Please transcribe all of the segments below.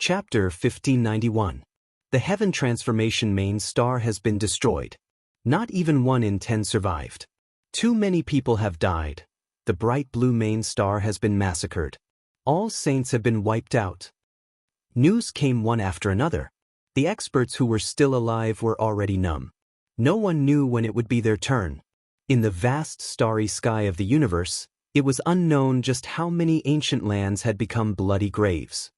Chapter 1591. The Heaven Transformation main star has been destroyed. Not even 1 in 10 survived. Too many people have died. The bright blue main star has been massacred. All saints have been wiped out. News came one after another. The experts who were still alive were already numb. No one knew when it would be their turn. In the vast starry sky of the universe, it was unknown just how many ancient lands had become bloody graves.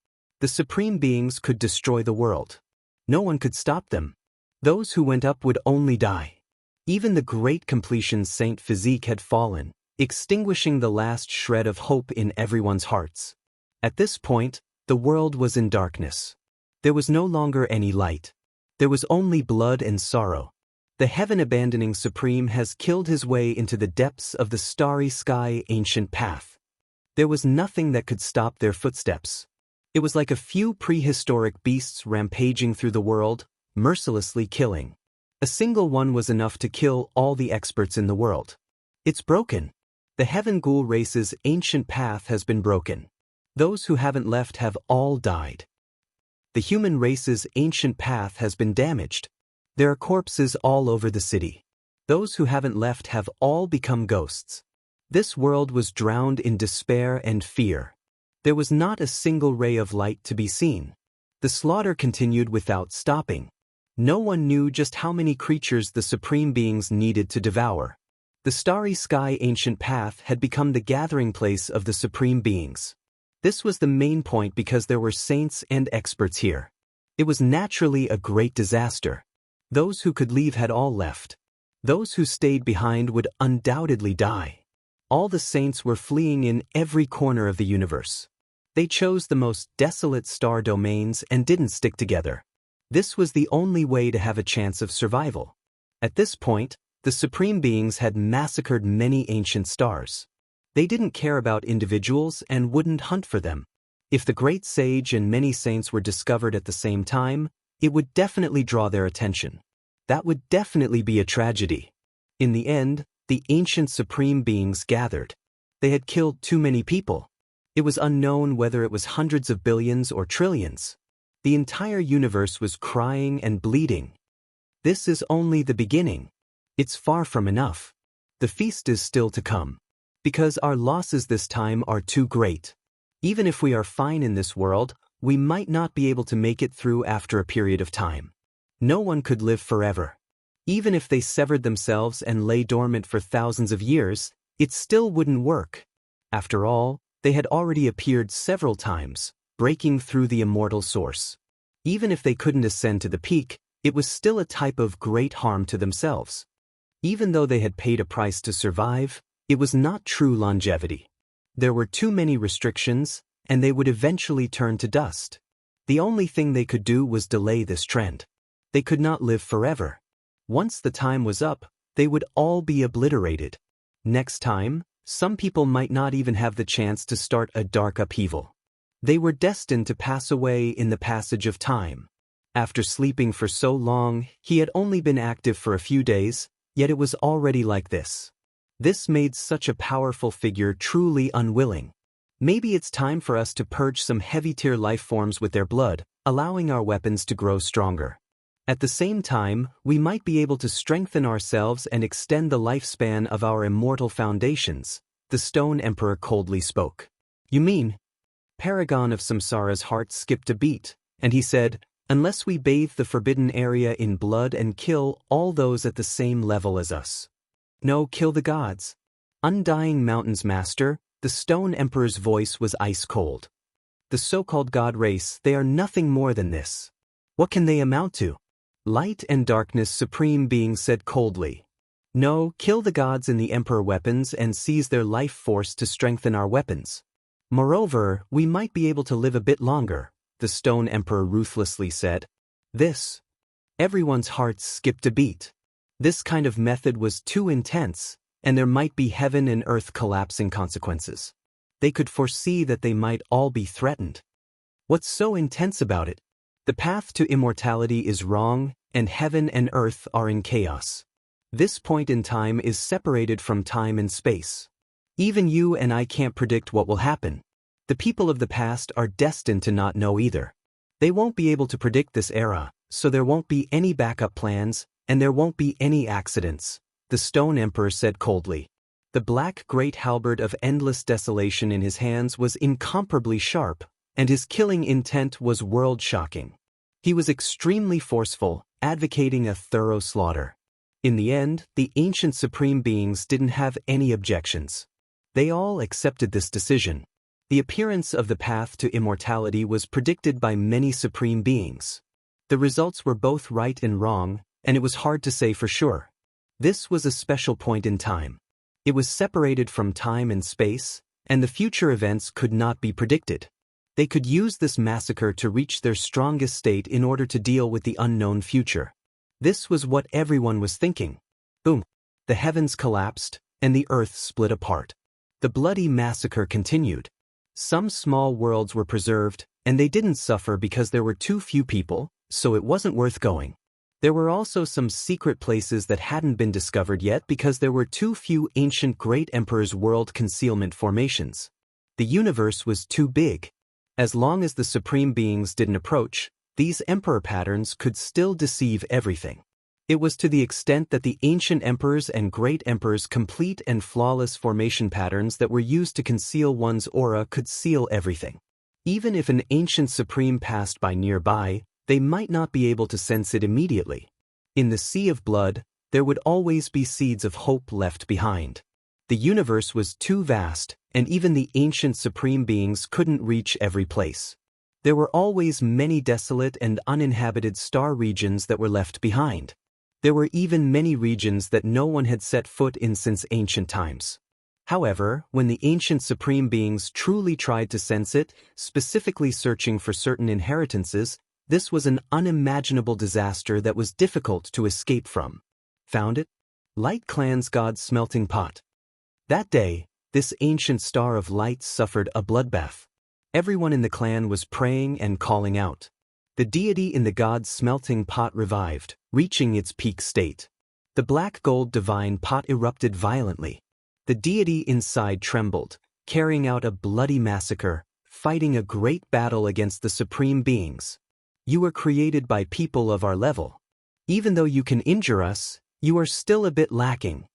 The supreme beings could destroy the world. No one could stop them. Those who went up would only die. Even the great completion Saint Physique had fallen, extinguishing the last shred of hope in everyone's hearts. At this point, the world was in darkness. There was no longer any light. There was only blood and sorrow. The heaven-abandoning Supreme has killed his way into the depths of the starry sky ancient path. There was nothing that could stop their footsteps. It was like a few prehistoric beasts rampaging through the world, mercilessly killing. A single one was enough to kill all the experts in the world. It's broken. The Heaven Ghoul race's ancient path has been broken. Those who haven't left have all died. The human race's ancient path has been damaged. There are corpses all over the city. Those who haven't left have all become ghosts. This world was drowned in despair and fear. There was not a single ray of light to be seen. The slaughter continued without stopping. No one knew just how many creatures the supreme beings needed to devour. The starry sky ancient path had become the gathering place of the supreme beings. This was the main point because there were saints and experts here. It was naturally a great disaster. Those who could leave had all left. Those who stayed behind would undoubtedly die. All the saints were fleeing in every corner of the universe. They chose the most desolate star domains and didn't stick together. This was the only way to have a chance of survival. At this point, the supreme beings had massacred many ancient stars. They didn't care about individuals and wouldn't hunt for them. If the great sage and many saints were discovered at the same time, it would definitely draw their attention. That would definitely be a tragedy. In the end, the ancient supreme beings gathered. They had killed too many people. It was unknown whether it was hundreds of billions or trillions. The entire universe was crying and bleeding. This is only the beginning. It's far from enough. The feast is still to come. Because our losses this time are too great. Even if we are fine in this world, we might not be able to make it through after a period of time. No one could live forever. Even if they severed themselves and lay dormant for thousands of years, it still wouldn't work. After all, they had already appeared several times, breaking through the immortal source. Even if they couldn't ascend to the peak, it was still a type of great harm to themselves. Even though they had paid a price to survive, it was not true longevity. There were too many restrictions, and they would eventually turn to dust. The only thing they could do was delay this trend. They could not live forever. Once the time was up, they would all be obliterated. Next time, some people might not even have the chance to start a dark upheaval. They were destined to pass away in the passage of time. After sleeping for so long, he had only been active for a few days, yet it was already like this. This made such a powerful figure truly unwilling. Maybe it's time for us to purge some heavy-tier life forms with their blood, allowing our weapons to grow stronger. At the same time, we might be able to strengthen ourselves and extend the lifespan of our immortal foundations, the Stone Emperor coldly spoke. You mean? Paragon of Samsara's heart skipped a beat, and he said, unless we bathe the forbidden area in blood and kill all those at the same level as us. No, kill the gods. Undying Mountain's master, the Stone Emperor's voice was ice cold. The so-called god race, they are nothing more than this. What can they amount to? Light and darkness supreme being said coldly. No, kill the gods in the Emperor weapons and seize their life force to strengthen our weapons. Moreover, we might be able to live a bit longer, the Stone Emperor ruthlessly said. This. Everyone's hearts skipped a beat. This kind of method was too intense, and there might be heaven and earth collapsing consequences. They could foresee that they might all be threatened. What's so intense about it? The path to immortality is wrong, and heaven and earth are in chaos. This point in time is separated from time and space. Even you and I can't predict what will happen. The people of the past are destined to not know either. They won't be able to predict this era, so there won't be any backup plans, and there won't be any accidents, the Stone Emperor said coldly. The black great halberd of endless desolation in his hands was incomparably sharp, and his killing intent was world-shocking. He was extremely forceful, advocating a thorough slaughter. In the end, the ancient supreme beings didn't have any objections. They all accepted this decision. The appearance of the path to immortality was predicted by many supreme beings. The results were both right and wrong, and it was hard to say for sure. This was a special point in time. It was separated from time and space, and the future events could not be predicted. They could use this massacre to reach their strongest state in order to deal with the unknown future. This was what everyone was thinking. Boom! The heavens collapsed, and the earth split apart. The bloody massacre continued. Some small worlds were preserved, and they didn't suffer because there were too few people, so it wasn't worth going. There were also some secret places that hadn't been discovered yet because there were too few ancient great emperors' world concealment formations. The universe was too big. As long as the supreme beings didn't approach, these emperor patterns could still deceive everything. It was to the extent that the ancient emperors and great emperors' complete and flawless formation patterns that were used to conceal one's aura could seal everything. Even if an ancient supreme passed by nearby, they might not be able to sense it immediately. In the sea of blood, there would always be seeds of hope left behind. The universe was too vast, and even the ancient supreme beings couldn't reach every place. There were always many desolate and uninhabited star regions that were left behind. There were even many regions that no one had set foot in since ancient times. However, when the ancient supreme beings truly tried to sense it, specifically searching for certain inheritances, this was an unimaginable disaster that was difficult to escape from. Found it? Light Clan's God's smelting pot. That day, this ancient star of light suffered a bloodbath. Everyone in the clan was praying and calling out. The deity in the god's smelting pot revived, reaching its peak state. The black gold divine pot erupted violently. The deity inside trembled, carrying out a bloody massacre, fighting a great battle against the supreme beings. You were created by people of our level. Even though you can injure us, you are still a bit lacking.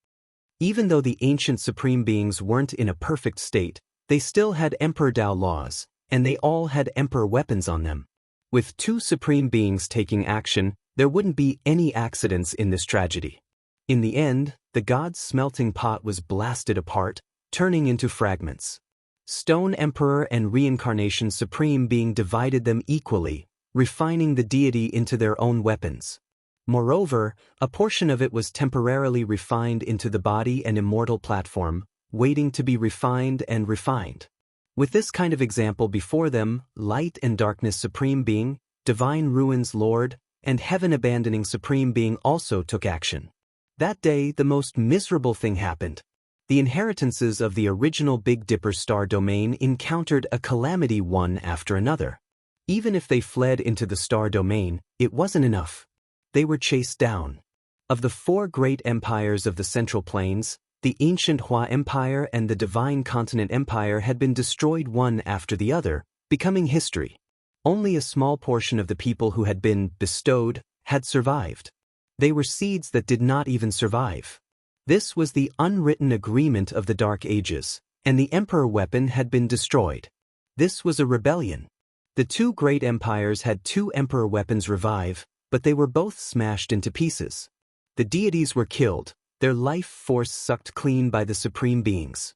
Even though the ancient supreme beings weren't in a perfect state, they still had Emperor Dao laws, and they all had Emperor weapons on them. With two supreme beings taking action, there wouldn't be any accidents in this tragedy. In the end, the god's smelting pot was blasted apart, turning into fragments. Stone Emperor and Reincarnation Supreme Being divided them equally, refining the deity into their own weapons. Moreover, a portion of it was temporarily refined into the body and immortal platform, waiting to be refined and refined. With this kind of example before them, Light and Darkness Supreme Being, Divine Ruins Lord, and Heaven Abandoning Supreme Being also took action. That day, the most miserable thing happened. The inheritances of the original Big Dipper star domain encountered a calamity one after another. Even if they fled into the star domain, it wasn't enough. They were chased down. Of the four great empires of the Central Plains, the ancient Hua Empire and the Divine Continent Empire had been destroyed one after the other, becoming history. Only a small portion of the people who had been bestowed had survived. They were seeds that did not even survive. This was the unwritten agreement of the Dark Ages, and the Emperor weapon had been destroyed. This was a rebellion. The two great empires had two Emperor weapons revive, but they were both smashed into pieces. The deities were killed, their life force sucked clean by the supreme beings.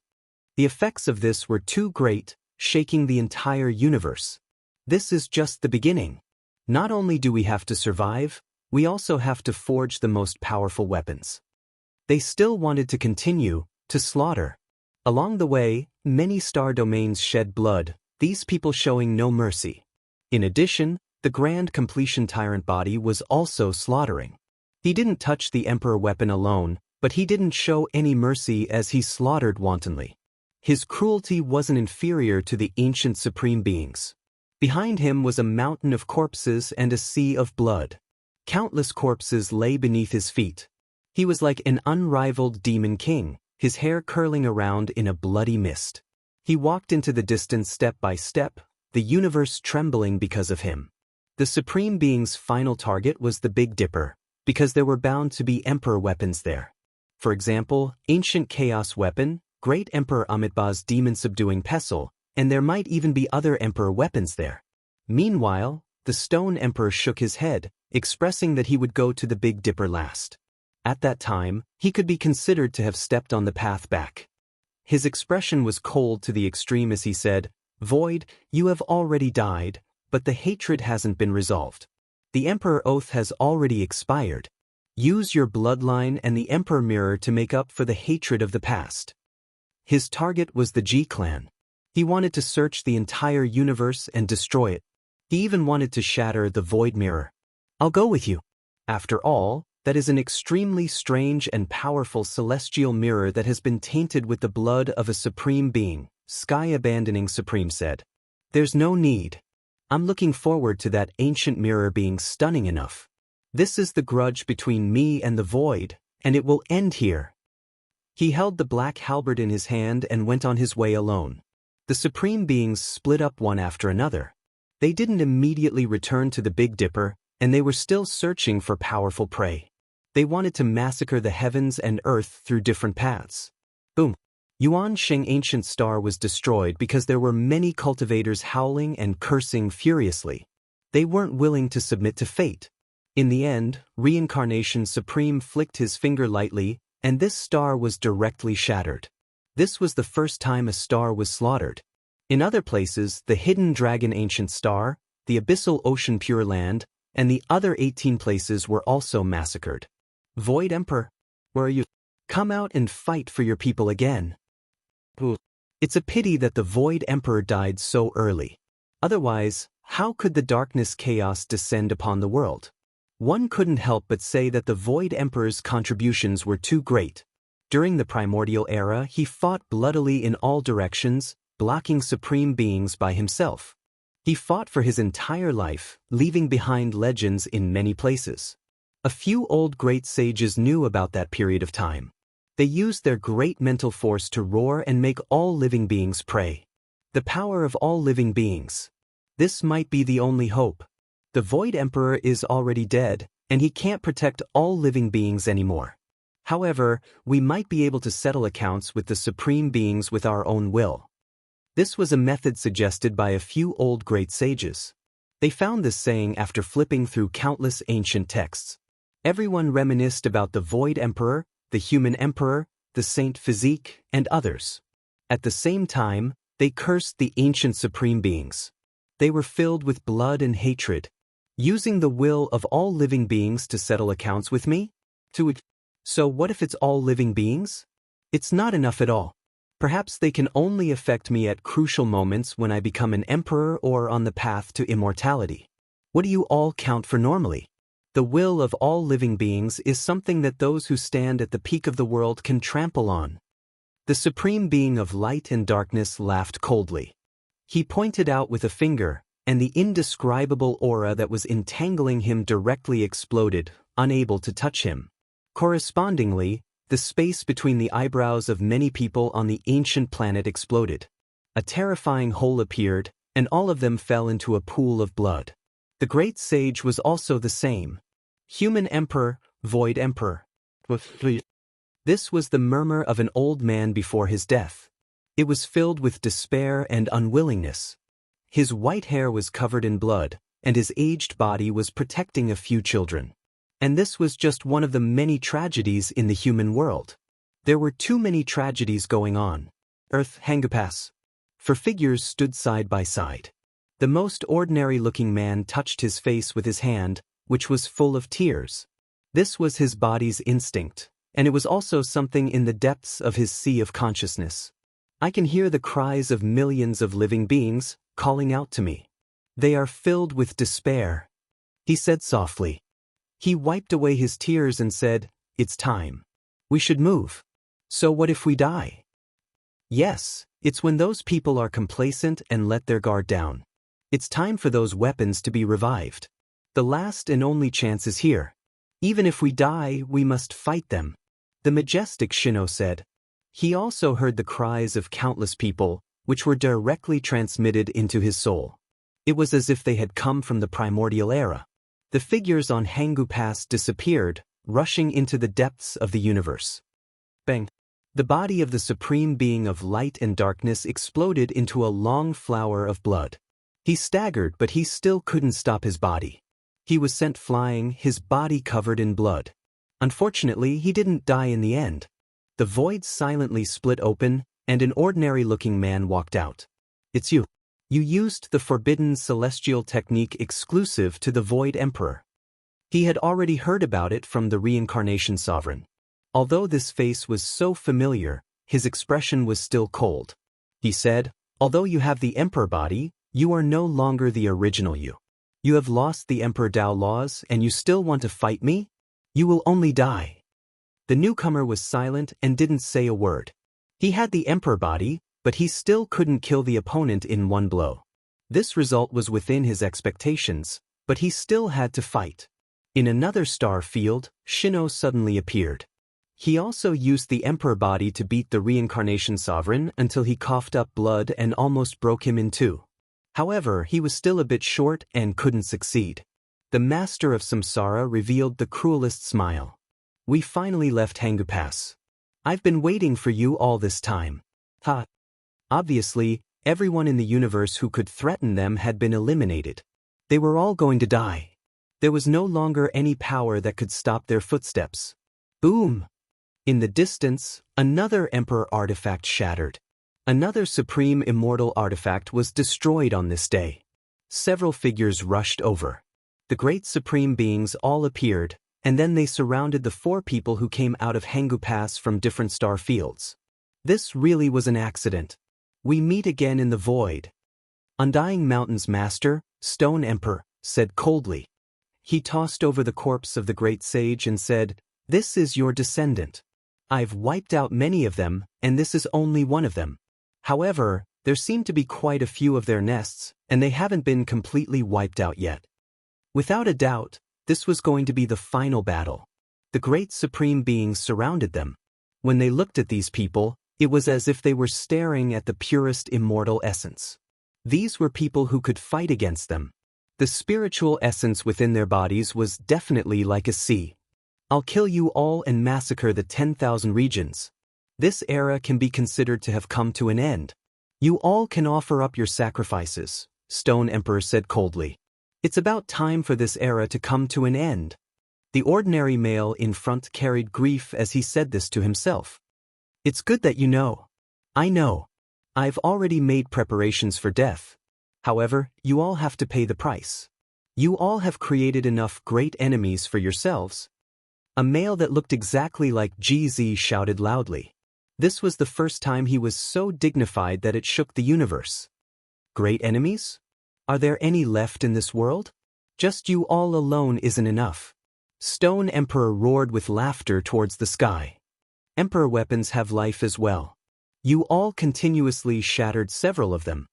The effects of this were too great, shaking the entire universe. This is just the beginning. Not only do we have to survive, we also have to forge the most powerful weapons. They still wanted to continue, to slaughter. Along the way, many star domains shed blood, these people showing no mercy. In addition, the Grand Completion Tyrant body was also slaughtering. He didn't touch the Emperor weapon alone, but he didn't show any mercy as he slaughtered wantonly. His cruelty wasn't inferior to the ancient supreme beings. Behind him was a mountain of corpses and a sea of blood. Countless corpses lay beneath his feet. He was like an unrivaled demon king, his hair curling around in a bloody mist. He walked into the distance step by step, the universe trembling because of him. The Supreme Being's final target was the Big Dipper, because there were bound to be Emperor weapons there. For example, Ancient Chaos Weapon, Great Emperor Amitabha's demon-subduing pestle, and there might even be other Emperor weapons there. Meanwhile, the Stone Emperor shook his head, expressing that he would go to the Big Dipper last. At that time, he could be considered to have stepped on the path back. His expression was cold to the extreme as he said, "Void, you have already died, but the hatred hasn't been resolved. The Emperor Oath has already expired. Use your bloodline and the Emperor Mirror to make up for the hatred of the past." His target was the G clan. He wanted to search the entire universe and destroy it. He even wanted to shatter the Void Mirror. "I'll go with you. After all, that is an extremely strange and powerful celestial mirror that has been tainted with the blood of a supreme being," Sky Abandoning Supreme said. "There's no need. I'm looking forward to that ancient mirror being stunning enough. This is the grudge between me and the Void, and it will end here." He held the black halberd in his hand and went on his way alone. The Supreme Beings split up one after another. They didn't immediately return to the Big Dipper, and they were still searching for powerful prey. They wanted to massacre the heavens and earth through different paths. Boom. Yuan Sheng Ancient Star was destroyed because there were many cultivators howling and cursing furiously. They weren't willing to submit to fate. In the end, Reincarnation Supreme flicked his finger lightly, and this star was directly shattered. This was the first time a star was slaughtered. In other places, the Hidden Dragon Ancient Star, the Abyssal Ocean Pure Land, and the other 18 places were also massacred. "Void Emperor, where are you? Come out and fight for your people again." It's a pity that the Void Emperor died so early. Otherwise, how could the darkness chaos descend upon the world? One couldn't help but say that the Void Emperor's contributions were too great. During the primordial era, he fought bloodily in all directions, blocking supreme beings by himself. He fought for his entire life, leaving behind legends in many places. A few old great sages knew about that period of time. They used their great mental force to roar and make all living beings pray. The power of all living beings. This might be the only hope. The Void Emperor is already dead, and he can't protect all living beings anymore. However, we might be able to settle accounts with the supreme beings with our own will. This was a method suggested by a few old great sages. They found this saying after flipping through countless ancient texts. Everyone reminisced about the Void Emperor, the Human Emperor, the Saint Physique, and others. At the same time, they cursed the ancient supreme beings. They were filled with blood and hatred. Using the will of all living beings to settle accounts with me? So what if it's all living beings? It's not enough at all. Perhaps they can only affect me at crucial moments when I become an emperor or on the path to immortality. What do you all count for normally? The will of all living beings is something that those who stand at the peak of the world can trample on. The Supreme Being of light and darkness laughed coldly. He pointed out with a finger, and the indescribable aura that was entangling him directly exploded, unable to touch him. Correspondingly, the space between the eyebrows of many people on the ancient planet exploded. A terrifying hole appeared, and all of them fell into a pool of blood. The great sage was also the same. Human Emperor, Void Emperor. This was the murmur of an old man before his death. It was filled with despair and unwillingness. His white hair was covered in blood, and his aged body was protecting a few children. And this was just one of the many tragedies in the human world. There were too many tragedies going on. Earth Hangapass. For figures stood side by side. The most ordinary-looking man touched his face with his hand, which was full of tears. This was his body's instinct, and it was also something in the depths of his sea of consciousness. I can hear the cries of millions of living beings calling out to me. They are filled with despair, he said softly. He wiped away his tears and said, "It's time. We should move. So what if we die?" Yes, it's when those people are complacent and let their guard down. It's time for those weapons to be revived. The last and only chance is here. Even if we die, we must fight them. The majestic Shino said. He also heard the cries of countless people, which were directly transmitted into his soul. It was as if they had come from the primordial era. The figures on Hanggu Pass disappeared, rushing into the depths of the universe. Bang! The body of the supreme being of light and darkness exploded into a long flower of blood. He staggered, but he still couldn't stop his body. He was sent flying, his body covered in blood. Unfortunately, he didn't die in the end. The void silently split open, and an ordinary-looking man walked out. "It's you. You used the forbidden celestial technique exclusive to the Void Emperor." He had already heard about it from the reincarnation sovereign. Although this face was so familiar, his expression was still cold. He said, "Although you have the Emperor body, you are no longer the original you. You have lost the Emperor Dao laws and you still want to fight me? You will only die." The newcomer was silent and didn't say a word. He had the Emperor body, but he still couldn't kill the opponent in one blow. This result was within his expectations, but he still had to fight. In another star field, Shino suddenly appeared. He also used the Emperor body to beat the reincarnation sovereign until he coughed up blood and almost broke him in two. However, he was still a bit short and couldn't succeed. The master of Samsara revealed the cruelest smile. "We finally left Hanggu Pass. I've been waiting for you all this time." Ha! Obviously, everyone in the universe who could threaten them had been eliminated. They were all going to die. There was no longer any power that could stop their footsteps. Boom! In the distance, another Emperor artifact shattered. Another supreme immortal artifact was destroyed on this day. Several figures rushed over. The great supreme beings all appeared, and then they surrounded the four people who came out of Hanggu Pass from different star fields. This really was an accident. "We meet again in the void." Undying Mountain's master, Stone Emperor, said coldly. He tossed over the corpse of the great sage and said, "This is your descendant. I've wiped out many of them, and this is only one of them. However, there seem to be quite a few of their nests, and they haven't been completely wiped out yet." Without a doubt, this was going to be the final battle. The great supreme beings surrounded them. When they looked at these people, it was as if they were staring at the purest immortal essence. These were people who could fight against them. The spiritual essence within their bodies was definitely like a sea. "I'll kill you all and massacre the 10,000 regions. This era can be considered to have come to an end. You all can offer up your sacrifices," Stone Emperor said coldly. "It's about time for this era to come to an end." The ordinary male in front carried grief as he said this to himself. "It's good that you know. I know. I've already made preparations for death. However, you all have to pay the price. You all have created enough great enemies for yourselves." A male that looked exactly like GZ shouted loudly. This was the first time he was so dignified that it shook the universe. "Great enemies? Are there any left in this world? Just you all alone isn't enough." Stone Emperor roared with laughter towards the sky. "Emperor weapons have life as well. You all continuously shattered several of them.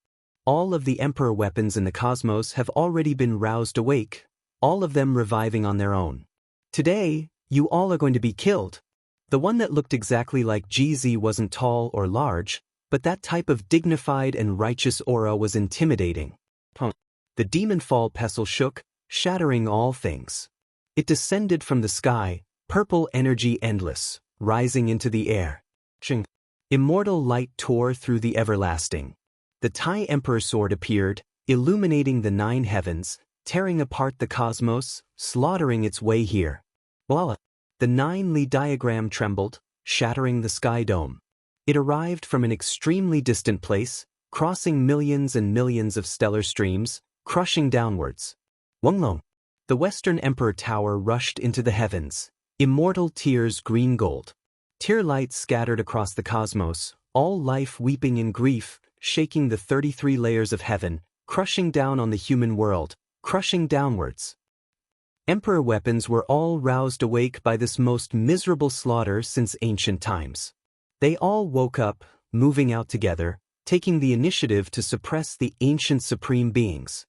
All of the Emperor weapons in the cosmos have already been roused awake, all of them reviving on their own. Today, you all are going to be killed." The one that looked exactly like GZ wasn't tall or large, but that type of dignified and righteous aura was intimidating. The demon fall pestle shook, shattering all things. It descended from the sky, purple energy endless, rising into the air. Immortal light tore through the everlasting. The Tai Emperor sword appeared, illuminating the 9 heavens, tearing apart the cosmos, slaughtering its way here. Voila! The 9 Li diagram trembled, shattering the sky dome. It arrived from an extremely distant place, crossing millions and millions of stellar streams, crushing downwards. Wang Lin. The Western Emperor Tower rushed into the heavens. Immortal tears green gold. Tear light scattered across the cosmos, all life weeping in grief, shaking the 33 layers of heaven, crushing down on the human world, crushing downwards. Emperor weapons were all roused awake by this most miserable slaughter since ancient times. They all woke up, moving out together, taking the initiative to suppress the ancient supreme beings.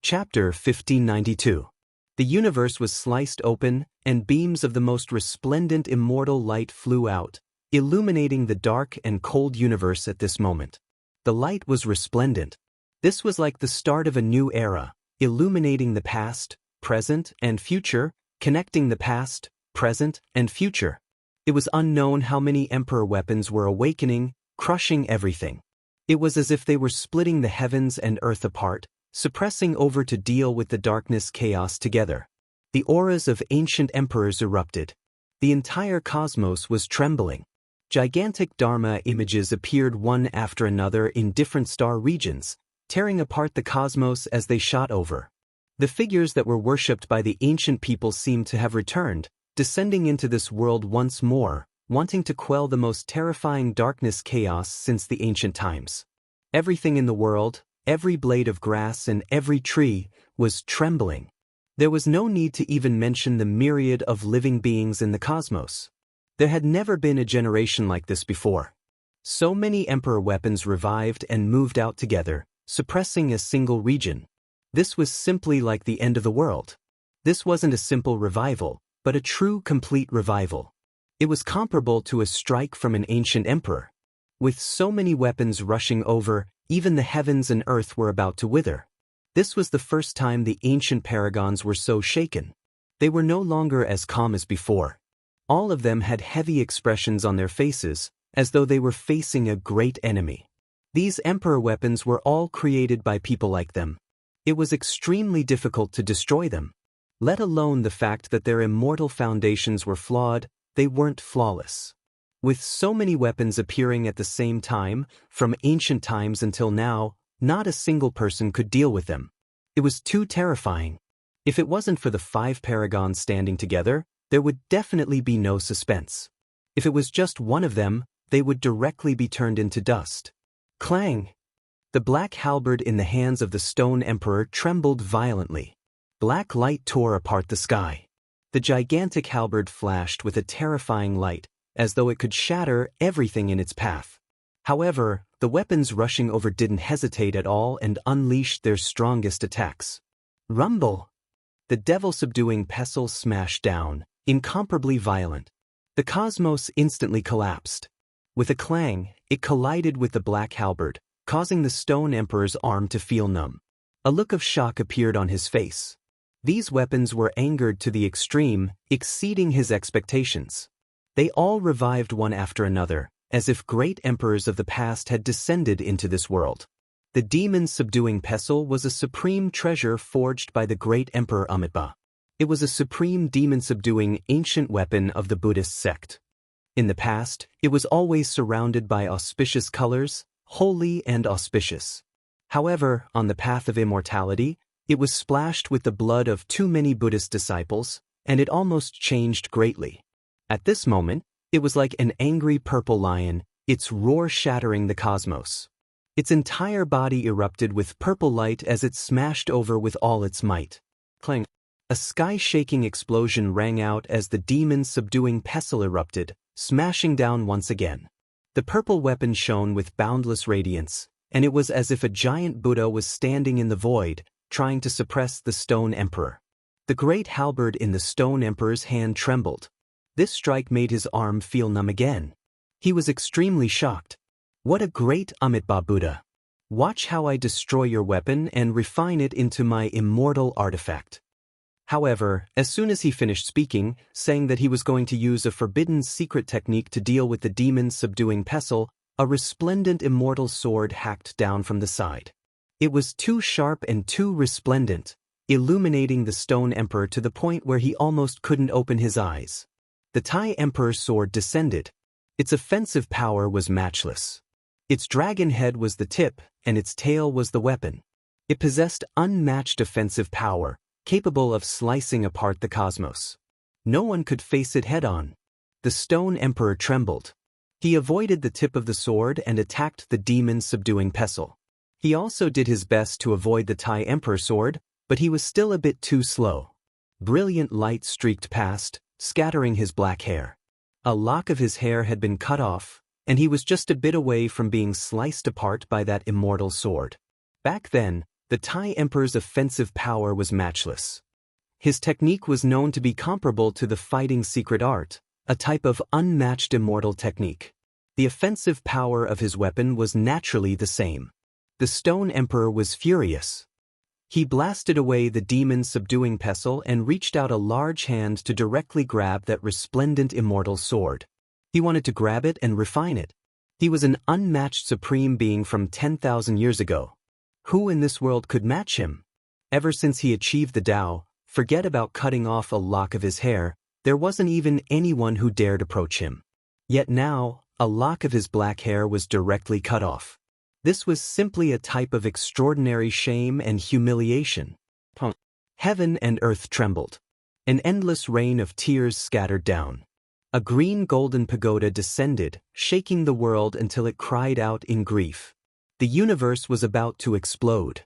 Chapter 1592. The universe was sliced open, and beams of the most resplendent immortal light flew out, illuminating the dark and cold universe at this moment. The light was resplendent. This was like the start of a new era, illuminating the past, present, and future, connecting the past, present, and future. It was unknown how many Emperor weapons were awakening, crushing everything. It was as if they were splitting the heavens and earth apart, suppressing over to deal with the darkness chaos together. The auras of ancient emperors erupted. The entire cosmos was trembling. Gigantic Dharma images appeared one after another in different star regions, tearing apart the cosmos as they shot over. The figures that were worshipped by the ancient people seemed to have returned, descending into this world once more, wanting to quell the most terrifying darkness chaos since the ancient times. Everything in the world, every blade of grass and every tree, was trembling. There was no need to even mention the myriad of living beings in the cosmos. There had never been a generation like this before. So many Emperor weapons revived and moved out together, suppressing a single region. This was simply like the end of the world. This wasn't a simple revival, but a true complete revival. It was comparable to a strike from an ancient emperor. With so many weapons rushing over, even the heavens and earth were about to wither. This was the first time the ancient paragons were so shaken. They were no longer as calm as before. All of them had heavy expressions on their faces, as though they were facing a great enemy. These emperor weapons were all created by people like them. It was extremely difficult to destroy them. Let alone the fact that their immortal foundations were flawed, they weren't flawless. With so many weapons appearing at the same time, from ancient times until now, not a single person could deal with them. It was too terrifying. If it wasn't for the 5 paragons standing together, there would definitely be no suspense. If it was just one of them, they would directly be turned into dust. Clang! The black halberd in the hands of the stone emperor trembled violently. Black light tore apart the sky. The gigantic halberd flashed with a terrifying light, as though it could shatter everything in its path. However, the weapons rushing over didn't hesitate at all and unleashed their strongest attacks. Rumble! The devil-subduing pestle smashed down, incomparably violent. The cosmos instantly collapsed. With a clang, it collided with the black halberd, causing the stone emperor's arm to feel numb. A look of shock appeared on his face. These weapons were angered to the extreme, exceeding his expectations. They all revived one after another, as if great emperors of the past had descended into this world. The demon-subduing pestle was a supreme treasure forged by the great Emperor Amitabha. It was a supreme demon-subduing ancient weapon of the Buddhist sect. In the past, it was always surrounded by auspicious colors, holy and auspicious. However, on the path of immortality, it was splashed with the blood of too many Buddhist disciples, and it almost changed greatly. At this moment, it was like an angry purple lion, its roar shattering the cosmos. Its entire body erupted with purple light as it smashed over with all its might. Clang! A sky-shaking explosion rang out as the demon-subduing pestle erupted, smashing down once again. The purple weapon shone with boundless radiance, and it was as if a giant Buddha was standing in the void, trying to suppress the stone emperor. The great halberd in the stone emperor's hand trembled. This strike made his arm feel numb again. He was extremely shocked. What a great Amitabha Buddha! Watch how I destroy your weapon and refine it into my immortal artifact. However, as soon as he finished speaking, saying that he was going to use a forbidden secret technique to deal with the demon-subduing pestle, a resplendent immortal sword hacked down from the side. It was too sharp and too resplendent, illuminating the stone emperor to the point where he almost couldn't open his eyes. The Thai emperor's sword descended. Its offensive power was matchless. Its dragon head was the tip, and its tail was the weapon. It possessed unmatched offensive power, capable of slicing apart the cosmos. No one could face it head-on. The stone emperor trembled. He avoided the tip of the sword and attacked the demon-subduing pestle. He also did his best to avoid the Thai emperor's sword, but he was still a bit too slow. Brilliant light streaked past, scattering his black hair. A lock of his hair had been cut off, and he was just a bit away from being sliced apart by that immortal sword. Back then, the Thai emperor's offensive power was matchless. His technique was known to be comparable to the fighting secret art, a type of unmatched immortal technique. The offensive power of his weapon was naturally the same. The Stone Emperor was furious. He blasted away the demon-subduing pestle and reached out a large hand to directly grab that resplendent immortal sword. He wanted to grab it and refine it. He was an unmatched supreme being from 10,000 years ago. Who in this world could match him? Ever since he achieved the Tao, forget about cutting off a lock of his hair, there wasn't even anyone who dared approach him. Yet now, a lock of his black hair was directly cut off. This was simply a type of extraordinary shame and humiliation. Heaven and earth trembled. An endless rain of tears scattered down. A green-golden pagoda descended, shaking the world until it cried out in grief. The universe was about to explode.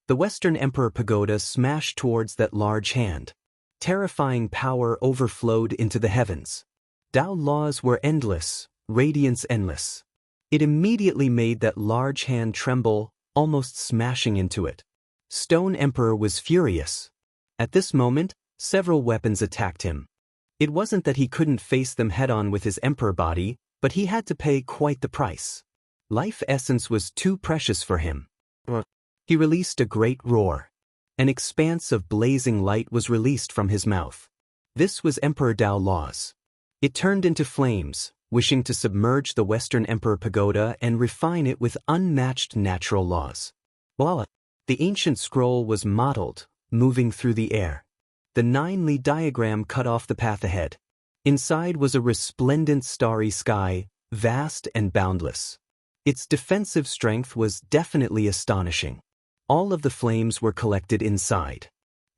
The Western Emperor Pagoda smashed towards that large hand. Terrifying power overflowed into the heavens. Tao laws were endless, radiance endless. It immediately made that large hand tremble, almost smashing into it. Stone Emperor was furious. At this moment, several weapons attacked him. It wasn't that he couldn't face them head-on with his emperor body, but he had to pay quite the price. Life essence was too precious for him. He released a great roar. An expanse of blazing light was released from his mouth. This was Emperor Tao laws. It turned into flames, wishing to submerge the Western Emperor Pagoda and refine it with unmatched natural laws. Voila! The ancient scroll was modeled, moving through the air. The 9-Li diagram cut off the path ahead. Inside was a resplendent starry sky, vast and boundless. Its defensive strength was definitely astonishing. All of the flames were collected inside.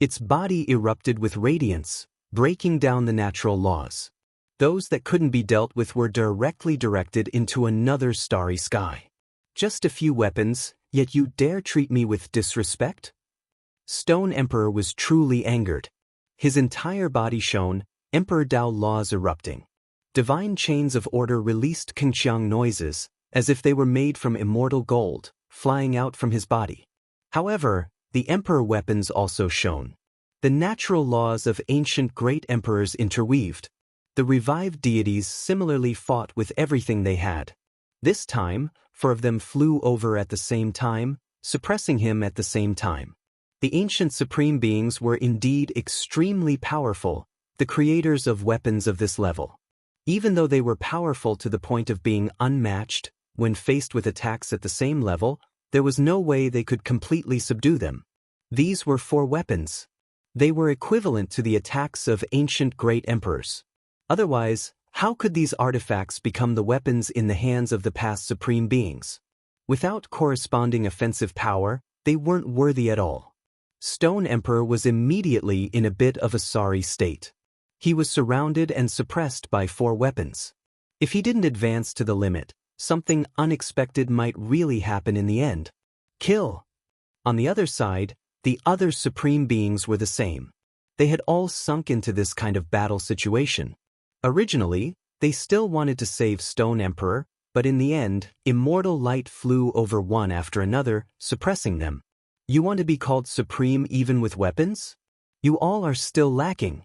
Its body erupted with radiance, breaking down the natural laws. Those that couldn't be dealt with were directly directed into another starry sky. Just a few weapons, yet you dare treat me with disrespect? Stone Emperor was truly angered. His entire body shone, Emperor Tao laws erupting. Divine chains of order released Kengqiang noises, as if they were made from immortal gold, flying out from his body. However, the Emperor weapons also shone. The natural laws of ancient great emperors interweaved. The revived deities similarly fought with everything they had. This time, 4 of them flew over at the same time, suppressing him at the same time. The ancient supreme beings were indeed extremely powerful, the creators of weapons of this level. Even though they were powerful to the point of being unmatched, when faced with attacks at the same level, there was no way they could completely subdue them. These were 4 weapons. They were equivalent to the attacks of ancient great emperors. Otherwise, how could these artifacts become the weapons in the hands of the past supreme beings? Without corresponding offensive power, they weren't worthy at all. Stone Emperor was immediately in a bit of a sorry state. He was surrounded and suppressed by 4 weapons. If he didn't advance to the limit, something unexpected might really happen in the end. Kill! On the other side, the other supreme beings were the same. They had all sunk into this kind of battle situation. Originally, they still wanted to save Stone Emperor, but in the end, immortal light flew over one after another, suppressing them. You want to be called supreme even with weapons? You all are still lacking.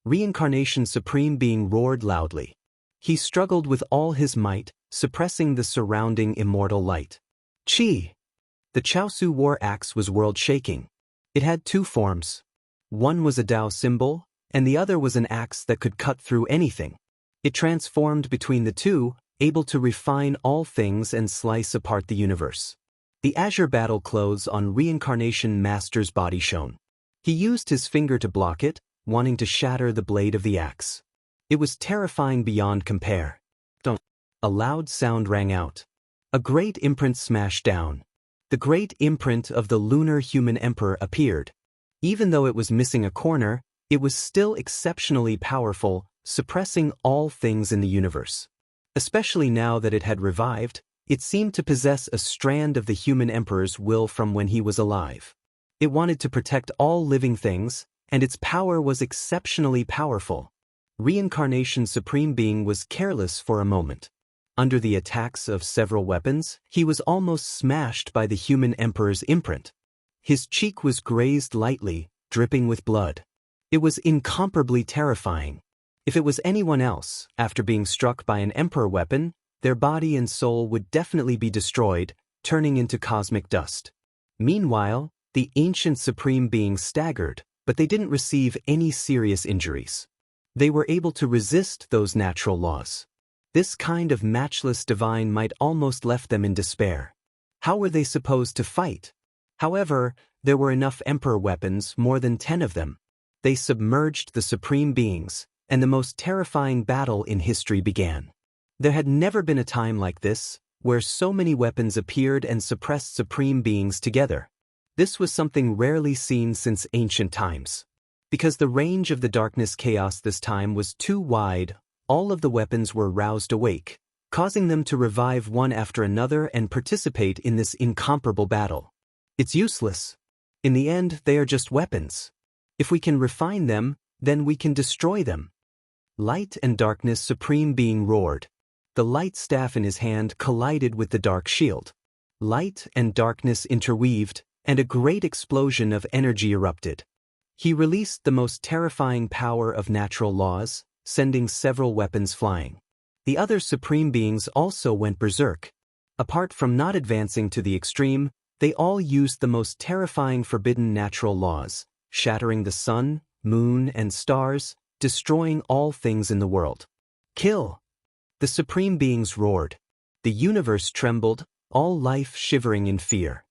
Reincarnation Supreme Being roared loudly. He struggled with all his might, suppressing the surrounding immortal light. Qi! The Chaosu war axe was world-shaking. It had 2 forms. One was a Tao symbol, and the other was an axe that could cut through anything. It transformed between the two, able to refine all things and slice apart the universe. The azure battle clothes on Reincarnation Master's body shone. He used his finger to block it, wanting to shatter the blade of the axe. It was terrifying beyond compare. A loud sound rang out. A great imprint smashed down. The great imprint of the lunar human emperor appeared. Even though it was missing a corner, it was still exceptionally powerful, suppressing all things in the universe. Especially now that it had revived, it seemed to possess a strand of the human emperor's will from when he was alive. It wanted to protect all living things, and its power was exceptionally powerful. Reincarnation Supreme Being was careless for a moment. Under the attacks of several weapons, he was almost smashed by the human emperor's imprint. His cheek was grazed lightly, dripping with blood. It was incomparably terrifying. If it was anyone else, after being struck by an emperor weapon, their body and soul would definitely be destroyed, turning into cosmic dust. Meanwhile, the ancient supreme beings staggered, but they didn't receive any serious injuries. They were able to resist those natural laws. This kind of matchless divine might almost left them in despair. How were they supposed to fight? However, there were enough emperor weapons, more than 10 of them. They submerged the supreme beings, and the most terrifying battle in history began. There had never been a time like this, where so many weapons appeared and suppressed supreme beings together. This was something rarely seen since ancient times. Because the range of the darkness chaos this time was too wide, all of the weapons were roused awake, causing them to revive one after another and participate in this incomparable battle. It's useless. In the end, they are just weapons. If we can refine them, then we can destroy them. Light and darkness supreme being roared. The light staff in his hand collided with the dark shield. Light and darkness interweaved, and a great explosion of energy erupted. He released the most terrifying power of natural laws, sending several weapons flying. The other supreme beings also went berserk. Apart from not advancing to the extreme, they all used the most terrifying forbidden natural laws, shattering the sun, moon, and stars, destroying all things in the world. Kill! The supreme beings roared. The universe trembled, all life shivering in fear.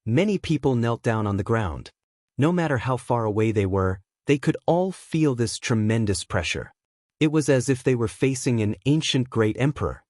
Many people knelt down on the ground. No matter how far away they were, they could all feel this tremendous pressure. It was as if they were facing an ancient great emperor.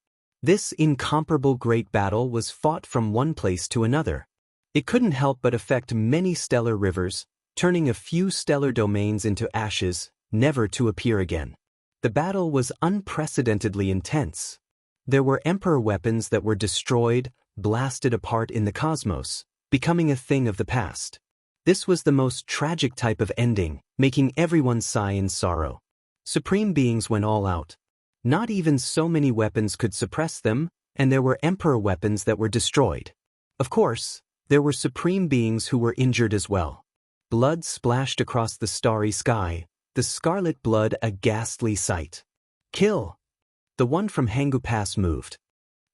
This incomparable great battle was fought from one place to another. It couldn't help but affect many stellar rivers, turning a few stellar domains into ashes, never to appear again. The battle was unprecedentedly intense. There were emperor weapons that were destroyed, blasted apart in the cosmos, becoming a thing of the past. This was the most tragic type of ending, making everyone sigh in sorrow. Supreme beings went all out. Not even so many weapons could suppress them, and there were emperor weapons that were destroyed. Of course, there were supreme beings who were injured as well. Blood splashed across the starry sky, the scarlet blood a ghastly sight. Kill! The one from Hangu Pass moved.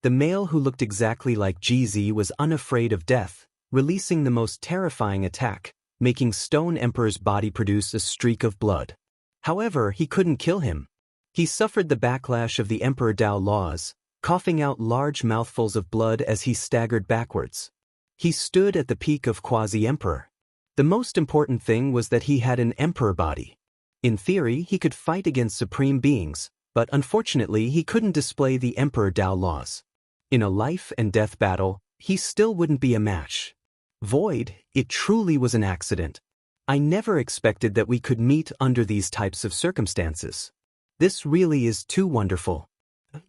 The male who looked exactly like GZ was unafraid of death, releasing the most terrifying attack, making Stone Emperor's body produce a streak of blood. However, he couldn't kill him. He suffered the backlash of the Emperor Dao laws, coughing out large mouthfuls of blood as he staggered backwards. He stood at the peak of Quasi-Emperor. The most important thing was that he had an Emperor body. In theory, he could fight against supreme beings, but unfortunately he couldn't display the Emperor Dao laws. In a life and death battle, he still wouldn't be a match. Void, it truly was an accident. I never expected that we could meet under these types of circumstances. This really is too wonderful.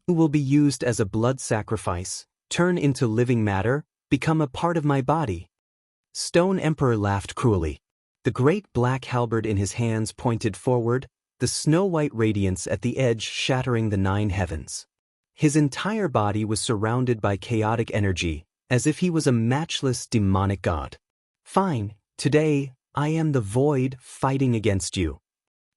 Who will be used as a blood sacrifice, turn into living matter, become a part of my body. Stone Emperor laughed cruelly. The great black halberd in his hands pointed forward, the snow-white radiance at the edge shattering the 9 heavens. His entire body was surrounded by chaotic energy, as if he was a matchless demonic god. Fine, today, I am the void fighting against you.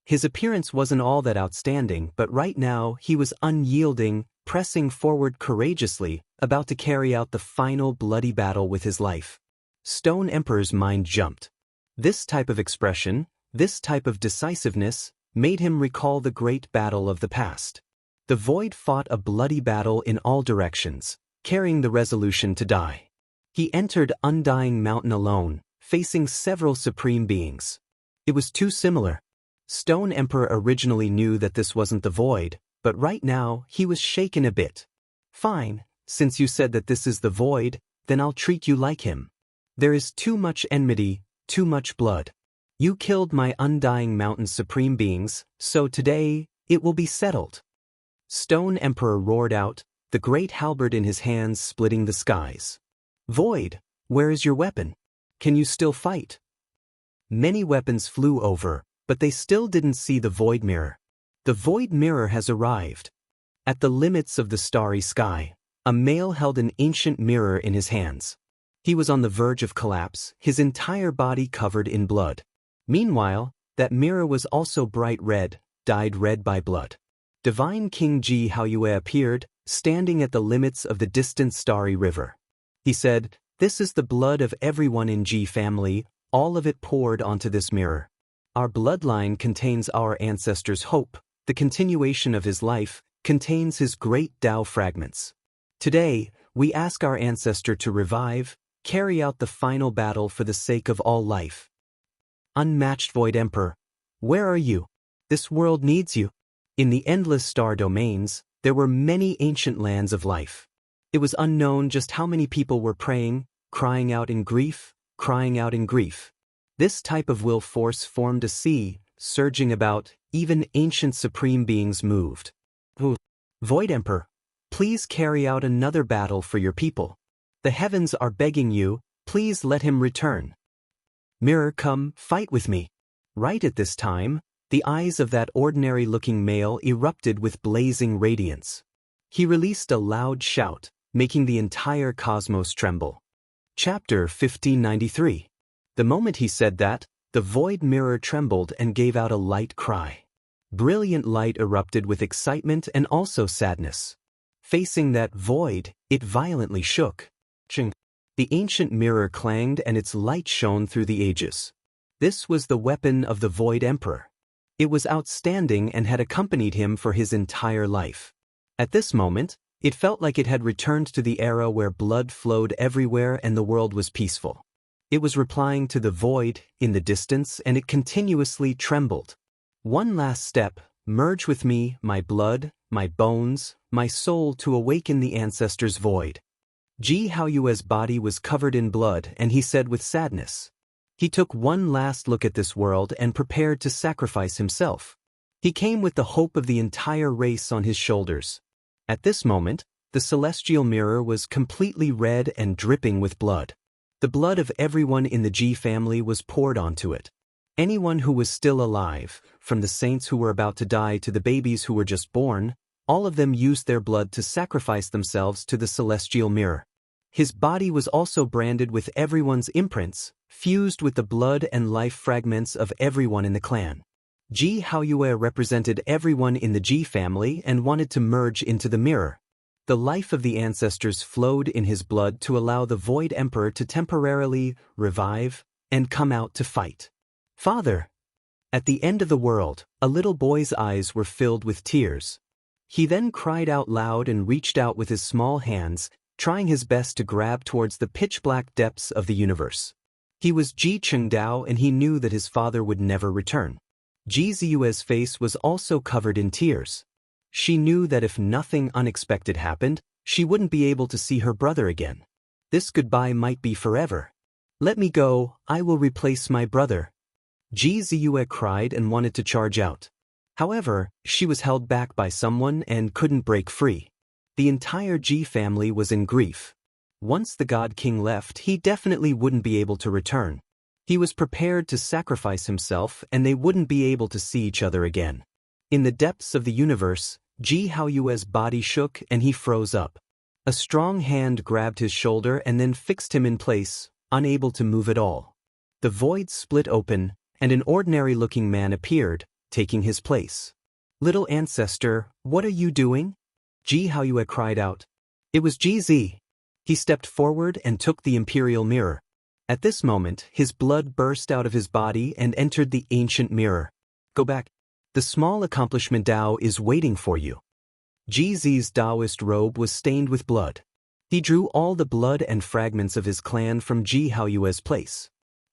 His appearance wasn't all that outstanding, but right now he was unyielding, pressing forward courageously, about to carry out the final bloody battle with his life. Stone Emperor's mind jumped. This type of expression, this type of decisiveness, made him recall the great battle of the past. The void fought a bloody battle in all directions, carrying the resolution to die. He entered Undying Mountain alone, facing several supreme beings. It was too similar. Stone Emperor originally knew that this wasn't the void, but right now he was shaken a bit. Fine, since you said that this is the void, then I'll treat you like him. There is too much enmity, too much blood. You killed my Undying Mountain supreme beings, so today, it will be settled. Stone Emperor roared out, the great halberd in his hands splitting the skies. Void, where is your weapon? Can you still fight? Many weapons flew over, but they still didn't see the void mirror. The void mirror has arrived. At the limits of the starry sky, a male held an ancient mirror in his hands. He was on the verge of collapse, his entire body covered in blood. Meanwhile, that mirror was also bright red, dyed red by blood. Divine King Ji Haoyue appeared, standing at the limits of the distant starry river. He said, "This is the blood of everyone in G family, all of it poured onto this mirror. Our bloodline contains our ancestors' hope, the continuation of his life contains his great Tao fragments. Today, we ask our ancestor to revive, carry out the final battle for the sake of all life. Unmatched Void Emperor, where are you? This world needs you." In the endless star domains, there were many ancient lands of life. It was unknown just how many people were praying, crying out in grief, crying out in grief. This type of will force formed a sea, surging about, even ancient supreme beings moved. Void Emperor, please carry out another battle for your people. The heavens are begging you, please let him return. Mirror, come, fight with me. Right at this time, the eyes of that ordinary-looking male erupted with blazing radiance. He released a loud shout, making the entire cosmos tremble. Chapter 1593. The moment he said that, the void mirror trembled and gave out a light cry. Brilliant light erupted with excitement and also sadness. Facing that void, it violently shook. Ching. The ancient mirror clanged and its light shone through the ages. This was the weapon of the Void Emperor. It was outstanding and had accompanied him for his entire life. At this moment, it felt like it had returned to the era where blood flowed everywhere and the world was peaceful. It was replying to the void in the distance, and it continuously trembled. One last step, merge with me, my blood, my bones, my soul, to awaken the ancestors' void. Ji Haoyue's body was covered in blood, and he said with sadness. He took one last look at this world and prepared to sacrifice himself. He came with the hope of the entire race on his shoulders. At this moment, the celestial mirror was completely red and dripping with blood. The blood of everyone in the Ji family was poured onto it. Anyone who was still alive, from the saints who were about to die to the babies who were just born, all of them used their blood to sacrifice themselves to the celestial mirror. His body was also branded with everyone's imprints, fused with the blood and life fragments of everyone in the clan. Ji Haoyue represented everyone in the Ji family and wanted to merge into the mirror. The life of the ancestors flowed in his blood to allow the Void Emperor to temporarily revive and come out to fight. Father! At the end of the world, a little boy's eyes were filled with tears. He then cried out loud and reached out with his small hands, trying his best to grab towards the pitch-black depths of the universe. He was Ji Chengdao, and he knew that his father would never return. Ji Ziyue's face was also covered in tears. She knew that if nothing unexpected happened, she wouldn't be able to see her brother again. This goodbye might be forever. Let me go, I will replace my brother. Ji Ziyue cried and wanted to charge out. However, she was held back by someone and couldn't break free. The entire Ji family was in grief. Once the God King left, he definitely wouldn't be able to return. He was prepared to sacrifice himself, and they wouldn't be able to see each other again. In the depths of the universe, Ji Haoyue's body shook and he froze up. A strong hand grabbed his shoulder and then fixed him in place, unable to move at all. The void split open, and an ordinary-looking man appeared, taking his place. Little ancestor, what are you doing? Ji Haoyue cried out. It was Ji Zi. He stepped forward and took the imperial mirror. At this moment, his blood burst out of his body and entered the ancient mirror. Go back. The small accomplishment Dao is waiting for you. Ji Zi's Daoist robe was stained with blood. He drew all the blood and fragments of his clan from Ji Haoyue's place.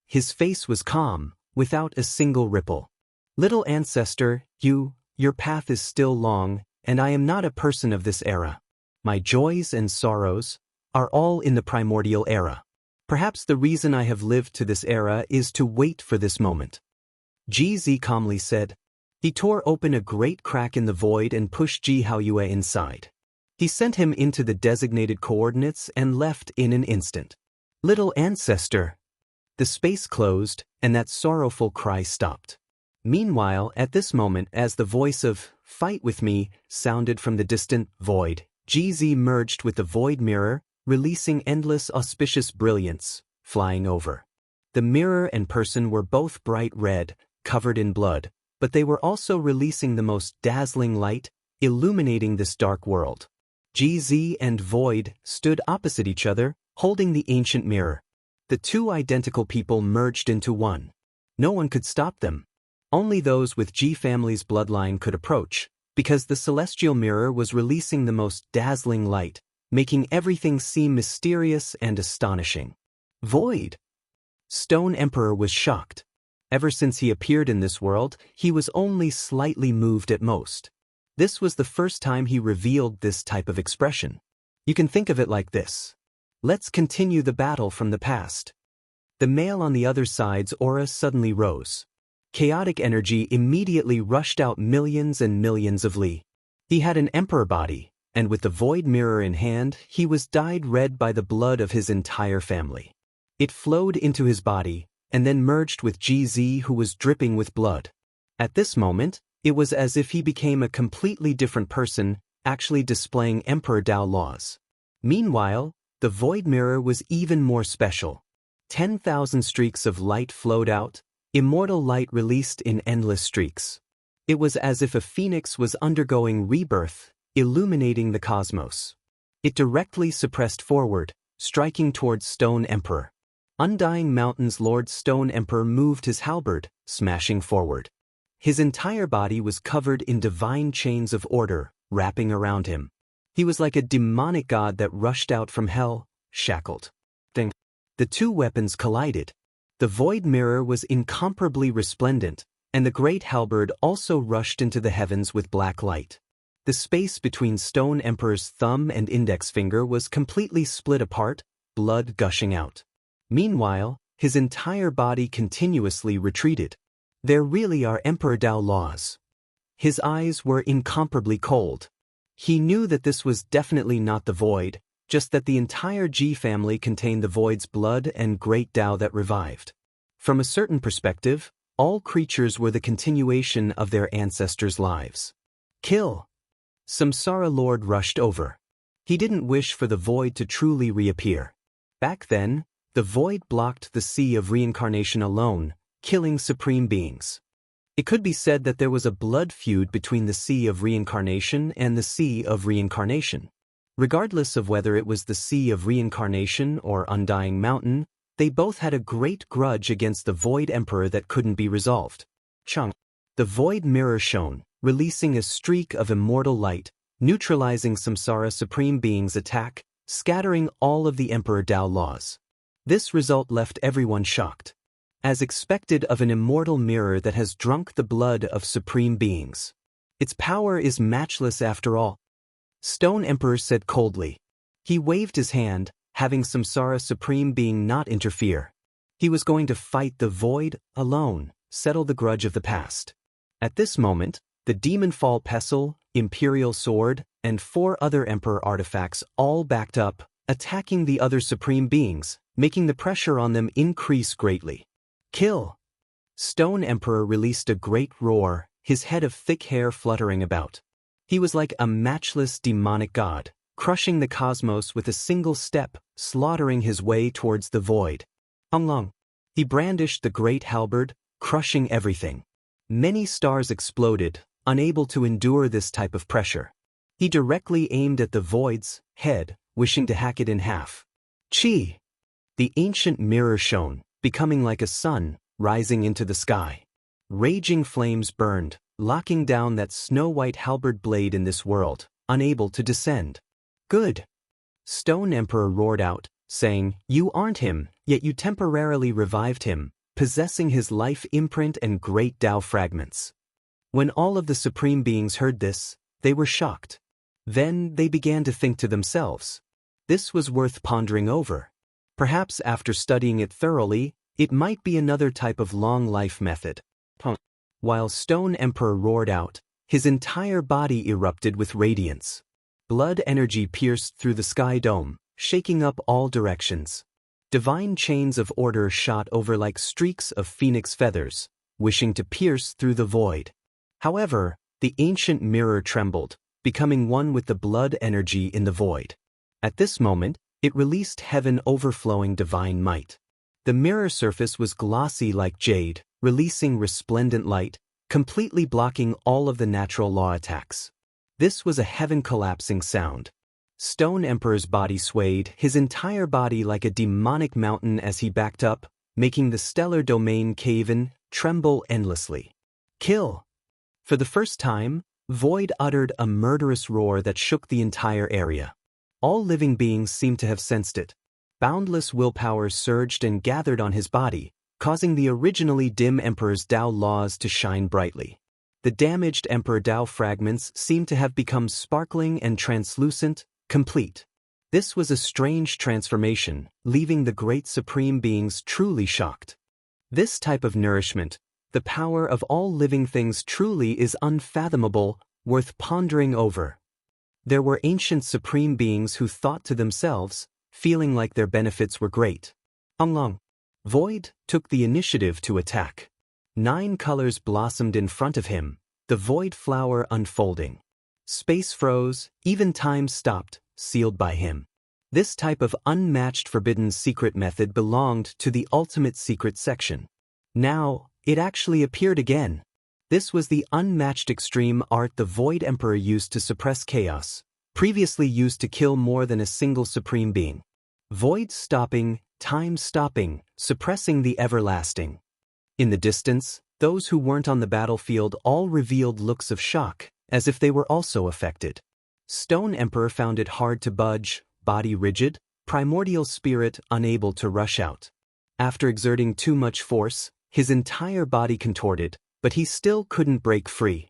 His face was calm, without a single ripple. Little ancestor, your path is still long, and I am not a person of this era. My joys and sorrows are all in the primordial era. Perhaps the reason I have lived to this era is to wait for this moment. Ji Zi calmly said. He tore open a great crack in the void and pushed Ji Haoyue inside. He sent him into the designated coordinates and left in an instant. Little ancestor. The space closed, and that sorrowful cry stopped. Meanwhile, at this moment, as the voice of "Fight with me" sounded from the distant void, Ji Zi merged with the void mirror, releasing endless auspicious brilliance, flying over. The mirror and person were both bright red, covered in blood, but they were also releasing the most dazzling light, illuminating this dark world. Ji Zi and Void stood opposite each other, holding the ancient mirror. The two identical people merged into one. No one could stop them. Only those with Ji family's bloodline could approach, because the celestial mirror was releasing the most dazzling light, making everything seem mysterious and astonishing. Void! Stone Emperor was shocked. Ever since he appeared in this world, he was only slightly moved at most. This was the first time he revealed this type of expression. You can think of it like this. Let's continue the battle from the past. The male on the other side's aura suddenly rose. Chaotic energy immediately rushed out millions and millions of li. He had an emperor body, and with the void mirror in hand, he was dyed red by the blood of his entire family. It flowed into his body, and then merged with GZ, who was dripping with blood. At this moment, it was as if he became a completely different person, actually displaying Emperor Dao laws. Meanwhile, the void mirror was even more special. 10,000 streaks of light flowed out, immortal light released in endless streaks. It was as if a phoenix was undergoing rebirth, illuminating the cosmos. It directly suppressed forward, striking towards Stone Emperor. Undying Mountain's Lord Stone Emperor moved his halberd, smashing forward. His entire body was covered in divine chains of order, wrapping around him. He was like a demonic god that rushed out from hell, shackled. The two weapons collided. The void mirror was incomparably resplendent, and the great halberd also rushed into the heavens with black light. The space between Stone Emperor's thumb and index finger was completely split apart, blood gushing out. Meanwhile, his entire body continuously retreated. There really are Emperor Dao laws. His eyes were incomparably cold. He knew that this was definitely not the void, just that the entire Ji family contained the void's blood and great Dao that revived. From a certain perspective, all creatures were the continuation of their ancestors' lives. Kill! Samsara Lord rushed over. He didn't wish for the void to truly reappear. Back then, the void blocked the sea of reincarnation alone, killing supreme beings. It could be said that there was a blood feud between the sea of reincarnation and the sea of reincarnation. Regardless of whether it was the sea of reincarnation or Undying Mountain, they both had a great grudge against the void emperor that couldn't be resolved. Chung. The void mirror shone, releasing a streak of immortal light, neutralizing Samsara supreme being's attack, scattering all of the Emperor Dao laws. This result left everyone shocked. As expected of an immortal mirror that has drunk the blood of supreme beings. Its power is matchless after all. Stone Emperor said coldly. He waved his hand, having Samsara supreme being not interfere. He was going to fight the void, alone, settle the grudge of the past. At this moment, the Demon Fall Pestle, Imperial Sword, and 4 other Emperor artifacts all backed up, attacking the other supreme beings, making the pressure on them increase greatly. Kill! Stone Emperor released a great roar, his head of thick hair fluttering about. He was like a matchless demonic god, crushing the cosmos with a single step, slaughtering his way towards the void. Long. He brandished the great halberd, crushing everything. Many stars exploded, unable to endure this type of pressure. He directly aimed at the void's head, wishing to hack it in half. Chi! The ancient mirror shone, becoming like a sun, rising into the sky. Raging flames burned, locking down that snow-white halberd blade in this world, unable to descend. Good! Stone Emperor roared out, saying, "You aren't him, yet you temporarily revived him, possessing his life imprint and great Dao fragments." When all of the supreme beings heard this, they were shocked. Then they began to think to themselves. This was worth pondering over. Perhaps after studying it thoroughly, it might be another type of long life method. While Stone Emperor roared out, his entire body erupted with radiance. Blood energy pierced through the sky dome, shaking up all directions. Divine chains of order shot over like streaks of phoenix feathers, wishing to pierce through the void. However, the ancient mirror trembled, becoming one with the blood energy in the void. At this moment, it released heaven overflowing divine might. The mirror surface was glossy like jade, releasing resplendent light, completely blocking all of the natural law attacks. This was a heaven collapsing sound. Stone Emperor's body swayed, his entire body like a demonic mountain as he backed up, making the stellar domain cave in, tremble endlessly. Kill! For the first time, Void uttered a murderous roar that shook the entire area. All living beings seemed to have sensed it. Boundless willpower surged and gathered on his body, causing the originally dim Emperor's Dao laws to shine brightly. The damaged Emperor Dao fragments seemed to have become sparkling and translucent, complete. This was a strange transformation, leaving the great supreme beings truly shocked. This type of nourishment, the power of all living things, truly is unfathomable, worth pondering over. There were ancient supreme beings who thought to themselves, feeling like their benefits were great. Long. Void took the initiative to attack. 9 colors blossomed in front of him, the void flower unfolding. Space froze, even time stopped, sealed by him. This type of unmatched forbidden secret method belonged to the ultimate secret section. Now, it actually appeared again. This was the unmatched extreme art the Void Emperor used to suppress chaos, previously used to kill more than a single supreme being. Void stopping, time stopping, suppressing the everlasting. In the distance, those who weren't on the battlefield all revealed looks of shock, as if they were also affected. Stone Emperor found it hard to budge, body rigid, primordial spirit unable to rush out. After exerting too much force, his entire body contorted, but he still couldn't break free.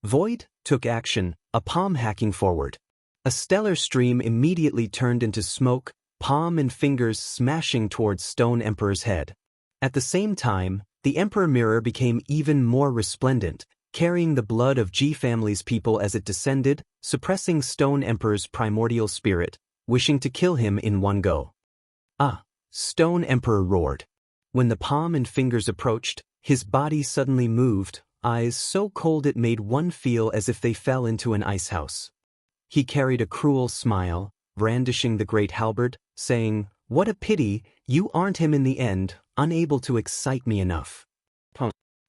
Void took action, a palm hacking forward. A stellar stream immediately turned into smoke, palm and fingers smashing towards Stone Emperor's head. At the same time, the Emperor Mirror became even more resplendent, carrying the blood of G family's people as it descended, suppressing Stone Emperor's primordial spirit, wishing to kill him in one go. Ah! Stone Emperor roared. When the palm and fingers approached, his body suddenly moved, eyes so cold it made one feel as if they fell into an icehouse. He carried a cruel smile, brandishing the great halberd, saying, "What a pity, you aren't him in the end, unable to excite me enough."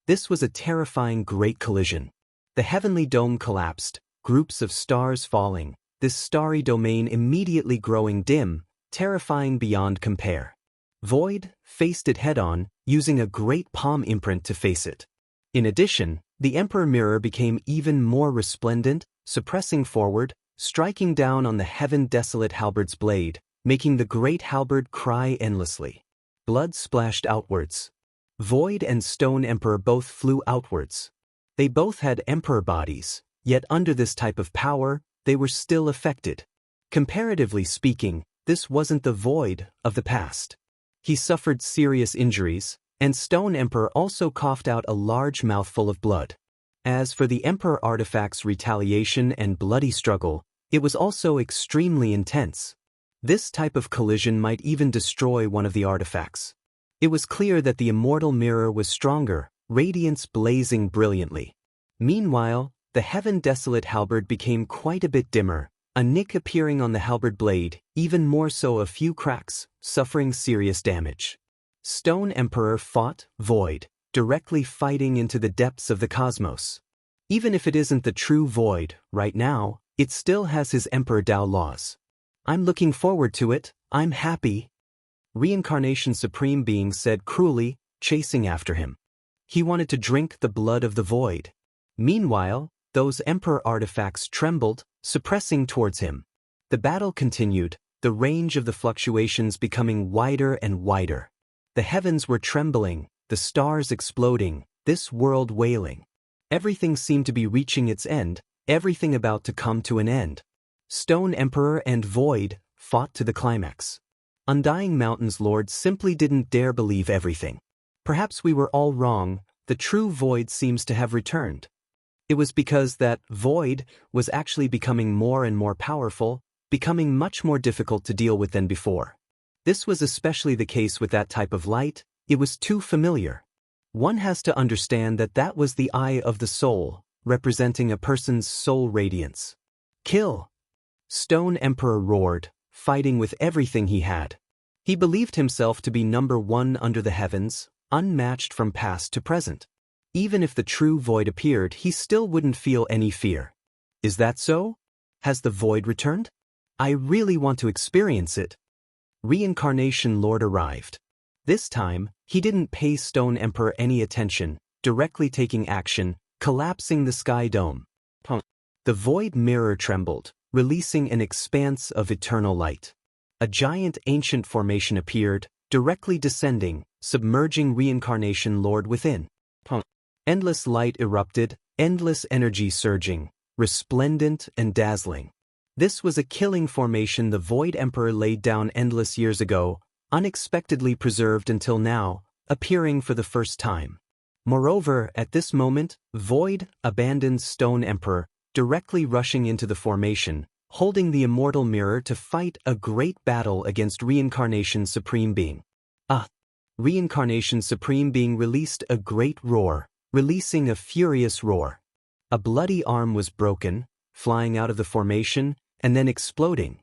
This was a terrifying great collision. The heavenly dome collapsed, groups of stars falling, this starry domain immediately growing dim, terrifying beyond compare. Void faced it head-on, using a great palm imprint to face it. In addition, the Emperor Mirror became even more resplendent, suppressing forward, striking down on the heaven-desolate halberd's blade, making the great halberd cry endlessly. Blood splashed outwards. Void and Stone Emperor both flew outwards. They both had Emperor bodies, yet under this type of power, they were still affected. Comparatively speaking, this wasn't the Void of the past. He suffered serious injuries, and Stone Emperor also coughed out a large mouthful of blood. As for the Emperor artifact's retaliation and bloody struggle, it was also extremely intense. This type of collision might even destroy one of the artifacts. It was clear that the immortal mirror was stronger, radiance blazing brilliantly. Meanwhile, the heaven-desolate halberd became quite a bit dimmer, a nick appearing on the halberd blade, even more so a few cracks, suffering serious damage. Stone Emperor fought Void, directly fighting into the depths of the cosmos. Even if it isn't the true Void, right now, it still has his Emperor Dao laws. "I'm looking forward to it, I'm happy," Reincarnation Supreme Being said cruelly, chasing after him. He wanted to drink the blood of the Void. Meanwhile, those Emperor artifacts trembled, suppressing towards him. The battle continued, the range of the fluctuations becoming wider and wider. The heavens were trembling, the stars exploding, this world wailing. Everything seemed to be reaching its end, everything about to come to an end. Stone Emperor and Void fought to the climax. Undying Mountain's Lord simply didn't dare believe everything. Perhaps we were all wrong, the true Void seems to have returned. It was because that Void was actually becoming more and more powerful, becoming much more difficult to deal with than before. This was especially the case with that type of light, it was too familiar. One has to understand that that was the eye of the soul, representing a person's soul radiance. "Kill!" Stone Emperor roared, fighting with everything he had. He believed himself to be number one under the heavens, unmatched from past to present. Even if the true Void appeared, he still wouldn't feel any fear. Is that so? Has the Void returned? I really want to experience it. Reincarnation Lord arrived. This time, he didn't pay Stone Emperor any attention, directly taking action, collapsing the sky dome. The void mirror trembled, releasing an expanse of eternal light. A giant ancient formation appeared, directly descending, submerging Reincarnation Lord within. Endless light erupted, endless energy surging, resplendent and dazzling. This was a killing formation the Void Emperor laid down endless years ago, unexpectedly preserved until now, appearing for the first time. Moreover, at this moment, Void abandoned Stone Emperor, directly rushing into the formation, holding the immortal mirror to fight a great battle against Reincarnation Supreme Being. Reincarnation Supreme Being released a great roar, releasing a furious roar. A bloody arm was broken, flying out of the formation, and then exploding.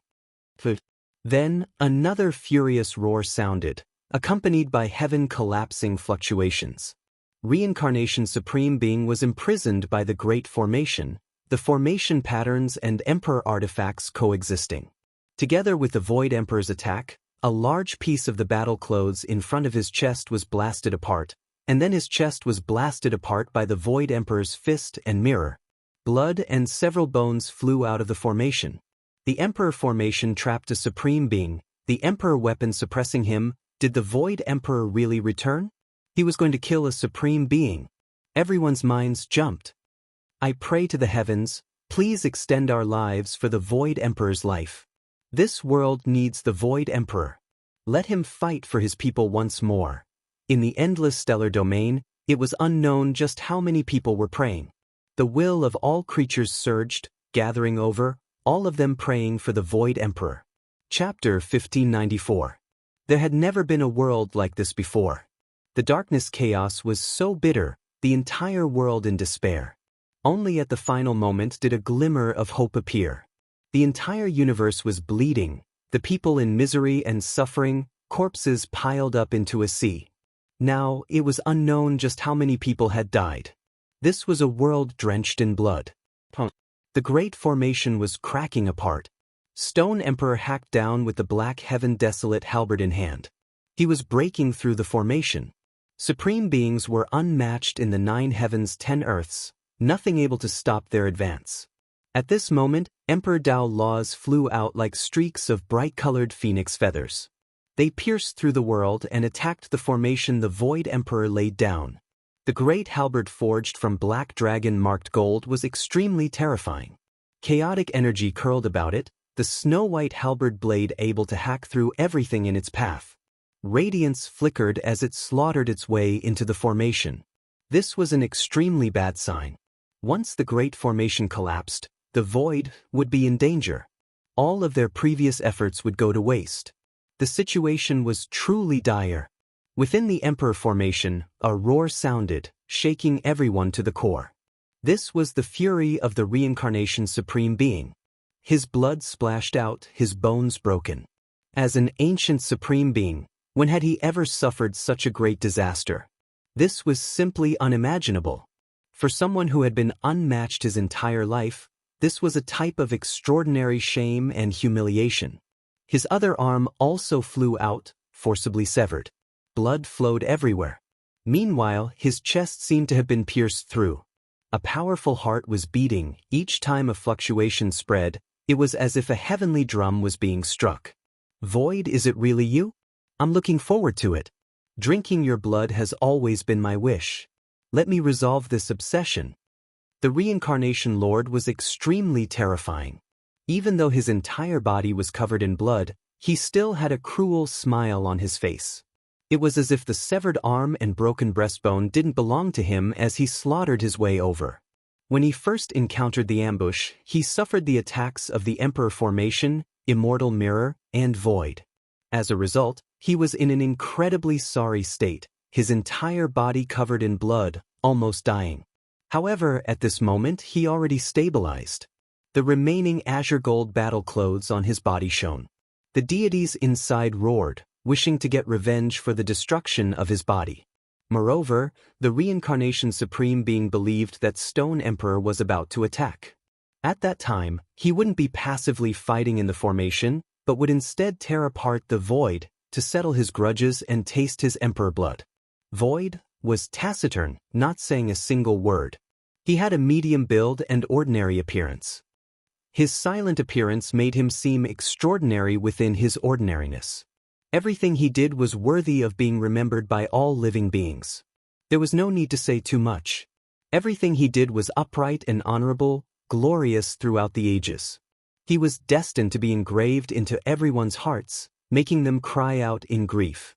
Then, another furious roar sounded, accompanied by heaven collapsing fluctuations. Reincarnation Supreme Being was imprisoned by the Great Formation, the formation patterns and Emperor artifacts coexisting. Together with the Void Emperor's attack, a large piece of the battle clothes in front of his chest was blasted apart, and then his chest was blasted apart by the Void Emperor's fist and mirror. Blood and several bones flew out of the formation. The Emperor formation trapped a Supreme Being, the Emperor weapon suppressing him. Did the Void Emperor really return? He was going to kill a Supreme Being. Everyone's minds jumped. I pray to the heavens, please extend our lives for the Void Emperor's life. This world needs the Void Emperor. Let him fight for his people once more. In the endless stellar domain, it was unknown just how many people were praying. The will of all creatures surged, gathering over, all of them praying for the Void Emperor. Chapter 1594. There had never been a world like this before. The darkness chaos was so bitter, the entire world in despair. Only at the final moment did a glimmer of hope appear. The entire universe was bleeding, the people in misery and suffering, corpses piled up into a sea. Now, it was unknown just how many people had died. This was a world drenched in blood. The Great Formation was cracking apart. Stone Emperor hacked down with the Black Heaven Desolate halberd in hand. He was breaking through the formation. Supreme Beings were unmatched in the 9 heavens 10 earths, nothing able to stop their advance. At this moment, Emperor Dao laws flew out like streaks of bright-colored phoenix feathers. They pierced through the world and attacked the formation the Void Emperor laid down. The great halberd forged from black dragon-marked gold was extremely terrifying. Chaotic energy curled about it, the snow-white halberd blade able to hack through everything in its path. Radiance flickered as it slaughtered its way into the formation. This was an extremely bad sign. Once the Great Formation collapsed, the Void would be in danger. All of their previous efforts would go to waste. The situation was truly dire. Within the Emperor formation, a roar sounded, shaking everyone to the core. This was the fury of the Reincarnation Supreme Being. His blood splashed out, his bones broken. As an ancient Supreme Being, when had he ever suffered such a great disaster? This was simply unimaginable. For someone who had been unmatched his entire life, this was a type of extraordinary shame and humiliation. His other arm also flew out, forcibly severed. Blood flowed everywhere. Meanwhile, his chest seemed to have been pierced through. A powerful heart was beating. Each time a fluctuation spread, it was as if a heavenly drum was being struck. Void, is it really you? I'm looking forward to it. Drinking your blood has always been my wish. Let me resolve this obsession. The Reincarnation Lord was extremely terrifying. Even though his entire body was covered in blood, he still had a cruel smile on his face. It was as if the severed arm and broken breastbone didn't belong to him as he slaughtered his way over. When he first encountered the ambush, he suffered the attacks of the Emperor Formation, Immortal Mirror, and Void. As a result, he was in an incredibly sorry state, his entire body covered in blood, almost dying. However, at this moment he already stabilized. The remaining azure gold battle clothes on his body shone. The deities inside roared, wishing to get revenge for the destruction of his body. Moreover, the Reincarnation Supreme Being believed that Stone Emperor was about to attack. At that time, he wouldn't be passively fighting in the formation, but would instead tear apart the Void to settle his grudges and taste his emperor blood. Void was taciturn, not saying a single word. He had a medium build and ordinary appearance. His silent appearance made him seem extraordinary within his ordinariness. Everything he did was worthy of being remembered by all living beings. There was no need to say too much. Everything he did was upright and honorable, glorious throughout the ages. He was destined to be engraved into everyone's hearts, making them cry out in grief.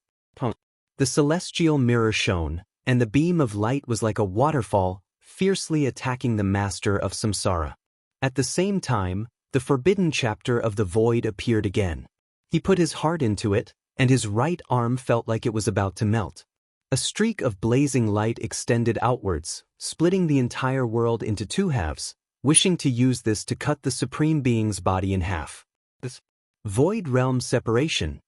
The celestial mirror shone, and the beam of light was like a waterfall, fiercely attacking the master of samsara. At the same time, the forbidden chapter of the Void appeared again. He put his heart into it, and his right arm felt like it was about to melt. A streak of blazing light extended outwards, splitting the entire world into two halves, wishing to use this to cut the Supreme Being's body in half. This Void Realm Separation.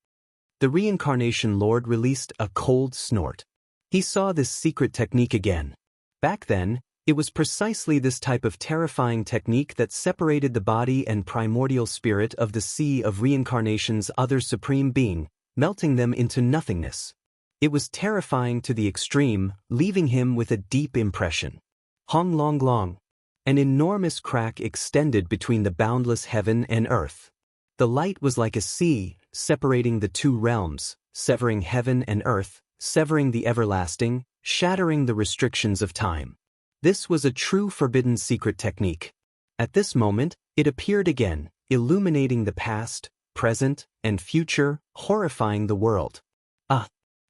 The Reincarnation Lord released a cold snort. He saw this secret technique again. Back then, it was precisely this type of terrifying technique that separated the body and primordial spirit of the sea of reincarnation's other Supreme Being, melting them into nothingness. It was terrifying to the extreme, leaving him with a deep impression. Hong Long Long. An enormous crack extended between the boundless heaven and earth. The light was like a sea, separating the two realms, severing heaven and earth, severing the everlasting, shattering the restrictions of time. This was a true forbidden secret technique. At this moment, it appeared again, illuminating the past, present, and future, horrifying the world. Ah!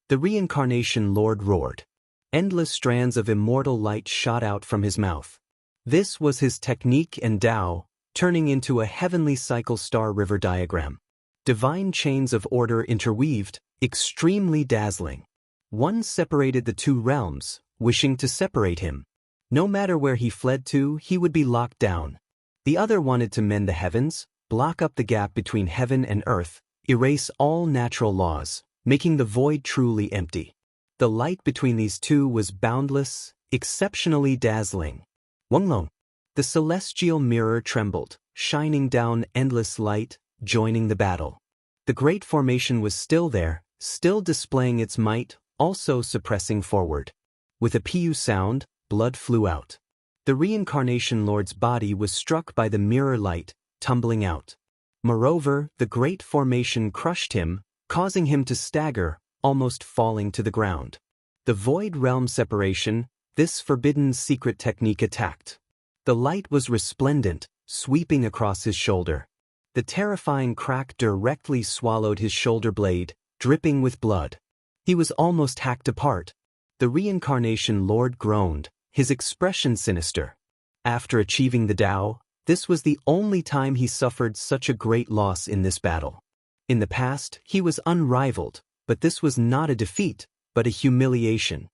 The Reincarnation Lord roared. Endless strands of immortal light shot out from his mouth. This was his technique and Tao, turning into a heavenly cycle star river diagram. Divine chains of order interweaved, extremely dazzling. One separated the two realms, wishing to separate him. No matter where he fled to, he would be locked down. The other wanted to mend the heavens, block up the gap between heaven and earth, erase all natural laws, making the void truly empty. The light between these two was boundless, exceptionally dazzling. Wang Lin. The celestial mirror trembled, shining down endless light, joining the battle. The great formation was still there, still displaying its might, also suppressing forward. With a pu sound, blood flew out. The Reincarnation Lord's body was struck by the mirror light, tumbling out. Moreover, the great formation crushed him, causing him to stagger, almost falling to the ground. The Void Realm Separation, this forbidden secret technique attacked. The light was resplendent, sweeping across his shoulder. The terrifying crack directly swallowed his shoulder blade, dripping with blood. He was almost hacked apart. The Reincarnation Lord groaned, his expression sinister. After achieving the Tao, this was the only time he suffered such a great loss in this battle. In the past, he was unrivaled, but this was not a defeat, but a humiliation.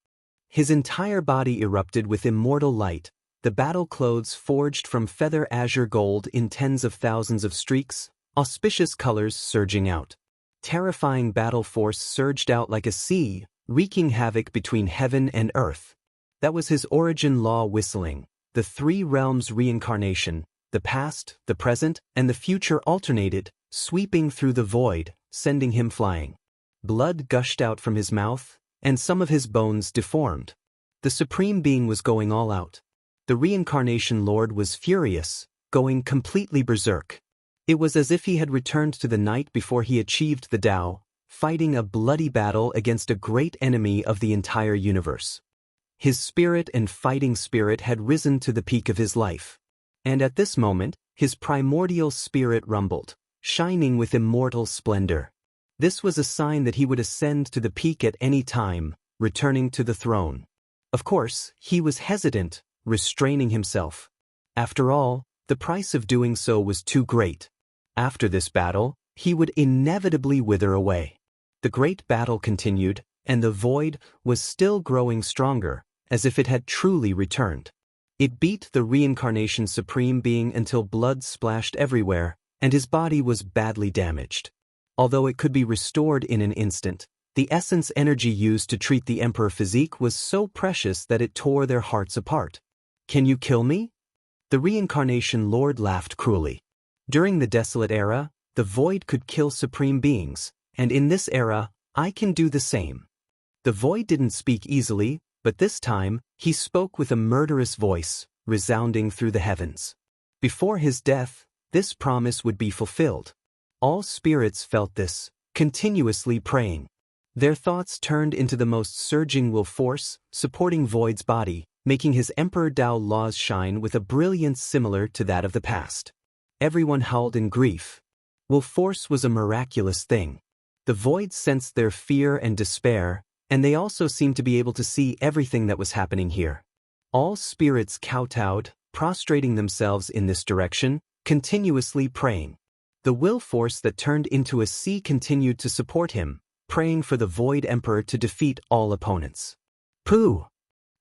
His entire body erupted with immortal light, the battle clothes forged from feather azure gold in tens of thousands of streaks, auspicious colors surging out. Terrifying battle force surged out like a sea, wreaking havoc between heaven and earth. That was his origin law whistling, the three realms reincarnation, the past, the present, and the future alternated, sweeping through the void, sending him flying. Blood gushed out from his mouth, and some of his bones deformed. The Supreme Being was going all out. The Reincarnation Lord was furious, going completely berserk. It was as if he had returned to the night before he achieved the Tao, fighting a bloody battle against a great enemy of the entire universe. His spirit and fighting spirit had risen to the peak of his life. And at this moment, his primordial spirit rumbled, shining with immortal splendor. This was a sign that he would ascend to the peak at any time, returning to the throne. Of course, he was hesitant, restraining himself. After all, the price of doing so was too great. After this battle, he would inevitably wither away. The great battle continued, and the void was still growing stronger, as if it had truly returned. It beat the Reincarnation Supreme Being until blood splashed everywhere, and his body was badly damaged. Although it could be restored in an instant, the essence energy used to treat the Emperor physique was so precious that it tore their hearts apart. "Can you kill me?" The Reincarnation Lord laughed cruelly. During the Desolate Era, the Void could kill supreme beings, and in this era, I can do the same. The Void didn't speak easily, but this time, he spoke with a murderous voice, resounding through the heavens. Before his death, this promise would be fulfilled. All spirits felt this, continuously praying. Their thoughts turned into the most surging will force, supporting Void's body, making his Emperor Dao laws shine with a brilliance similar to that of the past. Everyone howled in grief. Will force was a miraculous thing. The Void sensed their fear and despair, and they also seemed to be able to see everything that was happening here. All spirits kowtowed, prostrating themselves in this direction, continuously praying. The will force that turned into a sea continued to support him, praying for the Void Emperor to defeat all opponents. Pooh!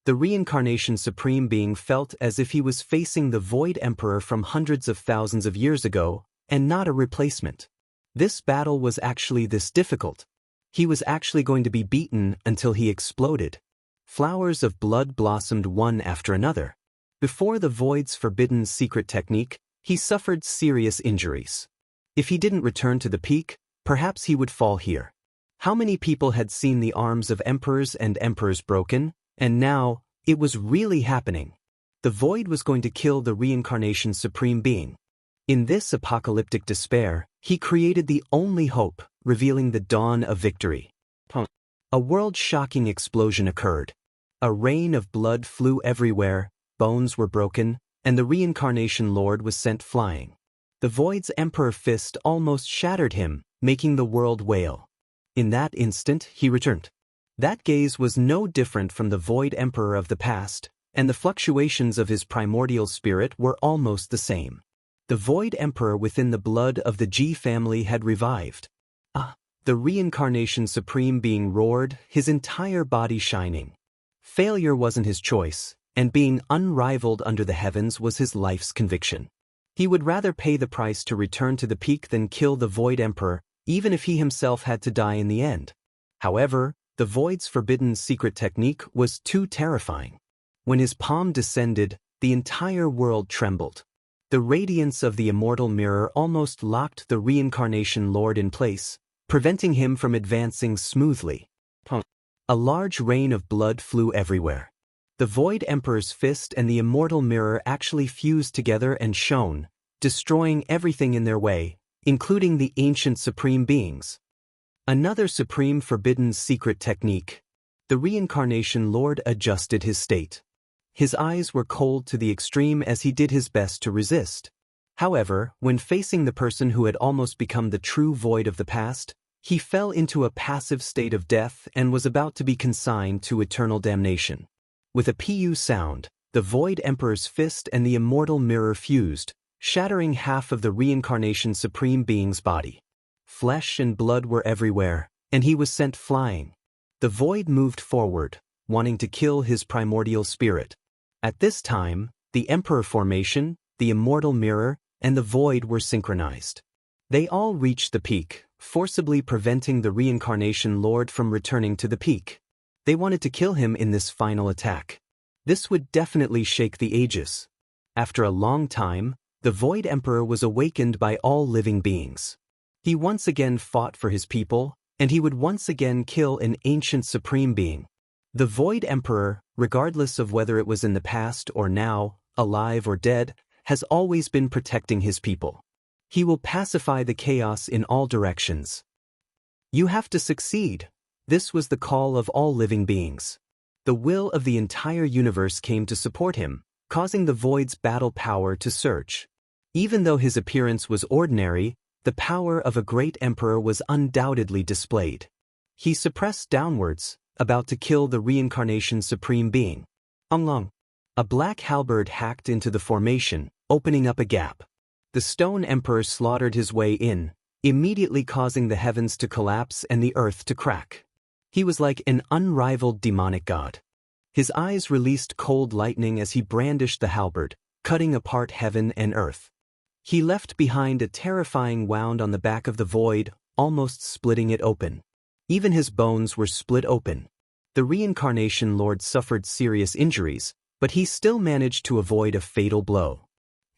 The Reincarnation Supreme Being felt as if he was facing the Void Emperor from hundreds of thousands of years ago, and not a replacement. This battle was actually this difficult. He was actually going to be beaten until he exploded. Flowers of blood blossomed one after another. Before the Void's forbidden secret technique, he suffered serious injuries. If he didn't return to the peak, perhaps he would fall here. How many people had seen the arms of emperors and emperors broken? And now, it was really happening. The Void was going to kill the Reincarnation Supreme Being. In this apocalyptic despair, he created the only hope, revealing the dawn of victory. A world-shocking explosion occurred. A rain of blood flew everywhere, bones were broken, and the Reincarnation Lord was sent flying. The Void's Emperor fist almost shattered him, making the world wail. In that instant, he returned. That gaze was no different from the Void Emperor of the past, and the fluctuations of his primordial spirit were almost the same. The Void Emperor within the blood of the Ji family had revived. The Reincarnation Supreme Being roared, his entire body shining. Failure wasn't his choice, and being unrivaled under the heavens was his life's conviction. He would rather pay the price to return to the peak than kill the Void Emperor, even if he himself had to die in the end. However, the Void's forbidden secret technique was too terrifying. When his palm descended, the entire world trembled. The radiance of the immortal mirror almost locked the Reincarnation Lord in place, preventing him from advancing smoothly. A large rain of blood flew everywhere. The Void Emperor's fist and the immortal mirror actually fused together and shone, destroying everything in their way, including the ancient supreme beings. Another supreme forbidden secret technique. The Reincarnation Lord adjusted his state. His eyes were cold to the extreme as he did his best to resist. However, when facing the person who had almost become the true Void of the past, he fell into a passive state of death and was about to be consigned to eternal damnation. With a pu sound, the Void Emperor's fist and the immortal mirror fused, shattering half of the Reincarnation Supreme Being's body. Flesh and blood were everywhere, and he was sent flying. The Void moved forward, wanting to kill his primordial spirit. At this time, the Emperor formation, the immortal mirror, and the Void were synchronized. They all reached the peak, forcibly preventing the Reincarnation Lord from returning to the peak. They wanted to kill him in this final attack. This would definitely shake the ages. After a long time, the Void Emperor was awakened by all living beings. He once again fought for his people, and he would once again kill an ancient supreme being. The Void Emperor, regardless of whether it was in the past or now, alive or dead, has always been protecting his people. He will pacify the chaos in all directions. You have to succeed. This was the call of all living beings. The will of the entire universe came to support him, causing the Void's battle power to surge. Even though his appearance was ordinary, the power of a great emperor was undoubtedly displayed. He suppressed downwards, about to kill the Reincarnation Supreme Being. A black halberd hacked into the formation, opening up a gap. The Stone Emperor slaughtered his way in, immediately causing the heavens to collapse and the earth to crack. He was like an unrivaled demonic god. His eyes released cold lightning as he brandished the halberd, cutting apart heaven and earth. He left behind a terrifying wound on the back of the Void, almost splitting it open. Even his bones were split open. The Reincarnation Lord suffered serious injuries, but he still managed to avoid a fatal blow.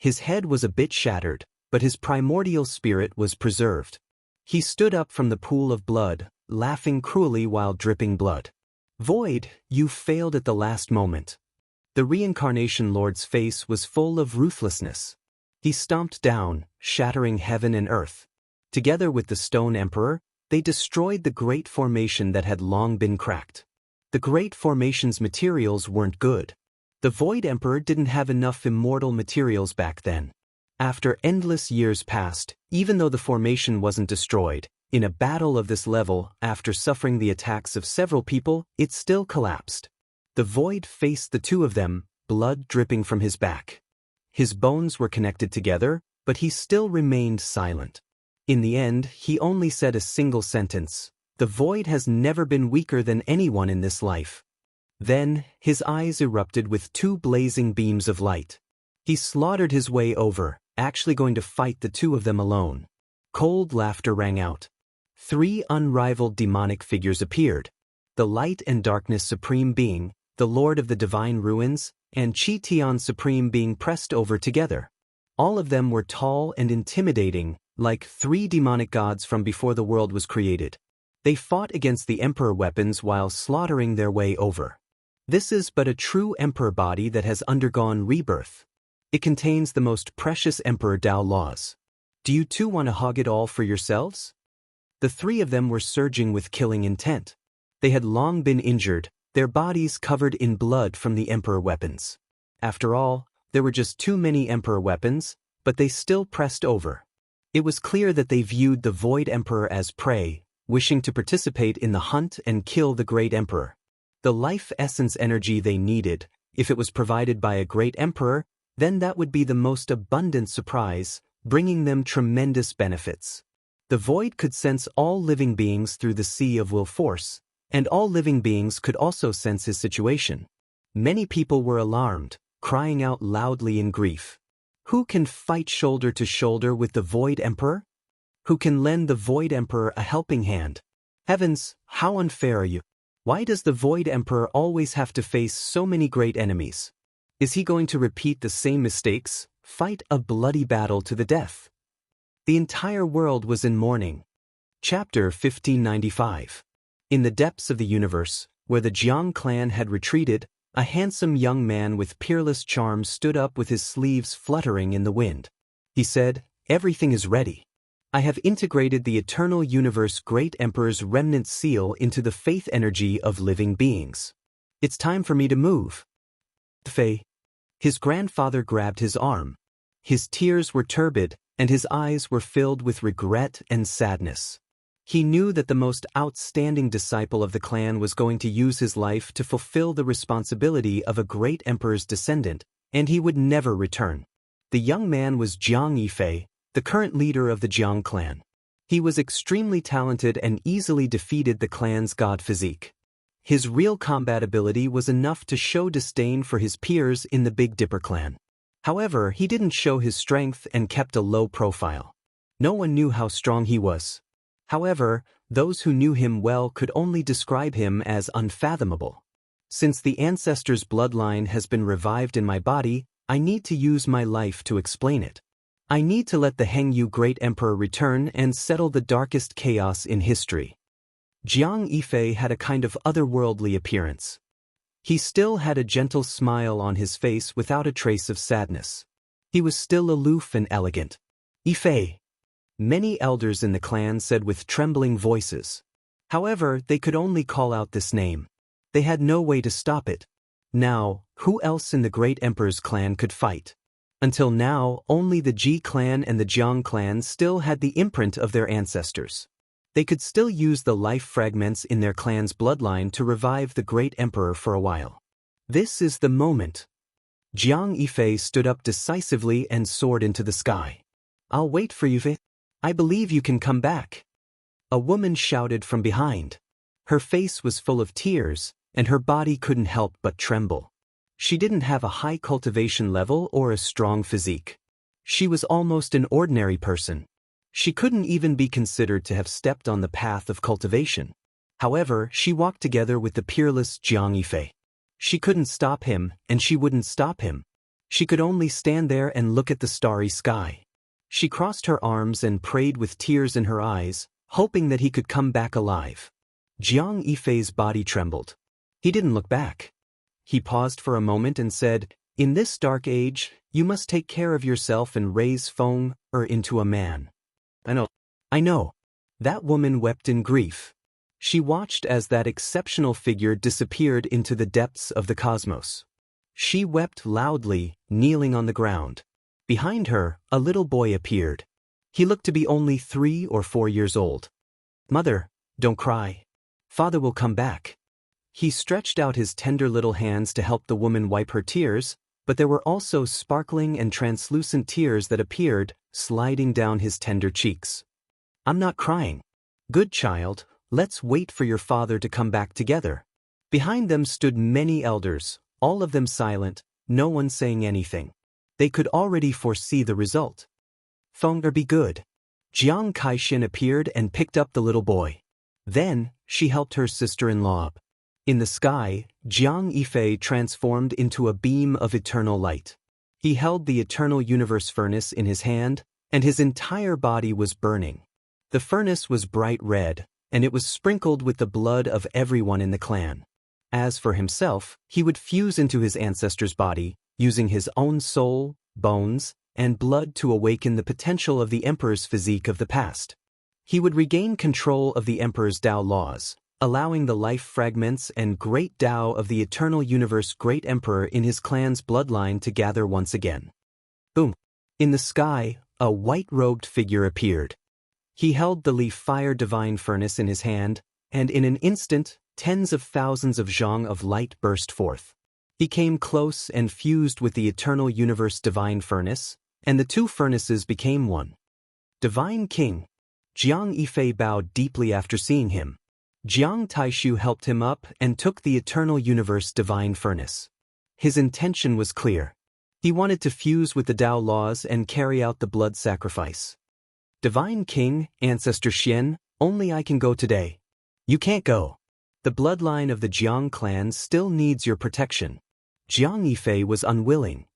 His head was a bit shattered, but his primordial spirit was preserved. He stood up from the pool of blood, laughing cruelly while dripping blood. "Void, you failed at the last moment." The reincarnation lord's face was full of ruthlessness. He stomped down, shattering heaven and earth. Together with the Stone Emperor, they destroyed the Great Formation that had long been cracked. The Great Formation's materials weren't good. The Void Emperor didn't have enough immortal materials back then. After endless years passed, even though the formation wasn't destroyed, in a battle of this level, after suffering the attacks of several people, it still collapsed. The Void faced the two of them, blood dripping from his back. His bones were connected together, but he still remained silent. In the end, he only said a single sentence: "The Void has never been weaker than anyone in this life." Then, his eyes erupted with two blazing beams of light. He slaughtered his way over, actually going to fight the two of them alone. Cold laughter rang out. 3 unrivaled demonic figures appeared: the Light and Darkness Supreme Being, the Lord of the Divine Ruins, and Chi Tian Supreme Being pressed over together. All of them were tall and intimidating, like 3 demonic gods from before the world was created. They fought against the Emperor weapons while slaughtering their way over. This is but a true Emperor body that has undergone rebirth. It contains the most precious Emperor Dao laws. Do you too want to hog it all for yourselves? The 3 of them were surging with killing intent. They had long been injured, their bodies covered in blood from the Emperor weapons. After all, there were just too many Emperor weapons, but they still pressed over. It was clear that they viewed the Void Emperor as prey, wishing to participate in the hunt and kill the Great Emperor. The life essence energy they needed, if it was provided by a Great Emperor, then that would be the most abundant surprise, bringing them tremendous benefits. The Void could sense all living beings through the sea of will force, and all living beings could also sense his situation. Many people were alarmed, crying out loudly in grief. Who can fight shoulder to shoulder with the Void Emperor? Who can lend the Void Emperor a helping hand? Heavens, how unfair are you? Why does the Void Emperor always have to face so many great enemies? Is he going to repeat the same mistakes, fight a bloody battle to the death? The entire world was in mourning. Chapter 1595. In the depths of the universe, where the Jiang clan had retreated, a handsome young man with peerless charm stood up with his sleeves fluttering in the wind. He said, "Everything is ready. I have integrated the eternal universe Great Emperor's remnant seal into the faith energy of living beings. It's time for me to move." Fei. His grandfather grabbed his arm. His tears were turbid, and his eyes were filled with regret and sadness. He knew that the most outstanding disciple of the clan was going to use his life to fulfill the responsibility of a great emperor's descendant, and he would never return. The young man was Jiang Yifei, the current leader of the Jiang clan. He was extremely talented and easily defeated the clan's god physique. His real combat ability was enough to show disdain for his peers in the Big Dipper clan. However, he didn't show his strength and kept a low profile. No one knew how strong he was. However, those who knew him well could only describe him as unfathomable. Since the ancestor's bloodline has been revived in my body, I need to use my life to explain it. I need to let the Hengyu Great Emperor return and settle the darkest chaos in history. Jiang Yifei had a kind of otherworldly appearance. He still had a gentle smile on his face without a trace of sadness. He was still aloof and elegant. "Yifei," many elders in the clan said with trembling voices. However, they could only call out this name. They had no way to stop it. Now, who else in the Great Emperor's clan could fight? Until now, only the Ji clan and the Jiang clan still had the imprint of their ancestors. They could still use the life fragments in their clan's bloodline to revive the Great Emperor for a while. This is the moment. Jiang Yifei stood up decisively and soared into the sky. "I'll wait for you, Yifei. I believe you can come back." A woman shouted from behind. Her face was full of tears, and her body couldn't help but tremble. She didn't have a high cultivation level or a strong physique. She was almost an ordinary person. She couldn't even be considered to have stepped on the path of cultivation. However, she walked together with the peerless Jiang Yifei. She couldn't stop him, and she wouldn't stop him. She could only stand there and look at the starry sky. She crossed her arms and prayed with tears in her eyes, hoping that he could come back alive. Jiang Yifei's body trembled. He didn't look back. He paused for a moment and said, "In this dark age, you must take care of yourself and raise Feng into a man." I know. That woman wept in grief. She watched as that exceptional figure disappeared into the depths of the cosmos. She wept loudly, kneeling on the ground. Behind her, a little boy appeared. He looked to be only 3 or 4 years old. "Mother, don't cry. Father will come back." He stretched out his tender little hands to help the woman wipe her tears, but there were also sparkling and translucent tears that appeared, sliding down his tender cheeks. "I'm not crying. Good child, let's wait for your father to come back together." Behind them stood many elders, all of them silent, no one saying anything. They could already foresee the result. "Feng be good." Jiang Kaixin appeared and picked up the little boy. Then, she helped her sister-in-law up. In the sky, Jiang Yifei transformed into a beam of eternal light. He held the eternal universe furnace in his hand, and his entire body was burning. The furnace was bright red, and it was sprinkled with the blood of everyone in the clan. As for himself, he would fuse into his ancestor's body, using his own soul, bones, and blood to awaken the potential of the emperor's physique of the past. He would regain control of the emperor's Dao laws, allowing the life fragments and great Dao of the eternal universe great emperor in his clan's bloodline to gather once again. Boom! In the sky, a white-robed figure appeared. He held the leaf fire divine furnace in his hand, and in an instant, tens of thousands of zhang of light burst forth. He came close and fused with the eternal universe divine furnace, and the two furnaces became one. Divine King. Jiang Yifei bowed deeply after seeing him. Jiang Taishu helped him up and took the eternal universe divine furnace. His intention was clear. He wanted to fuse with the Dao laws and carry out the blood sacrifice. "Divine King, Ancestor Xian, only I can go today." "You can't go. The bloodline of the Jiang clan still needs your protection." Jiang Yifei was unwilling.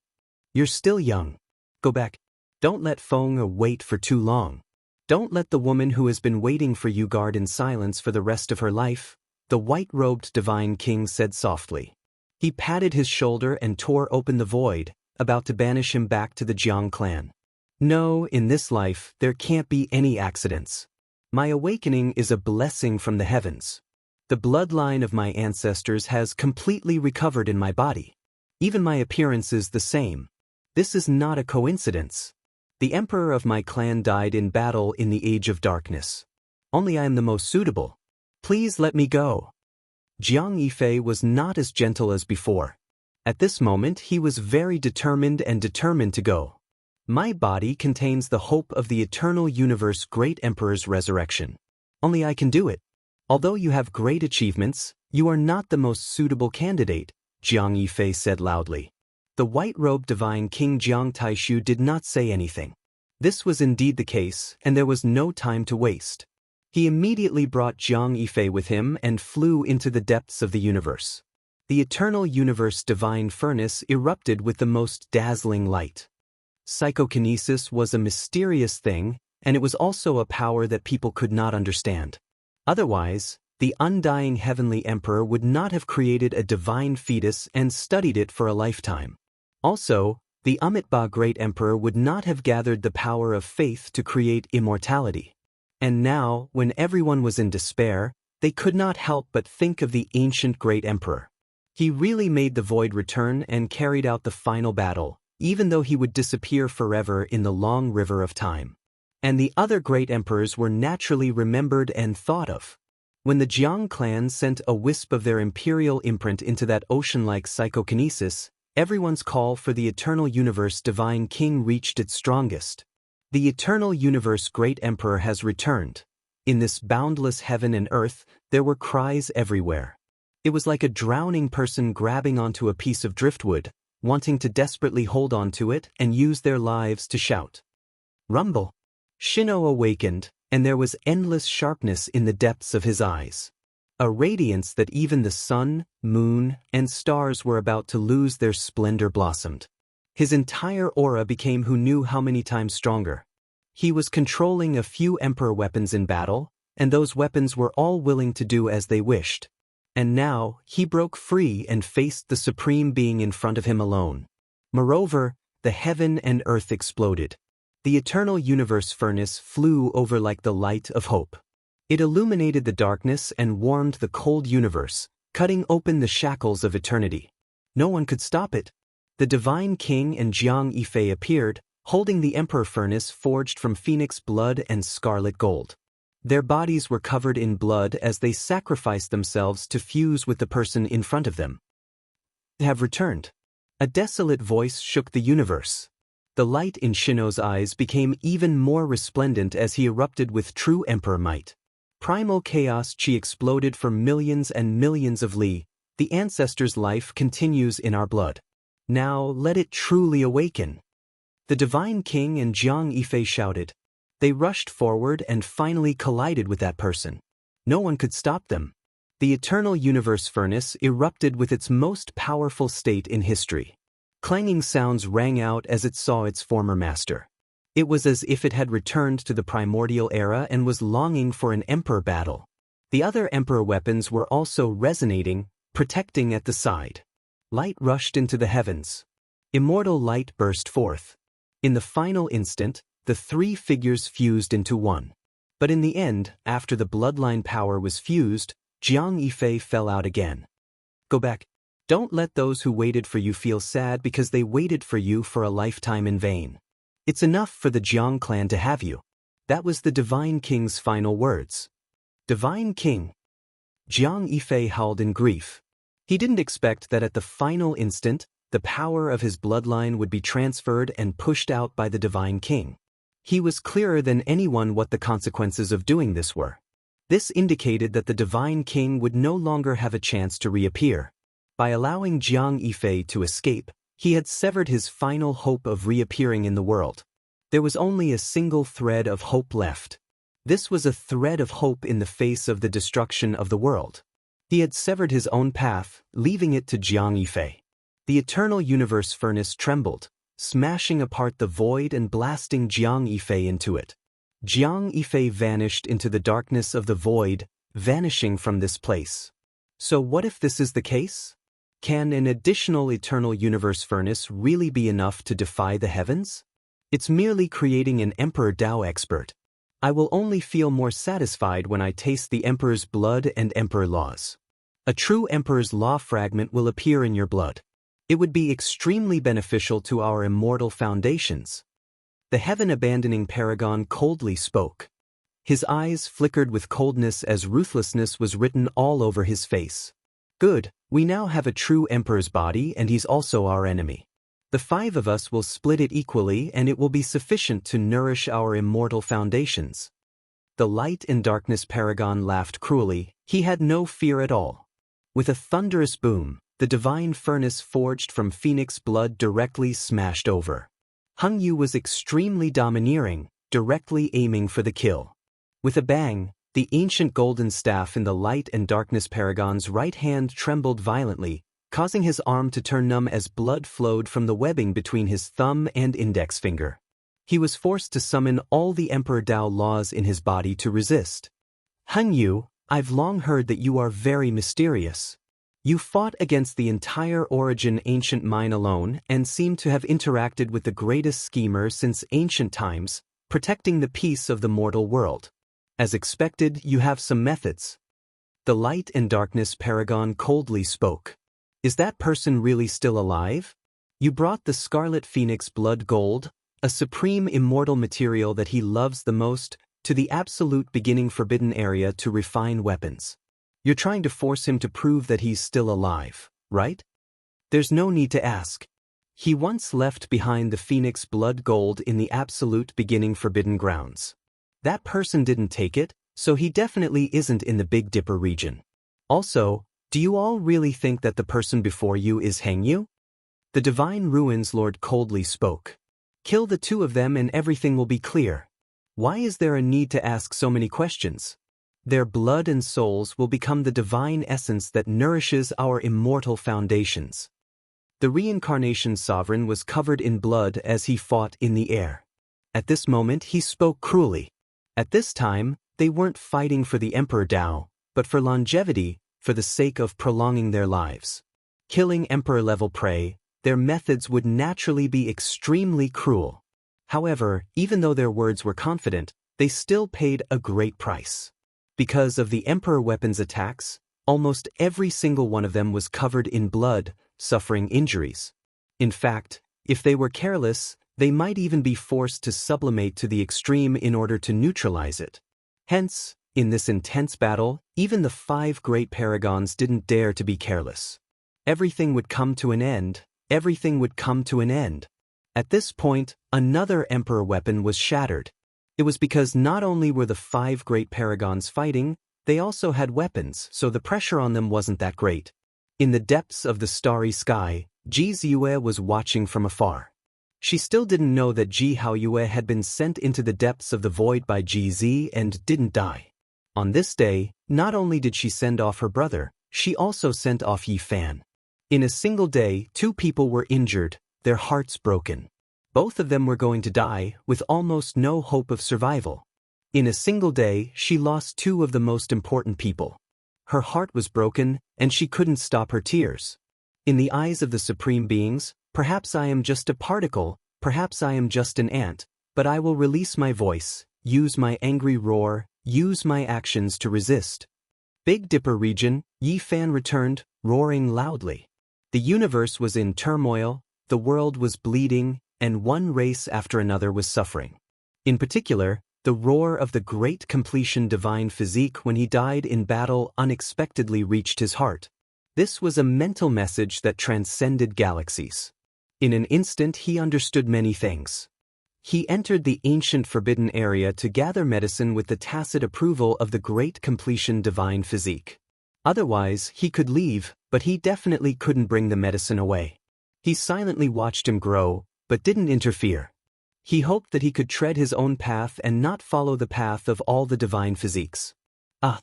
"You're still young. Go back. Don't let Feng wait for too long. Don't let the woman who has been waiting for you guard in silence for the rest of her life," the white-robed Divine King said softly. He patted his shoulder and tore open the void, about to banish him back to the Jiang clan. "No, in this life, there can't be any accidents. My awakening is a blessing from the heavens. The bloodline of my ancestors has completely recovered in my body. Even my appearance is the same. This is not a coincidence. The emperor of my clan died in battle in the Age of Darkness. Only I am the most suitable. Please let me go." Jiang Yifei was not as gentle as before. At this moment he was very determined to go. "My body contains the hope of the eternal universe great emperor's resurrection. Only I can do it. Although you have great achievements, you are not the most suitable candidate," Jiang Yifei said loudly. The white-robed divine King Jiang Taishu did not say anything. This was indeed the case, and there was no time to waste. He immediately brought Jiang Yifei with him and flew into the depths of the universe. The eternal universe divine furnace erupted with the most dazzling light. Psychokinesis was a mysterious thing, and it was also a power that people could not understand. Otherwise, the undying heavenly emperor would not have created a divine fetus and studied it for a lifetime. Also, the Amitabha great emperor would not have gathered the power of faith to create immortality. And now, when everyone was in despair, they could not help but think of the ancient great emperor. He really made the void return and carried out the final battle, even though he would disappear forever in the long river of time. And the other great emperors were naturally remembered and thought of. When the Jiang clan sent a wisp of their imperial imprint into that ocean-like psychokinesis, everyone's call for the eternal universe divine king reached its strongest. The eternal universe great emperor has returned. In this boundless heaven and earth, there were cries everywhere. It was like a drowning person grabbing onto a piece of driftwood, wanting to desperately hold on to it and use their lives to shout. Rumble! Shino awakened, and there was endless sharpness in the depths of his eyes. A radiance that even the sun, moon, and stars were about to lose their splendor blossomed. His entire aura became who knew how many times stronger. He was controlling a few emperor weapons in battle, and those weapons were all willing to do as they wished. And now, he broke free and faced the supreme being in front of him alone. Moreover, the heaven and earth exploded. The eternal universe furnace flew over like the light of hope. It illuminated the darkness and warmed the cold universe, cutting open the shackles of eternity. No one could stop it. The divine king and Jiang Yifei appeared, holding the emperor furnace forged from phoenix blood and scarlet gold. Their bodies were covered in blood as they sacrificed themselves to fuse with the person in front of them. Have returned. A desolate voice shook the universe. The light in Shino's eyes became even more resplendent as he erupted with true emperor might. Primal chaos chi exploded for millions and millions of li. The ancestor's life continues in our blood. Now let it truly awaken. The divine king and Jiang Yifei shouted. They rushed forward and finally collided with that person. No one could stop them. The eternal universe furnace erupted with its most powerful state in history. Clanging sounds rang out as it saw its former master. It was as if it had returned to the primordial era and was longing for an emperor battle. The other emperor weapons were also resonating, protecting at the side. Light rushed into the heavens. Immortal light burst forth. In the final instant, the three figures fused into one. But in the end, after the bloodline power was fused, Jiang Yifei fell out again. Go back. Don't let those who waited for you feel sad because they waited for you for a lifetime in vain. It's enough for the Jiang clan to have you. That was the Divine King's final words. Divine King. Jiang Yifei howled in grief. He didn't expect that at the final instant, the power of his bloodline would be transferred and pushed out by the Divine King. He was clearer than anyone what the consequences of doing this were. This indicated that the Divine King would no longer have a chance to reappear. By allowing Jiang Yifei to escape, he had severed his final hope of reappearing in the world. There was only a single thread of hope left. This was a thread of hope in the face of the destruction of the world. He had severed his own path, leaving it to Jiang Yifei. The eternal universe furnace trembled, smashing apart the void and blasting Jiang Yifei into it. Jiang Yifei vanished into the darkness of the void, vanishing from this place. So what if this is the case? Can an additional eternal universe furnace really be enough to defy the heavens? It's merely creating an Emperor Dao expert. I will only feel more satisfied when I taste the Emperor's blood and Emperor laws. A true Emperor's law fragment will appear in your blood. It would be extremely beneficial to our immortal foundations. The heaven-abandoning paragon coldly spoke. His eyes flickered with coldness as ruthlessness was written all over his face. Good, we now have a true Emperor's body and he's also our enemy. The five of us will split it equally and it will be sufficient to nourish our immortal foundations. The light and darkness paragon laughed cruelly. He had no fear at all. With a thunderous boom, the divine furnace forged from phoenix blood directly smashed over. Hung Yu was extremely domineering, directly aiming for the kill. With a bang, the ancient golden staff in the light and darkness paragon's right hand trembled violently, causing his arm to turn numb as blood flowed from the webbing between his thumb and index finger. He was forced to summon all the Emperor Dao laws in his body to resist. Hung Yu, I've long heard that you are very mysterious. You fought against the entire Origin ancient mine alone and seem to have interacted with the greatest schemer since ancient times, protecting the peace of the mortal world. As expected, you have some methods. The light and darkness paragon coldly spoke. Is that person really still alive? You brought the scarlet phoenix blood gold, a supreme immortal material that he loves the most, to the absolute beginning forbidden area to refine weapons. You're trying to force him to prove that he's still alive, right? There's no need to ask. He once left behind the phoenix blood gold in the absolute beginning forbidden grounds. That person didn't take it, so he definitely isn't in the Big Dipper region. Also, do you all really think that the person before you is Hang Yu? The Divine Ruins Lord coldly spoke. Kill the two of them and everything will be clear. Why is there a need to ask so many questions? Their blood and souls will become the divine essence that nourishes our immortal foundations. The reincarnation sovereign was covered in blood as he fought in the air. At this moment he spoke cruelly. At this time, they weren't fighting for the Emperor Dao, but for longevity, for the sake of prolonging their lives. Killing Emperor-level prey, their methods would naturally be extremely cruel. However, even though their words were confident, they still paid a great price. Because of the Emperor weapons attacks, almost every single one of them was covered in blood, suffering injuries. In fact, if they were careless, they might even be forced to sublimate to the extreme in order to neutralize it. Hence, in this intense battle, even the 5 great paragons didn't dare to be careless. Everything would come to an end, everything would come to an end. At this point, another Emperor weapon was shattered. It was because not only were the 5 great paragons fighting, they also had weapons, so the pressure on them wasn't that great. In the depths of the starry sky, Ji Ziyue was watching from afar. She still didn't know that Ji Haoyue had been sent into the depths of the void by Ji Zi and didn't die. On this day, not only did she send off her brother, she also sent off Yi Fan. In a single day, 2 people were injured, their hearts broken. Both of them were going to die, with almost no hope of survival. In a single day, she lost 2 of the most important people. Her heart was broken, and she couldn't stop her tears. In the eyes of the Supreme Beings, perhaps I am just a particle, perhaps I am just an ant, but I will release my voice, use my angry roar, use my actions to resist. Big Dipper region, Yi Fan returned, roaring loudly. The universe was in turmoil, the world was bleeding, and one race after another was suffering. In particular, the roar of the great completion divine physique when he died in battle unexpectedly reached his heart. This was a mental message that transcended galaxies. In an instant he understood many things. He entered the ancient forbidden area to gather medicine with the tacit approval of the great completion divine physique. Otherwise, he could leave, but he definitely couldn't bring the medicine away. He silently watched him grow, but didn't interfere. He hoped that he could tread his own path and not follow the path of all the divine physiques. Ah!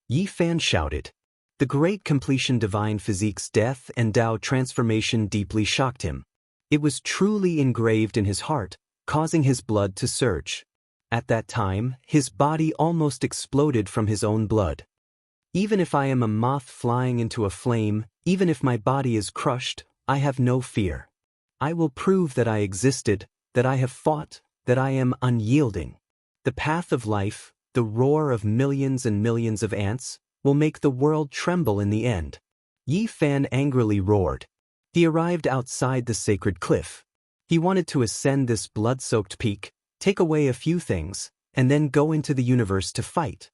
Yi Fan shouted. The great completion divine physique's death and Dao transformation deeply shocked him. It was truly engraved in his heart, causing his blood to surge. At that time, his body almost exploded from his own blood. Even if I am a moth flying into a flame, even if my body is crushed, I have no fear. I will prove that I existed, that I have fought, that I am unyielding. The path of life, the roar of millions and millions of ants, will make the world tremble in the end. Yi Fan angrily roared. He arrived outside the sacred cliff. He wanted to ascend this blood-soaked peak, take away a few things, and then go into the universe to fight.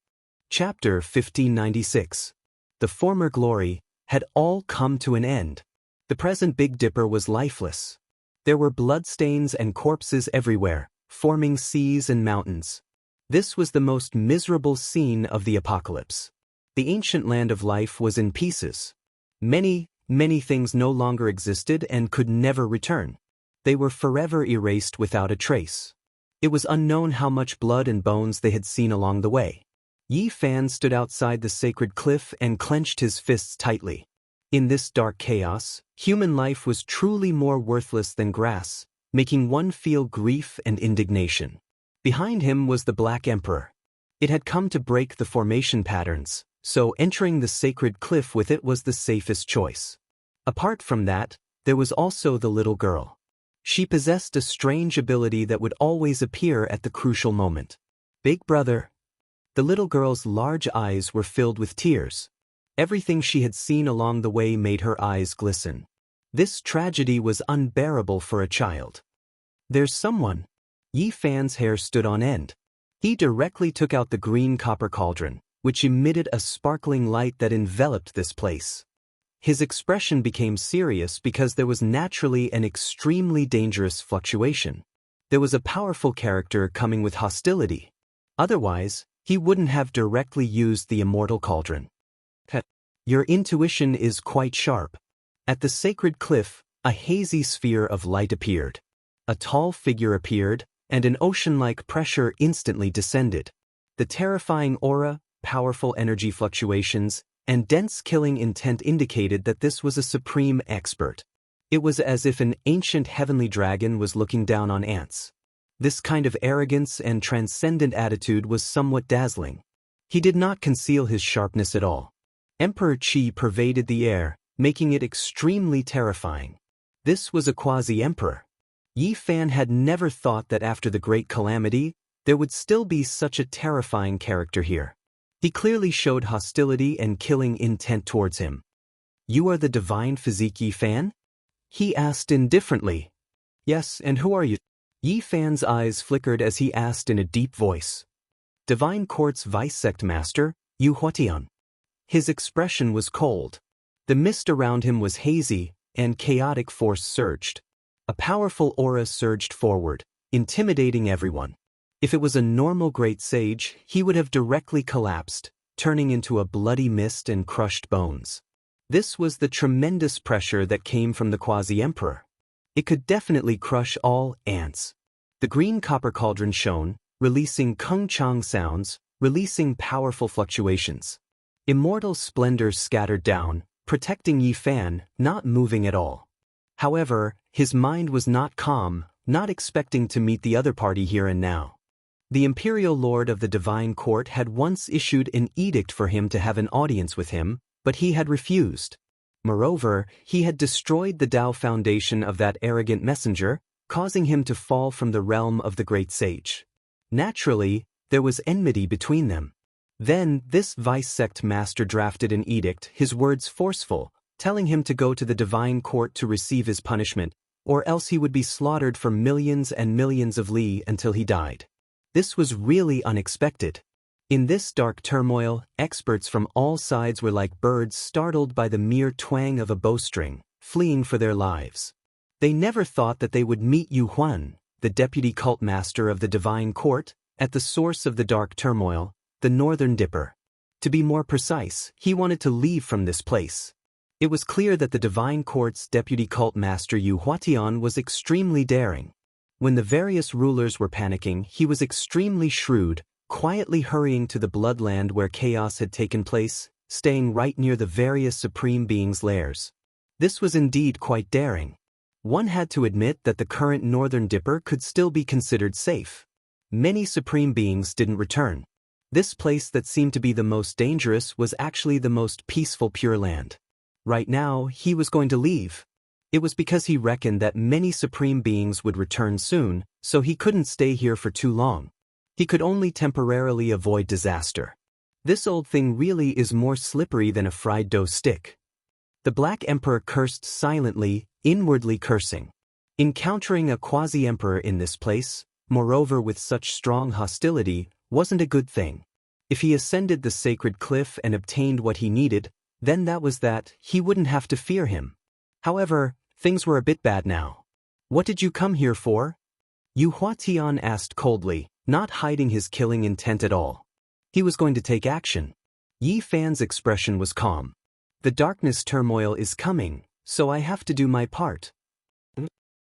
Chapter 1596. The former glory had all come to an end. The present Big Dipper was lifeless. There were bloodstains and corpses everywhere, forming seas and mountains. This was the most miserable scene of the apocalypse. The ancient land of life was in pieces. Many things no longer existed and could never return. They were forever erased without a trace. It was unknown how much blood and bones they had seen along the way. Yi Fan stood outside the sacred cliff and clenched his fists tightly. In this dark chaos, human life was truly more worthless than grass, making one feel grief and indignation. Behind him was the Black Emperor. It had come to break the formation patterns, so entering the sacred cliff with it was the safest choice. Apart from that, there was also the little girl. She possessed a strange ability that would always appear at the crucial moment. Big brother. The little girl's large eyes were filled with tears. Everything she had seen along the way made her eyes glisten. This tragedy was unbearable for a child. There's someone. Yi Fan's hair stood on end. He directly took out the green copper cauldron, which emitted a sparkling light that enveloped this place. His expression became serious because there was naturally an extremely dangerous fluctuation. There was a powerful character coming with hostility. Otherwise, he wouldn't have directly used the immortal cauldron. Your intuition is quite sharp. At the sacred cliff, a hazy sphere of light appeared. A tall figure appeared, and an ocean-like pressure instantly descended. The terrifying aura, powerful energy fluctuations, and dense killing intent indicated that this was a supreme expert. It was as if an ancient heavenly dragon was looking down on ants. This kind of arrogance and transcendent attitude was somewhat dazzling. He did not conceal his sharpness at all. Emperor Qi pervaded the air, making it extremely terrifying. This was a quasi-emperor. Yi Fan had never thought that after the Great Calamity, there would still be such a terrifying character here. He clearly showed hostility and killing intent towards him. "You are the divine physique Yi Fan?" he asked indifferently. "Yes, and who are you?" Yi Fan's eyes flickered as he asked in a deep voice. "Divine Court's Vice Sect Master, Yu Huatian." His expression was cold. The mist around him was hazy, and chaotic force surged. A powerful aura surged forward, intimidating everyone. If it was a normal great sage, he would have directly collapsed, turning into a bloody mist and crushed bones. This was the tremendous pressure that came from the quasi-emperor. It could definitely crush all ants. The green copper cauldron shone, releasing kung chang sounds, releasing powerful fluctuations. Immortal splendor scattered down, protecting Yi Fan, not moving at all. However, his mind was not calm, not expecting to meet the other party here and now. The Imperial Lord of the Divine Court had once issued an edict for him to have an audience with him, but he had refused. Moreover, he had destroyed the Tao foundation of that arrogant messenger, causing him to fall from the realm of the great sage. Naturally, there was enmity between them. Then, this vice sect master drafted an edict, his words forceful, telling him to go to the Divine Court to receive his punishment, or else he would be slaughtered for millions and millions of li until he died. This was really unexpected. In this dark turmoil, experts from all sides were like birds startled by the mere twang of a bowstring, fleeing for their lives. They never thought that they would meet Yu Huan, the deputy cult master of the Divine Court, at the source of the dark turmoil, the Northern Dipper. To be more precise, he wanted to leave from this place. It was clear that the Divine Court's deputy cult master Yu Huatian was extremely daring. When the various rulers were panicking, he was extremely shrewd, quietly hurrying to the bloodland where chaos had taken place, staying right near the various supreme beings' lairs. This was indeed quite daring. One had to admit that the current Northern Dipper could still be considered safe. Many supreme beings didn't return. This place that seemed to be the most dangerous was actually the most peaceful Pure Land. Right now, he was going to leave. It was because he reckoned that many supreme beings would return soon, so he couldn't stay here for too long. He could only temporarily avoid disaster. This old thing really is more slippery than a fried dough stick. The Black Emperor cursed silently, inwardly cursing. Encountering a quasi-emperor in this place, moreover with such strong hostility, wasn't a good thing. If he ascended the sacred cliff and obtained what he needed, then that was that, he wouldn't have to fear him. However, things were a bit bad now. "What did you come here for?" Yu Huatian asked coldly, not hiding his killing intent at all. He was going to take action. Yi Fan's expression was calm. "The darkness turmoil is coming, so I have to do my part."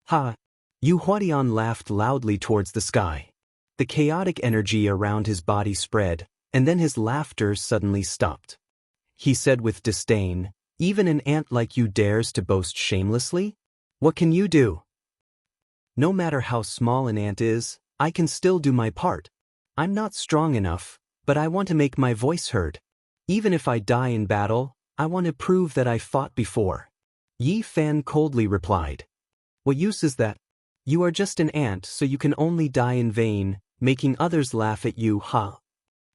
Ha! Yu Huatian laughed loudly towards the sky. The chaotic energy around his body spread, and then his laughter suddenly stopped. He said with disdain, "Even an ant like you dares to boast shamelessly? What can you do?" "No matter how small an ant is, I can still do my part. I'm not strong enough, but I want to make my voice heard. Even if I die in battle, I want to prove that I fought before." Yi Fan coldly replied. "What use is that? You are just an ant, so you can only die in vain, making others laugh at you, ha."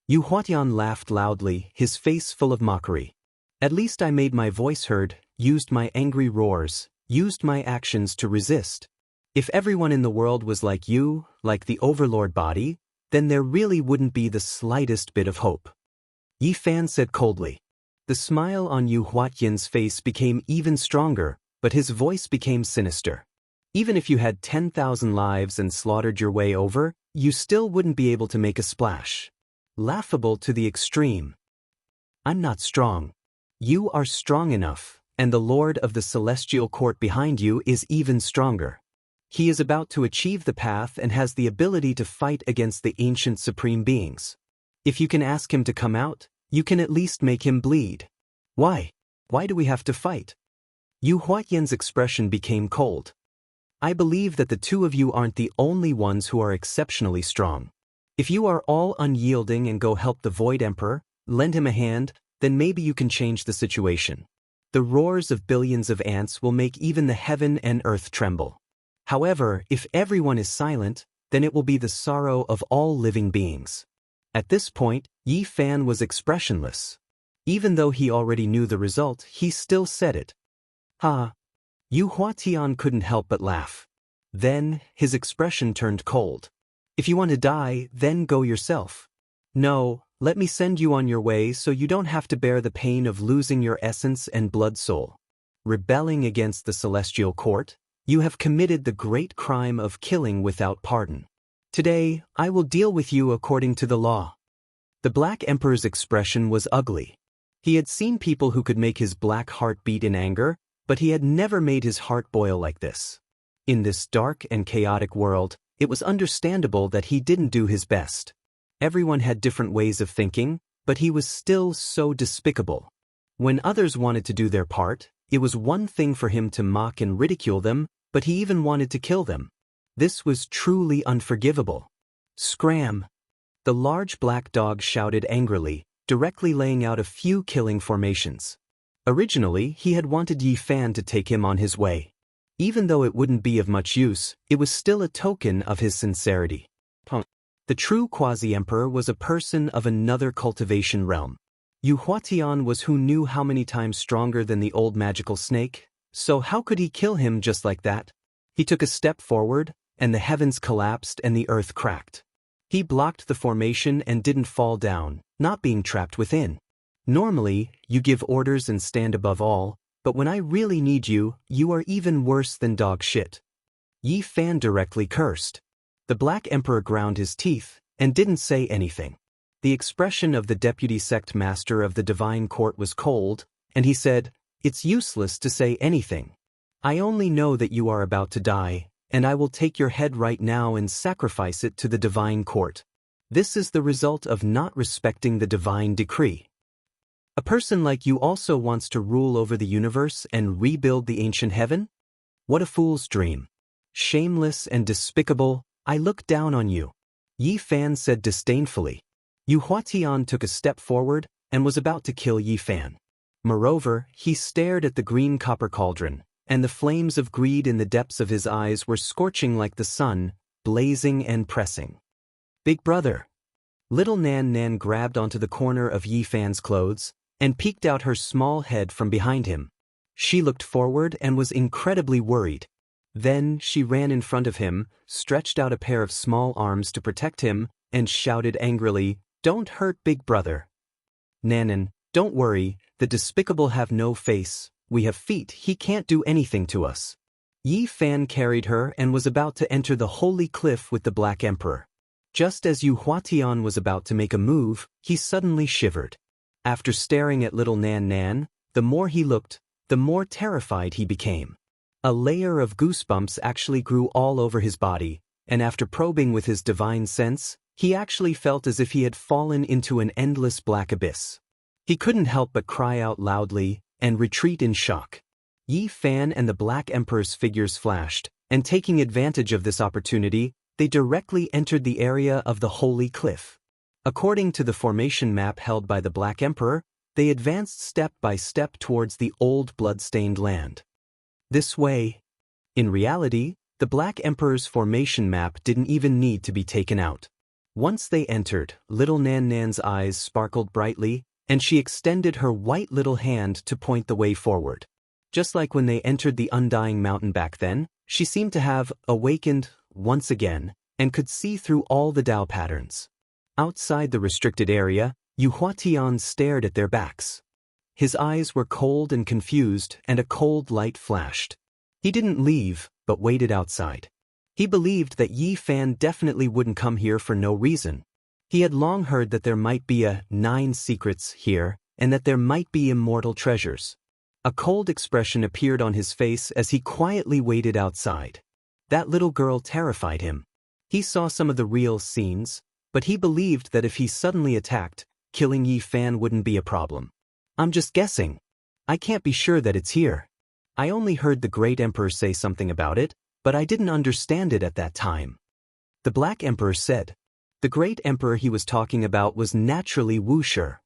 Yu Huatian laughed loudly, his face full of mockery. "At least I made my voice heard, used my angry roars, used my actions to resist. If everyone in the world was like you, like the Overlord body, then there really wouldn't be the slightest bit of hope." Yi Fan said coldly. The smile on Yu Huatian's face became even stronger, but his voice became sinister. "Even if you had 10,000 lives and slaughtered your way over, you still wouldn't be able to make a splash. Laughable to the extreme. I'm not strong. You are strong enough, and the Lord of the Celestial Court behind you is even stronger. He is about to achieve the path and has the ability to fight against the ancient supreme beings. If you can ask him to come out, you can at least make him bleed. Why? Why do we have to fight?" Yu Huatian's expression became cold. I believe that the two of you aren't the only ones who are exceptionally strong. If you are all unyielding and go help the Void Emperor, lend him a hand, then maybe you can change the situation. The roars of billions of ants will make even the heaven and earth tremble. However, if everyone is silent, then it will be the sorrow of all living beings. At this point, Yi Fan was expressionless. Even though he already knew the result, he still said it. Ha! Yu Huatian couldn't help but laugh. Then, his expression turned cold. If you want to die, then go yourself. No, let me send you on your way so you don't have to bear the pain of losing your essence and blood soul. Rebelling against the celestial court, you have committed the great crime of killing without pardon. Today, I will deal with you according to the law. The Black Emperor's expression was ugly. He had seen people who could make his black heart beat in anger, but he had never made his heart boil like this. In this dark and chaotic world, it was understandable that he didn't do his best. Everyone had different ways of thinking, but he was still so despicable. When others wanted to do their part, it was one thing for him to mock and ridicule them, but he even wanted to kill them. This was truly unforgivable. Scram! The large black dog shouted angrily, directly laying out a few killing formations. Originally, he had wanted Yi Fan to take him on his way. Even though it wouldn't be of much use, it was still a token of his sincerity. The true quasi-emperor was a person of another cultivation realm. Yu Huatian was who knew how many times stronger than the old magical snake, so how could he kill him just like that? He took a step forward, and the heavens collapsed and the earth cracked. He blocked the formation and didn't fall down, not being trapped within. Normally, you give orders and stand above all, but when I really need you, you are even worse than dog shit. Yi Fan directly cursed. The Black Emperor ground his teeth, and didn't say anything. The expression of the deputy sect master of the divine court was cold, and he said, "It's useless to say anything. I only know that you are about to die, and I will take your head right now and sacrifice it to the divine court. This is the result of not respecting the divine decree. A person like you also wants to rule over the universe and rebuild the ancient heaven? What a fool's dream. Shameless and despicable, I look down on you." Yi Fan said disdainfully. Yu Huatian took a step forward and was about to kill Yi Fan. Moreover, he stared at the green copper cauldron, and the flames of greed in the depths of his eyes were scorching like the sun, blazing and pressing. "Big brother." Little Nan Nan grabbed onto the corner of Yi Fan's clothes, and peeked out her small head from behind him. She looked forward and was incredibly worried. Then she ran in front of him, stretched out a pair of small arms to protect him, and shouted angrily, "Don't hurt Big Brother." "Nanan, don't worry, the despicable have no face, we have feet, he can't do anything to us." Yi Fan carried her and was about to enter the holy cliff with the Black Emperor. Just as Yu Huatian was about to make a move, he suddenly shivered. After staring at little Nan Nan, the more he looked, the more terrified he became. A layer of goosebumps actually grew all over his body, and after probing with his divine sense, he actually felt as if he had fallen into an endless black abyss. He couldn't help but cry out loudly and retreat in shock. Yi Fan and the Black Emperor's figures flashed, and taking advantage of this opportunity, they directly entered the area of the holy cliff. According to the formation map held by the Black Emperor, they advanced step by step towards the old blood-stained land. This way. In reality, the Black Emperor's formation map didn't even need to be taken out. Once they entered, little Nan Nan's eyes sparkled brightly, and she extended her white little hand to point the way forward. Just like when they entered the Undying Mountain back then, she seemed to have awakened once again, and could see through all the Dao patterns. Outside the restricted area, Yu Huatian stared at their backs. His eyes were cold and confused, and a cold light flashed. He didn't leave, but waited outside. He believed that Yi Fan definitely wouldn't come here for no reason. He had long heard that there might be 9 secrets here, and that there might be immortal treasures. A cold expression appeared on his face as he quietly waited outside. That little girl terrified him. He saw some of the real scenes, but he believed that if he suddenly attacked, killing Yi Fan wouldn't be a problem. "I'm just guessing. I can't be sure that it's here." I only heard the great emperor say something about it, but I didn't understand it at that time. The Black Emperor said. The great emperor he was talking about was naturally Wuxia.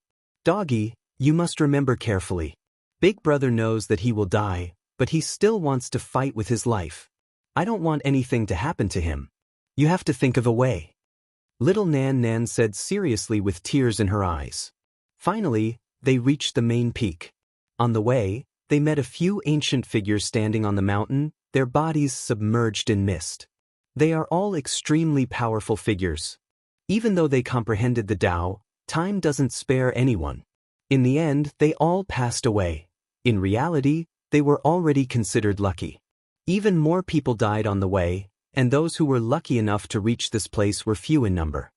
Doggy, you must remember carefully. Big brother knows that he will die, but he still wants to fight with his life. I don't want anything to happen to him. You have to think of a way. Little Nan Nan said seriously with tears in her eyes. Finally, they reached the main peak. On the way, they met a few ancient figures standing on the mountain, their bodies submerged in mist. They are all extremely powerful figures. Even though they comprehended the Tao, time doesn't spare anyone. In the end, they all passed away. In reality, they were already considered lucky. Even more people died on the way, and those who were lucky enough to reach this place were few in number.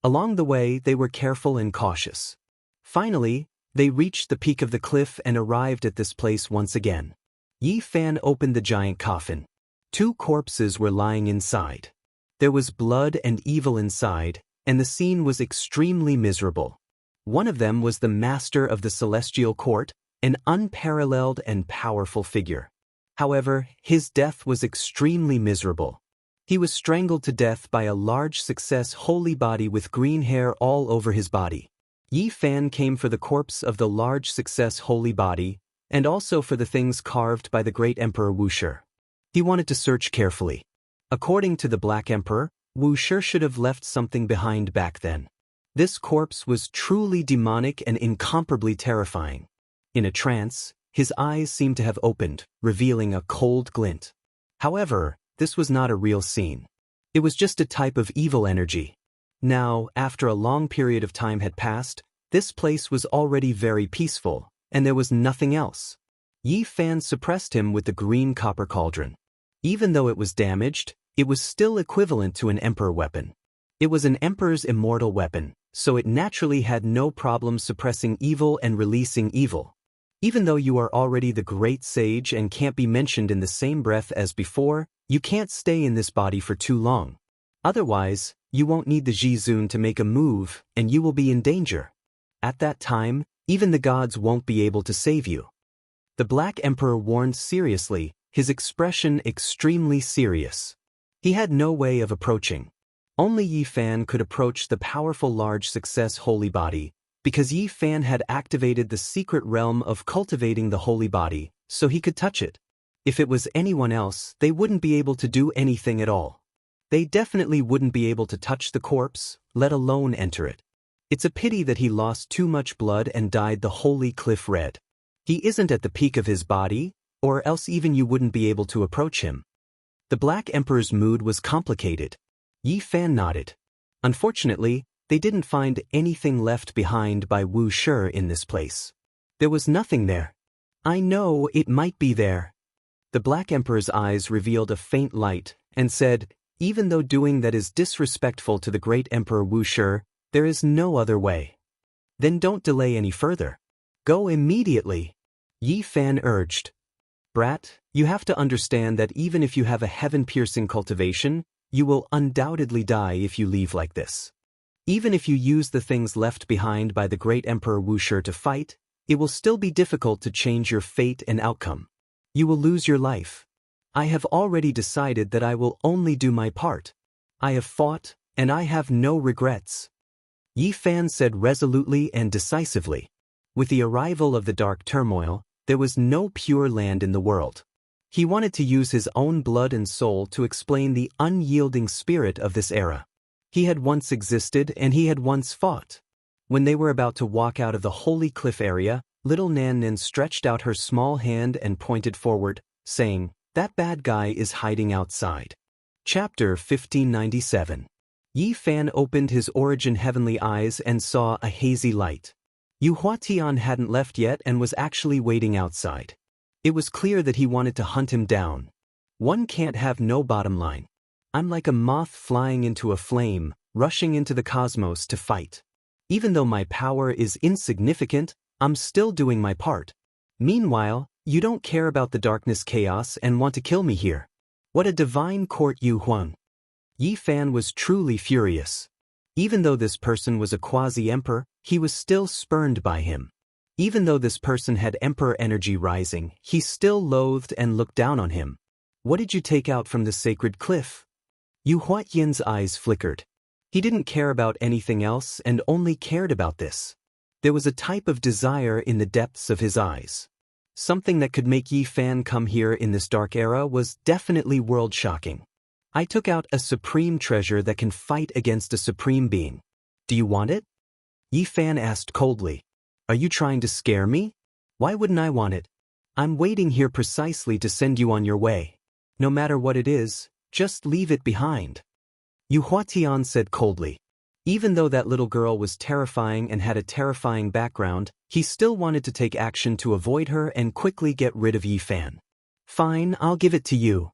Along the way, they were careful and cautious. Finally, they reached the peak of the cliff and arrived at this place once again. Yi Fan opened the giant coffin. 2 corpses were lying inside. There was blood and evil inside, and the scene was extremely miserable. One of them was the master of the celestial court, an unparalleled and powerful figure. However, his death was extremely miserable. He was strangled to death by a large success holy body with green hair all over his body. Yi Fan came for the corpse of the large success holy body, and also for the things carved by the great emperor Wuxia. He wanted to search carefully. According to the Black Emperor, Wuxia should have left something behind back then. This corpse was truly demonic and incomparably terrifying. In a trance, his eyes seemed to have opened, revealing a cold glint. However, this was not a real scene. It was just a type of evil energy. Now, after a long period of time had passed, this place was already very peaceful, and there was nothing else. Yi Fan suppressed him with the green copper cauldron. Even though it was damaged, it was still equivalent to an emperor weapon. It was an emperor's immortal weapon, so it naturally had no problem suppressing evil and releasing evil. Even though you are already the great sage and can't be mentioned in the same breath as before, you can't stay in this body for too long. Otherwise, you won't need the Jizun to make a move, and you will be in danger. At that time, even the gods won't be able to save you. The Black Emperor warned seriously, his expression extremely serious. He had no way of approaching. Only Yi Fan could approach the powerful large success holy body, because Yi Fan had activated the secret realm of cultivating the holy body, so he could touch it. If it was anyone else, they wouldn't be able to do anything at all. They definitely wouldn't be able to touch the corpse, let alone enter it. It's a pity that he lost too much blood and dyed the holy cliff red. He isn't at the peak of his body, or else even you wouldn't be able to approach him. The Black Emperor's mood was complicated. Yi Fan nodded. Unfortunately, they didn't find anything left behind by Wuxia in this place. There was nothing there. I know it might be there. The Black Emperor's eyes revealed a faint light, and said, even though doing that is disrespectful to the great Emperor Wuxia, there is no other way. Then don't delay any further. Go immediately. Yi Fan urged. Brat, you have to understand that even if you have a heaven-piercing cultivation, you will undoubtedly die if you leave like this. Even if you use the things left behind by the great Emperor Wuxia to fight, it will still be difficult to change your fate and outcome. You will lose your life. I have already decided that I will only do my part. I have fought, and I have no regrets. Yi Fan said resolutely and decisively. With the arrival of the dark turmoil, there was no pure land in the world. He wanted to use his own blood and soul to explain the unyielding spirit of this era. He had once existed and he had once fought. When they were about to walk out of the holy cliff area, little Nan Nan stretched out her small hand and pointed forward, saying, "That bad guy is hiding outside." Chapter 1597. Yi Fan opened his origin heavenly eyes and saw a hazy light. Yu Huatian hadn't left yet and was actually waiting outside. It was clear that he wanted to hunt him down. One can't have no bottom line. I'm like a moth flying into a flame, rushing into the cosmos to fight. Even though my power is insignificant, I'm still doing my part. Meanwhile, you don't care about the darkness chaos and want to kill me here. What a divine court Yu Huan. Yi Fan was truly furious. Even though this person was a quasi-emperor, he was still spurned by him. Even though this person had emperor energy rising, he still loathed and looked down on him. What did you take out from the sacred cliff? Yu Huayan's eyes flickered. He didn't care about anything else and only cared about this. There was a type of desire in the depths of his eyes. Something that could make Yi Fan come here in this dark era was definitely world-shocking. I took out a supreme treasure that can fight against a supreme being. Do you want it? Yi Fan asked coldly. Are you trying to scare me? Why wouldn't I want it? I'm waiting here precisely to send you on your way. No matter what it is, just leave it behind. Yu Huatian said coldly. Even though that little girl was terrifying and had a terrifying background, he still wanted to take action to avoid her and quickly get rid of Yi Fan. Fine, I'll give it to you.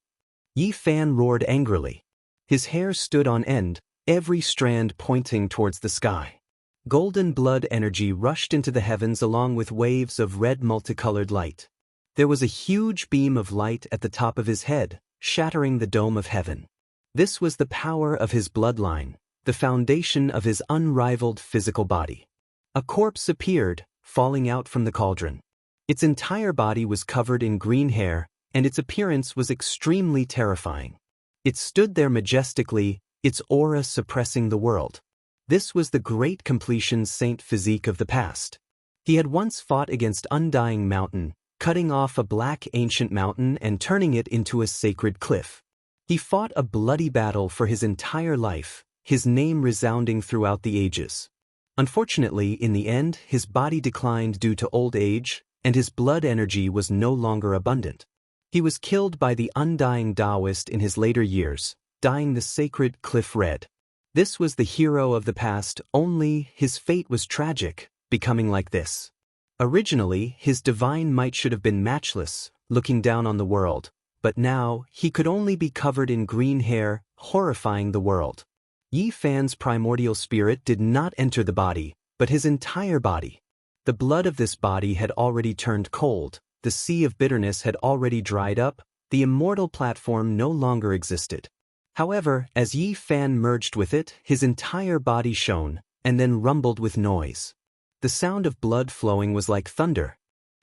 Yi Fan roared angrily. His hair stood on end, every strand pointing towards the sky. Golden blood energy rushed into the heavens along with waves of red multicolored light. There was a huge beam of light at the top of his head, shattering the dome of heaven. This was the power of his bloodline, the foundation of his unrivaled physical body. A corpse appeared, falling out from the cauldron. Its entire body was covered in green hair, and its appearance was extremely terrifying. It stood there majestically, its aura suppressing the world. This was the great completion saint physique of the past. He had once fought against Undying Mountain, cutting off a black ancient mountain and turning it into a sacred cliff. He fought a bloody battle for his entire life, his name resounding throughout the ages. Unfortunately, in the end, his body declined due to old age, and his blood energy was no longer abundant. He was killed by the undying Daoist in his later years, dyeing the sacred cliff red. This was the hero of the past, only his fate was tragic, becoming like this. Originally, his divine might should have been matchless, looking down on the world, but now, he could only be covered in green hair, horrifying the world. Yi Fan's primordial spirit did not enter the body, but his entire body. The blood of this body had already turned cold, the sea of bitterness had already dried up, the immortal platform no longer existed. However, as Yi Fan merged with it, his entire body shone, and then rumbled with noise. The sound of blood flowing was like thunder.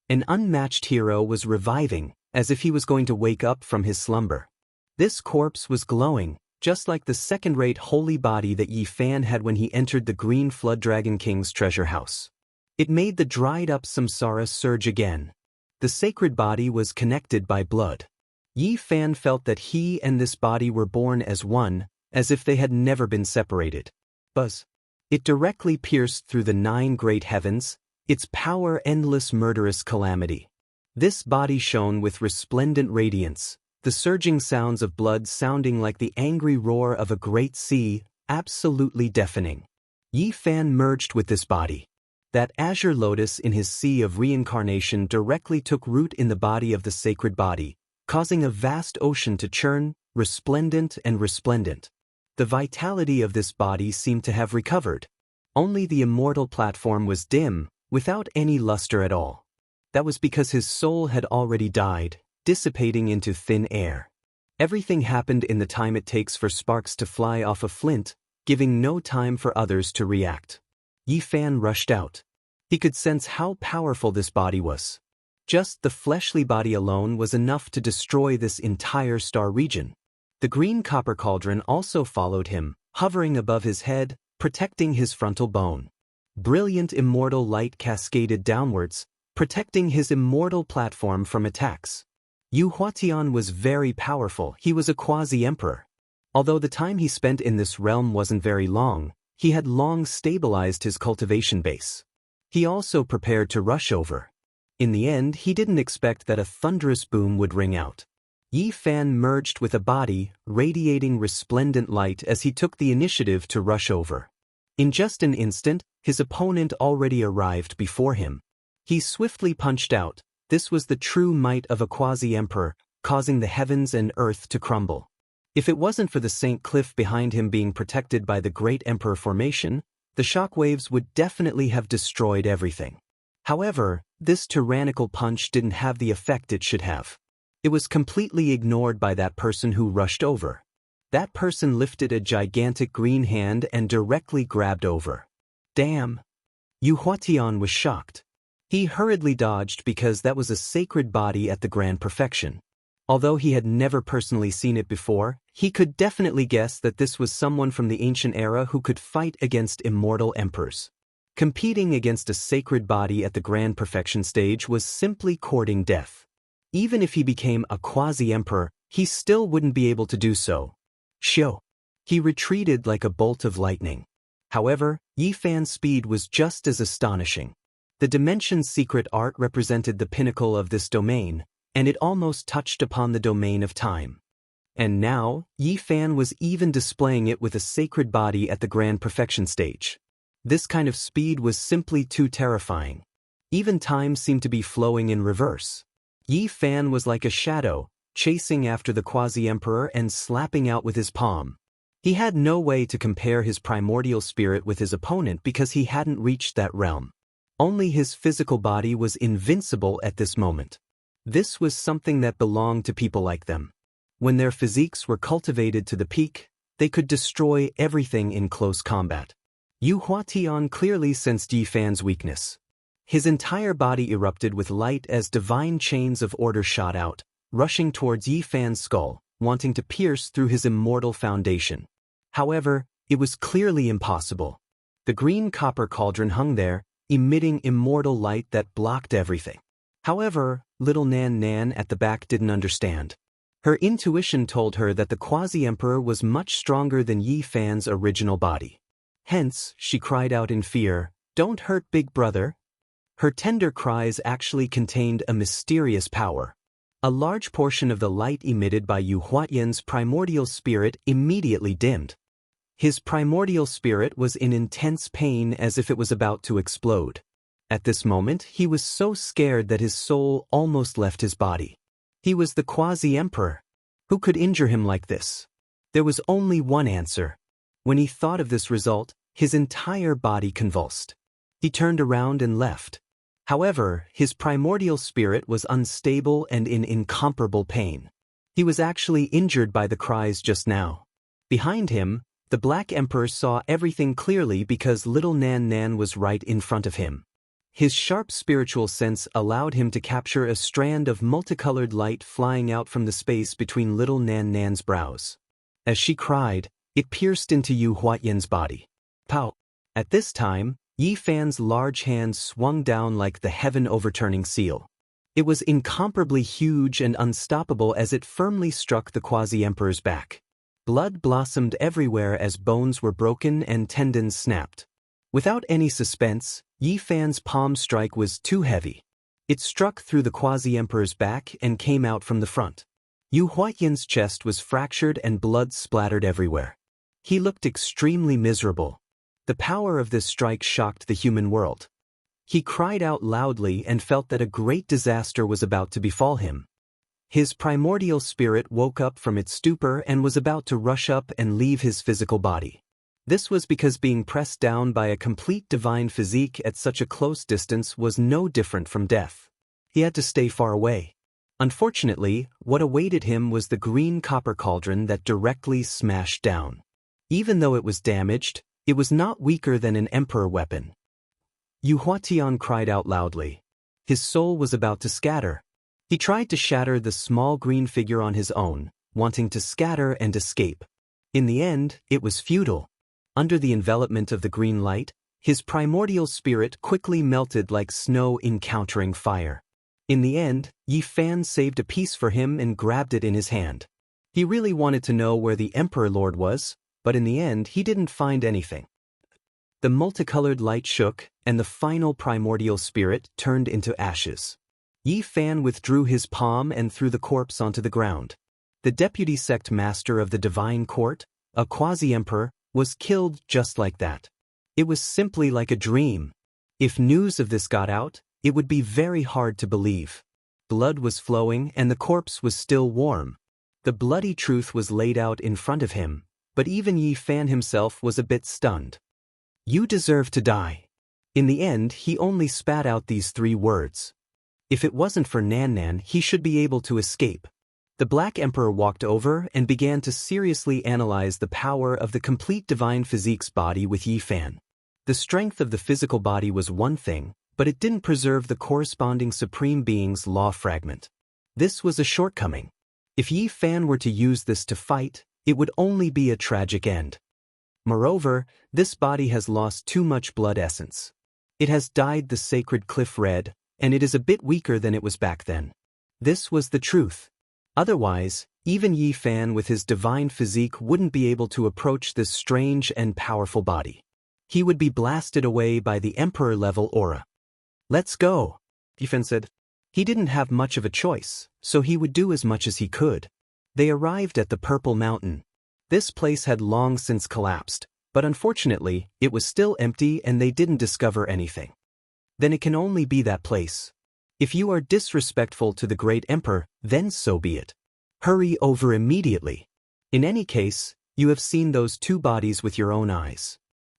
An unmatched hero was reviving, as if he was going to wake up from his slumber. This corpse was glowing, just like the second-rate holy body that Yi Fan had when he entered the Green Flood Dragon King's treasure house. It made the dried-up samsara surge again. The sacred body was connected by blood. Yi Fan felt that he and this body were born as one, as if they had never been separated. Buzz. It directly pierced through the 9 great heavens, its power endless murderous calamity. This body shone with resplendent radiance, the surging sounds of blood sounding like the angry roar of a great sea, absolutely deafening. Yi Fan merged with this body. That azure lotus in his sea of reincarnation directly took root in the body of the sacred body, causing a vast ocean to churn, resplendent and resplendent. The vitality of this body seemed to have recovered. Only the immortal platform was dim, without any luster at all. That was because his soul had already died, dissipating into thin air. Everything happened in the time it takes for sparks to fly off a flint, giving no time for others to react. Yi Fan rushed out. He could sense how powerful this body was. Just the fleshly body alone was enough to destroy this entire star region. The green copper cauldron also followed him, hovering above his head, protecting his frontal bone. Brilliant immortal light cascaded downwards, protecting his immortal platform from attacks. Yu Huatian was very powerful. He was a quasi-emperor. Although the time he spent in this realm wasn't very long, he had long stabilized his cultivation base. He also prepared to rush over. In the end, he didn't expect that a thunderous boom would ring out. Yi Fan merged with a body, radiating resplendent light as he took the initiative to rush over. In just an instant, his opponent already arrived before him. He swiftly punched out. This was the true might of a quasi-emperor, causing the heavens and earth to crumble. If it wasn't for the Saint Cliff behind him being protected by the Great Emperor Formation, the shockwaves would definitely have destroyed everything. However, this tyrannical punch didn't have the effect it should have. It was completely ignored by that person who rushed over. That person lifted a gigantic green hand and directly grabbed over. Damn! Yu Huatian was shocked. He hurriedly dodged because that was a sacred body at the grand perfection. Although he had never personally seen it before, he could definitely guess that this was someone from the ancient era who could fight against immortal emperors. Competing against a sacred body at the grand perfection stage was simply courting death. Even if he became a quasi-emperor, he still wouldn't be able to do so. Shio. He retreated like a bolt of lightning. However, Yi Fan's speed was just as astonishing. The Dimension's secret art represented the pinnacle of this domain, and it almost touched upon the domain of time. And now, Yi Fan was even displaying it with a sacred body at the grand perfection stage. This kind of speed was simply too terrifying. Even time seemed to be flowing in reverse. Yi Fan was like a shadow, chasing after the quasi-emperor and slapping out with his palm. He had no way to compare his primordial spirit with his opponent because he hadn't reached that realm. Only his physical body was invincible at this moment. This was something that belonged to people like them. When their physiques were cultivated to the peak, they could destroy everything in close combat. Yu Huatian clearly sensed Yi Fan's weakness. His entire body erupted with light as divine chains of order shot out, rushing towards Yi Fan's skull, wanting to pierce through his immortal foundation. However, it was clearly impossible. The green copper cauldron hung there, emitting immortal light that blocked everything. However, little Nan Nan at the back didn't understand. Her intuition told her that the quasi-emperor was much stronger than Yi Fan's original body. Hence, she cried out in fear, "Don't hurt big brother." Her tender cries actually contained a mysterious power. A large portion of the light emitted by Yu Huatian's primordial spirit immediately dimmed. His primordial spirit was in intense pain as if it was about to explode. At this moment, he was so scared that his soul almost left his body. He was the quasi-emperor. Who could injure him like this? There was only one answer. When he thought of this result, his entire body convulsed. He turned around and left. However, his primordial spirit was unstable and in incomparable pain. He was actually injured by the cries just now. Behind him, the Black Emperor saw everything clearly because little Nan Nan was right in front of him. His sharp spiritual sense allowed him to capture a strand of multicolored light flying out from the space between little Nan Nan's brows. As she cried, it pierced into Yu Huatian's body. Pow! At this time, Yi Fan's large hand swung down like the heaven-overturning seal. It was incomparably huge and unstoppable as it firmly struck the quasi-emperor's back. Blood blossomed everywhere as bones were broken and tendons snapped. Without any suspense, Yi Fan's palm strike was too heavy. It struck through the quasi-emperor's back and came out from the front. Yu Huatian's chest was fractured and blood splattered everywhere. He looked extremely miserable. The power of this strike shocked the human world. He cried out loudly and felt that a great disaster was about to befall him. His primordial spirit woke up from its stupor and was about to rush up and leave his physical body. This was because being pressed down by a complete divine physique at such a close distance was no different from death. He had to stay far away. Unfortunately, what awaited him was the green copper cauldron that directly smashed down. Even though it was damaged, it was not weaker than an emperor weapon. Yu Huatian cried out loudly. His soul was about to scatter. He tried to shatter the small green figure on his own, wanting to scatter and escape. In the end, it was futile. Under the envelopment of the green light, his primordial spirit quickly melted like snow encountering fire. In the end, Yi Fan saved a piece for him and grabbed it in his hand. He really wanted to know where the Emperor Lord was, but in the end he didn't find anything. The multicolored light shook, and the final primordial spirit turned into ashes. Yi Fan withdrew his palm and threw the corpse onto the ground. The deputy sect master of the divine court, a quasi-emperor, was killed just like that. It was simply like a dream. If news of this got out, it would be very hard to believe. Blood was flowing and the corpse was still warm. The bloody truth was laid out in front of him, but even Yi Fan himself was a bit stunned. "You deserve to die." In the end, he only spat out these 3 words. If it wasn't for Nan Nan, he should be able to escape. The Black Emperor walked over and began to seriously analyze the power of the complete divine physique's body with Yi Fan. The strength of the physical body was one thing, but it didn't preserve the corresponding Supreme Being's law fragment. This was a shortcoming. If Yi Fan were to use this to fight, it would only be a tragic end. Moreover, this body has lost too much blood essence. It has dyed the sacred cliff red, and it is a bit weaker than it was back then. This was the truth. Otherwise, even Yi Fan with his divine physique wouldn't be able to approach this strange and powerful body. He would be blasted away by the Emperor-level aura. "Let's go," Yi Fan said. He didn't have much of a choice, so he would do as much as he could. They arrived at the Purple Mountain. This place had long since collapsed, but unfortunately, it was still empty and they didn't discover anything. Then it can only be that place. If you are disrespectful to the great emperor, then so be it. Hurry over immediately. In any case, you have seen those two bodies with your own eyes.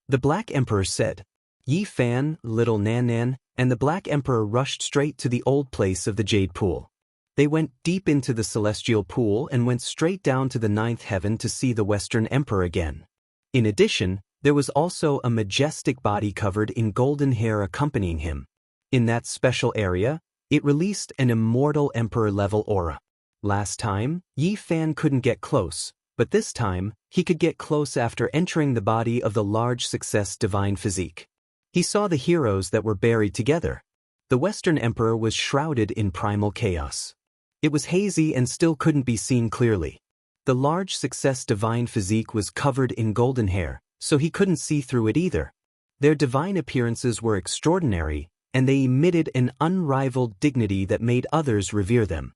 The Black Emperor said. Yi Fan, little Nan Nan, and the Black Emperor rushed straight to the old place of the Jade Pool. They went deep into the celestial pool and went straight down to the ninth heaven to see the Western Emperor again. In addition, there was also a majestic body covered in golden hair accompanying him. In that special area, it released an immortal emperor-level aura. Last time, Yi Fan couldn't get close, but this time, he could get close after entering the body of the large success divine physique. He saw the heroes that were buried together. The Western Emperor was shrouded in primal chaos. It was hazy and still couldn't be seen clearly. The large success divine physique was covered in golden hair, so he couldn't see through it either. Their divine appearances were extraordinary, and they emitted an unrivaled dignity that made others revere them.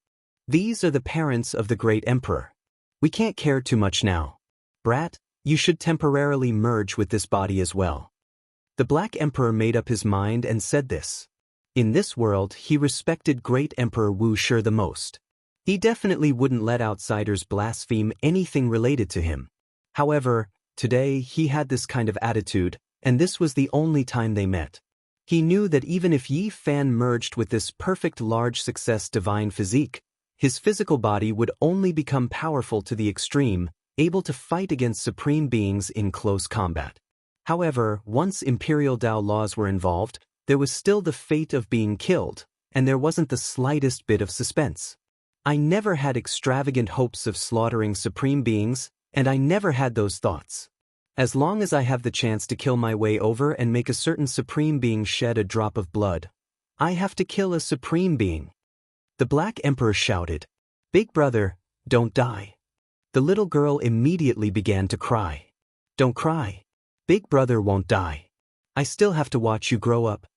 These are the parents of the great emperor. We can't care too much now. Brat, you should temporarily merge with this body as well. The Black Emperor made up his mind and said this. In this world, he respected great Emperor Wuxia the most. He definitely wouldn't let outsiders blaspheme anything related to him. However, today he had this kind of attitude, and this was the only time they met. He knew that even if Yi Fan merged with this perfect large success divine physique, his physical body would only become powerful to the extreme, able to fight against supreme beings in close combat. However, once Imperial Dao laws were involved, there was still the fate of being killed, and there wasn't the slightest bit of suspense. I never had extravagant hopes of slaughtering supreme beings, and I never had those thoughts. As long as I have the chance to kill my way over and make a certain supreme being shed a drop of blood, I have to kill a supreme being. The Black Emperor shouted, "Big brother, don't die." The little girl immediately began to cry. "Don't cry. Big brother won't die. I still have to watch you grow up."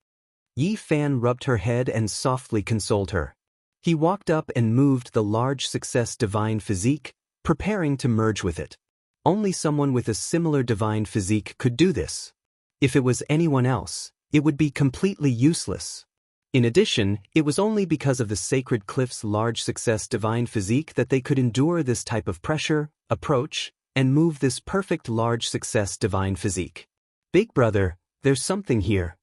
Yi Fan rubbed her head and softly consoled her. He walked up and moved the large success divine physique, preparing to merge with it. Only someone with a similar divine physique could do this. If it was anyone else, it would be completely useless. In addition, it was only because of the Sacred Cliff's large success divine physique that they could endure this type of pressure, approach, and move this perfect large success divine physique. "Big brother, there's something here."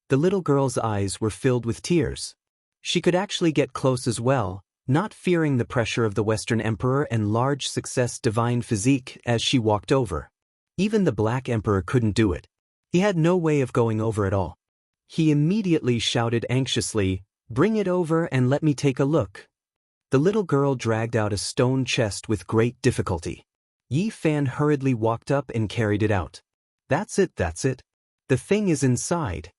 The little girl's eyes were filled with tears. She could actually get close as well, not fearing the pressure of the Western Emperor and large success divine physique as she walked over. Even the Black Emperor couldn't do it. He had no way of going over at all. He immediately shouted anxiously, "Bring it over and let me take a look." The little girl dragged out a stone chest with great difficulty. Yi Fan hurriedly walked up and carried it out. That's it. The thing is inside."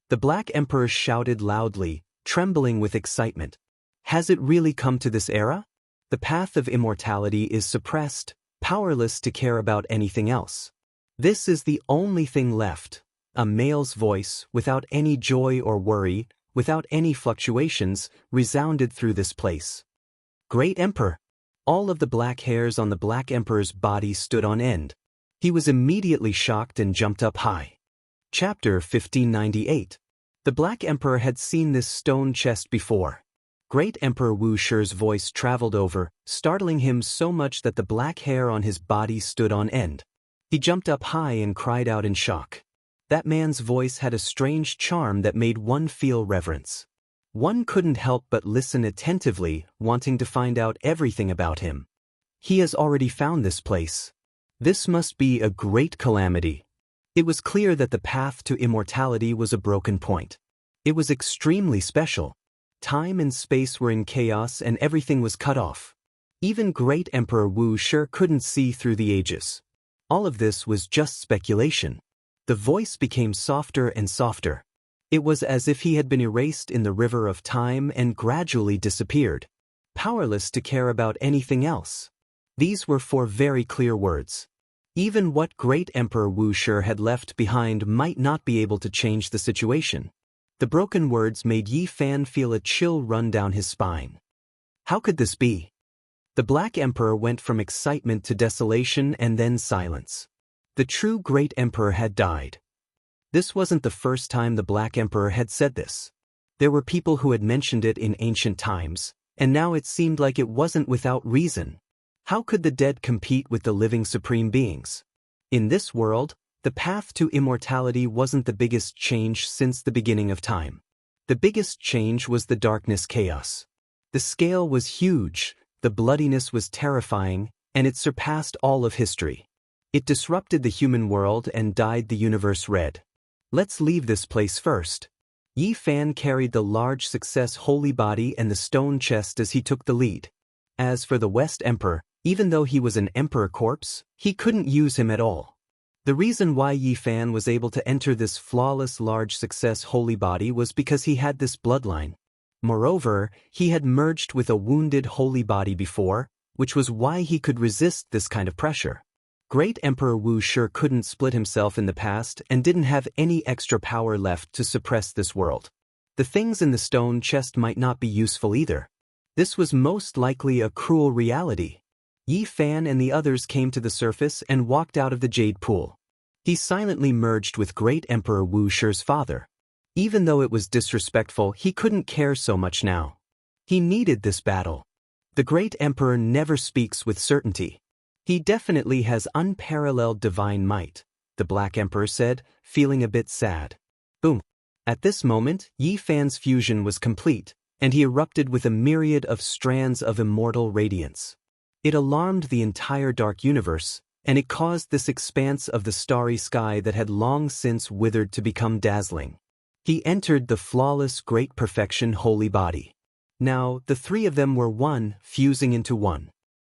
The Black Emperor shouted loudly, trembling with excitement. Has it really come to this era? The path of immortality is suppressed, powerless to care about anything else. This is the only thing left. A male's voice, without any joy or worry, without any fluctuations, resounded through this place. "Great Emperor!" All of the black hairs on the Black Emperor's body stood on end. He was immediately shocked and jumped up high. Chapter 1598. The Black Emperor had seen this stone chest before. Great Emperor Wuxia's voice traveled over, startling him so much that the black hair on his body stood on end. He jumped up high and cried out in shock. That man's voice had a strange charm that made one feel reverence. One couldn't help but listen attentively, wanting to find out everything about him. He has already found this place. This must be a great calamity. It was clear that the path to immortality was a broken point. It was extremely special. Time and space were in chaos and everything was cut off. Even great Emperor Wu Shi couldn't see through the ages. All of this was just speculation. The voice became softer and softer. It was as if he had been erased in the river of time and gradually disappeared, powerless to care about anything else. These were 4 very clear words. Even what great Emperor Wu Shi had left behind might not be able to change the situation. The broken words made Yi Fan feel a chill run down his spine. How could this be? The Black Emperor went from excitement to desolation and then silence. The true great emperor had died. This wasn't the first time the Black Emperor had said this. There were people who had mentioned it in ancient times, and now it seemed like it wasn't without reason. How could the dead compete with the living supreme beings? In this world, the path to immortality wasn't the biggest change since the beginning of time. The biggest change was the darkness chaos. The scale was huge, the bloodiness was terrifying, and it surpassed all of history. It disrupted the human world and dyed the universe red. Let's leave this place first. Yi Fan carried the large success holy body and the stone chest as he took the lead. As for the West Emperor, even though he was an emperor corpse, he couldn't use him at all. The reason why Yi Fan was able to enter this flawless large success holy body was because he had this bloodline. Moreover, he had merged with a wounded holy body before, which was why he could resist this kind of pressure. Great Emperor Wu Shi couldn't split himself in the past and didn't have any extra power left to suppress this world. The things in the stone chest might not be useful either. This was most likely a cruel reality. Yi Fan and the others came to the surface and walked out of the jade pool. He silently merged with Great Emperor Wu Shi's father. Even though it was disrespectful, he couldn't care so much now. He needed this battle. The Great Emperor never speaks with certainty. He definitely has unparalleled divine might, the Black Emperor said, feeling a bit sad. Boom. At this moment, Yi Fan's fusion was complete, and he erupted with a myriad of strands of immortal radiance. It alarmed the entire dark universe, and it caused this expanse of the starry sky that had long since withered to become dazzling. He entered the flawless great perfection holy body. Now, the 3 of them were one, fusing into one.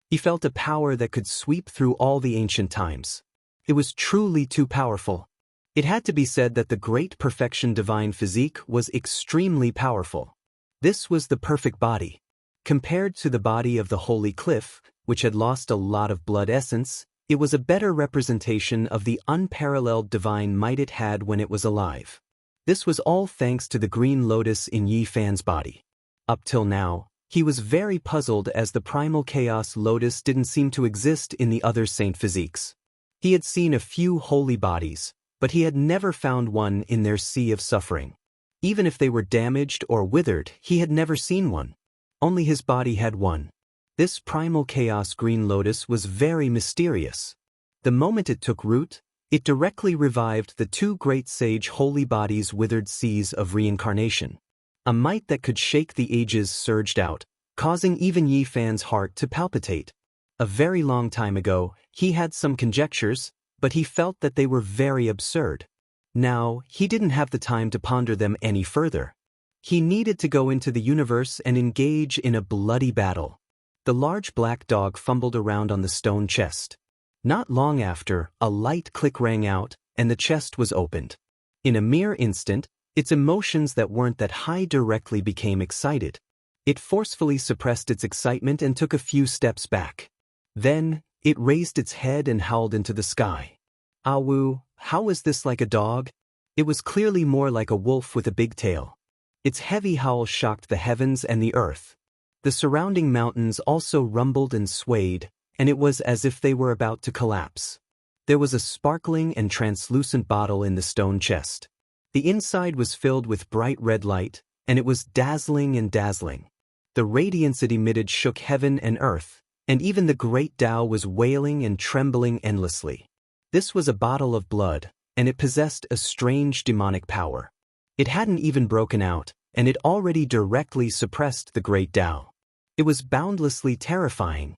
He felt a power that could sweep through all the ancient times. It was truly too powerful. It had to be said that the great perfection divine physique was extremely powerful. This was the perfect body. Compared to the body of the holy cliff, which had lost a lot of blood essence, it was a better representation of the unparalleled divine might it had when it was alive. This was all thanks to the green lotus in Yi Fan's body. Up till now, he was very puzzled as the primal chaos lotus didn't seem to exist in the other saint physiques. He had seen a few holy bodies, but he had never found one in their sea of suffering. Even if they were damaged or withered, he had never seen one. Only his body had one. This primal chaos green lotus was very mysterious. The moment it took root, it directly revived the 2 great sage holy bodies' withered seas of reincarnation. A might that could shake the ages surged out, causing even Yi Fan's heart to palpitate. A very long time ago, he had some conjectures, but he felt that they were very absurd. Now, he didn't have the time to ponder them any further. He needed to go into the universe and engage in a bloody battle. The large black dog fumbled around on the stone chest. Not long after, a light click rang out, and the chest was opened. In a mere instant, its emotions that weren't that high directly became excited. It forcefully suppressed its excitement and took a few steps back. Then, it raised its head and howled into the sky. Awu, how is this like a dog? It was clearly more like a wolf with a big tail. Its heavy howl shocked the heavens and the earth. The surrounding mountains also rumbled and swayed, and it was as if they were about to collapse. There was a sparkling and translucent bottle in the stone chest. The inside was filled with bright red light, and it was dazzling and dazzling. The radiance it emitted shook heaven and earth, and even the great Tao was wailing and trembling endlessly. This was a bottle of blood, and it possessed a strange demonic power. It hadn't even broken out, and it already directly suppressed the great Tao. It was boundlessly terrifying.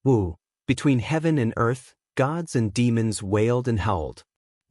Woo! Between heaven and earth, gods and demons wailed and howled.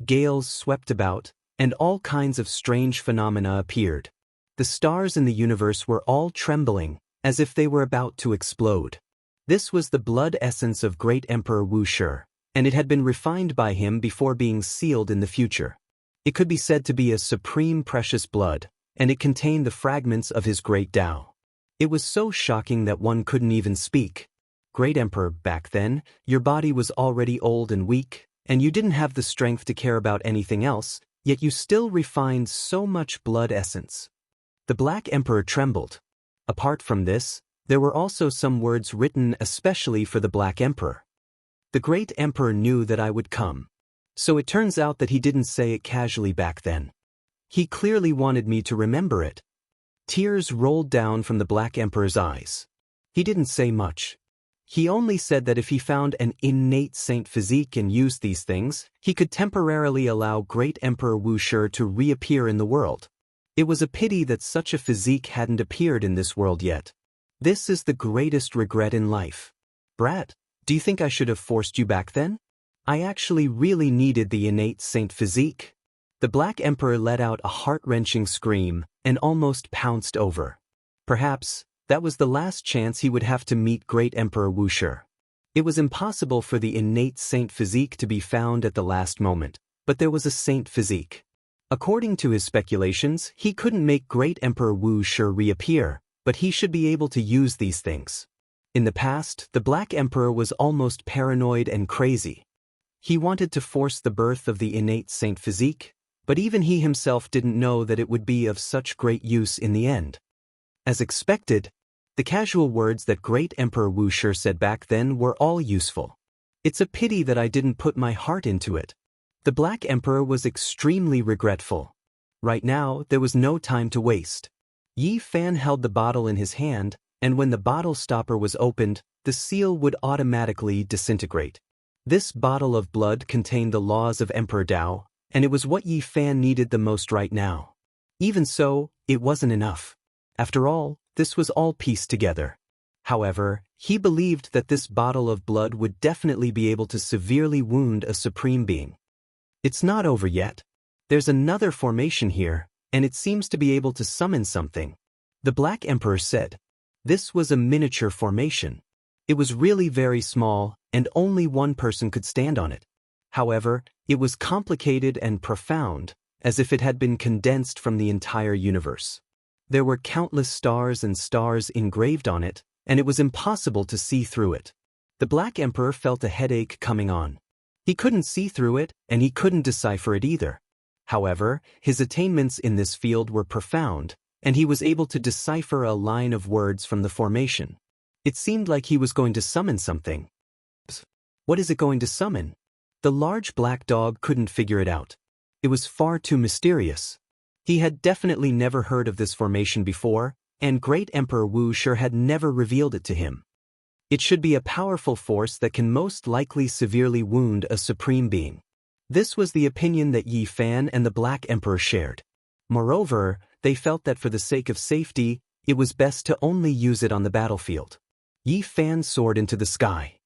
Gales swept about, and all kinds of strange phenomena appeared. The stars in the universe were all trembling, as if they were about to explode. This was the blood essence of great Emperor Wuxia, and it had been refined by him before being sealed in the future. It could be said to be a supreme precious blood, and it contained the fragments of his great Tao. It was so shocking that one couldn't even speak. Great Emperor, back then, your body was already old and weak, and you didn't have the strength to care about anything else, yet you still refined so much blood essence. The Black Emperor trembled. Apart from this, there were also some words written especially for the Black Emperor. The Great Emperor knew that I would come. So it turns out that he didn't say it casually back then. He clearly wanted me to remember it. Tears rolled down from the Black Emperor's eyes. He didn't say much. He only said that if he found an innate saint physique and used these things, he could temporarily allow Great Emperor Wuxia to reappear in the world. It was a pity that such a physique hadn't appeared in this world yet. This is the greatest regret in life. Brat, do you think I should have forced you back then? I actually really needed the innate saint physique. The Black Emperor let out a heart-wrenching scream and almost pounced over. Perhaps that was the last chance he would have to meet Great Emperor Wuxia. It was impossible for the innate saint physique to be found at the last moment, but there was a saint physique. According to his speculations, he couldn't make Great Emperor Wuxia reappear, but he should be able to use these things. In the past, the Black Emperor was almost paranoid and crazy. He wanted to force the birth of the innate saint physique, but even he himself didn't know that it would be of such great use in the end. As expected, the casual words that Great Emperor Wuxia said back then were all useful. It's a pity that I didn't put my heart into it. The Black Emperor was extremely regretful. Right now, there was no time to waste. Yi Fan held the bottle in his hand, and when the bottle stopper was opened, the seal would automatically disintegrate. This bottle of blood contained the laws of Emperor Dao, and it was what Yi Fan needed the most right now. Even so, it wasn't enough. After all, this was all pieced together. However, he believed that this bottle of blood would definitely be able to severely wound a supreme being. It's not over yet. There's another formation here, and it seems to be able to summon something. The Black Emperor said. This was a miniature formation. It was really very small, and only one person could stand on it. However, it was complicated and profound, as if it had been condensed from the entire universe. There were countless stars and stars engraved on it, and it was impossible to see through it. The Black Emperor felt a headache coming on. He couldn't see through it, and he couldn't decipher it either. However, his attainments in this field were profound, and he was able to decipher a line of words from the formation. It seemed like he was going to summon something. What is it going to summon? The large black dog couldn't figure it out. It was far too mysterious. He had definitely never heard of this formation before, and Great Emperor Wuxia had never revealed it to him. It should be a powerful force that can most likely severely wound a supreme being. This was the opinion that Yi Fan and the Black Emperor shared. Moreover, they felt that for the sake of safety, it was best to only use it on the battlefield. Yi Fan soared into the sky.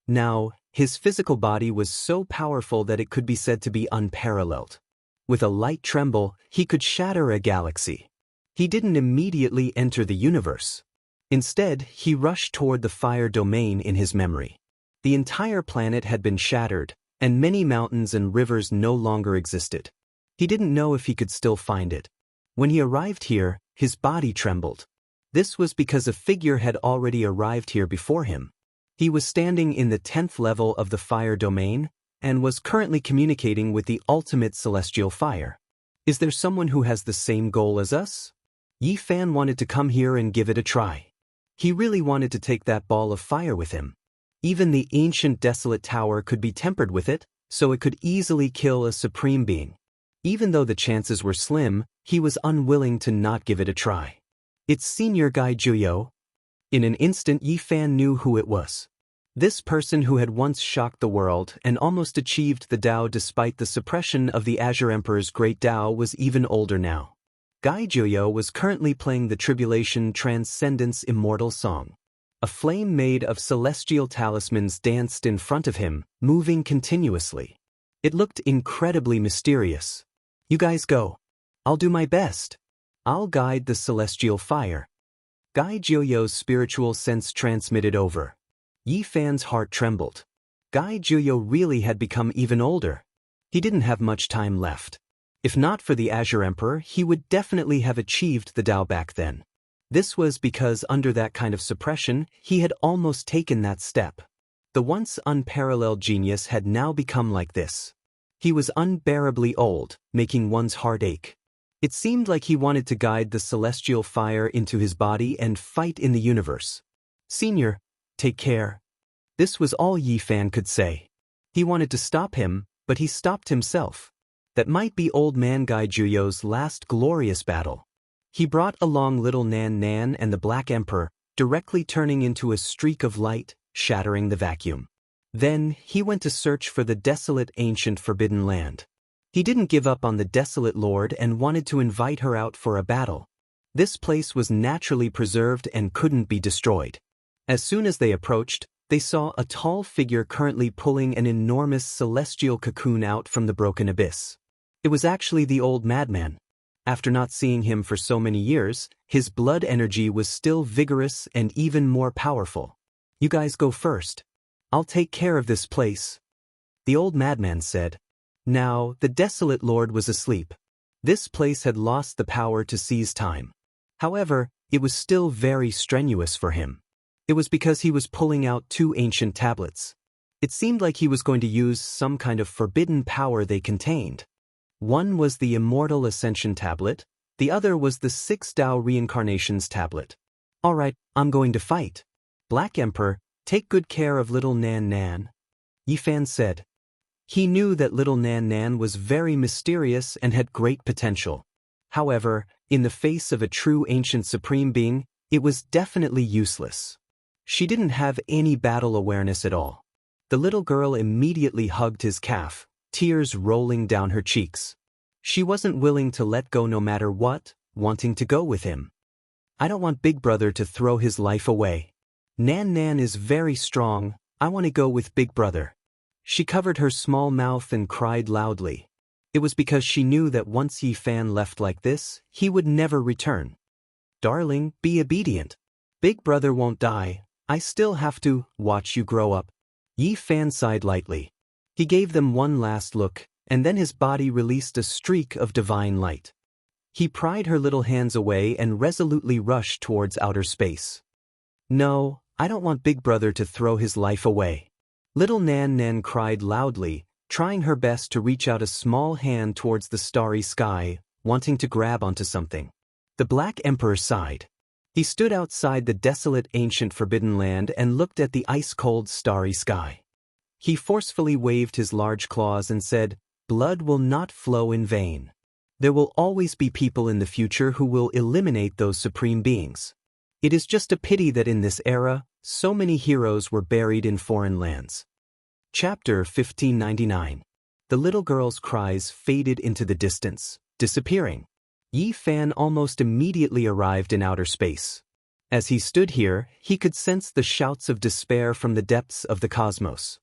Now, his physical body was so powerful that it could be said to be unparalleled. With a light tremble, he could shatter a galaxy. He didn't immediately enter the universe. Instead, he rushed toward the fire domain in his memory. The entire planet had been shattered, and many mountains and rivers no longer existed. He didn't know if he could still find it. When he arrived here, his body trembled. This was because a figure had already arrived here before him. He was standing in the 10th level of the fire domain, and was currently communicating with the ultimate celestial fire. Is there someone who has the same goal as us? Yi Fan wanted to come here and give it a try. He really wanted to take that ball of fire with him. Even the ancient desolate tower could be tempered with it, so it could easily kill a supreme being. Even though the chances were slim, he was unwilling to not give it a try. It's Senior Guy Juyo. In an instant, Yi Fan knew who it was. This person who had once shocked the world and almost achieved the Tao despite the suppression of the Azure Emperor's great Tao was even older now. Guy Juyo was currently playing the Tribulation Transcendence Immortal song. A flame made of celestial talismans danced in front of him, moving continuously. It looked incredibly mysterious. You guys go. I'll do my best. I'll guide the celestial fire. Guy Jiuyo's spiritual sense transmitted over. Yi Fan's heart trembled. Guy Jiuyo really had become even older. He didn't have much time left. If not for the Azure Emperor, he would definitely have achieved the Tao back then. This was because under that kind of suppression, he had almost taken that step. The once unparalleled genius had now become like this. He was unbearably old, making one's heart ache. It seemed like he wanted to guide the celestial fire into his body and fight in the universe. Senior, take care. This was all Yi Fan could say. He wanted to stop him, but he stopped himself. That might be old man Guy Jiuyo's last glorious battle. He brought along little Nan Nan and the Black Emperor, directly turning into a streak of light, shattering the vacuum. Then, he went to search for the desolate ancient forbidden land. He didn't give up on the desolate lord and wanted to invite her out for a battle. This place was naturally preserved and couldn't be destroyed. As soon as they approached, they saw a tall figure currently pulling an enormous celestial cocoon out from the broken abyss. It was actually the old madman. After not seeing him for so many years, his blood energy was still vigorous and even more powerful. You guys go first. I'll take care of this place, the old madman said. Now, the desolate lord was asleep. This place had lost the power to seize time. However, it was still very strenuous for him. It was because he was pulling out two ancient tablets. It seemed like he was going to use some kind of forbidden power they contained. One was the Immortal Ascension tablet, the other was the 6 Tao Reincarnations tablet. Alright, I'm going to fight. Black Emperor, take good care of little Nan Nan, Yi Fan said. He knew that little Nan Nan was very mysterious and had great potential. However, in the face of a true ancient supreme being, it was definitely useless. She didn't have any battle awareness at all. The little girl immediately hugged his calf, tears rolling down her cheeks. She wasn't willing to let go no matter what, wanting to go with him. I don't want Big Brother to throw his life away. Nan Nan is very strong, I want to go with Big Brother. She covered her small mouth and cried loudly. It was because she knew that once Yi Fan left like this, he would never return. Darling, be obedient. Big Brother won't die, I still have to watch you grow up. Yi Fan sighed lightly. He gave them one last look, and then his body released a streak of divine light. He pried her little hands away and resolutely rushed towards outer space. No, I don't want Big Brother to throw his life away. Little Nan Nan cried loudly, trying her best to reach out a small hand towards the starry sky, wanting to grab onto something. The Black Emperor sighed. He stood outside the desolate ancient forbidden land and looked at the ice-cold starry sky. He forcefully waved his large claws and said, "Blood will not flow in vain. There will always be people in the future who will eliminate those supreme beings. It is just a pity that in this era, so many heroes were buried in foreign lands." Chapter 1599. The little girl's cries faded into the distance, disappearing. Yi Fan almost immediately arrived in outer space. As he stood here, he could sense the shouts of despair from the depths of the cosmos.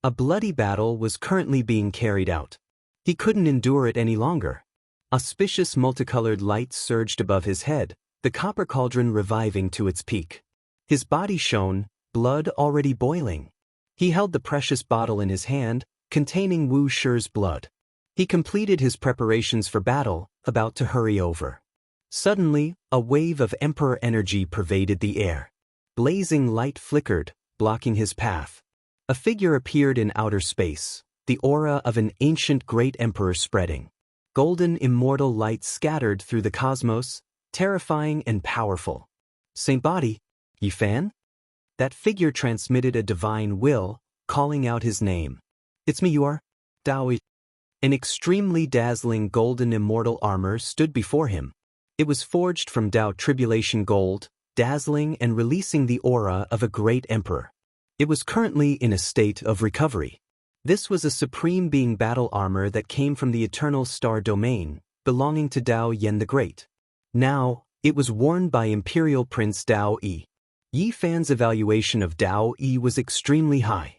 A bloody battle was currently being carried out. He couldn't endure it any longer. Auspicious multicolored light surged above his head, the copper cauldron reviving to its peak. His body shone, blood already boiling. He held the precious bottle in his hand, containing Wu Shi's blood. He completed his preparations for battle, about to hurry over. Suddenly, a wave of Emperor energy pervaded the air. Blazing light flickered, blocking his path. A figure appeared in outer space, the aura of an ancient great emperor spreading. Golden immortal light scattered through the cosmos, terrifying and powerful. Same body, Yi Fan? That figure transmitted a divine will, calling out his name. It's me, you are? Daoist. An extremely dazzling golden immortal armor stood before him. It was forged from Tao Tribulation gold, dazzling and releasing the aura of a great emperor. It was currently in a state of recovery. This was a supreme being battle armor that came from the eternal star domain, belonging to Dao Yan the Great. Now, it was worn by Imperial Prince Dao Yi. Yi Fan's evaluation of Dao Yi was extremely high.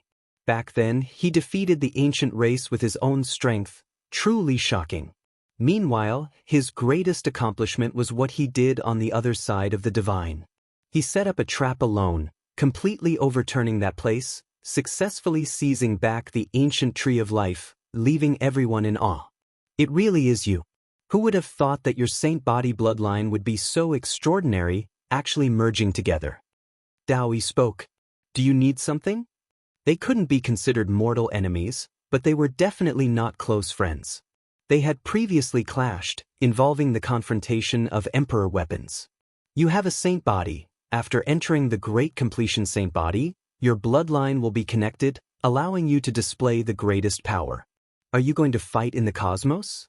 Back then, he defeated the ancient race with his own strength, truly shocking. Meanwhile, his greatest accomplishment was what he did on the other side of the divine. He set up a trap alone, completely overturning that place, successfully seizing back the ancient tree of life, leaving everyone in awe. It really is you. Who would have thought that your saint body bloodline would be so extraordinary, actually merging together? Daoist spoke. Do you need something? They couldn't be considered mortal enemies, but they were definitely not close friends. They had previously clashed, involving the confrontation of emperor weapons. You have a saint body. After entering the Great Completion Saint body, your bloodline will be connected, allowing you to display the greatest power. Are you going to fight in the cosmos?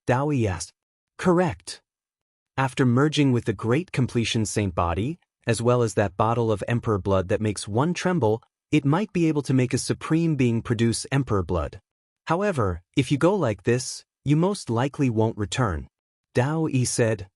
Daoist asked. Correct. After merging with the Great Completion Saint body, as well as that bottle of emperor blood that makes one tremble, it might be able to make a supreme being produce emperor blood. However, if you go like this, you most likely won't return. Daoist said.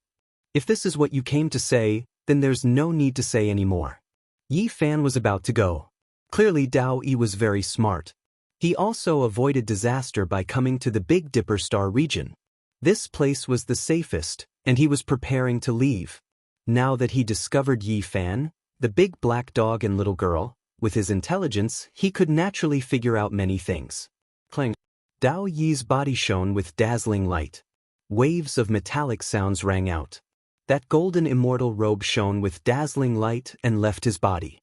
If this is what you came to say, then there's no need to say any more. Yi Fan was about to go. Clearly Daoist was very smart. He also avoided disaster by coming to the Big Dipper star region. This place was the safest, and he was preparing to leave. Now that he discovered Yi Fan, the big black dog and little girl, with his intelligence, he could naturally figure out many things. Clang. Dao Yi's body shone with dazzling light. Waves of metallic sounds rang out. That golden immortal robe shone with dazzling light and left his body.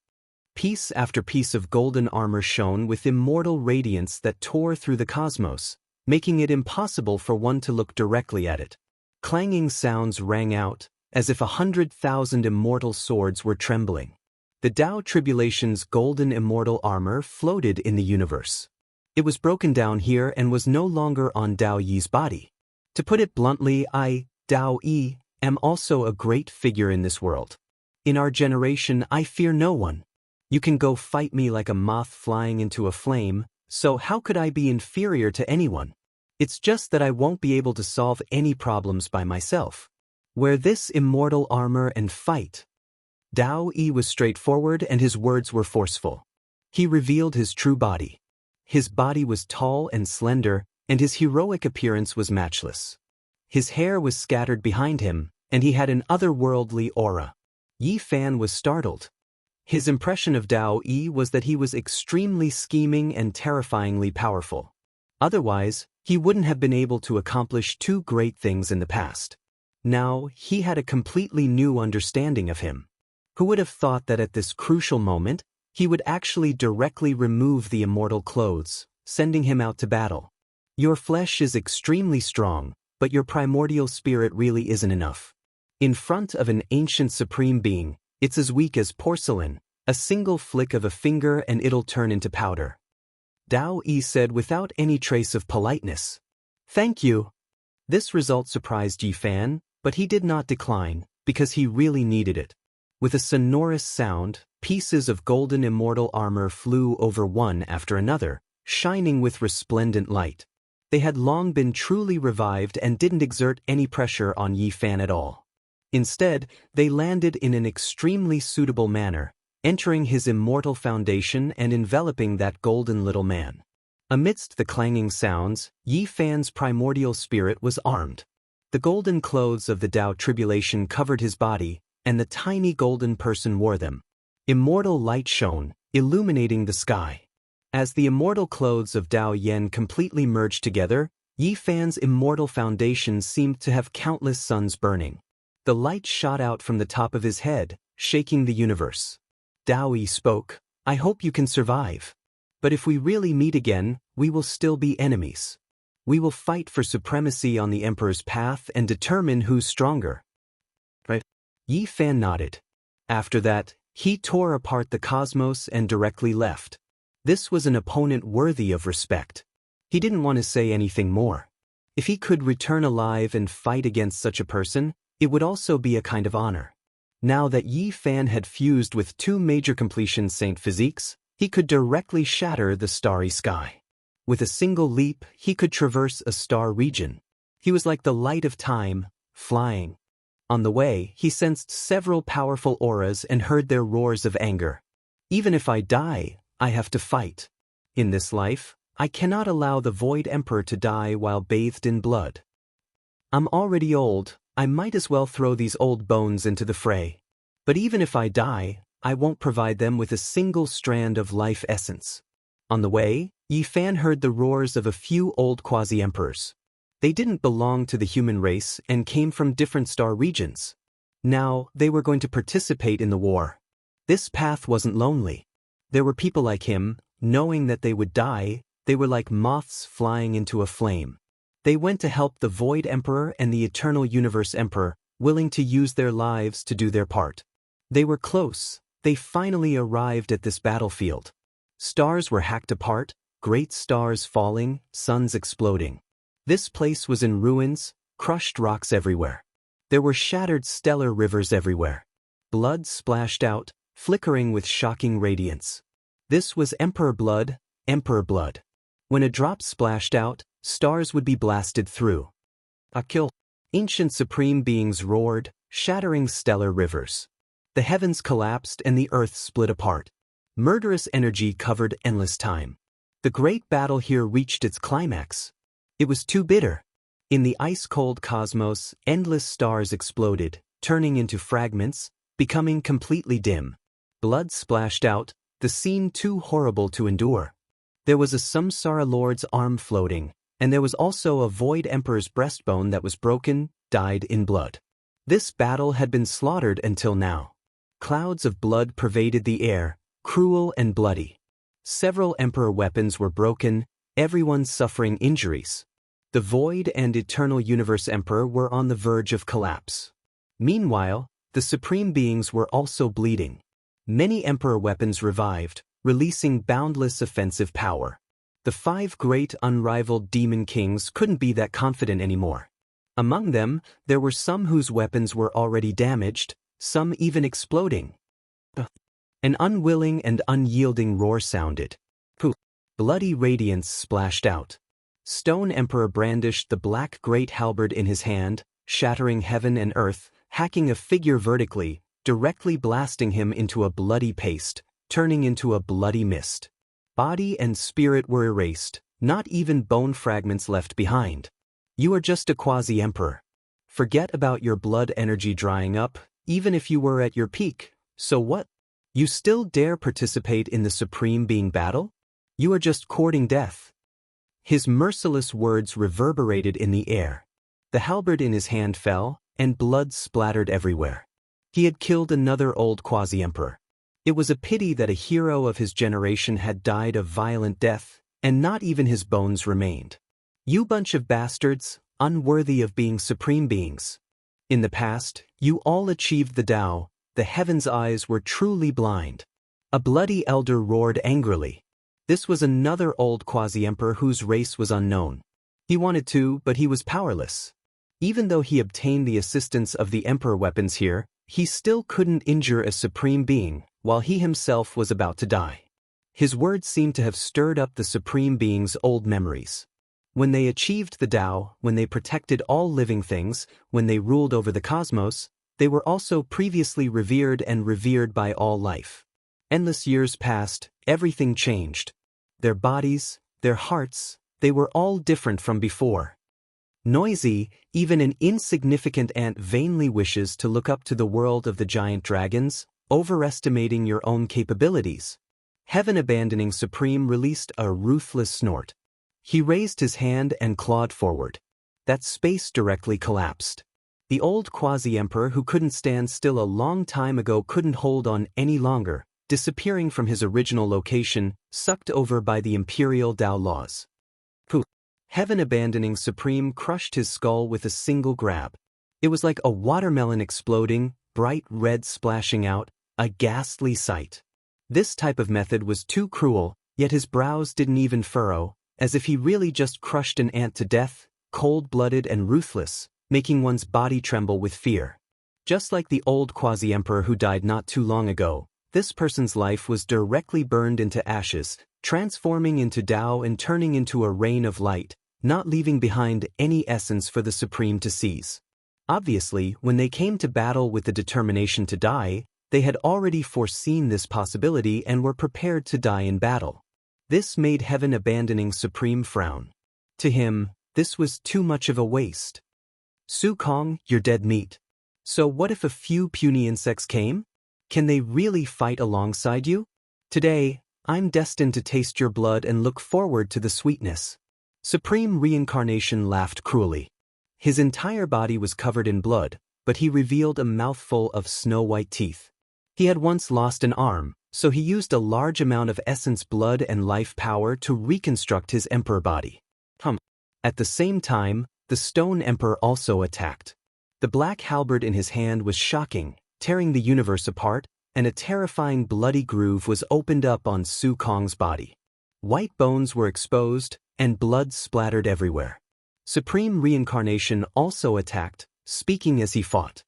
Piece after piece of golden armor shone with immortal radiance that tore through the cosmos, making it impossible for one to look directly at it. Clanging sounds rang out, as if 100,000 immortal swords were trembling. The Tao Tribulation's golden immortal armor floated in the universe. It was broken down here and was no longer on Dao Yi's body. To put it bluntly, I, Dao Yi, am also a great figure in this world. In our generation, I fear no one. You can go fight me like a moth flying into a flame, so how could I be inferior to anyone? It's just that I won't be able to solve any problems by myself. Wear this immortal armor and fight. Dao Yi was straightforward and his words were forceful. He revealed his true body. His body was tall and slender, and his heroic appearance was matchless. His hair was scattered behind him, and he had an otherworldly aura. Yi Fan was startled. His impression of Dao Yi was that he was extremely scheming and terrifyingly powerful. Otherwise, he wouldn't have been able to accomplish two great things in the past. Now, he had a completely new understanding of him. Who would have thought that at this crucial moment, he would actually directly remove the immortal clothes, sending him out to battle? Your flesh is extremely strong, but your primordial spirit really isn't enough. In front of an ancient supreme being, it's as weak as porcelain, a single flick of a finger and it'll turn into powder. Dao Yi said without any trace of politeness. Thank you. This result surprised Yi Fan, but he did not decline, because he really needed it. With a sonorous sound, pieces of golden immortal armor flew over one after another, shining with resplendent light. They had long been truly revived and didn't exert any pressure on Yi Fan at all. Instead, they landed in an extremely suitable manner, entering his immortal foundation and enveloping that golden little man. Amidst the clanging sounds, Yi Fan's primordial spirit was armed. The golden clothes of the Tao Tribulation covered his body, and the tiny golden person wore them. Immortal light shone, illuminating the sky. As the immortal clothes of Dao Yen completely merged together, Yi Fan's immortal foundation seemed to have countless suns burning. The light shot out from the top of his head, shaking the universe. Dao Yi spoke, I hope you can survive. But if we really meet again, we will still be enemies. We will fight for supremacy on the Emperor's path and determine who's stronger. Right? Yi Fan nodded. After that, he tore apart the cosmos and directly left. This was an opponent worthy of respect. He didn't want to say anything more. If he could return alive and fight against such a person, it would also be a kind of honor. Now that Yi Fan had fused with two major completion saint physiques, he could directly shatter the starry sky. With a single leap, he could traverse a star region. He was like the light of time, flying. On the way, he sensed several powerful auras and heard their roars of anger. Even if I die, I have to fight. In this life, I cannot allow the Void Emperor to die while bathed in blood. I'm already old, I might as well throw these old bones into the fray. But even if I die, I won't provide them with a single strand of life essence. On the way, Yi Fan heard the roars of a few old quasi-emperors. They didn't belong to the human race and came from different star regions. Now, they were going to participate in the war. This path wasn't lonely. There were people like him, knowing that they would die, they were like moths flying into a flame. They went to help the Void Emperor and the Eternal Universe Emperor, willing to use their lives to do their part. They were close. They finally arrived at this battlefield. Stars were hacked apart, great stars falling, suns exploding. This place was in ruins, crushed rocks everywhere. There were shattered stellar rivers everywhere. Blood splashed out, flickering with shocking radiance. This was Emperor blood, Emperor blood. When a drop splashed out, stars would be blasted through. A kill. Ancient supreme beings roared, shattering stellar rivers. The heavens collapsed and the earth split apart. Murderous energy covered endless time. The great battle here reached its climax. It was too bitter. In the ice-cold cosmos, endless stars exploded, turning into fragments, becoming completely dim. Blood splashed out, the scene too horrible to endure. There was a Samsara Lord's arm floating, and there was also a Void Emperor's breastbone that was broken, dyed in blood. This battle had been slaughtered until now. Clouds of blood pervaded the air, cruel and bloody. Several Emperor weapons were broken, everyone suffering injuries. The Void and Eternal Universe Emperor were on the verge of collapse. Meanwhile, the Supreme Beings were also bleeding. Many Emperor weapons revived, releasing boundless offensive power. The 5 great unrivaled demon kings couldn't be that confident anymore. Among them, there were some whose weapons were already damaged, some even exploding. An unwilling and unyielding roar sounded. Bloody radiance splashed out. Stone Emperor brandished the black great halberd in his hand, shattering heaven and earth, hacking a figure vertically, directly blasting him into a bloody paste, turning into a bloody mist. Body and spirit were erased, not even bone fragments left behind. You are just a quasi-emperor. Forget about your blood energy drying up, even if you were at your peak. So what? You still dare participate in the Supreme Being battle? You are just courting death. His merciless words reverberated in the air. The halberd in his hand fell, and blood splattered everywhere. He had killed another old quasi-emperor. It was a pity that a hero of his generation had died a violent death, and not even his bones remained. You bunch of bastards, unworthy of being supreme beings. In the past, you all achieved the Tao, the heaven's eyes were truly blind. A bloody elder roared angrily. This was another old quasi-emperor whose race was unknown. He wanted to, but he was powerless. Even though he obtained the assistance of the emperor weapons here, he still couldn't injure a supreme being, while he himself was about to die. His words seemed to have stirred up the supreme being's old memories. When they achieved the Tao, when they protected all living things, when they ruled over the cosmos, they were also previously revered and revered by all life. Endless years passed, everything changed. Their bodies, their hearts, they were all different from before. Noisy, even an insignificant ant vainly wishes to look up to the world of the giant dragons, overestimating your own capabilities. Heaven-abandoning Supreme released a ruthless snort. He raised his hand and clawed forward. That space directly collapsed. The old quasi-emperor who couldn't stand still a long time ago couldn't hold on any longer, disappearing from his original location, sucked over by the imperial Tao laws. Poof! Heaven-abandoning Supreme crushed his skull with a single grab. It was like a watermelon exploding, bright red splashing out, a ghastly sight. This type of method was too cruel, yet his brows didn't even furrow, as if he really just crushed an ant to death, cold-blooded and ruthless, making one's body tremble with fear. Just like the old quasi-emperor who died not too long ago, this person's life was directly burned into ashes, transforming into Tao and turning into a rain of light, not leaving behind any essence for the Supreme to seize. Obviously, when they came to battle with the determination to die, they had already foreseen this possibility and were prepared to die in battle. This made heaven-abandoning Supreme frown. To him, this was too much of a waste. Su Kong, you're dead meat. So what if a few puny insects came? Can they really fight alongside you? Today, I'm destined to taste your blood and look forward to the sweetness. Supreme Reincarnation laughed cruelly. His entire body was covered in blood, but he revealed a mouthful of snow-white teeth. He had once lost an arm, so he used a large amount of essence blood and life power to reconstruct his emperor body. At the same time, the Stone Emperor also attacked. The black halberd in his hand was shocking, tearing the universe apart, and a terrifying bloody groove was opened up on Su Kong's body. White bones were exposed, and blood splattered everywhere. Supreme Reincarnation also attacked, speaking as he fought.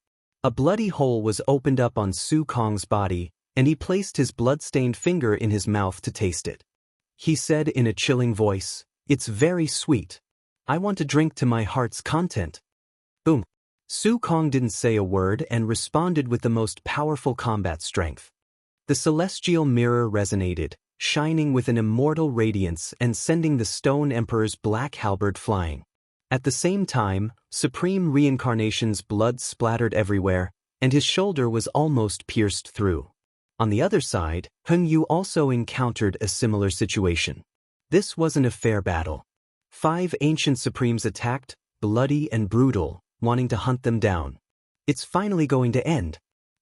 A bloody hole was opened up on Su Kong's body, and he placed his blood-stained finger in his mouth to taste it. He said in a chilling voice, "It's very sweet. I want to drink to my heart's content." Boom. Su Kong didn't say a word and responded with the most powerful combat strength. The celestial mirror resonated, shining with an immortal radiance and sending the Stone Emperor's black halberd flying. At the same time, Supreme Reincarnation's blood splattered everywhere, and his shoulder was almost pierced through. On the other side, Heng Yu also encountered a similar situation. This wasn't a fair battle. 5 ancient supremes attacked, bloody and brutal, wanting to hunt them down. It's finally going to end.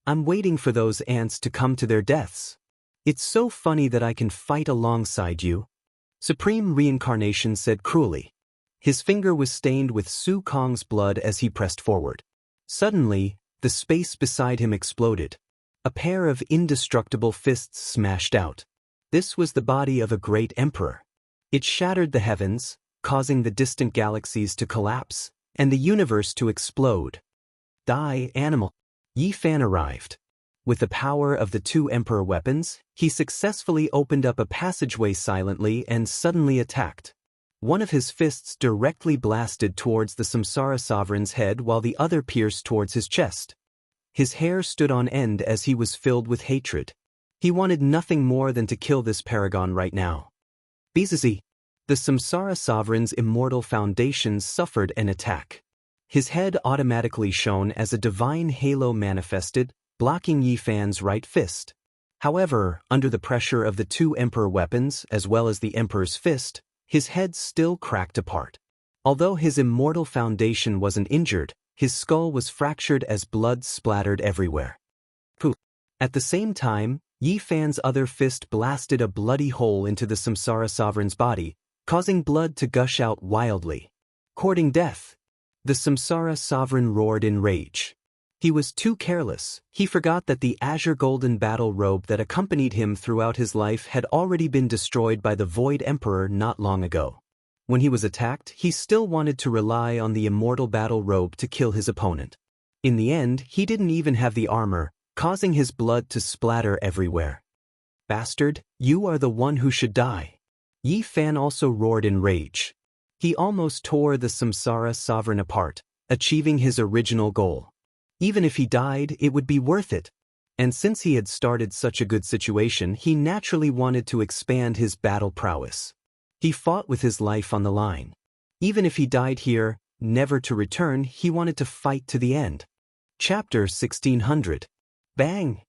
I'm waiting for those ants to come to their deaths. It's so funny that I can fight alongside you. Supreme Reincarnation said cruelly. His finger was stained with Su Kong's blood as he pressed forward. Suddenly, the space beside him exploded. A pair of indestructible fists smashed out. This was the body of a great emperor. It shattered the heavens, causing the distant galaxies to collapse, and the universe to explode. Die, animal. Yi Fan arrived. With the power of the 2 emperor weapons, he successfully opened up a passageway silently and suddenly attacked. One of his fists directly blasted towards the Samsara sovereign's head while the other pierced towards his chest. His hair stood on end as he was filled with hatred. He wanted nothing more than to kill this paragon right now. Bizazi. The Samsara sovereign's immortal foundation suffered an attack. His head automatically shone as a divine halo manifested, blocking Yi Fan's right fist. However, under the pressure of the 2 emperor weapons as well as the emperor's fist, his head still cracked apart. Although his immortal foundation wasn't injured, his skull was fractured as blood splattered everywhere. Pooh. At the same time, Yi Fan's other fist blasted a bloody hole into the Samsara sovereign's body, causing blood to gush out wildly. Courting death. The Samsara sovereign roared in rage. He was too careless. He forgot that the azure golden battle robe that accompanied him throughout his life had already been destroyed by the Void Emperor not long ago. When he was attacked, he still wanted to rely on the immortal battle robe to kill his opponent. In the end, he didn't even have the armor, causing his blood to splatter everywhere. Bastard, you are the one who should die. Yi Fan also roared in rage. He almost tore the Samsara sovereign apart, achieving his original goal. Even if he died, it would be worth it. And since he had started such a good situation, he naturally wanted to expand his battle prowess. He fought with his life on the line. Even if he died here, never to return, he wanted to fight to the end. Chapter 1600. Bang!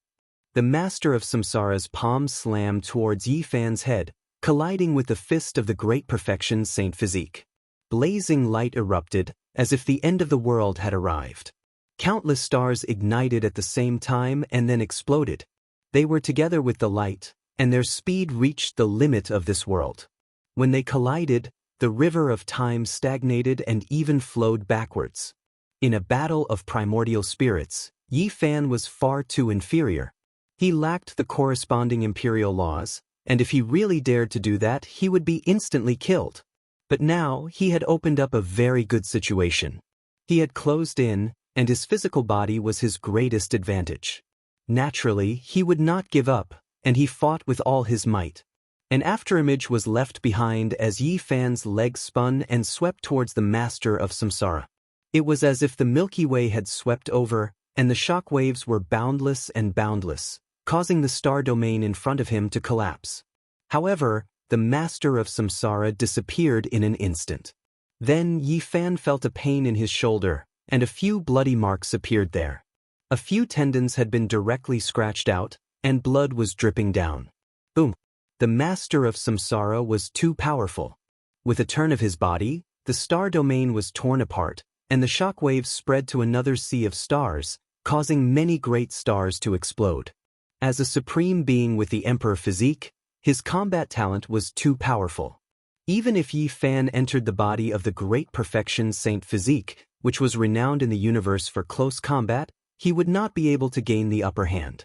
The master of Samsara's palm slammed towards Yi Fan's head, colliding with the fist of the great perfection Saint Physique. Blazing light erupted, as if the end of the world had arrived. Countless stars ignited at the same time and then exploded. They were together with the light, and their speed reached the limit of this world. When they collided, the river of time stagnated and even flowed backwards. In a battle of primordial spirits, Yi Fan was far too inferior. He lacked the corresponding imperial laws, and if he really dared to do that, he would be instantly killed. But now, he had opened up a very good situation. He had closed in, and his physical body was his greatest advantage. Naturally, he would not give up, and he fought with all his might. An afterimage was left behind as Yi Fan's legs spun and swept towards the master of Samsara. It was as if the Milky Way had swept over, and the shock waves were boundless and boundless, causing the star domain in front of him to collapse. However, the master of Samsara disappeared in an instant. Then Yi Fan felt a pain in his shoulder, and a few bloody marks appeared there. A few tendons had been directly scratched out, and blood was dripping down. Boom! The master of samsara was too powerful. With a turn of his body, the star domain was torn apart, and the shockwaves spread to another sea of stars, causing many great stars to explode. As a supreme being with the emperor physique, his combat talent was too powerful. Even if Yi Fan entered the body of the great perfection Saint Physique, which was renowned in the universe for close combat, he would not be able to gain the upper hand.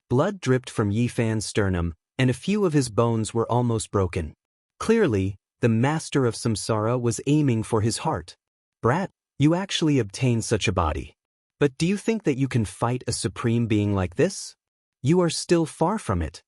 Blood dripped from Yi Fan's sternum, and a few of his bones were almost broken. Clearly, the master of samsara was aiming for his heart. Brat, you actually obtained such a body. But do you think that you can fight a supreme being like this? You are still far from it.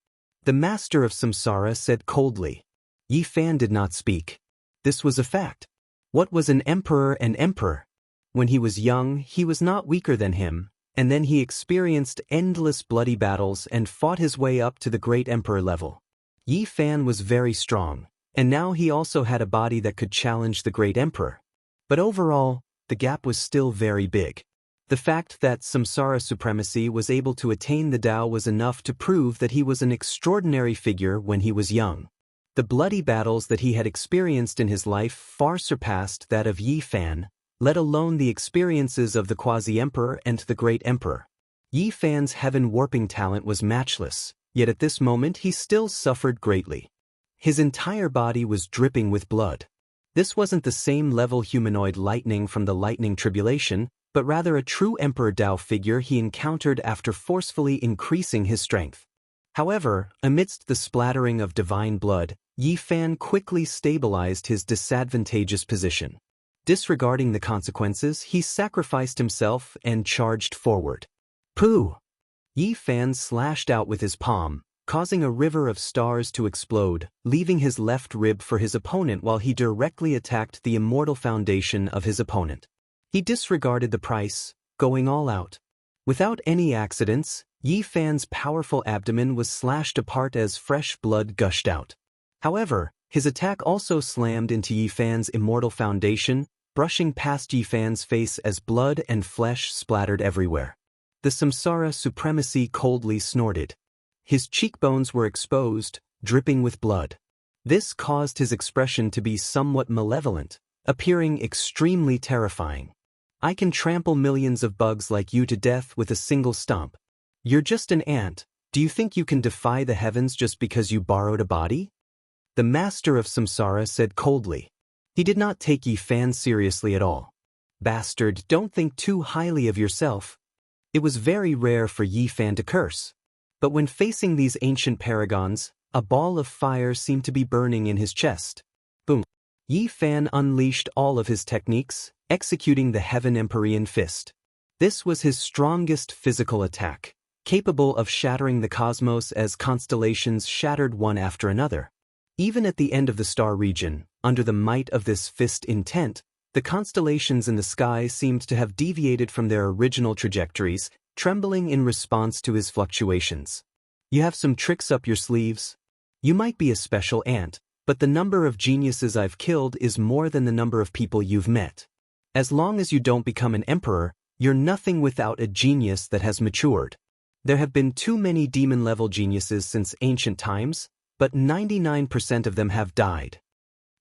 The master of samsara said coldly. Yi Fan did not speak. This was a fact. What was an emperor an emperor? When he was young, he was not weaker than him, and then he experienced endless bloody battles and fought his way up to the great emperor level. Yi Fan was very strong, and now he also had a body that could challenge the great emperor. But overall, the gap was still very big. The fact that samsara supremacy was able to attain the Tao was enough to prove that he was an extraordinary figure when he was young. The bloody battles that he had experienced in his life far surpassed that of Yi Fan, let alone the experiences of the quasi-emperor and the great emperor. Yi Fan's heaven-warping talent was matchless, yet at this moment he still suffered greatly. His entire body was dripping with blood. This wasn't the same level humanoid lightning from the lightning tribulation, but rather a true Emperor Tao figure he encountered after forcefully increasing his strength. However, amidst the splattering of divine blood, Yi Fan quickly stabilized his disadvantageous position. Disregarding the consequences, he sacrificed himself and charged forward. Pooh! Yi Fan slashed out with his palm, causing a river of stars to explode, leaving his left rib for his opponent while he directly attacked the immortal foundation of his opponent. He disregarded the price, going all out. Without any accidents, Yi Fan's powerful abdomen was slashed apart as fresh blood gushed out. However, his attack also slammed into Yi Fan's immortal foundation, brushing past Yi Fan's face as blood and flesh splattered everywhere. The samsara supremacy coldly snorted. His cheekbones were exposed, dripping with blood. This caused his expression to be somewhat malevolent, appearing extremely terrifying. I can trample millions of bugs like you to death with a single stomp. You're just an ant. Do you think you can defy the heavens just because you borrowed a body? The master of samsara said coldly. He did not take Yi Fan seriously at all. Bastard, don't think too highly of yourself. It was very rare for Yi Fan to curse. But when facing these ancient paragons, a ball of fire seemed to be burning in his chest. Boom! Yi Fan unleashed all of his techniques, executing the Heaven Empyrean Fist. This was his strongest physical attack, capable of shattering the cosmos as constellations shattered one after another. Even at the end of the star region, under the might of this fist intent, the constellations in the sky seemed to have deviated from their original trajectories, trembling in response to his fluctuations. You have some tricks up your sleeves? You might be a special ant, but the number of geniuses I've killed is more than the number of people you've met. As long as you don't become an emperor, you're nothing without a genius that has matured. There have been too many demon-level geniuses since ancient times, but 99% of them have died.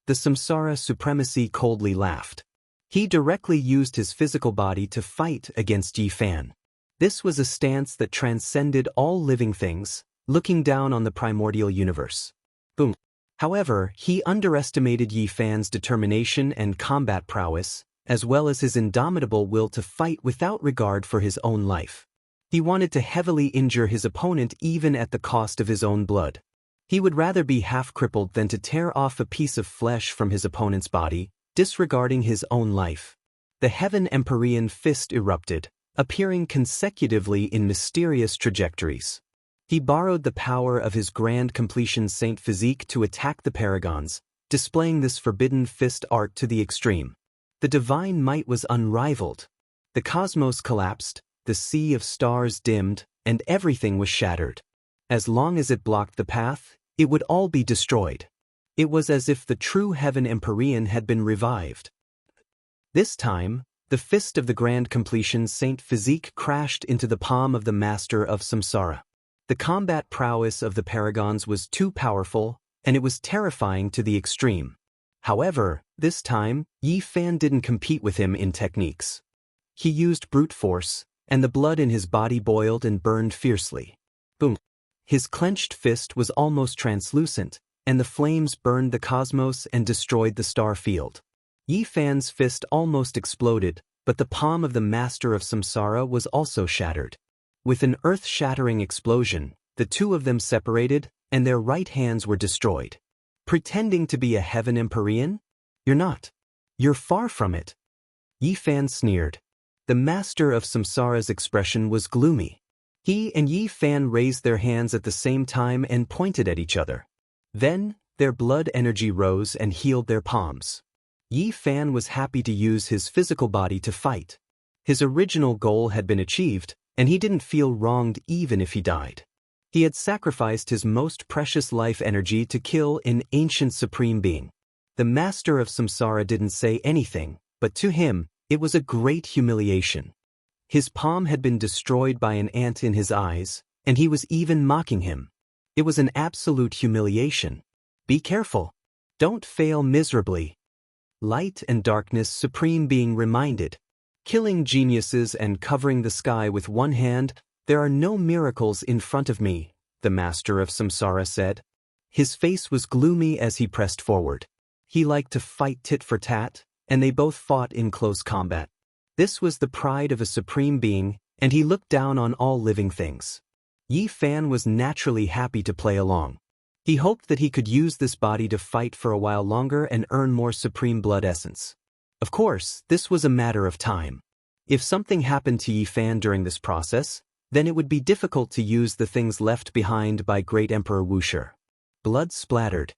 The samsara supremacy coldly laughed. He directly used his physical body to fight against Yi Fan. This was a stance that transcended all living things, looking down on the primordial universe. Boom. However, he underestimated Yi Fan's determination and combat prowess, as well as his indomitable will to fight without regard for his own life. He wanted to heavily injure his opponent even at the cost of his own blood. He would rather be half-crippled than to tear off a piece of flesh from his opponent's body, disregarding his own life. The Heaven Empyrean Fist erupted, appearing consecutively in mysterious trajectories. He borrowed the power of his grand completion Saint Physique to attack the paragons, displaying this forbidden fist art to the extreme. The divine might was unrivaled. The cosmos collapsed, the sea of stars dimmed, and everything was shattered. As long as it blocked the path, it would all be destroyed. It was as if the true Heaven Empyrean had been revived. This time, The fist of the grand completion Saint Physique crashed into the palm of the master of Samsara. The combat prowess of the paragons was too powerful, and it was terrifying to the extreme. However, this time, Yi Fan didn't compete with him in techniques. He used brute force, and the blood in his body boiled and burned fiercely. Boom! His clenched fist was almost translucent, and the flames burned the cosmos and destroyed the star field. Yi Fan's fist almost exploded, but the palm of the master of Samsara was also shattered. With an earth-shattering explosion, the two of them separated, and their right hands were destroyed. Pretending to be a heaven Empyrean? You're not. You're far from it. Yi Fan sneered. The master of Samsara's expression was gloomy. He and Yi Fan raised their hands at the same time and pointed at each other. Then, their blood energy rose and healed their palms. Yi Fan was happy to use his physical body to fight. His original goal had been achieved, and he didn't feel wronged even if he died. He had sacrificed his most precious life energy to kill an ancient supreme being. The master of Samsara didn't say anything, but to him, it was a great humiliation. His palm had been destroyed by an ant in his eyes, and he was even mocking him. It was an absolute humiliation. Be careful. Don't fail miserably. Light and darkness supreme being reminded. Killing geniuses and covering the sky with one hand, there are no miracles in front of me, the master of Samsara said. His face was gloomy as he pressed forward. He liked to fight tit for tat, and they both fought in close combat. This was the pride of a supreme being, and he looked down on all living things. Yi Fan was naturally happy to play along. He hoped that he could use this body to fight for a while longer and earn more supreme blood essence. Of course, this was a matter of time. If something happened to Yi Fan during this process, then it would be difficult to use the things left behind by Great Emperor Wuxia. Blood splattered.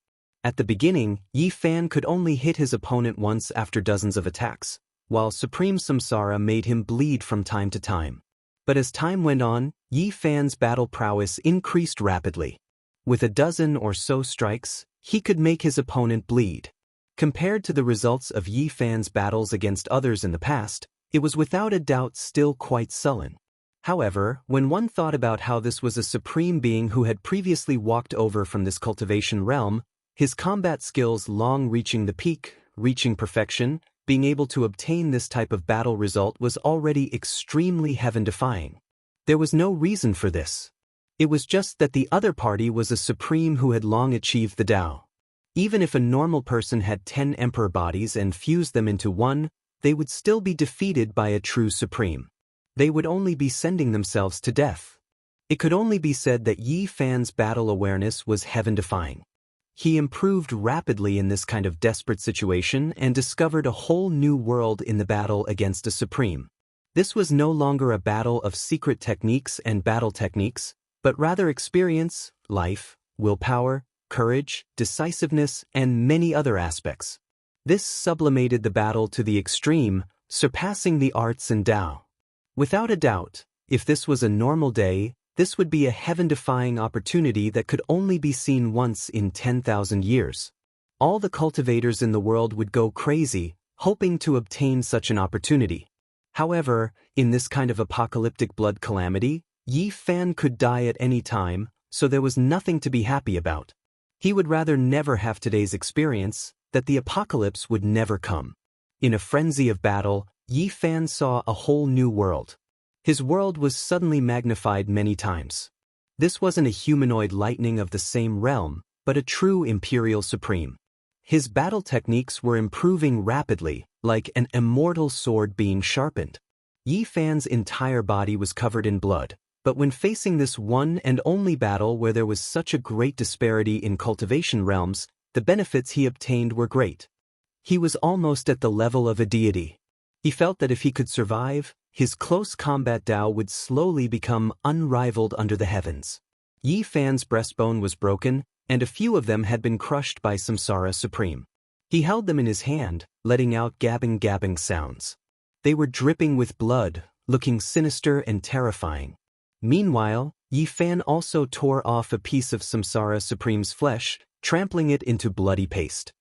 At the beginning, Yi Fan could only hit his opponent once after dozens of attacks, while Supreme Samsara made him bleed from time to time. But as time went on, Yi Fan's battle prowess increased rapidly. With a dozen or so strikes, he could make his opponent bleed. Compared to the results of Yi Fan's battles against others in the past, it was without a doubt still quite sullen. However, when one thought about how this was a supreme being who had previously walked over from this cultivation realm, his combat skills long reaching the peak, reaching perfection, being able to obtain this type of battle result was already extremely heaven-defying. There was no reason for this. It was just that the other party was a supreme who had long achieved the Tao. Even if a normal person had 10 emperor bodies and fused them into one, they would still be defeated by a true supreme. They would only be sending themselves to death. It could only be said that Yi Fan's battle awareness was heaven-defying. He improved rapidly in this kind of desperate situation and discovered a whole new world in the battle against a supreme. This was no longer a battle of secret techniques and battle techniques, but rather experience, life, willpower, courage, decisiveness, and many other aspects. This sublimated the battle to the extreme, surpassing the arts and Tao. Without a doubt, if this was a normal day, this would be a heaven-defying opportunity that could only be seen once in 10,000 years. All the cultivators in the world would go crazy, hoping to obtain such an opportunity. However, in this kind of apocalyptic blood calamity, Yi Fan could die at any time, so there was nothing to be happy about. He would rather never have today's experience, that the apocalypse would never come. In a frenzy of battle, Yi Fan saw a whole new world. His world was suddenly magnified many times. This wasn't a humanoid lightning of the same realm, but a true imperial supreme. His battle techniques were improving rapidly, like an immortal sword being sharpened. Yi Fan's entire body was covered in blood, but when facing this one and only battle where there was such a great disparity in cultivation realms, the benefits he obtained were great. He was almost at the level of a deity. He felt that if he could survive, his close combat Tao would slowly become unrivaled under the heavens. Yi Fan's breastbone was broken, and a few of them had been crushed by Samsara Supreme. He held them in his hand, letting out gabbing sounds. They were dripping with blood, looking sinister and terrifying. Meanwhile, Yi Fan also tore off a piece of Samsara Supreme's flesh, trampling it into bloody paste.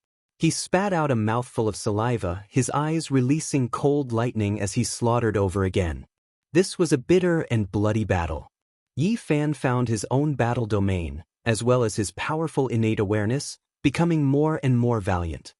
He spat out a mouthful of saliva, his eyes releasing cold lightning as he slaughtered over again. This was a bitter and bloody battle. Yi Fan found his own battle domain, as well as his powerful innate awareness, becoming more and more valiant.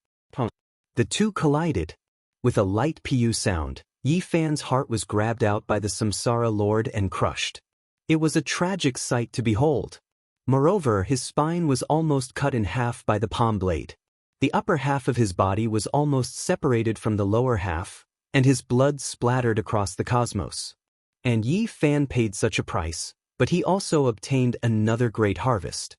The two collided. With a light pu sound, Yi Fan's heart was grabbed out by the Samsara Lord and crushed. It was a tragic sight to behold. Moreover, his spine was almost cut in half by the palm blade. The upper half of his body was almost separated from the lower half, and his blood splattered across the cosmos. And Yi Fan paid such a price, but he also obtained another great harvest.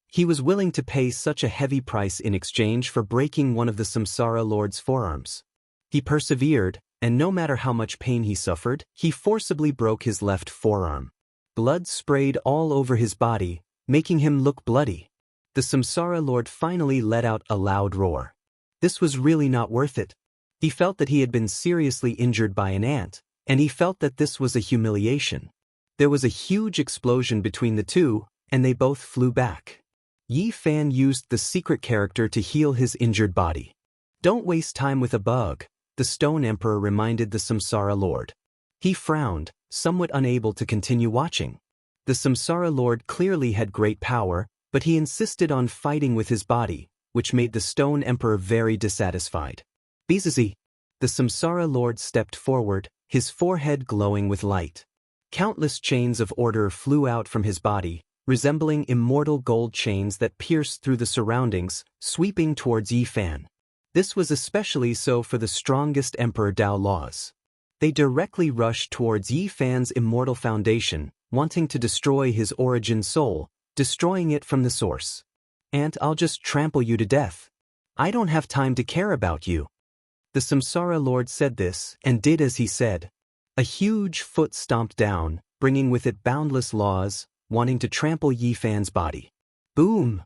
He was willing to pay such a heavy price in exchange for breaking one of the Samsara Lord's forearms. He persevered, and no matter how much pain he suffered, he forcibly broke his left forearm. Blood sprayed all over his body, making him look bloody. The Samsara Lord finally let out a loud roar. This was really not worth it. He felt that he had been seriously injured by an ant, and he felt that this was a humiliation. There was a huge explosion between the two, and they both flew back. Yi Fan used the secret character to heal his injured body. "Don't waste time with a bug," the Stone Emperor reminded the Samsara Lord. He frowned, somewhat unable to continue watching. The Samsara Lord clearly had great power, but he insisted on fighting with his body, which made the Stone Emperor very dissatisfied. "Bizazi." The Samsara Lord stepped forward, his forehead glowing with light. Countless chains of order flew out from his body, resembling immortal gold chains that pierced through the surroundings, sweeping towards Yi Fan. This was especially so for the strongest Emperor Dao laws. They directly rushed towards Yi Fan's immortal foundation, wanting to destroy his origin soul, destroying it from the source. "And I'll just trample you to death. I don't have time to care about you." The Samsara Lord said this, and did as he said. A huge foot stomped down, bringing with it boundless laws, wanting to trample Yi Fan's body. Boom!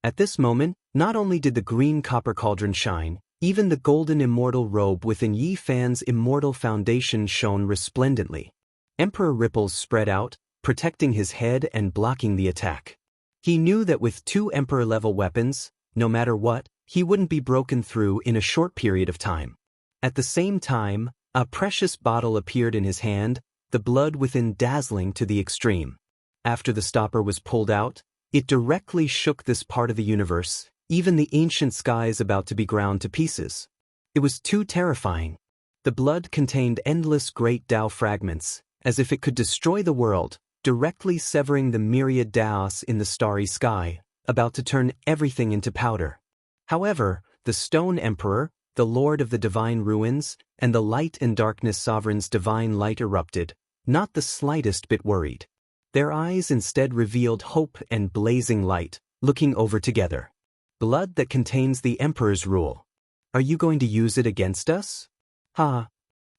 At this moment, not only did the green copper cauldron shine, even the golden immortal robe within Yi Fan's immortal foundation shone resplendently. Emperor ripples spread out, protecting his head and blocking the attack. He knew that with two Emperor-level weapons, no matter what, he wouldn't be broken through in a short period of time. At the same time, a precious bottle appeared in his hand, the blood within dazzling to the extreme. After the stopper was pulled out, it directly shook this part of the universe, even the ancient skies about to be ground to pieces. It was too terrifying. The blood contained endless great Dao fragments, as if it could destroy the world, directly severing the myriad Daos in the starry sky, about to turn everything into powder. However, the Stone Emperor, the Lord of the Divine Ruins, and the Light and Darkness Sovereign's divine light erupted, not the slightest bit worried. Their eyes instead revealed hope and blazing light, looking over together. "Blood that contains the Emperor's rule. Are you going to use it against us?" "Ha!"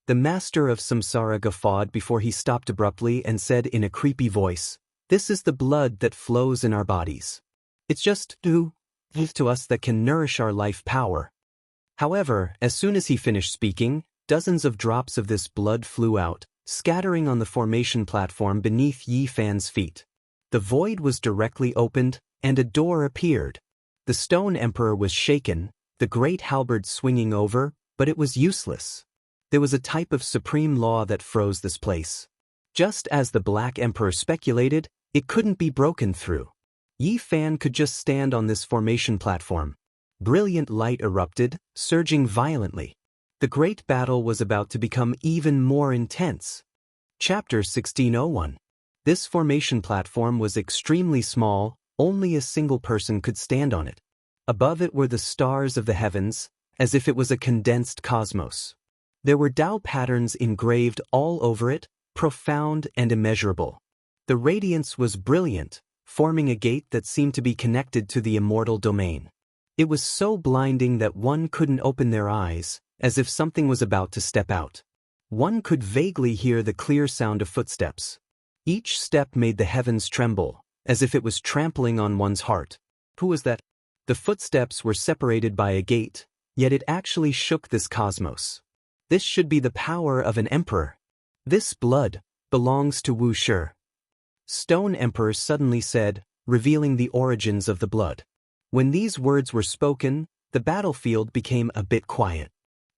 The master of Samsara guffawed before he stopped abruptly and said in a creepy voice, "This is the blood that flows in our bodies. It's just to us that can nourish our life power." However, as soon as he finished speaking, dozens of drops of this blood flew out, scattering on the formation platform beneath Yi Fan's feet. The void was directly opened, and a door appeared. The Stone Emperor was shaken, the great halberd swinging over, but it was useless. There was a type of supreme law that froze this place. Just as the Black Emperor speculated, it couldn't be broken through. Yi Fan could just stand on this formation platform. Brilliant light erupted, surging violently. The great battle was about to become even more intense. Chapter 1601. This formation platform was extremely small, only a single person could stand on it. Above it were the stars of the heavens, as if it was a condensed cosmos. There were Tao patterns engraved all over it, profound and immeasurable. The radiance was brilliant, forming a gate that seemed to be connected to the immortal domain. It was so blinding that one couldn't open their eyes, as if something was about to step out. One could vaguely hear the clear sound of footsteps. Each step made the heavens tremble, as if it was trampling on one's heart. Who was that? The footsteps were separated by a gate, yet it actually shook this cosmos. This should be the power of an emperor. This blood belongs to Wu Shi. Stone Emperor suddenly said, revealing the origins of the blood. When these words were spoken, the battlefield became a bit quiet.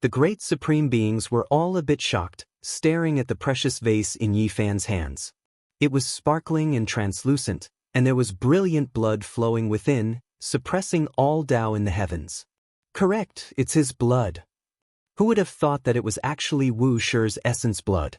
The great supreme beings were all a bit shocked, staring at the precious vase in Yi Fan's hands. It was sparkling and translucent, and there was brilliant blood flowing within, suppressing all Tao in the heavens. Correct, it's his blood. Who would have thought that it was actually Wu Shi's essence blood?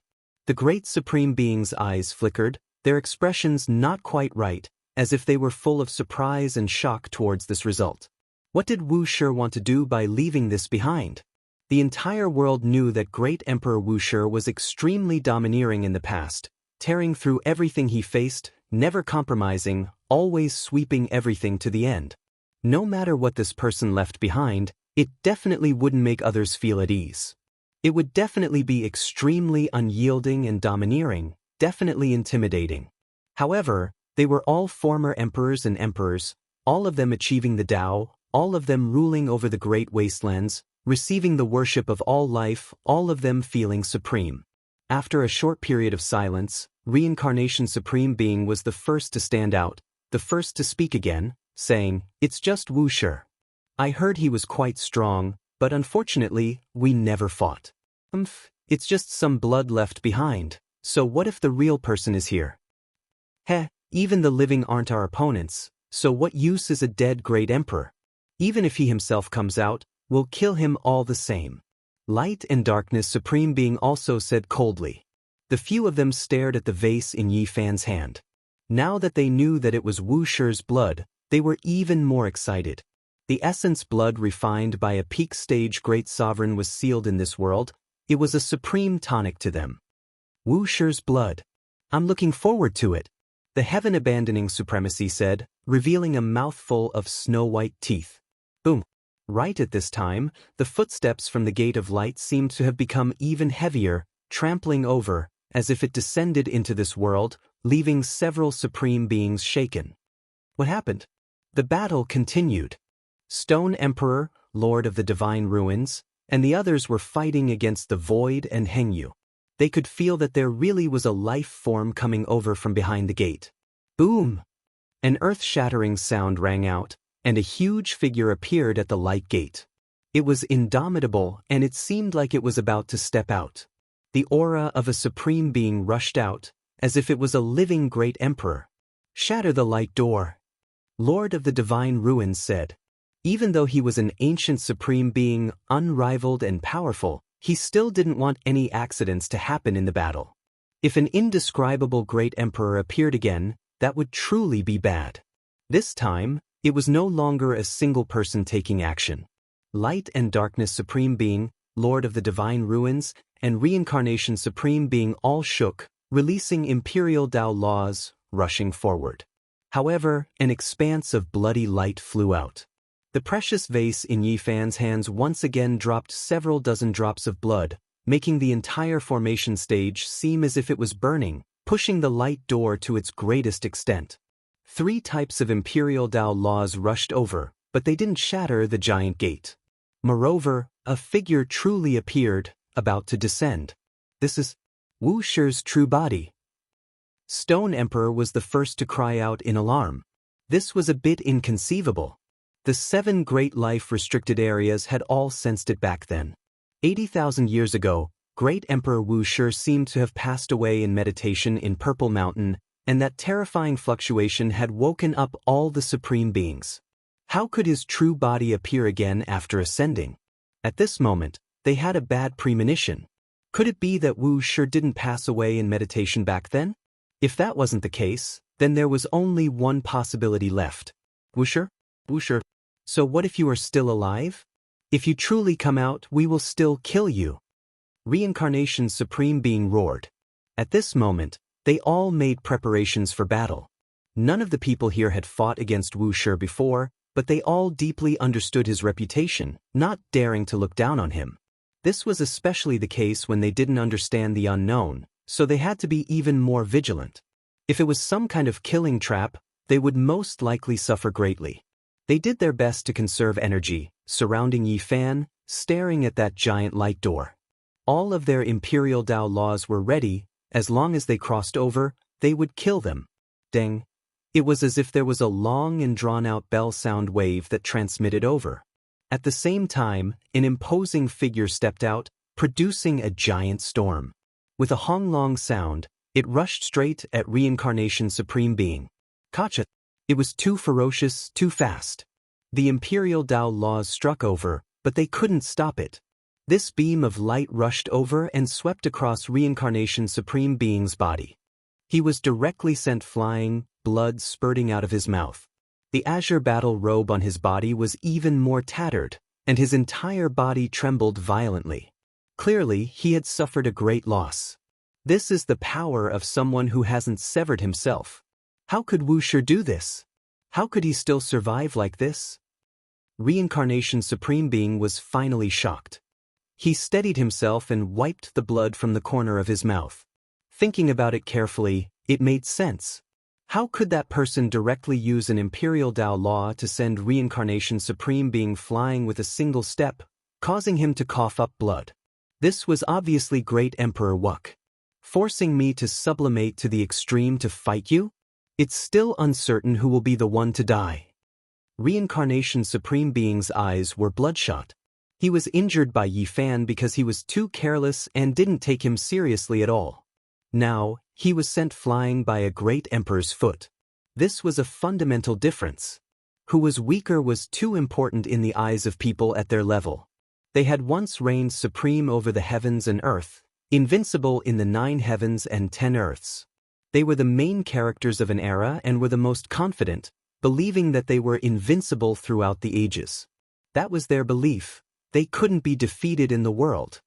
The great supreme being's eyes flickered, their expressions not quite right, as if they were full of surprise and shock towards this result. What did Wu Shi want to do by leaving this behind? The entire world knew that great Emperor Wu Shi was extremely domineering in the past, tearing through everything he faced, never compromising, always sweeping everything to the end. No matter what this person left behind, it definitely wouldn't make others feel at ease. It would definitely be extremely unyielding and domineering, definitely intimidating. However, they were all former emperors and emperors, all of them achieving the Tao, all of them ruling over the great wastelands, receiving the worship of all life, all of them feeling supreme. After a short period of silence, Reincarnation Supreme Being was the first to stand out, the first to speak again, saying, "It's just Wu Shi. I heard he was quite strong, but unfortunately, we never fought. It's just some blood left behind, so what if the real person is here? Even the living aren't our opponents, so what use is a dead great emperor? Even if he himself comes out, we'll kill him all the same." Light and Darkness Supreme Being also said coldly. The few of them stared at the vase in Yi Fan's hand. Now that they knew that it was Wu Shi's blood, they were even more excited. The essence blood refined by a peak stage great sovereign was sealed in this world. It was a supreme tonic to them. Wu Shi's blood. I'm looking forward to it. The heaven-abandoning supremacy said, revealing a mouthful of snow-white teeth. Boom. Right at this time, the footsteps from the Gate of Light seemed to have become even heavier, trampling over, as if it descended into this world, leaving several supreme beings shaken. What happened? The battle continued. Stone Emperor, Lord of the Divine Ruins, and the others were fighting against the Void and Hengyu. They could feel that there really was a life form coming over from behind the gate. Boom! An earth-shattering sound rang out, and a huge figure appeared at the light gate. It was indomitable, and it seemed like it was about to step out. The aura of a supreme being rushed out, as if it was a living great emperor. "Shatter the light door," Lord of the Divine Ruins said. Even though he was an ancient supreme being, unrivaled and powerful, he still didn't want any accidents to happen in the battle. If an indescribable great emperor appeared again, that would truly be bad. This time, it was no longer a single person taking action. Light and Darkness Supreme Being, Lord of the Divine Ruins, and Reincarnation Supreme Being all shook, releasing imperial Tao laws, rushing forward. However, an expanse of bloody light flew out. The precious vase in Yi Fan's hands once again dropped several dozen drops of blood, making the entire formation stage seem as if it was burning, pushing the light door to its greatest extent. 3 types of imperial Tao laws rushed over, but they didn't shatter the giant gate. Moreover, a figure truly appeared, about to descend. This is Wu Shi's true body. Stone Emperor was the first to cry out in alarm. This was a bit inconceivable. The 7 great life-restricted areas had all sensed it back then. 80,000 years ago, great Emperor Wu Shi seemed to have passed away in meditation in Purple Mountain, and that terrifying fluctuation had woken up all the supreme beings. How could his true body appear again after ascending? At this moment, they had a bad premonition. Could it be that Wu Shi didn't pass away in meditation back then? If that wasn't the case, then there was only one possibility left. Wu Shi? Wu Shi. So what if you are still alive? If you truly come out, we will still kill you. Reincarnation Supreme Being roared. At this moment, they all made preparations for battle. None of the people here had fought against Wu Shi before, but they all deeply understood his reputation, not daring to look down on him. This was especially the case when they didn't understand the unknown, so they had to be even more vigilant. If it was some kind of killing trap, they would most likely suffer greatly. They did their best to conserve energy, surrounding Yi Fan, staring at that giant light door. All of their imperial Tao laws were ready. As long as they crossed over, they would kill them. Deng. It was as if there was a long and drawn-out bell sound wave that transmitted over. At the same time, an imposing figure stepped out, producing a giant storm. With a honglong sound, it rushed straight at Reincarnation Supreme Being. Gotcha! It was too ferocious, too fast. The Imperial Dao laws struck over, but they couldn't stop it. This beam of light rushed over and swept across Reincarnation Supreme Being's body. He was directly sent flying, blood spurting out of his mouth. The azure battle robe on his body was even more tattered, and his entire body trembled violently. Clearly, he had suffered a great loss. This is the power of someone who hasn't severed himself. How could Wuxia do this? How could he still survive like this? Reincarnation Supreme Being was finally shocked. He steadied himself and wiped the blood from the corner of his mouth. Thinking about it carefully, it made sense. How could that person directly use an Imperial Dao law to send Reincarnation Supreme Being flying with a single step, causing him to cough up blood? This was obviously Great Emperor Wuxia. Forcing me to sublimate to the extreme to fight you? It's still uncertain who will be the one to die. Reincarnation Supreme Being's eyes were bloodshot. He was injured by Yi Fan because he was too careless and didn't take him seriously at all. Now, he was sent flying by a great emperor's foot. This was a fundamental difference. Who was weaker was too important in the eyes of people at their level. They had once reigned supreme over the heavens and earth, invincible in the 9 heavens and 10 earths. They were the main characters of an era and were the most confident, believing that they were invincible throughout the ages. That was their belief. They couldn't be defeated in the world.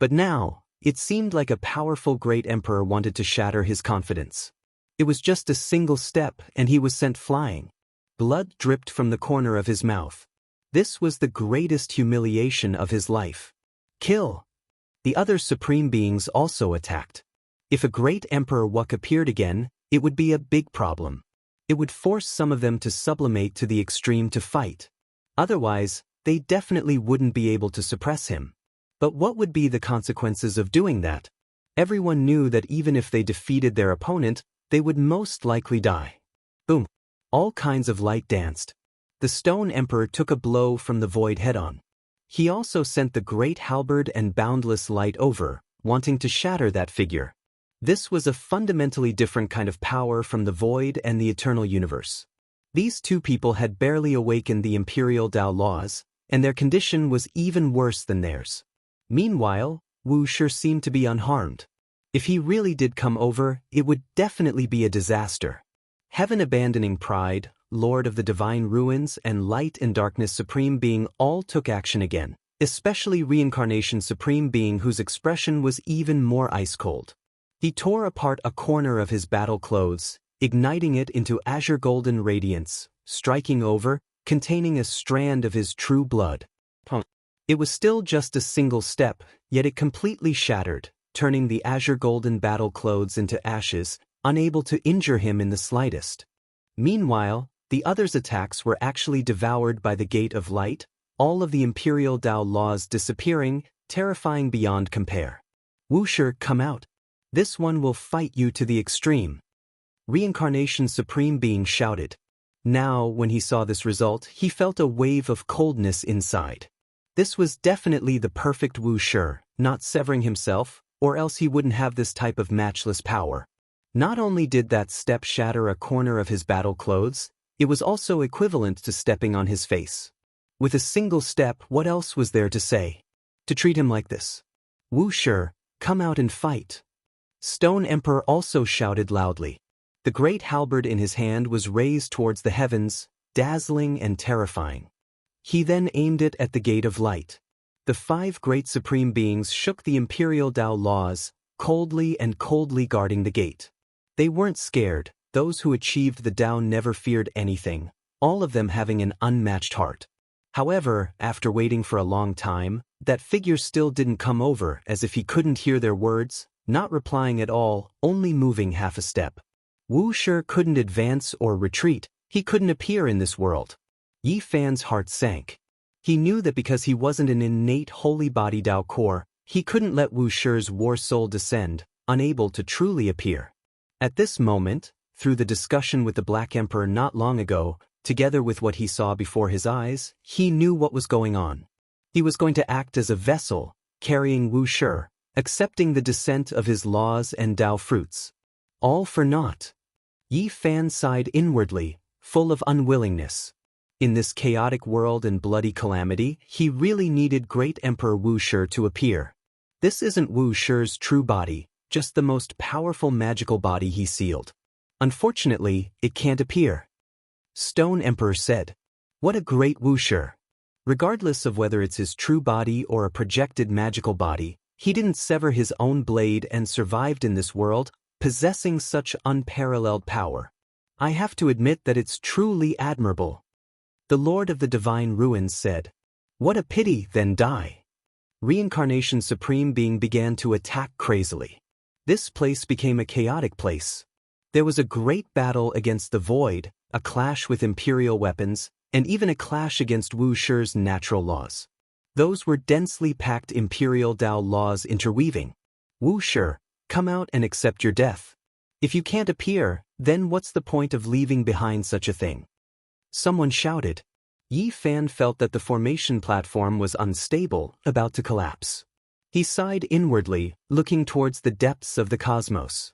But now, it seemed like a powerful great emperor wanted to shatter his confidence. It was just a single step and he was sent flying. Blood dripped from the corner of his mouth. This was the greatest humiliation of his life. Kill! The other supreme beings also attacked. If a great Emperor Wuxia appeared again, it would be a big problem. It would force some of them to sublimate to the extreme to fight. Otherwise, they definitely wouldn't be able to suppress him. But what would be the consequences of doing that? Everyone knew that even if they defeated their opponent, they would most likely die. Boom! All kinds of light danced. The Stone Emperor took a blow from the void head-on. He also sent the great halberd and boundless light over, wanting to shatter that figure. This was a fundamentally different kind of power from the void and the eternal universe. These two people had barely awakened the Imperial Dao laws, and their condition was even worse than theirs. Meanwhile, Wuxia seemed to be unharmed. If he really did come over, it would definitely be a disaster. Heaven-abandoning pride, Lord of the Divine Ruins, and Light and Darkness Supreme Being all took action again, especially Reincarnation Supreme Being, whose expression was even more ice-cold. He tore apart a corner of his battle clothes, igniting it into azure golden radiance, striking over, containing a strand of his true blood. It was still just a single step, yet it completely shattered, turning the azure golden battle clothes into ashes, unable to injure him in the slightest. Meanwhile, the others' attacks were actually devoured by the Gate of Light, all of the Imperial Dao laws disappearing, terrifying beyond compare. Wuxia, come out. This one will fight you to the extreme. Reincarnation Supreme Being shouted. Now, when he saw this result, he felt a wave of coldness inside. This was definitely the perfect Wuxia, not severing himself, or else he wouldn't have this type of matchless power. Not only did that step shatter a corner of his battle clothes, it was also equivalent to stepping on his face. With a single step, what else was there to say? To treat him like this? Wuxia, come out and fight. Stone Emperor also shouted loudly. The great halberd in his hand was raised towards the heavens, dazzling and terrifying. He then aimed it at the Gate of Light. The 5 great supreme beings shook the Imperial Dao laws, coldly guarding the gate. They weren't scared. Those who achieved the Dao never feared anything, all of them having an unmatched heart. However, after waiting for a long time, that figure still didn't come over, as if he couldn't hear their words, not replying at all, only moving half a step. Wuxia couldn't advance or retreat. He couldn't appear in this world. Yi Fan's heart sank. He knew that because he wasn't an innate holy body Dao core, he couldn't let Wuxia's war soul descend, unable to truly appear. At this moment, through the discussion with the Black Emperor not long ago, Together with what he saw before his eyes, he knew what was going on. He was going to act as a vessel, carrying Wuxia, accepting the descent of his laws and Dao fruits. All for naught. Yi Fan sighed inwardly, full of unwillingness. In this chaotic world and bloody calamity, he really needed great Emperor Wuxia to appear. This isn't Wuxia's true body, just the most powerful magical body he sealed. Unfortunately, it can't appear. Stone Emperor said. What a great Wuxia. Regardless of whether it's his true body or a projected magical body, he didn't sever his own blade and survived in this world, possessing such unparalleled power. I have to admit that it's truly admirable. The Lord of the Divine Ruins said. What a pity, then die. Reincarnation Supreme Being began to attack crazily. This place became a chaotic place. There was a great battle against the void, a clash with imperial weapons, and even a clash against Wuxia's natural laws. Those were densely packed imperial Dao laws interweaving. Wuxia, come out and accept your death. If you can't appear, then what's the point of leaving behind such a thing? Someone shouted. Yi Fan felt that the formation platform was unstable, about to collapse. He sighed inwardly, looking towards the depths of the cosmos.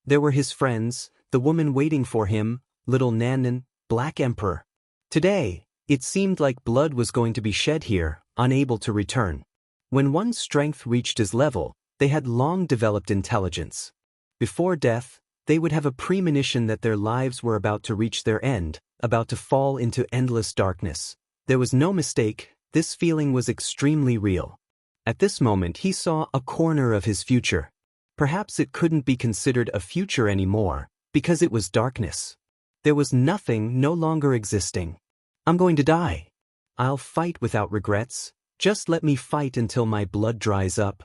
There were his friends, the woman waiting for him, little Nanan, Black Emperor. Today, it seemed like blood was going to be shed here, unable to return. When one's strength reached his level, they had long developed intelligence. Before death, they would have a premonition that their lives were about to reach their end, about to fall into endless darkness. There was no mistake, this feeling was extremely real. At this moment he saw a corner of his future. Perhaps it couldn't be considered a future anymore, because it was darkness. There was nothing no longer existing. I'm going to die. I'll fight without regrets, just let me fight until my blood dries up.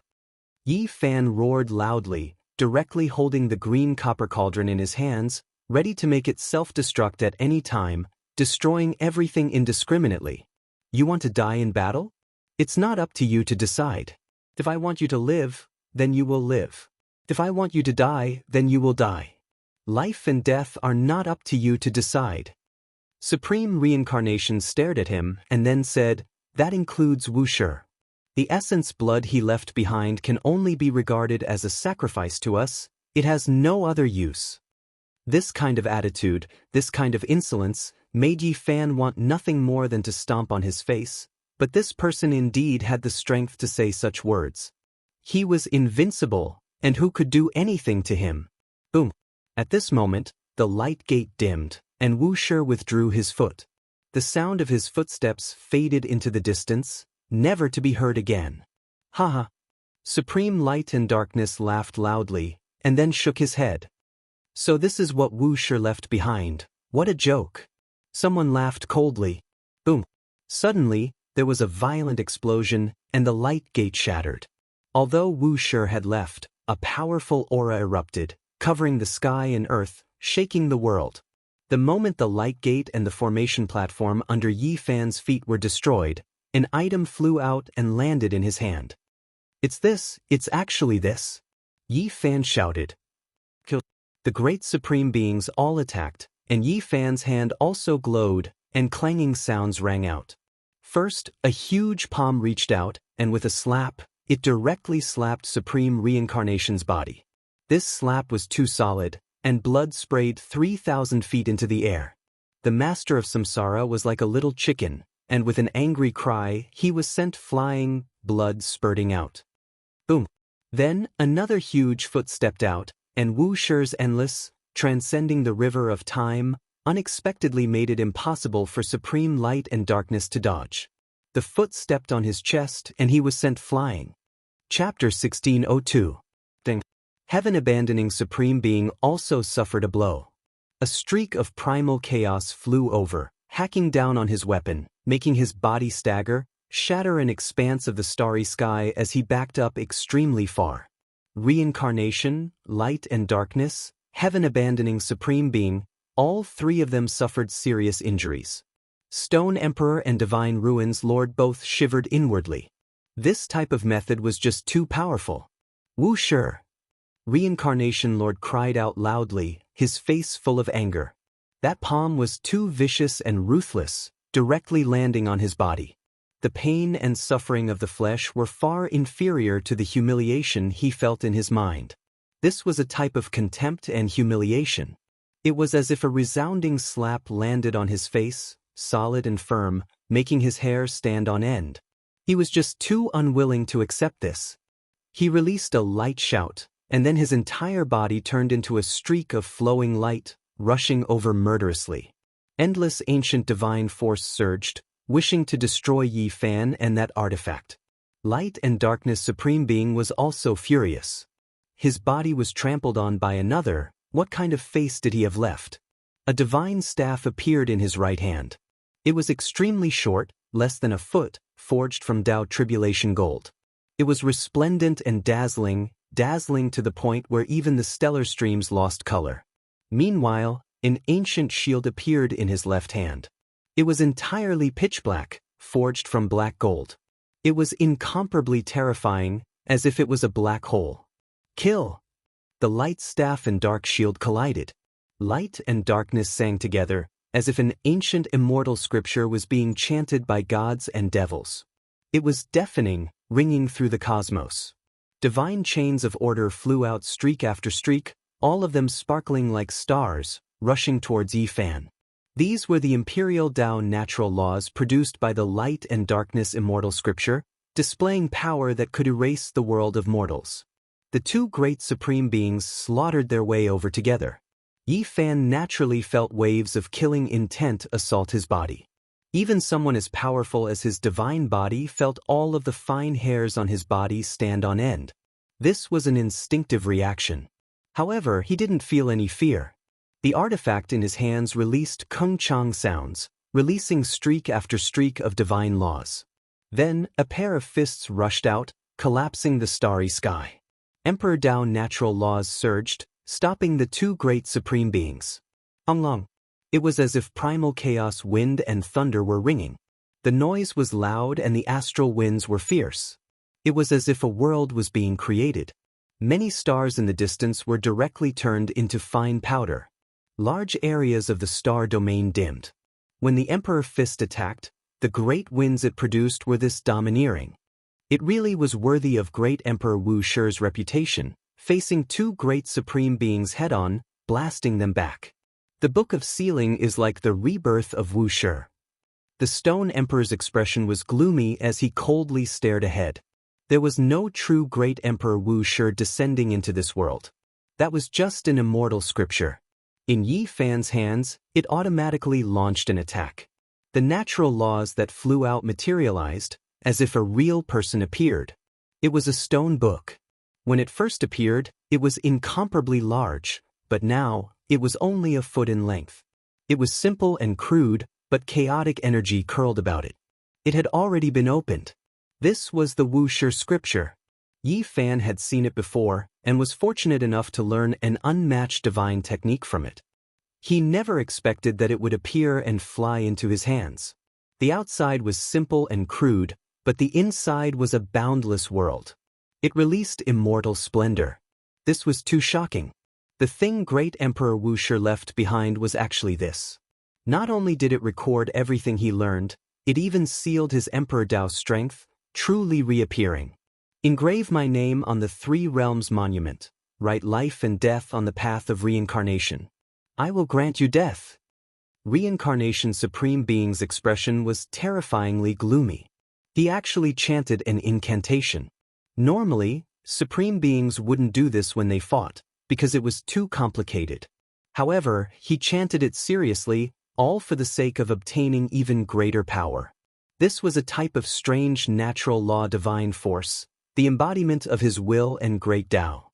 Yi Fan roared loudly, directly holding the green copper cauldron in his hands, ready to make it self-destruct at any time, destroying everything indiscriminately. You want to die in battle? It's not up to you to decide. If I want you to live, then you will live. If I want you to die, then you will die. Life and death are not up to you to decide. Supreme Reincarnation stared at him and then said, that includes Wuxia. The essence blood he left behind can only be regarded as a sacrifice to us, it has no other use. This kind of attitude, this kind of insolence, made Yi Fan want nothing more than to stomp on his face, but this person indeed had the strength to say such words. He was invincible, and who could do anything to him? Boom! At this moment, the light gate dimmed, and Wuxia withdrew his foot. The sound of his footsteps faded into the distance, never to be heard again. Haha! Supreme Light and Darkness laughed loudly, and then shook his head. So this is what Wuxia left behind. What a joke. Someone laughed coldly. Boom. Suddenly, there was a violent explosion, and the light gate shattered. Although Wuxia had left, a powerful aura erupted, covering the sky and earth, shaking the world. The moment the light gate and the formation platform under Yi Fan's feet were destroyed, an item flew out and landed in his hand. It's actually this. Yi Fan shouted. Kill. The great supreme beings all attacked, and Yi Fan's hand also glowed, and clanging sounds rang out. First, a huge palm reached out, and with a slap, it directly slapped Supreme Reincarnation's body. This slap was too solid, and blood sprayed 3,000 feet into the air. The master of Samsara was like a little chicken, and with an angry cry, he was sent flying, blood spurting out. Boom! Then, another huge foot stepped out, and Wuxia's endless, transcending the river of time, unexpectedly made it impossible for Supreme Light and Darkness to dodge. The foot stepped on his chest, and he was sent flying. Chapter 1602. Heaven-abandoning Supreme Being also suffered a blow. A streak of primal chaos flew over, hacking down on his weapon, making his body stagger, shatter an expanse of the starry sky as he backed up extremely far. Reincarnation, Light and Darkness, Heaven-abandoning Supreme Being, all three of them suffered serious injuries. Stone Emperor and Divine Ruins Lord both shivered inwardly. This type of method was just too powerful. Wuxia! Reincarnation Lord cried out loudly, his face full of anger. That palm was too vicious and ruthless, directly landing on his body. The pain and suffering of the flesh were far inferior to the humiliation he felt in his mind. This was a type of contempt and humiliation. It was as if a resounding slap landed on his face, solid and firm, making his hair stand on end. He was just too unwilling to accept this. He released a light shout, and then his entire body turned into a streak of flowing light, rushing over murderously. Endless ancient divine force surged, wishing to destroy Yi Fan and that artifact. Light and darkness supreme being was also furious. His body was trampled on by another. What kind of face did he have left? A divine staff appeared in his right hand. It was extremely short, less than a foot, forged from Dao tribulation gold. It was resplendent and dazzling to the point where even the stellar streams lost color. Meanwhile, an ancient shield appeared in his left hand. It was entirely pitch black, forged from black gold. It was incomparably terrifying, as if it was a black hole. Kill! The light staff and dark shield collided. Light and darkness sang together, as if an ancient immortal scripture was being chanted by gods and devils. It was deafening, ringing through the cosmos. Divine chains of order flew out streak after streak, all of them sparkling like stars, rushing towards Yi Fan. These were the imperial Dao natural laws produced by the light and darkness immortal scripture, displaying power that could erase the world of mortals. The two great supreme beings slaughtered their way over together. Yi Fan naturally felt waves of killing intent assault his body. Even someone as powerful as his divine body felt all of the fine hairs on his body stand on end. This was an instinctive reaction. However, he didn't feel any fear. The artifact in his hands released kung chang sounds, releasing streak after streak of divine laws. Then, a pair of fists rushed out, collapsing the starry sky. Emperor Dao natural laws surged, stopping the two great supreme beings. Anglong. It was as if primal chaos wind and thunder were ringing. The noise was loud and the astral winds were fierce. It was as if a world was being created. Many stars in the distance were directly turned into fine powder. Large areas of the star domain dimmed. When the Emperor Fist attacked, the great winds it produced were this domineering. It really was worthy of great Emperor Wu Shi's reputation, facing two great supreme beings head-on, blasting them back. The Book of Sealing is like the rebirth of Wu Shi. The Stone Emperor's expression was gloomy as he coldly stared ahead. There was no true great Emperor Wu Shi descending into this world. That was just an immortal scripture. In Yi Fan's hands, it automatically launched an attack. The natural laws that flew out materialized, as if a real person appeared. It was a stone book. When it first appeared, it was incomparably large, but now, it was only a foot in length. It was simple and crude, but chaotic energy curled about it. It had already been opened. This was the Wu Shi scripture. Yi Fan had seen it before, and was fortunate enough to learn an unmatched divine technique from it. He never expected that it would appear and fly into his hands. The outside was simple and crude, but the inside was a boundless world. It released immortal splendor. This was too shocking. The thing great Emperor Wu Shi left behind was actually this. Not only did it record everything he learned, it even sealed his Emperor Dao's strength, truly reappearing. Engrave my name on the Three Realms monument. Write life and death on the path of reincarnation. I will grant you death. Reincarnation Supreme Being's expression was terrifyingly gloomy. He actually chanted an incantation. Normally, Supreme Beings wouldn't do this when they fought, because it was too complicated. However, he chanted it seriously, all for the sake of obtaining even greater power. This was a type of strange natural law divine force, the embodiment of his will and great Dao.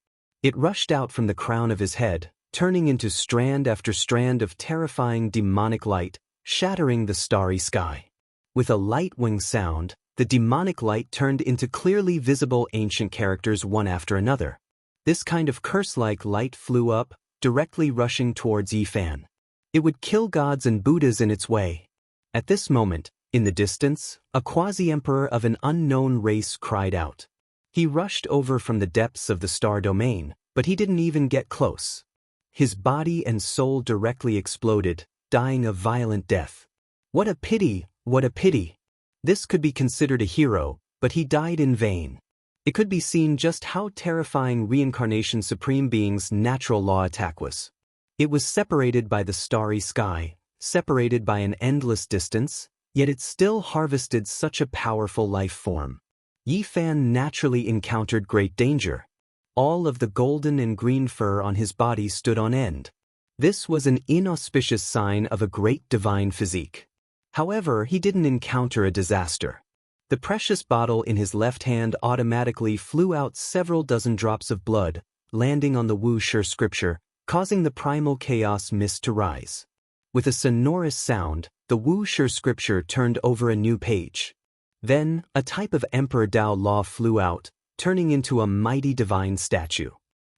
It rushed out from the crown of his head, turning into strand after strand of terrifying demonic light, shattering the starry sky. With a light-wing sound, the demonic light turned into clearly visible ancient characters one after another. This kind of curse-like light flew up, directly rushing towards Yi Fan. It would kill gods and Buddhas in its way. At this moment, in the distance, a quasi-emperor of an unknown race cried out. He rushed over from the depths of the star domain, but he didn't even get close. His body and soul directly exploded, dying a violent death. What a pity, what a pity. This could be considered a hero, but he died in vain. It could be seen just how terrifying Reincarnation Supreme Being's natural law attack was. It was separated by the starry sky, separated by an endless distance, yet it still harvested such a powerful life form. Yi Fan naturally encountered great danger. All of the golden and green fur on his body stood on end. This was an inauspicious sign of a great divine physique. However, he didn't encounter a disaster. The precious bottle in his left hand automatically flew out several dozen drops of blood, landing on the Wuxia scripture, causing the primal chaos mist to rise. With a sonorous sound, the Wuxia scripture turned over a new page. Then, a type of Emperor Dao law flew out, turning into a mighty divine statue.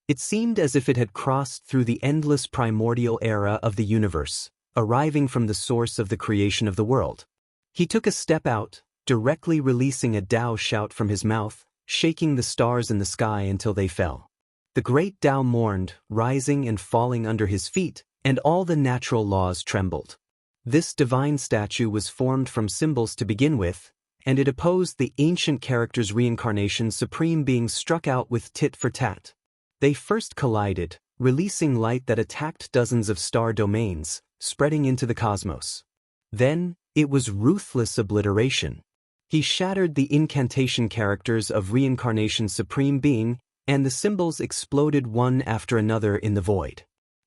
It seemed as if it had crossed through the endless primordial era of the universe, arriving from the source of the creation of the world. He took a step out, directly releasing a Dao shout from his mouth, shaking the stars in the sky until they fell. The great Dao mourned, rising and falling under his feet, and all the natural laws trembled. This divine statue was formed from symbols to begin with, and it opposed the ancient character's Reincarnation Supreme Being struck out with tit for tat. They first collided, releasing light that attacked dozens of star domains, spreading into the cosmos. Then, it was ruthless obliteration. He shattered the incantation characters of Reincarnation Supreme Being, and the symbols exploded one after another in the void.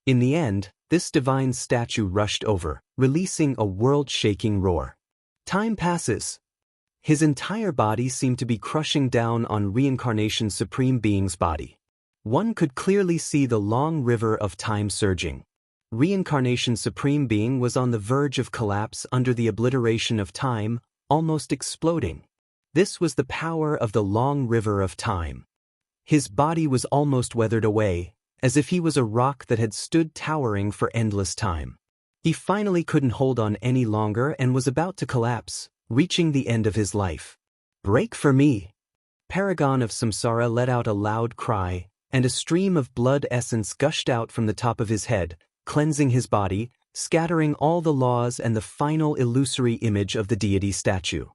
In the end, this divine statue rushed over, releasing a world-shaking roar. Time passes. His entire body seemed to be crushing down on Reincarnation Supreme Being's body. One could clearly see the long river of time surging. Reincarnation Supreme Being was on the verge of collapse under the obliteration of time, almost exploding. This was the power of the long river of time. His body was almost weathered away, as if he was a rock that had stood towering for endless time. He finally couldn't hold on any longer and was about to collapse, reaching the end of his life. "Break for me!" Paragon of Samsara let out a loud cry, and a stream of blood essence gushed out from the top of his head, cleansing his body, scattering all the laws and the final illusory image of the deity statue.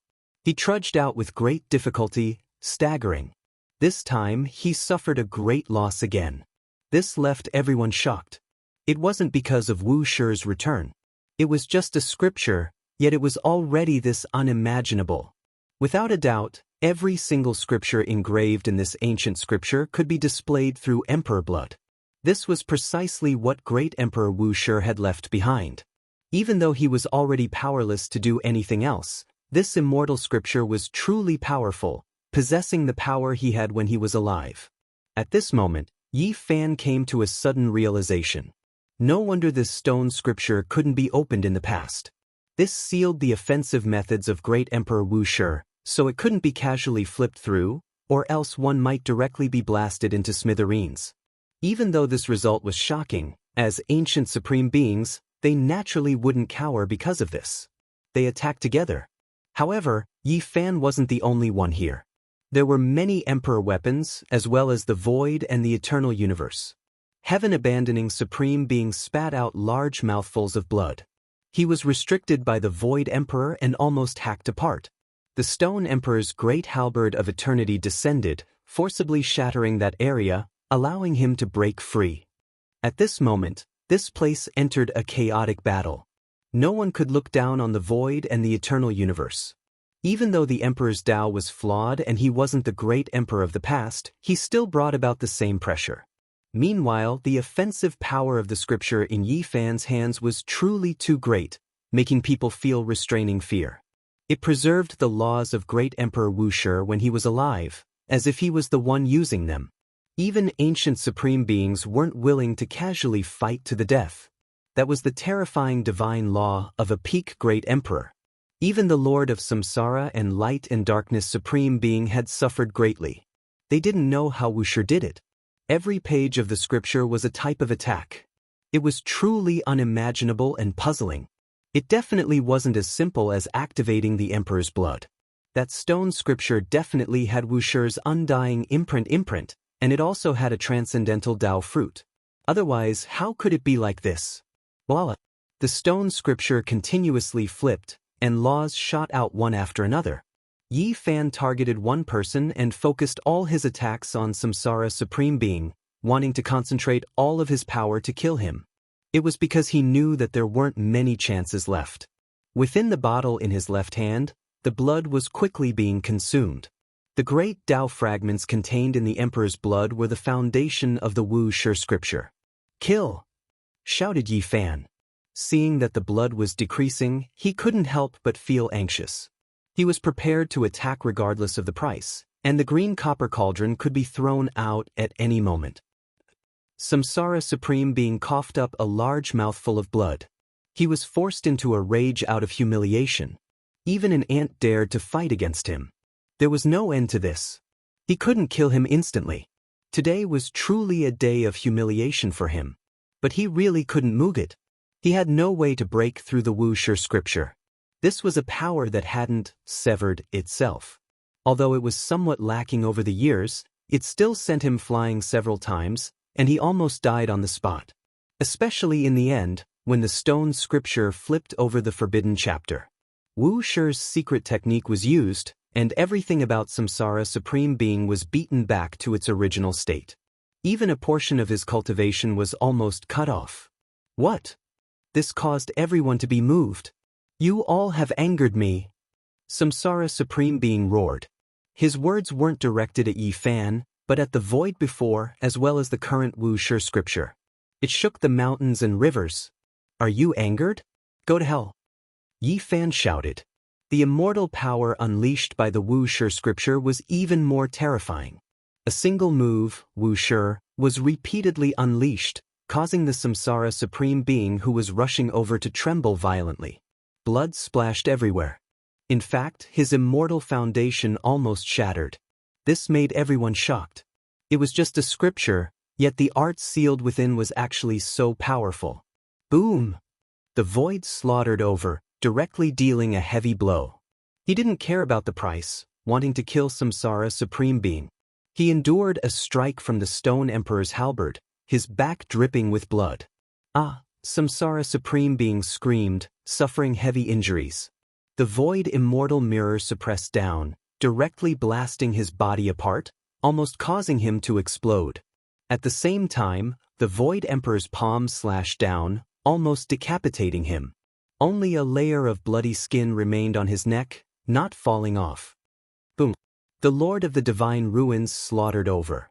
He trudged out with great difficulty, staggering. This time, he suffered a great loss again. This left everyone shocked. It wasn't because of Wuxia's return. It was just a scripture, yet it was already this unimaginable. Without a doubt, every single scripture engraved in this ancient scripture could be displayed through emperor blood. This was precisely what great Emperor Wuxia had left behind. Even though he was already powerless to do anything else, this immortal scripture was truly powerful, possessing the power he had when he was alive. At this moment, Yi Fan came to a sudden realization. No wonder this stone scripture couldn't be opened in the past. This sealed the offensive methods of great Emperor Wuxia, so it couldn't be casually flipped through, or else one might directly be blasted into smithereens. Even though this result was shocking, as ancient supreme beings, they naturally wouldn't cower because of this. They attacked together. However, Yi Fan wasn't the only one here. There were many emperor weapons, as well as the void and the eternal universe. Heaven-abandoning supreme beings spat out large mouthfuls of blood. He was restricted by the void emperor and almost hacked apart. The stone emperor's great halberd of eternity descended, forcibly shattering that area, allowing him to break free. At this moment, this place entered a chaotic battle. No one could look down on the void and the eternal universe. Even though the emperor's Dao was flawed and he wasn't the great emperor of the past, he still brought about the same pressure. Meanwhile, the offensive power of the scripture in Yi Fan's hands was truly too great, making people feel restraining fear. It preserved the laws of great Emperor Wuxia when he was alive, as if he was the one using them. Even ancient supreme beings weren't willing to casually fight to the death. That was the terrifying divine law of a peak great emperor. Even the Lord of Samsara and Light and Darkness Supreme Being had suffered greatly. They didn't know how Wuxia did it. Every page of the scripture was a type of attack. It was truly unimaginable and puzzling. It definitely wasn't as simple as activating the emperor's blood. That stone scripture definitely had Wuxia's undying imprint, and it also had a transcendental Dao fruit. Otherwise, how could it be like this? Voila! The stone scripture continuously flipped, and laws shot out one after another. Yi Fan targeted one person and focused all his attacks on Samsara Supreme Being, wanting to concentrate all of his power to kill him. It was because he knew that there weren't many chances left. Within the bottle in his left hand, the blood was quickly being consumed. The great Dao fragments contained in the Emperor's blood were the foundation of the Wuxia scripture. "Kill!" shouted Yi Fan. Seeing that the blood was decreasing, he couldn't help but feel anxious. He was prepared to attack regardless of the price, and the green copper cauldron could be thrown out at any moment. Samsara Supreme Being coughed up a large mouthful of blood. He was forced into a rage out of humiliation. Even an ant dared to fight against him. There was no end to this. He couldn't kill him instantly. Today was truly a day of humiliation for him. But he really couldn't move it. He had no way to break through the Wuxia scripture. This was a power that hadn't severed itself. Although it was somewhat lacking over the years, it still sent him flying several times, and he almost died on the spot. Especially in the end, when the stone scripture flipped over the forbidden chapter. Wuxia's secret technique was used, and everything about Samsara Supreme Being was beaten back to its original state. Even a portion of his cultivation was almost cut off. What? This caused everyone to be moved. "You all have angered me," Samsara Supreme Being roared. His words weren't directed at Yi Fan, but at the void before as well as the current Wuxia scripture. It shook the mountains and rivers. "Are you angered? Go to hell," Yi Fan shouted. The immortal power unleashed by the Wuxia scripture was even more terrifying. A single move, Wuxia, was repeatedly unleashed, causing the Samsara Supreme Being who was rushing over to tremble violently. Blood splashed everywhere. In fact, his immortal foundation almost shattered. This made everyone shocked. It was just a scripture, yet the art sealed within was actually so powerful. Boom! The void slaughtered over, directly dealing a heavy blow. He didn't care about the price, wanting to kill Samsara Supreme Being. He endured a strike from the Stone Emperor's halberd, his back dripping with blood. "Ah!" Samsara Supreme Being screamed, suffering heavy injuries. The void immortal mirror suppressed down, directly blasting his body apart, almost causing him to explode. At the same time, the void emperor's palm slashed down, almost decapitating him. Only a layer of bloody skin remained on his neck, not falling off. Boom! The Lord of the Divine Ruins slaughtered over.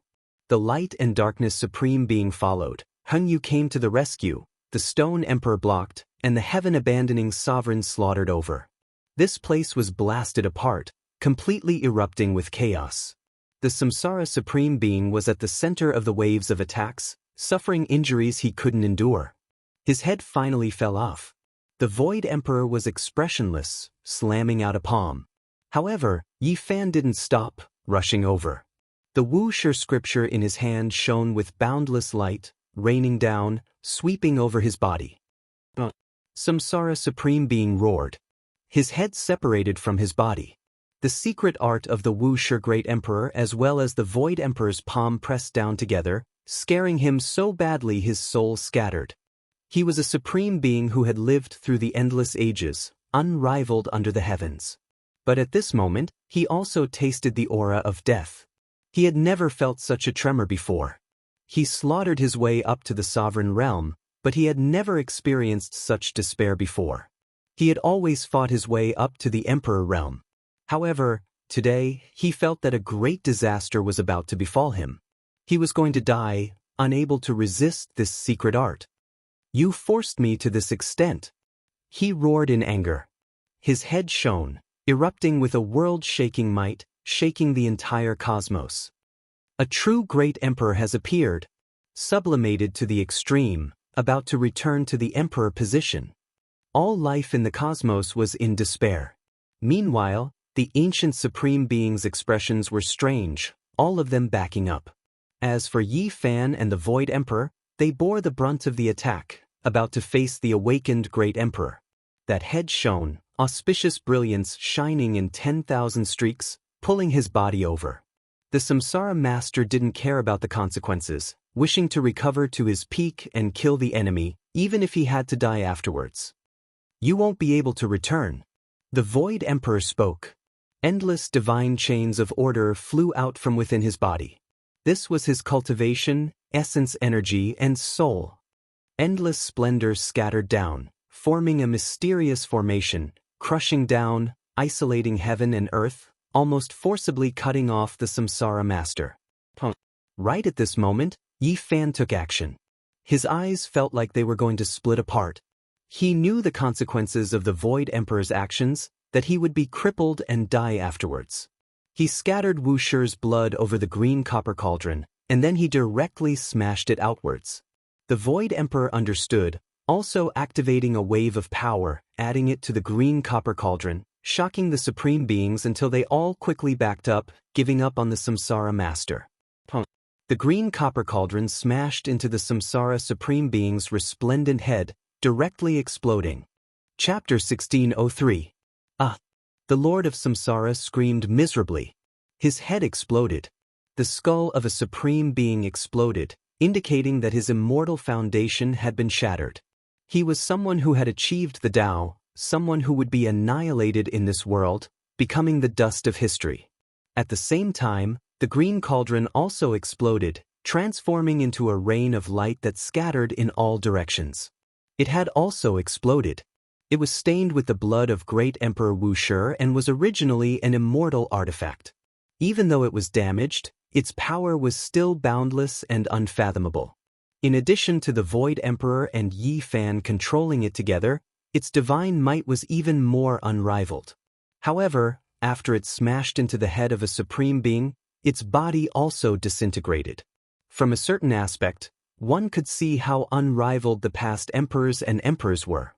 The Light and Darkness Supreme Being followed. Hung Yu came to the rescue, the Stone Emperor blocked, and the heaven-abandoning sovereign slaughtered over. This place was blasted apart, completely erupting with chaos. The Samsara Supreme Being was at the center of the waves of attacks, suffering injuries he couldn't endure. His head finally fell off. The Void Emperor was expressionless, slamming out a palm. However, Yi Fan didn't stop, rushing over. The Wuxia scripture in his hand shone with boundless light, raining down, sweeping over his body. Samsara Supreme Being roared. His head separated from his body. The secret art of the Wuxia Great Emperor as well as the Void Emperor's palm pressed down together, scaring him so badly his soul scattered. He was a supreme being who had lived through the endless ages, unrivaled under the heavens. But at this moment, he also tasted the aura of death. He had never felt such a tremor before. He slaughtered his way up to the sovereign realm, but he had never experienced such despair before. He had always fought his way up to the Emperor realm. However, today, he felt that a great disaster was about to befall him. He was going to die, unable to resist this secret art. "You forced me to this extent," he roared in anger. His head shone, erupting with a world-shaking might, shaking the entire cosmos. A true great emperor has appeared, sublimated to the extreme, about to return to the emperor position. All life in the cosmos was in despair. Meanwhile, the ancient supreme being's expressions were strange, all of them backing up. As for Yi Fan and the Void Emperor, they bore the brunt of the attack, about to face the awakened great emperor. That head shone, auspicious brilliance shining in 10,000 streaks, pulling his body over. The Samsara master didn't care about the consequences, wishing to recover to his peak and kill the enemy, even if he had to die afterwards. You won't be able to return. The Void Emperor spoke. Endless divine chains of order flew out from within his body. This was his cultivation, essence, energy, and soul. Endless splendor scattered down, forming a mysterious formation, crushing down, isolating heaven and earth, almost forcibly cutting off the samsara master. Right at this moment, Yi Fan took action. His eyes felt like they were going to split apart. He knew the consequences of the Void Emperor's actions, that he would be crippled and die afterwards. He scattered Wu Shi's blood over the green copper cauldron, and then he directly smashed it outwards. The Void Emperor understood, also activating a wave of power, adding it to the green copper cauldron, shocking the Supreme Beings until they all quickly backed up, giving up on the Samsara Master. The green copper cauldron smashed into the Samsara Supreme Being's resplendent head, directly exploding. Chapter 1603. The Lord of Samsara screamed miserably. His head exploded. The skull of a Supreme Being exploded, indicating that his immortal foundation had been shattered. He was someone who had achieved the Tao, someone who would be annihilated in this world, becoming the dust of history. At the same time, the green cauldron also exploded, transforming into a rain of light that scattered in all directions. It had also exploded. It was stained with the blood of great Emperor Wu Shi and was originally an immortal artifact. Even though it was damaged, its power was still boundless and unfathomable. In addition to the Void Emperor and Yi Fan controlling it together, its divine might was even more unrivaled. However, after it smashed into the head of a Supreme Being, its body also disintegrated. From a certain aspect, one could see how unrivaled the past emperors and emperors were.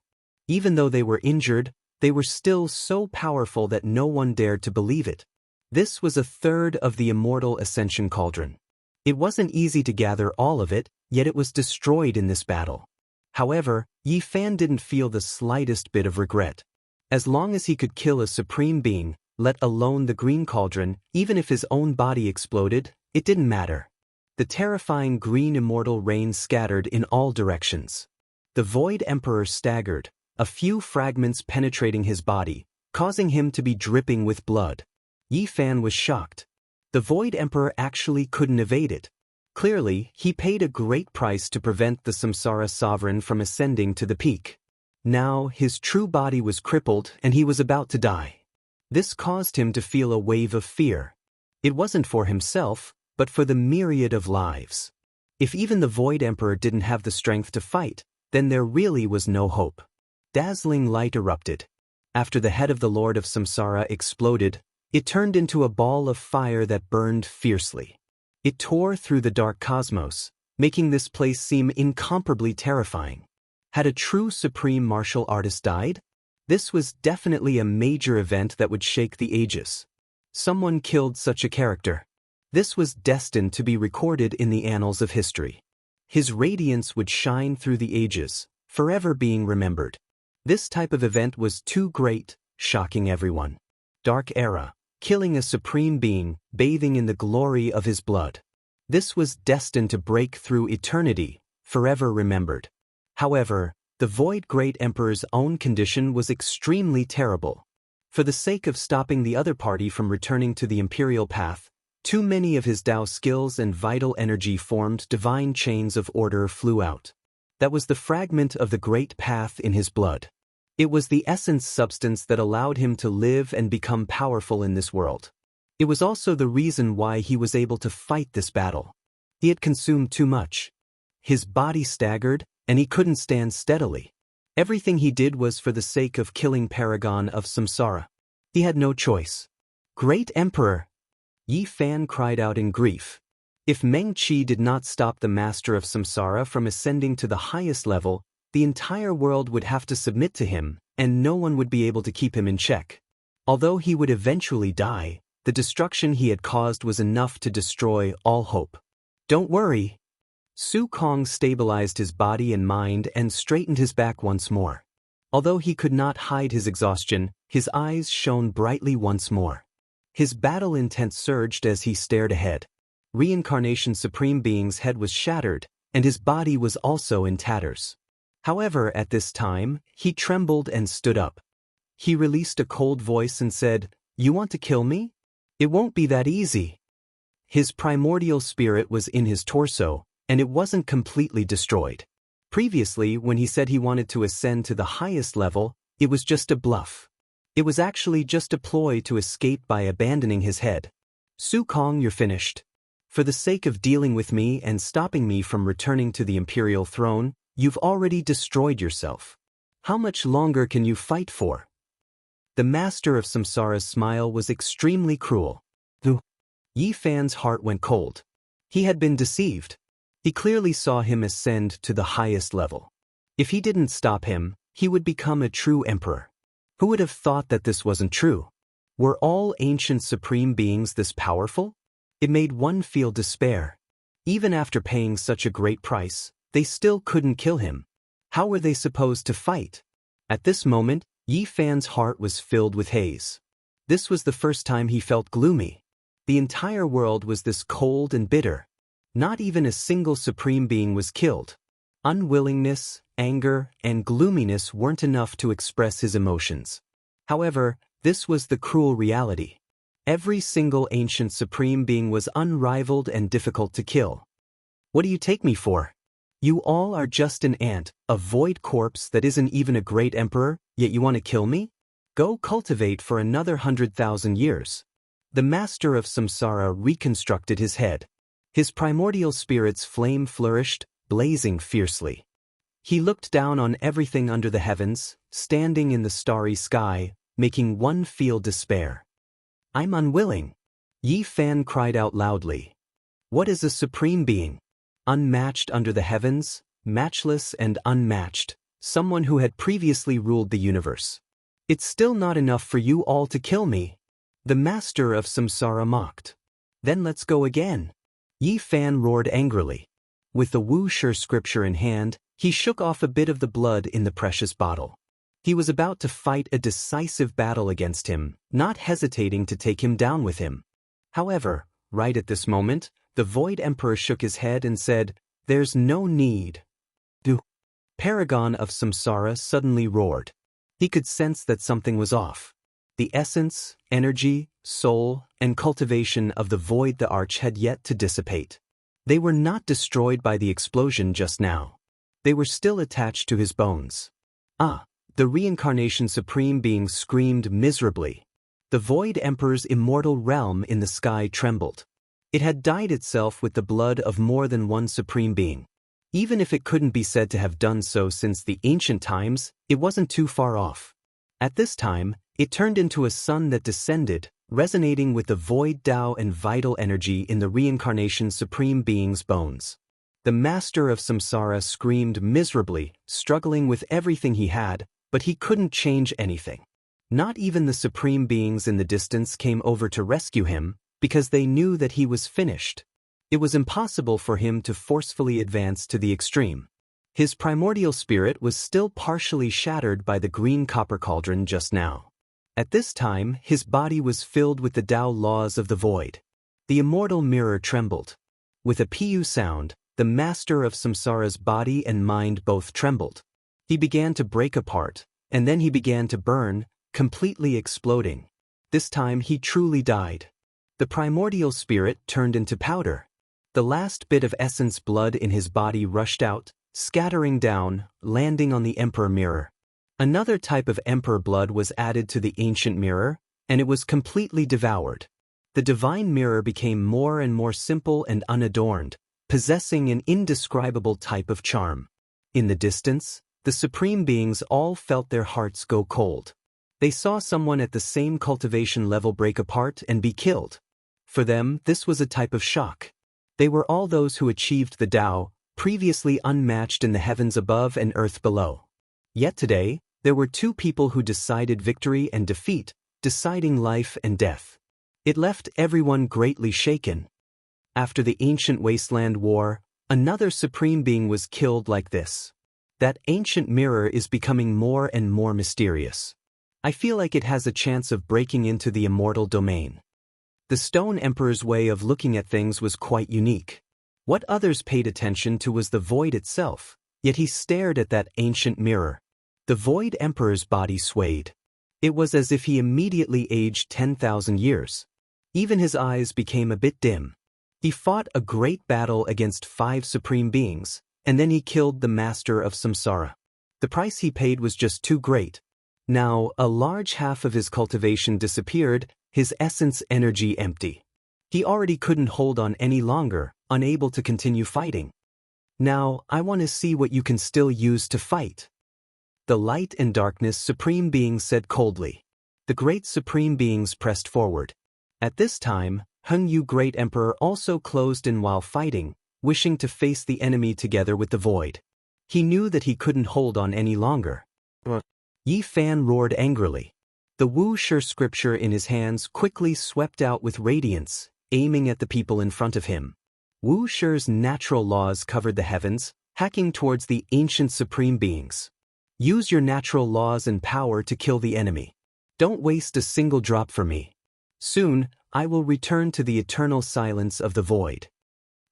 Even though they were injured, they were still so powerful that no one dared to believe it. This was a third of the immortal ascension cauldron. It wasn't easy to gather all of it, yet it was destroyed in this battle. However, Yi Fan didn't feel the slightest bit of regret. As long as he could kill a Supreme Being, let alone the green cauldron, even if his own body exploded, it didn't matter. The terrifying green immortal rain scattered in all directions. The Void Emperor staggered, a few fragments penetrating his body, causing him to be dripping with blood. Yi Fan was shocked. The Void Emperor actually couldn't evade it. Clearly, he paid a great price to prevent the Samsara Sovereign from ascending to the peak. Now, his true body was crippled and he was about to die. This caused him to feel a wave of fear. It wasn't for himself, but for the myriad of lives. If even the Void Emperor didn't have the strength to fight, then there really was no hope. Dazzling light erupted. After the head of the Lord of Samsara exploded, it turned into a ball of fire that burned fiercely. It tore through the dark cosmos, making this place seem incomparably terrifying. Had a true supreme martial artist died? This was definitely a major event that would shake the ages. Someone killed such a character. This was destined to be recorded in the annals of history. His radiance would shine through the ages, forever being remembered. This type of event was too great, shocking everyone. Dark Era, killing a Supreme Being, bathing in the glory of his blood. This was destined to break through eternity, forever remembered. However, the Void Great Emperor's own condition was extremely terrible. For the sake of stopping the other party from returning to the imperial path, too many of his Tao skills and vital energy formed divine chains of order flew out. That was the fragment of the great path in his blood. It was the essence substance that allowed him to live and become powerful in this world. It was also the reason why he was able to fight this battle. He had consumed too much. His body staggered, and he couldn't stand steadily. Everything he did was for the sake of killing Paragon of Samsara. He had no choice. Great Emperor! Yi Fan cried out in grief. If Meng Qi did not stop the master of Samsara from ascending to the highest level, the entire world would have to submit to him, and no one would be able to keep him in check. Although he would eventually die, the destruction he had caused was enough to destroy all hope. Don't worry. Su Kong stabilized his body and mind and straightened his back once more. Although he could not hide his exhaustion, his eyes shone brightly once more. His battle intent surged as he stared ahead. Reincarnation Supreme Being's head was shattered, and his body was also in tatters. However, at this time, he trembled and stood up. He released a cold voice and said, "You want to kill me? It won't be that easy." His primordial spirit was in his torso, and it wasn't completely destroyed. Previously, when he said he wanted to ascend to the highest level, it was just a bluff. It was actually just a ploy to escape by abandoning his head. "Su Kong, you're finished. For the sake of dealing with me and stopping me from returning to the imperial throne, you've already destroyed yourself. How much longer can you fight for?" The master of Samsara's smile was extremely cruel. Yi Fan's heart went cold. He had been deceived. He clearly saw him ascend to the highest level. If he didn't stop him, he would become a true emperor. Who would have thought that this wasn't true? Were all ancient supreme beings this powerful? It made one feel despair. Even after paying such a great price, they still couldn't kill him. How were they supposed to fight? At this moment, Yi Fan's heart was filled with haze. This was the first time he felt gloomy. The entire world was this cold and bitter. Not even a single supreme being was killed. Unwillingness, anger, and gloominess weren't enough to express his emotions. However, this was the cruel reality. Every single ancient supreme being was unrivaled and difficult to kill. "What do you take me for? You all are just an ant, a void corpse that isn't even a great emperor, yet you want to kill me? Go cultivate for another 100,000 years. The master of Samsara reconstructed his head. His primordial spirit's flame flourished, blazing fiercely. He looked down on everything under the heavens, standing in the starry sky, making one feel despair. "I'm unwilling." Yi Fan cried out loudly. What is a supreme being? Unmatched under the heavens, matchless and unmatched, someone who had previously ruled the universe. "It's still not enough for you all to kill me." The master of Samsara mocked. "Then let's go again." Yi Fan roared angrily. With the Wuxia scripture in hand, he shook off a bit of the blood in the precious bottle. He was about to fight a decisive battle against him, not hesitating to take him down with him. However, right at this moment, the Void Emperor shook his head and said, "There's no need." The Paragon of Samsara suddenly roared. He could sense that something was off. The essence, energy, soul, and cultivation of the void the arch had yet to dissipate. They were not destroyed by the explosion just now. They were still attached to his bones. The reincarnation supreme being screamed miserably. The Void Emperor's immortal realm in the sky trembled. It had dyed itself with the blood of more than one supreme being. Even if it couldn't be said to have done so since the ancient times, it wasn't too far off. At this time, it turned into a sun that descended, resonating with the void Tao and vital energy in the reincarnation supreme being's bones. The master of Samsara screamed miserably, struggling with everything he had, but he couldn't change anything. Not even the supreme beings in the distance came over to rescue him, because they knew that he was finished. It was impossible for him to forcefully advance to the extreme. His primordial spirit was still partially shattered by the green copper cauldron just now. At this time, his body was filled with the Tao laws of the void. The immortal mirror trembled. With a pu sound, the master of Samsara's body and mind both trembled. He began to break apart, and then he began to burn, completely exploding. This time he truly died. The primordial spirit turned into powder. The last bit of essence blood in his body rushed out, scattering down, landing on the emperor mirror. Another type of emperor blood was added to the ancient mirror, and it was completely devoured. The divine mirror became more and more simple and unadorned, possessing an indescribable type of charm. In the distance, the supreme beings all felt their hearts go cold. They saw someone at the same cultivation level break apart and be killed. For them, this was a type of shock. They were all those who achieved the Tao, previously unmatched in the heavens above and earth below. Yet today, there were two people who decided victory and defeat, deciding life and death. It left everyone greatly shaken. After the ancient wasteland war, another supreme being was killed like this. That ancient mirror is becoming more and more mysterious. I feel like it has a chance of breaking into the immortal domain. The Stone Emperor's way of looking at things was quite unique. What others paid attention to was the void itself, yet he stared at that ancient mirror. The Void Emperor's body swayed. It was as if he immediately aged 10,000 years. Even his eyes became a bit dim. He fought a great battle against 5 supreme beings, and then he killed the master of samsara. The price he paid was just too great. Now, a large half of his cultivation disappeared, his essence energy empty. He already couldn't hold on any longer, unable to continue fighting. Now, I want to see what you can still use to fight. The Light and Darkness Supreme Beings said coldly. The great Supreme Beings pressed forward. At this time, Heng Yu Great Emperor also closed in while fighting, wishing to face the enemy together with the void. He knew that he couldn't hold on any longer. Yi Fan roared angrily. The Wuxia scripture in his hands quickly swept out with radiance, aiming at the people in front of him. Wuxia's natural laws covered the heavens, hacking towards the ancient supreme beings. Use your natural laws and power to kill the enemy. Don't waste a single drop for me. Soon, I will return to the eternal silence of the void.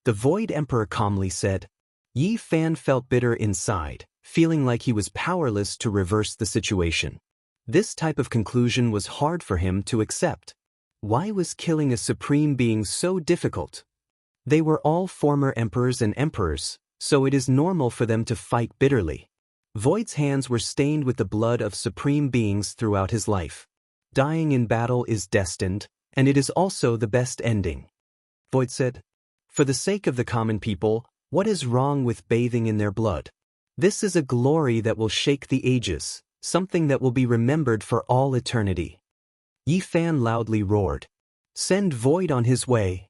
The Void Emperor calmly said. Yi Fan felt bitter inside, feeling like he was powerless to reverse the situation. This type of conclusion was hard for him to accept. Why was killing a supreme being so difficult? They were all former emperors and emperors, so it is normal for them to fight bitterly. Void's hands were stained with the blood of supreme beings throughout his life. Dying in battle is destined, and it is also the best ending. Void said, for the sake of the common people, what is wrong with bathing in their blood? This is a glory that will shake the ages, something that will be remembered for all eternity. Yi Fan loudly roared. Send Void on his way.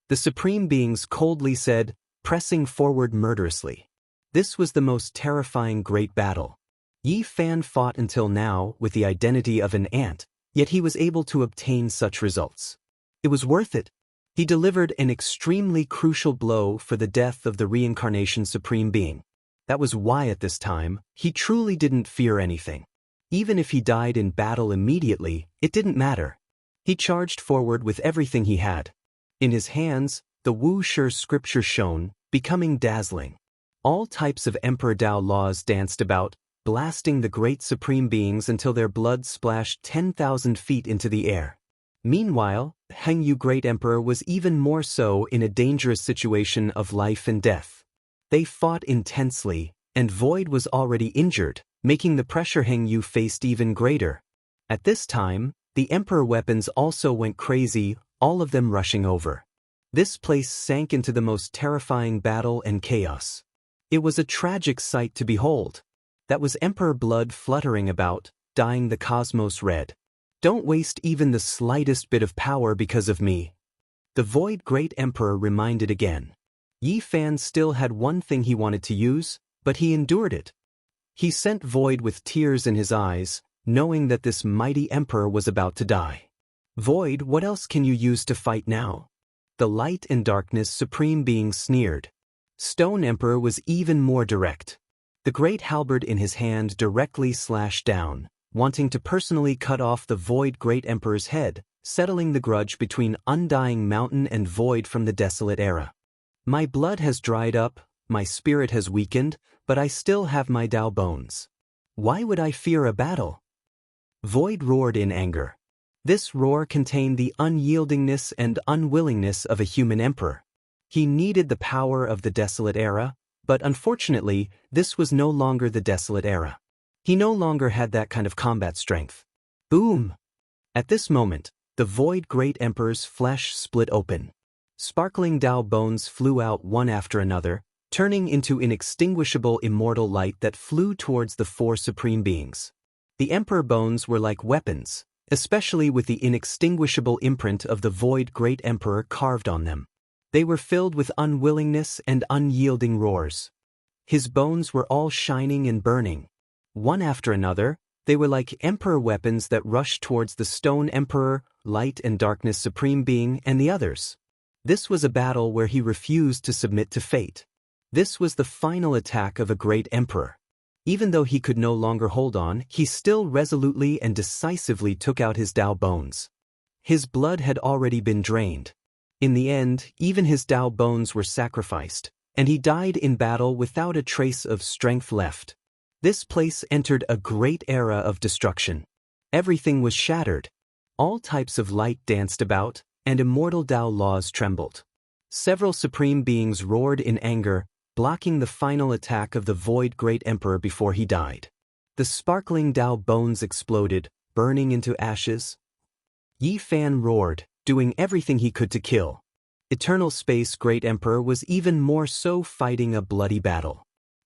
The supreme beings coldly said, pressing forward murderously. This was the most terrifying great battle. Yi Fan fought until now with the identity of an ant, yet he was able to obtain such results. It was worth it. He delivered an extremely crucial blow for the death of the reincarnation supreme being. That was why at this time, he truly didn't fear anything. Even if he died in battle immediately, it didn't matter. He charged forward with everything he had. In his hands, the Wuxia scripture shone, becoming dazzling. All types of Emperor Dao laws danced about, blasting the great supreme beings until their blood splashed 10,000 feet into the air. Meanwhile, Heng Yu Great Emperor was even more so in a dangerous situation of life and death. They fought intensely, and Void was already injured, making the pressure Heng Yu faced even greater. At this time, the Emperor weapons also went crazy, all of them rushing over. This place sank into the most terrifying battle and chaos. It was a tragic sight to behold. That was Emperor blood fluttering about, dyeing the cosmos red. Don't waste even the slightest bit of power because of me. The Void Great Emperor reminded again. Yi Fan still had one thing he wanted to use, but he endured it. He sent Void with tears in his eyes, knowing that this mighty emperor was about to die. Void, what else can you use to fight now? The Light and Darkness Supreme Being sneered. Stone Emperor was even more direct. The great halberd in his hand directly slashed down, wanting to personally cut off the Void Great Emperor's head, settling the grudge between Undying Mountain and Void from the desolate era. My blood has dried up, my spirit has weakened, but I still have my Dao bones. Why would I fear a battle? Void roared in anger. This roar contained the unyieldingness and unwillingness of a human emperor. He needed the power of the desolate era, but unfortunately, this was no longer the desolate era. He no longer had that kind of combat strength. Boom! At this moment, the Void Great Emperor's flesh split open. Sparkling Dao bones flew out one after another, turning into inextinguishable immortal light that flew towards the 4 supreme beings. The Emperor bones were like weapons, especially with the inextinguishable imprint of the Void Great Emperor carved on them. They were filled with unwillingness and unyielding roars. His bones were all shining and burning. One after another, they were like Emperor weapons that rushed towards the Stone Emperor, Light and Darkness Supreme Being, and the others. This was a battle where he refused to submit to fate. This was the final attack of a great emperor. Even though he could no longer hold on, he still resolutely and decisively took out his Dao bones. His blood had already been drained. In the end, even his Dao bones were sacrificed, and he died in battle without a trace of strength left. This place entered a great era of destruction. Everything was shattered. All types of light danced about, and immortal Dao laws trembled. Several supreme beings roared in anger, blocking the final attack of the Void Great Emperor before he died. The sparkling Dao bones exploded, burning into ashes. Yi Fan roared, doing everything he could to kill. Eternal Space Great Emperor was even more so, fighting a bloody battle.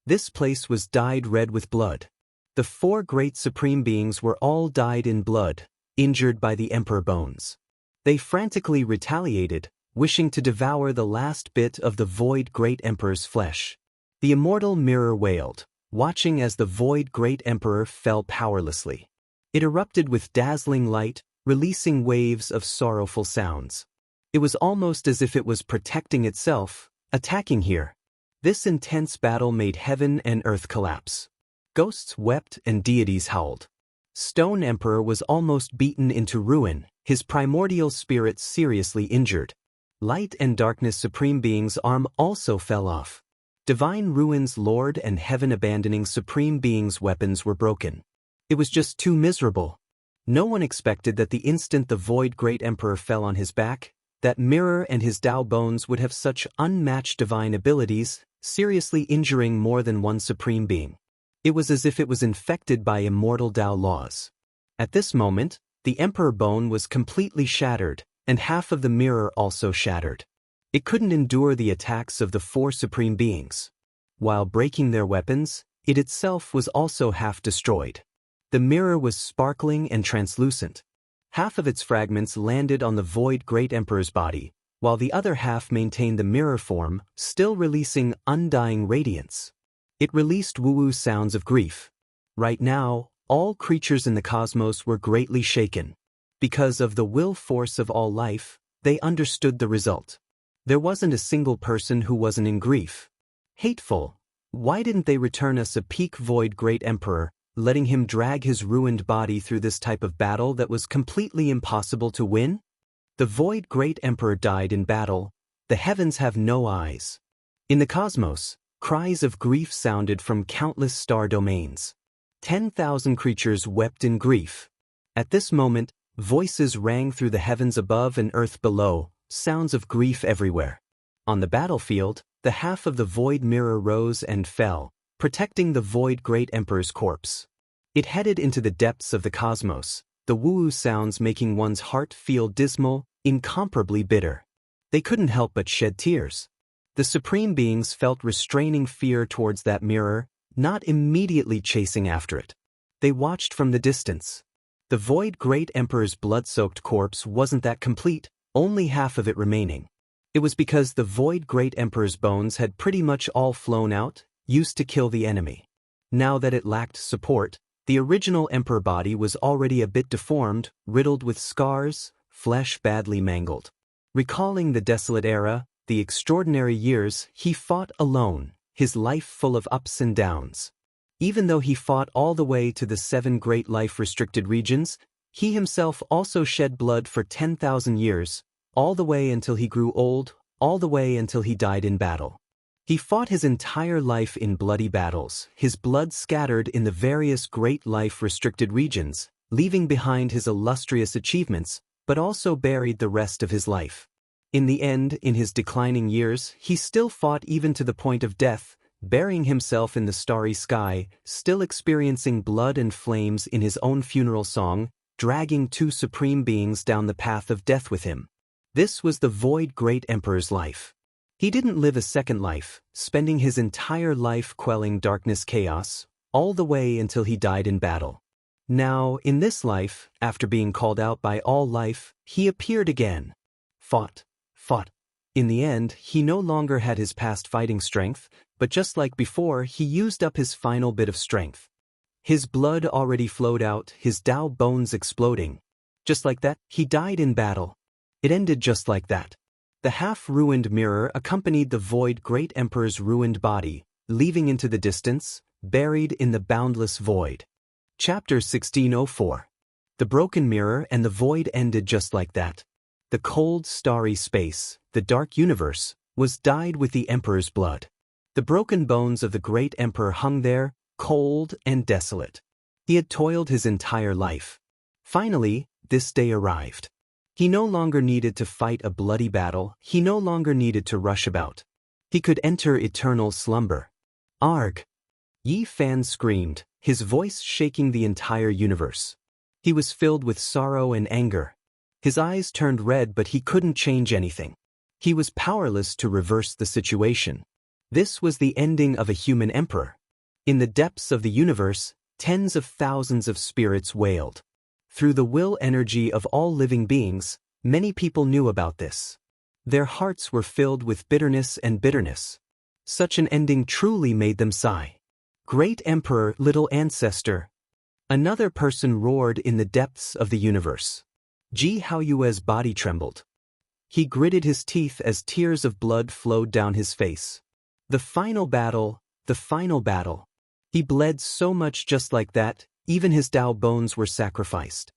This place was dyed red with blood. The 4 great supreme beings were all dyed in blood, injured by the Emperor bones. They frantically retaliated, wishing to devour the last bit of the Void Great Emperor's flesh. The immortal mirror wailed, watching as the Void Great Emperor fell powerlessly. It erupted with dazzling light, releasing waves of sorrowful sounds. It was almost as if it was protecting itself, attacking here. This intense battle made heaven and earth collapse. Ghosts wept and deities howled. Stone Emperor was almost beaten into ruin, his primordial spirit seriously injured. Light and Darkness Supreme Being's arm also fell off. Divine Ruins Lord and Heaven Abandoning Supreme Being's weapons were broken. It was just too miserable. No one expected that the instant the Void Great Emperor fell on his back, that mirror and his Dao bones would have such unmatched divine abilities, seriously injuring more than one supreme being. It was as if it was infected by immortal Dao laws. At this moment, the Emperor bone was completely shattered, and half of the mirror also shattered. It couldn't endure the attacks of the 4 supreme beings. While breaking their weapons, it itself was also half destroyed. The mirror was sparkling and translucent. Half of its fragments landed on the Void Great Emperor's body, while the other half maintained the mirror form, still releasing undying radiance. It released woo-woo sounds of grief. Right now, all creatures in the cosmos were greatly shaken. Because of the will force of all life, they understood the result. There wasn't a single person who wasn't in grief. Hateful. Why didn't they return us a peak Void Great Emperor, letting him drag his ruined body through this type of battle that was completely impossible to win? The Void Great Emperor died in battle. The heavens have no eyes. In the cosmos, cries of grief sounded from countless star domains. 10,000 creatures wept in grief. At this moment, voices rang through the heavens above and earth below, sounds of grief everywhere. On the battlefield, the half of the Void Mirror rose and fell, protecting the Void Great Emperor's corpse. It headed into the depths of the cosmos, the woo-woo sounds making one's heart feel dismal, incomparably bitter. They couldn't help but shed tears. The supreme beings felt restraining fear towards that mirror, not immediately chasing after it. They watched from the distance. The Void Great Emperor's blood-soaked corpse wasn't that complete, only half of it remaining. It was because the Void Great Emperor's bones had pretty much all flown out, used to kill the enemy. Now that it lacked support, the original Emperor body was already a bit deformed, riddled with scars, flesh badly mangled. Recalling the desolate era, the extraordinary years, he fought alone, his life full of ups and downs. Even though he fought all the way to the 7 great life-restricted regions, he himself also shed blood for 10,000 years, all the way until he grew old, all the way until he died in battle. He fought his entire life in bloody battles, his blood scattered in the various great life-restricted regions, leaving behind his illustrious achievements, but also buried the rest of his life. In the end, in his declining years, he still fought even to the point of death, burying himself in the starry sky, still experiencing blood and flames in his own funeral song, dragging 2 supreme beings down the path of death with him. This was the Void Great Emperor's life. He didn't live a second life, spending his entire life quelling darkness chaos, all the way until he died in battle. Now, in this life, after being called out by all life, he appeared again. Fought. In the end, he no longer had his past fighting strength, but just like before, he used up his final bit of strength. His blood already flowed out, his Dao bones exploding. Just like that, he died in battle. It ended just like that. The half-ruined mirror accompanied the Void Great Emperor's ruined body, leaving into the distance, buried in the boundless void. Chapter 1604. The broken mirror and the void ended just like that. The cold, starry space, the dark universe, was dyed with the Emperor's blood. The broken bones of the great Emperor hung there, cold and desolate. He had toiled his entire life. Finally, this day arrived. He no longer needed to fight a bloody battle, he no longer needed to rush about. He could enter eternal slumber. Arg! Yi Fan screamed, his voice shaking the entire universe. He was filled with sorrow and anger. His eyes turned red, but he couldn't change anything. He was powerless to reverse the situation. This was the ending of a human emperor. In the depths of the universe, tens of thousands of spirits wailed. Through the will energy of all living beings, many people knew about this. Their hearts were filled with bitterness and bitterness. Such an ending truly made them sigh. Great Emperor, little ancestor. Another person roared in the depths of the universe. Ji Haoyue's body trembled. He gritted his teeth as tears of blood flowed down his face. The final battle, the final battle. He bled so much just like that, even his Dao bones were sacrificed.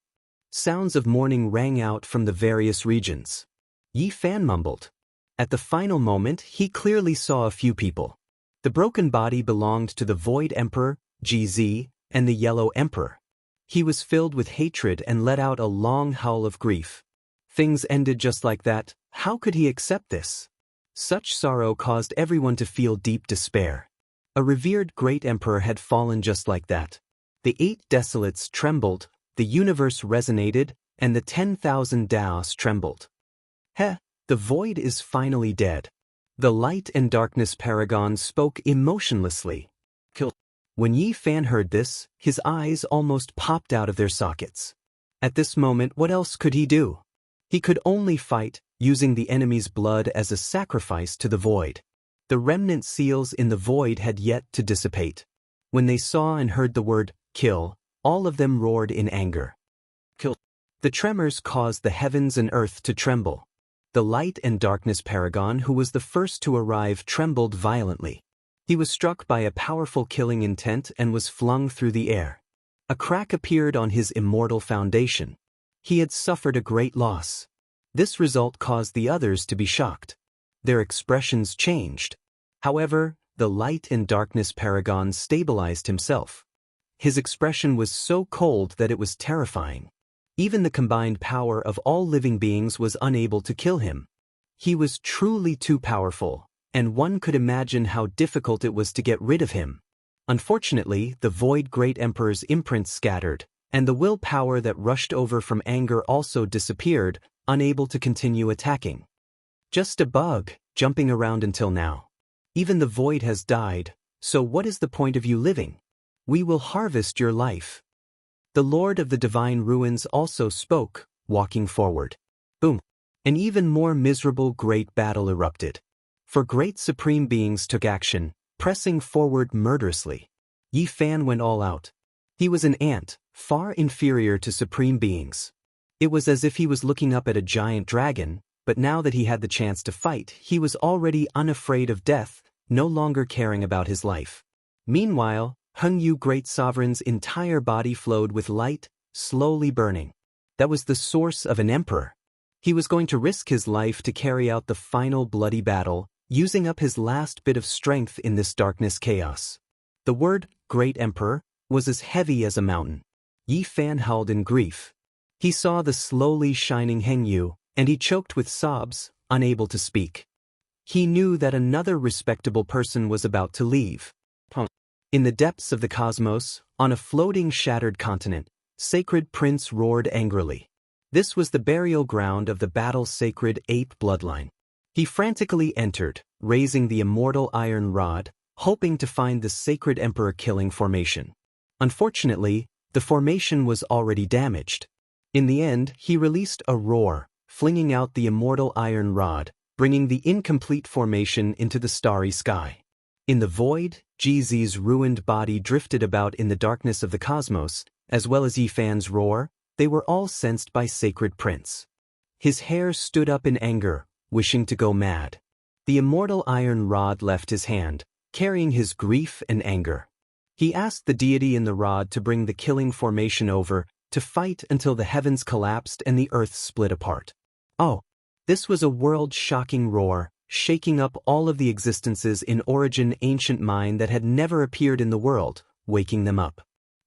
Sounds of mourning rang out from the various regions. Yi Fan mumbled. At the final moment, he clearly saw a few people. The broken body belonged to the Void Emperor, GZ, and the Yellow Emperor. He was filled with hatred and let out a long howl of grief. Things ended just like that. How could he accept this? Such sorrow caused everyone to feel deep despair. A revered great emperor had fallen just like that. The 8 desolates trembled, the universe resonated, and the 10,000 Daoists trembled. Heh, the void is finally dead. The light and darkness paragon spoke emotionlessly. When Yi Fan heard this, his eyes almost popped out of their sockets. At this moment, what else could he do? He could only fight, using the enemy's blood as a sacrifice to the void. The remnant seals in the void had yet to dissipate. When they saw and heard the word, kill, all of them roared in anger. Kill. The tremors caused the heavens and earth to tremble. The light and darkness paragon, who was the first to arrive, trembled violently. He was struck by a powerful killing intent and was flung through the air. A crack appeared on his immortal foundation. He had suffered a great loss. This result caused the others to be shocked. Their expressions changed. However, the light and darkness paragon stabilized himself. His expression was so cold that it was terrifying. Even the combined power of all living beings was unable to kill him. He was truly too powerful, and one could imagine how difficult it was to get rid of him. Unfortunately, the Void Great Emperor's imprint scattered, and the willpower that rushed over from anger also disappeared, unable to continue attacking. Just a bug, jumping around until now. Even the void has died, so what is the point of you living? We will harvest your life. The Lord of the Divine Ruins also spoke, walking forward. Boom! An even more miserable great battle erupted. For great supreme beings took action, pressing forward murderously. Yi Fan went all out. He was an ant, far inferior to supreme beings. It was as if he was looking up at a giant dragon, but now that he had the chance to fight, he was already unafraid of death, no longer caring about his life. Meanwhile, Heng Yu Great Sovereign's entire body flowed with light, slowly burning. That was the source of an emperor. He was going to risk his life to carry out the final bloody battle, using up his last bit of strength in this darkness chaos. The word, Great Emperor, was as heavy as a mountain. Yi Fan howled in grief. He saw the slowly shining Heng Yu, and he choked with sobs, unable to speak. He knew that another respectable person was about to leave. In the depths of the cosmos, on a floating shattered continent, Sacred Prince roared angrily. This was the burial ground of the battle-sacred ape bloodline. He frantically entered, raising the immortal iron rod, hoping to find the Sacred Emperor killing formation. Unfortunately, the formation was already damaged. In the end, he released a roar, flinging out the immortal iron rod, bringing the incomplete formation into the starry sky. In the void, GZ's ruined body drifted about in the darkness of the cosmos, as well as Yi Fan's roar. They were all sensed by Sacred Prince. His hair stood up in anger, wishing to go mad. The immortal iron rod left his hand, carrying his grief and anger. He asked the deity in the rod to bring the killing formation over, to fight until the heavens collapsed and the earth split apart. Oh, this was a world-shocking roar, shaking up all of the existences in origin ancient mind that had never appeared in the world, waking them up.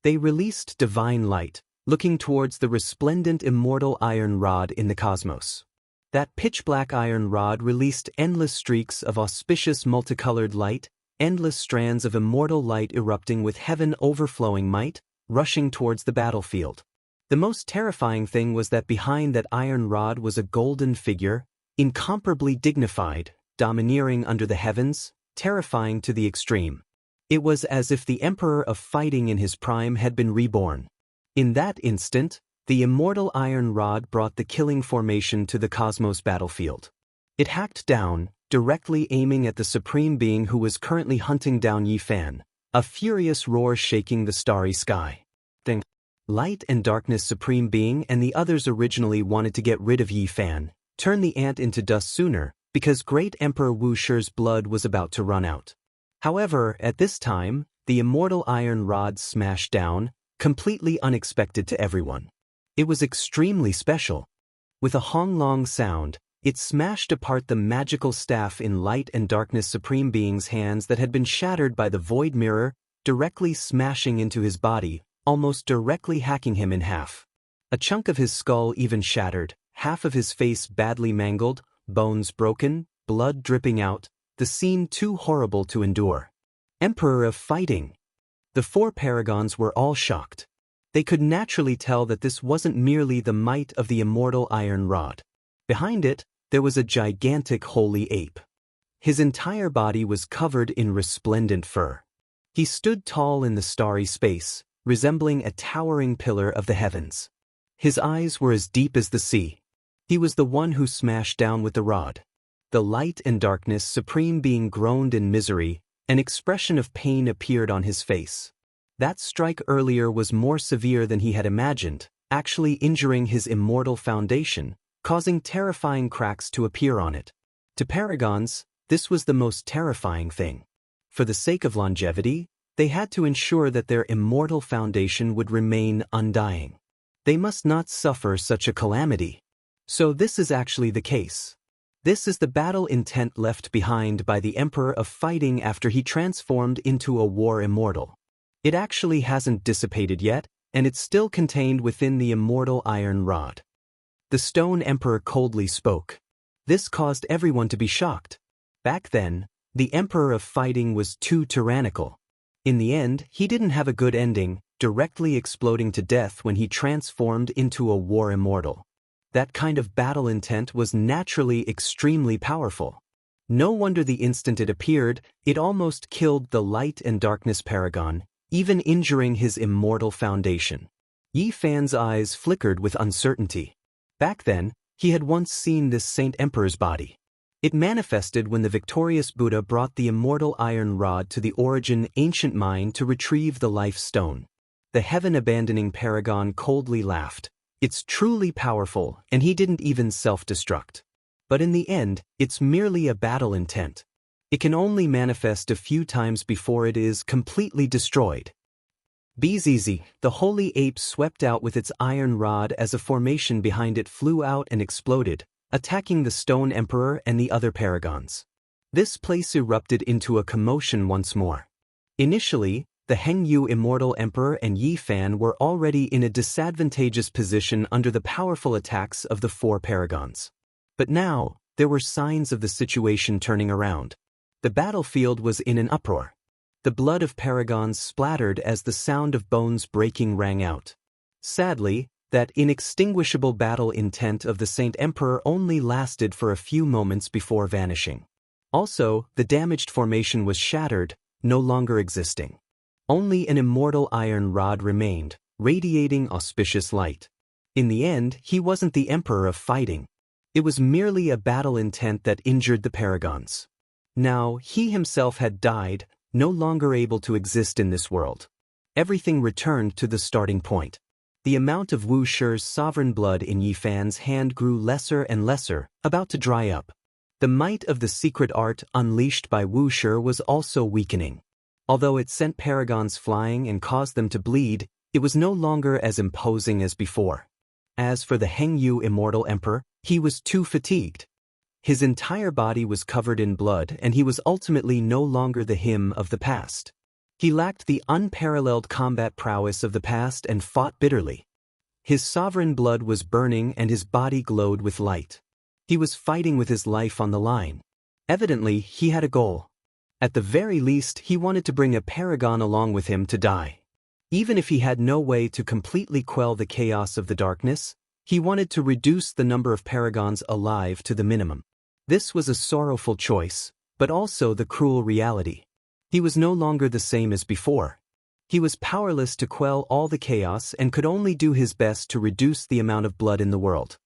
They released divine light, looking towards the resplendent immortal iron rod in the cosmos. That pitch-black iron rod released endless streaks of auspicious multicolored light, endless strands of immortal light erupting with heaven overflowing might, rushing towards the battlefield. The most terrifying thing was that behind that iron rod was a golden figure, incomparably dignified, domineering under the heavens, terrifying to the extreme. It was as if the Emperor of Fighting in his prime had been reborn. In that instant, the immortal iron rod brought the killing formation to the cosmos battlefield. It hacked down, directly aiming at the supreme being who was currently hunting down Yi Fan, a furious roar shaking the starry sky. Light and Darkness Supreme Being and the others originally wanted to get rid of Yi Fan, turn the ant into dust sooner, because great Emperor Wu Shi's blood was about to run out. However, at this time, the immortal iron rod smashed down, completely unexpected to everyone. It was extremely special. With a honglong sound, it smashed apart the magical staff in Light and Darkness Supreme Being's hands that had been shattered by the void mirror, directly smashing into his body, almost directly hacking him in half. A chunk of his skull even shattered, half of his face badly mangled, bones broken, blood dripping out, the scene too horrible to endure. Emperor of Fighting! The four paragons were all shocked. They could naturally tell that this wasn't merely the might of the immortal iron rod. Behind it, there was a gigantic holy ape. His entire body was covered in resplendent fur. He stood tall in the starry space, resembling a towering pillar of the heavens. His eyes were as deep as the sea. He was the one who smashed down with the rod. The Light and Darkness Supreme Being groaned in misery, an expression of pain appeared on his face. That strike earlier was more severe than he had imagined, actually injuring his immortal foundation, causing terrifying cracks to appear on it. To paragons, this was the most terrifying thing. For the sake of longevity, they had to ensure that their immortal foundation would remain undying. They must not suffer such a calamity. So this is actually the case. This is the battle intent left behind by the Emperor of Fighting after he transformed into a war immortal. It actually hasn't dissipated yet, and it's still contained within the immortal iron rod. The Stone Emperor coldly spoke. This caused everyone to be shocked. Back then, the Emperor of Fighting was too tyrannical. In the end, he didn't have a good ending, directly exploding to death when he transformed into a war immortal. That kind of battle intent was naturally extremely powerful. No wonder the instant it appeared, it almost killed the Light and Darkness Paragon, even injuring his immortal foundation. Yi Fan's eyes flickered with uncertainty. Back then, he had once seen this Saint Emperor's body. It manifested when the victorious Buddha brought the immortal iron rod to the origin ancient mind to retrieve the life stone. The heaven-abandoning paragon coldly laughed. It's truly powerful, and he didn't even self-destruct. But in the end, it's merely a battle intent. It can only manifest a few times before it is completely destroyed. Bzz, the holy ape swept out with its iron rod as a formation behind it flew out and exploded, attacking the Stone Emperor and the other paragons. This place erupted into a commotion once more. Initially, the Hengyu Immortal Emperor and Yi Fan were already in a disadvantageous position under the powerful attacks of the four paragons. But now, there were signs of the situation turning around. The battlefield was in an uproar. The blood of paragons splattered as the sound of bones breaking rang out. Sadly, that inextinguishable battle intent of the Saint Emperor only lasted for a few moments before vanishing. Also, the damaged formation was shattered, no longer existing. Only an immortal iron rod remained, radiating auspicious light. In the end, he wasn't the Emperor of Fighting. It was merely a battle intent that injured the paragons. Now, he himself had died, no longer able to exist in this world. Everything returned to the starting point. The amount of Wu Shi's sovereign blood in Yi Fan's hand grew lesser and lesser, about to dry up. The might of the secret art unleashed by Wu Shi was also weakening. Although it sent paragons flying and caused them to bleed, It was no longer as imposing as before. As for the Hengyu Immortal Emperor, he was too fatigued. His entire body was covered in blood, and he was ultimately no longer the him of the past. He lacked the unparalleled combat prowess of the past and fought bitterly. His sovereign blood was burning and his body glowed with light. He was fighting with his life on the line. Evidently, he had a goal. At the very least, he wanted to bring a paragon along with him to die. Even if he had no way to completely quell the chaos of the darkness, he wanted to reduce the number of paragons alive to the minimum. This was a sorrowful choice, but also the cruel reality. He was no longer the same as before. He was powerless to quell all the chaos and could only do his best to reduce the amount of blood in the world.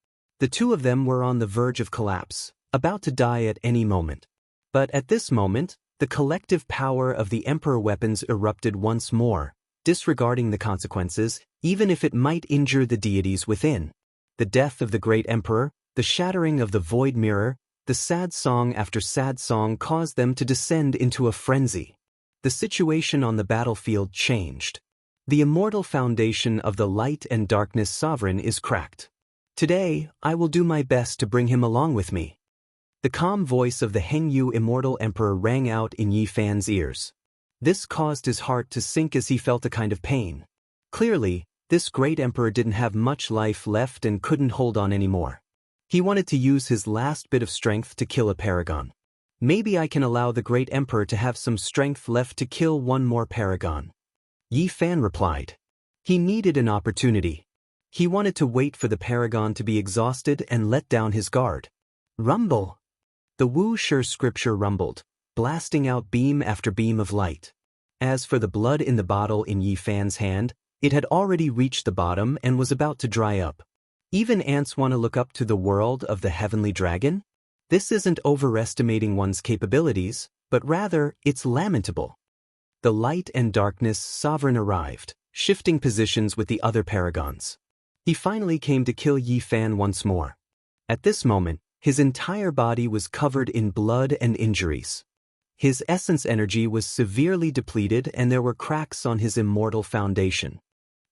The two of them were on the verge of collapse, about to die at any moment. But at this moment, the collective power of the Emperor weapons erupted once more, disregarding the consequences, even if it might injure the deities within. The death of the great Emperor, the shattering of the void mirror, the sad song after sad song caused them to descend into a frenzy. The situation on the battlefield changed. The immortal foundation of the light and darkness sovereign is cracked. Today, I will do my best to bring him along with me. The calm voice of the Hengyu Immortal Emperor rang out in Yi Fan's ears. This caused his heart to sink as he felt a kind of pain. Clearly, this great emperor didn't have much life left and couldn't hold on anymore. He wanted to use his last bit of strength to kill a paragon. Maybe I can allow the great emperor to have some strength left to kill one more paragon. Yi Fan replied. He needed an opportunity. He wanted to wait for the paragon to be exhausted and let down his guard. Rumble! The Wuxia scripture rumbled, blasting out beam after beam of light. As for the blood in the bottle in Yi Fan's hand, it had already reached the bottom and was about to dry up. Even ants want to look up to the world of the heavenly dragon? This isn't overestimating one's capabilities, but rather, it's lamentable. The light and darkness sovereign arrived, shifting positions with the other paragons. He finally came to kill Yi Fan once more. At this moment, his entire body was covered in blood and injuries. His essence energy was severely depleted and there were cracks on his immortal foundation.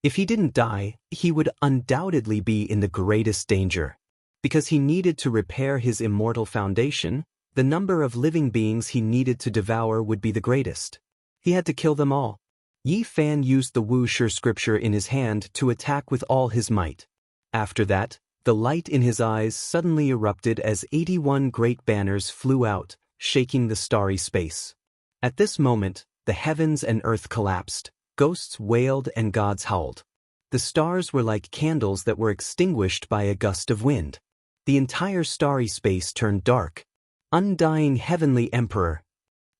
If he didn't die, he would undoubtedly be in the greatest danger. Because he needed to repair his immortal foundation, the number of living beings he needed to devour would be the greatest. He had to kill them all. Yi Fan used the Wuxia scripture in his hand to attack with all his might. After that, the light in his eyes suddenly erupted as 81 great banners flew out, shaking the starry space. At this moment, the heavens and earth collapsed, ghosts wailed and gods howled. The stars were like candles that were extinguished by a gust of wind. The entire starry space turned dark. Undying heavenly emperor!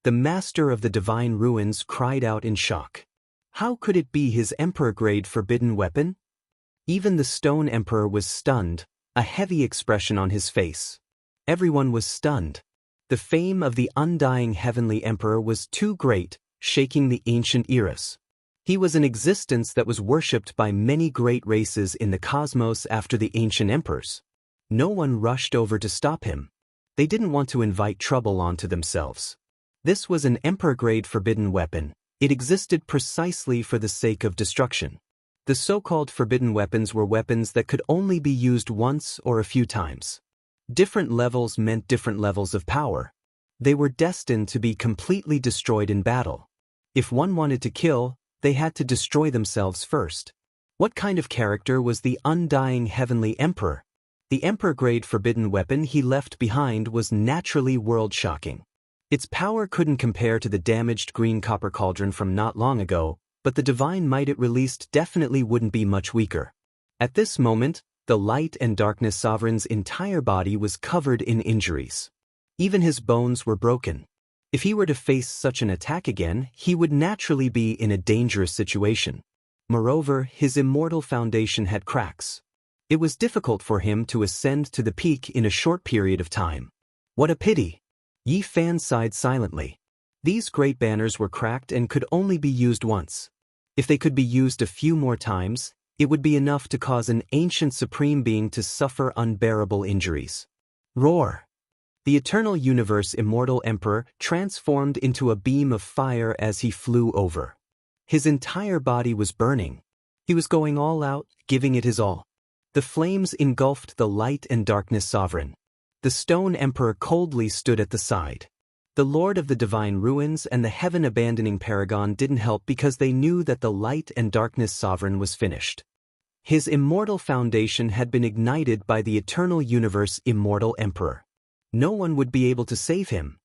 The master of the divine ruins cried out in shock. How could it be his emperor-grade forbidden weapon? Even the stone emperor was stunned, a heavy expression on his face. Everyone was stunned. The fame of the undying heavenly emperor was too great, shaking the ancient eras. He was an existence that was worshipped by many great races in the cosmos after the ancient emperors. No one rushed over to stop him. They didn't want to invite trouble onto themselves. This was an emperor-grade forbidden weapon. It existed precisely for the sake of destruction. The so-called forbidden weapons were weapons that could only be used once or a few times. Different levels meant different levels of power. They were destined to be completely destroyed in battle. If one wanted to kill, they had to destroy themselves first. What kind of character was the undying heavenly emperor? The emperor-grade forbidden weapon he left behind was naturally world-shocking. Its power couldn't compare to the damaged green copper cauldron from not long ago, but the divine might it released definitely wouldn't be much weaker. At this moment, the light and darkness sovereign's entire body was covered in injuries. Even his bones were broken. If he were to face such an attack again, he would naturally be in a dangerous situation. Moreover, his immortal foundation had cracks. It was difficult for him to ascend to the peak in a short period of time. What a pity! Yi Fan sighed silently. These great banners were cracked and could only be used once. If they could be used a few more times, it would be enough to cause an ancient supreme being to suffer unbearable injuries. Roar! The eternal universe immortal emperor transformed into a beam of fire as he flew over. His entire body was burning. He was going all out, giving it his all. The flames engulfed the light and darkness sovereign. The stone emperor coldly stood at the side. The lord of the divine ruins and the heaven-abandoning paragon didn't help because they knew that the light and darkness sovereign was finished. His immortal foundation had been ignited by the eternal universe immortal emperor. No one would be able to save him.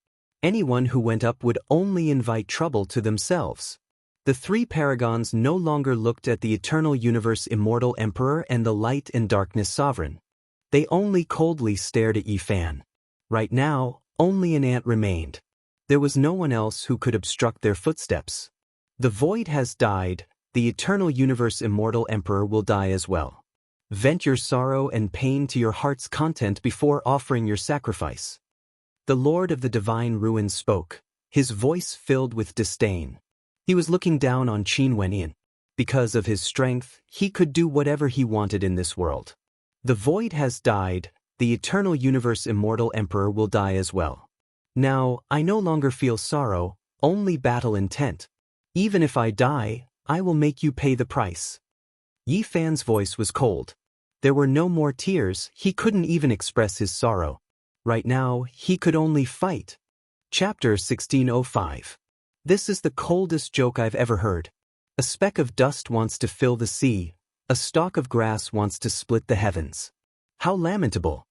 Anyone who went up would only invite trouble to themselves. The three paragons no longer looked at the eternal universe immortal emperor and the light and darkness sovereign. They only coldly stared at Yi Fan. Right now, only an ant remained. There was no one else who could obstruct their footsteps. The void has died, the eternal universe immortal emperor will die as well. Vent your sorrow and pain to your heart's content before offering your sacrifice. The lord of the divine ruins spoke, his voice filled with disdain. He was looking down on Qin Wenyin. Because of his strength, he could do whatever he wanted in this world. The void has died, the eternal universe immortal emperor will die as well. Now, I no longer feel sorrow, only battle intent. Even if I die, I will make you pay the price. Yi Fan's voice was cold. There were no more tears, he couldn't even express his sorrow. Right now, he could only fight. Chapter 1605. This is the coldest joke I've ever heard. A speck of dust wants to fill the sea, a stalk of grass wants to split the heavens. How lamentable.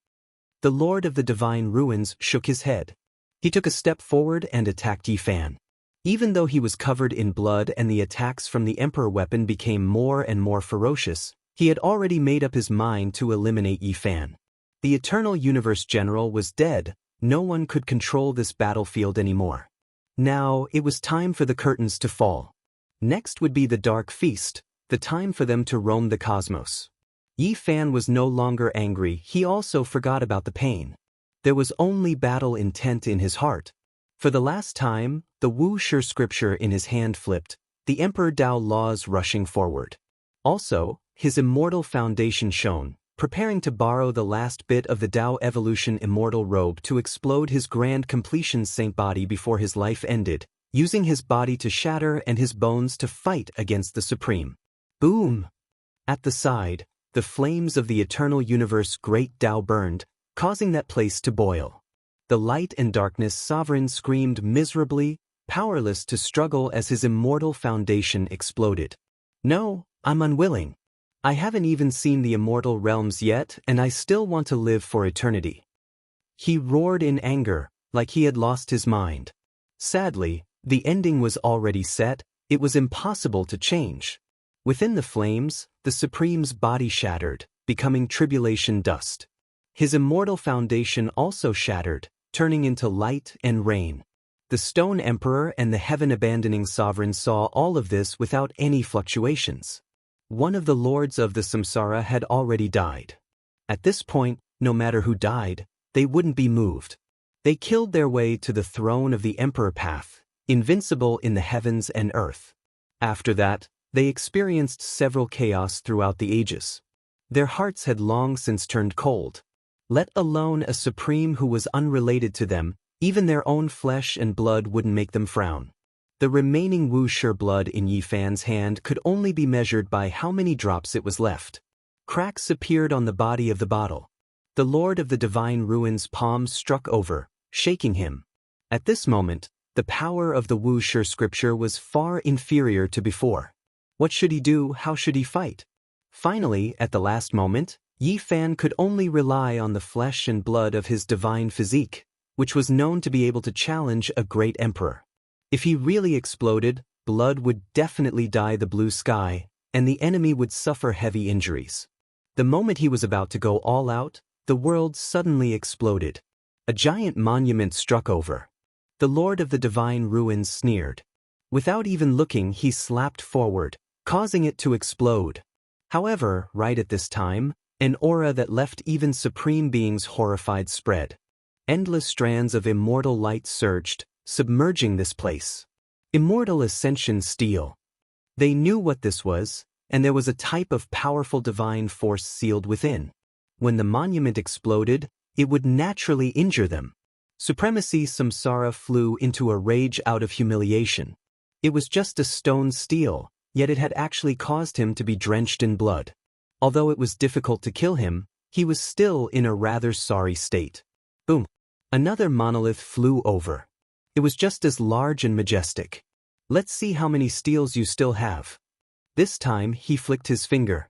The lord of the divine ruins shook his head. He took a step forward and attacked Yi Fan. Even though he was covered in blood and the attacks from the emperor weapon became more and more ferocious, he had already made up his mind to eliminate Yi Fan. The eternal universe general was dead, no one could control this battlefield anymore. Now, it was time for the curtains to fall. Next would be the dark feast, the time for them to roam the cosmos. Yi Fan was no longer angry, he also forgot about the pain. There was only battle intent in his heart. For the last time, the Wuxia scripture in his hand flipped, the Emperor Dao laws rushing forward. Also, his immortal foundation shone, preparing to borrow the last bit of the Dao evolution immortal robe to explode his grand completion saint body before his life ended, using his body to shatter and his bones to fight against the supreme. Boom! At the side, the flames of the eternal universe great Dao burned, causing that place to boil. The light and darkness sovereign screamed miserably, powerless to struggle as his immortal foundation exploded. No, I'm unwilling. I haven't even seen the immortal realms yet and I still want to live for eternity. He roared in anger, like he had lost his mind. Sadly, the ending was already set, it was impossible to change. Within the flames, the Supreme's body shattered, becoming tribulation dust. His immortal foundation also shattered, turning into light and rain. The Stone Emperor and the heaven-abandoning sovereign saw all of this without any fluctuations. One of the lords of the samsara had already died. At this point, no matter who died, they wouldn't be moved. They killed their way to the throne of the Emperor path, invincible in the heavens and earth. After that, they experienced several chaos throughout the ages. Their hearts had long since turned cold. Let alone a supreme who was unrelated to them, even their own flesh and blood wouldn't make them frown. The remaining Wuxia blood in Yi Fan's hand could only be measured by how many drops it was left. Cracks appeared on the body of the bottle. The Lord of the Divine Ruins' palm struck over, shaking him. At this moment, the power of the Wuxia scripture was far inferior to before. What should he do? How should he fight? Finally, at the last moment, Yi Fan could only rely on the flesh and blood of his divine physique, which was known to be able to challenge a great emperor. If he really exploded, blood would definitely dye the blue sky, and the enemy would suffer heavy injuries. The moment he was about to go all out, the world suddenly exploded. A giant monument struck over. The Lord of the Divine Ruins sneered. Without even looking, he slapped forward, causing it to explode. However, right at this time, an aura that left even supreme beings horrified spread. Endless strands of immortal light surged, submerging this place. Immortal Ascension Steel. They knew what this was, and there was a type of powerful divine force sealed within. When the monument exploded, it would naturally injure them. Supremacy Samsara flew into a rage out of humiliation. It was just a stone steel, yet it had actually caused him to be drenched in blood. Although it was difficult to kill him, he was still in a rather sorry state. Boom! Another monolith flew over. It was just as large and majestic. Let's see how many steals you still have. This time he flicked his finger.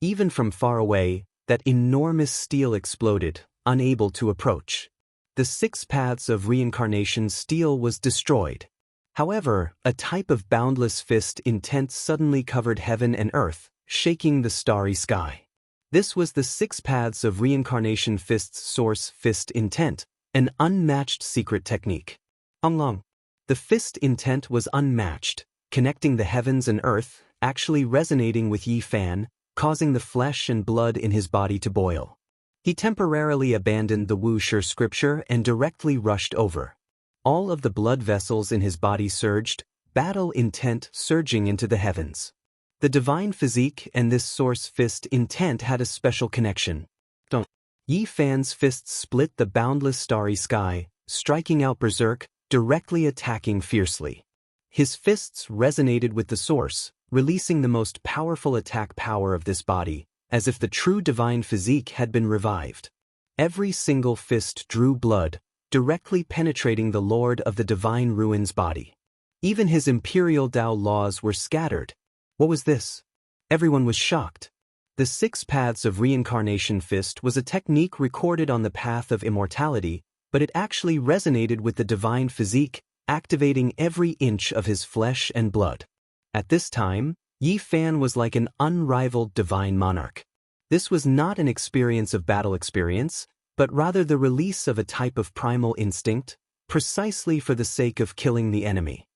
Even from far away, that enormous steel exploded, unable to approach. The 6 paths of reincarnation steel was destroyed. However, a type of boundless fist intent suddenly covered heaven and earth, shaking the starry sky. This was the 6 paths of reincarnation fist's source fist intent, an unmatched secret technique. Long. The fist intent was unmatched, connecting the heavens and earth, actually resonating with Yi Fan, causing the flesh and blood in his body to boil. He temporarily abandoned the Wuxia scripture and directly rushed over. All of the blood vessels in his body surged, battle intent surging into the heavens. The divine physique and this source fist intent had a special connection. Yi Fan's fists split the boundless starry sky, striking out berserk, directly attacking fiercely. His fists resonated with the source, releasing the most powerful attack power of this body, as if the true divine physique had been revived. Every single fist drew blood, directly penetrating the Lord of the Divine Ruins body. Even his imperial Dao laws were scattered. What was this? Everyone was shocked. The 6 paths of reincarnation fist was a technique recorded on the path of immortality, but it actually resonated with the divine physique, activating every inch of his flesh and blood. At this time, Yi Fan was like an unrivaled divine monarch. This was not an experience of battle experience, but rather the release of a type of primal instinct, precisely for the sake of killing the enemy.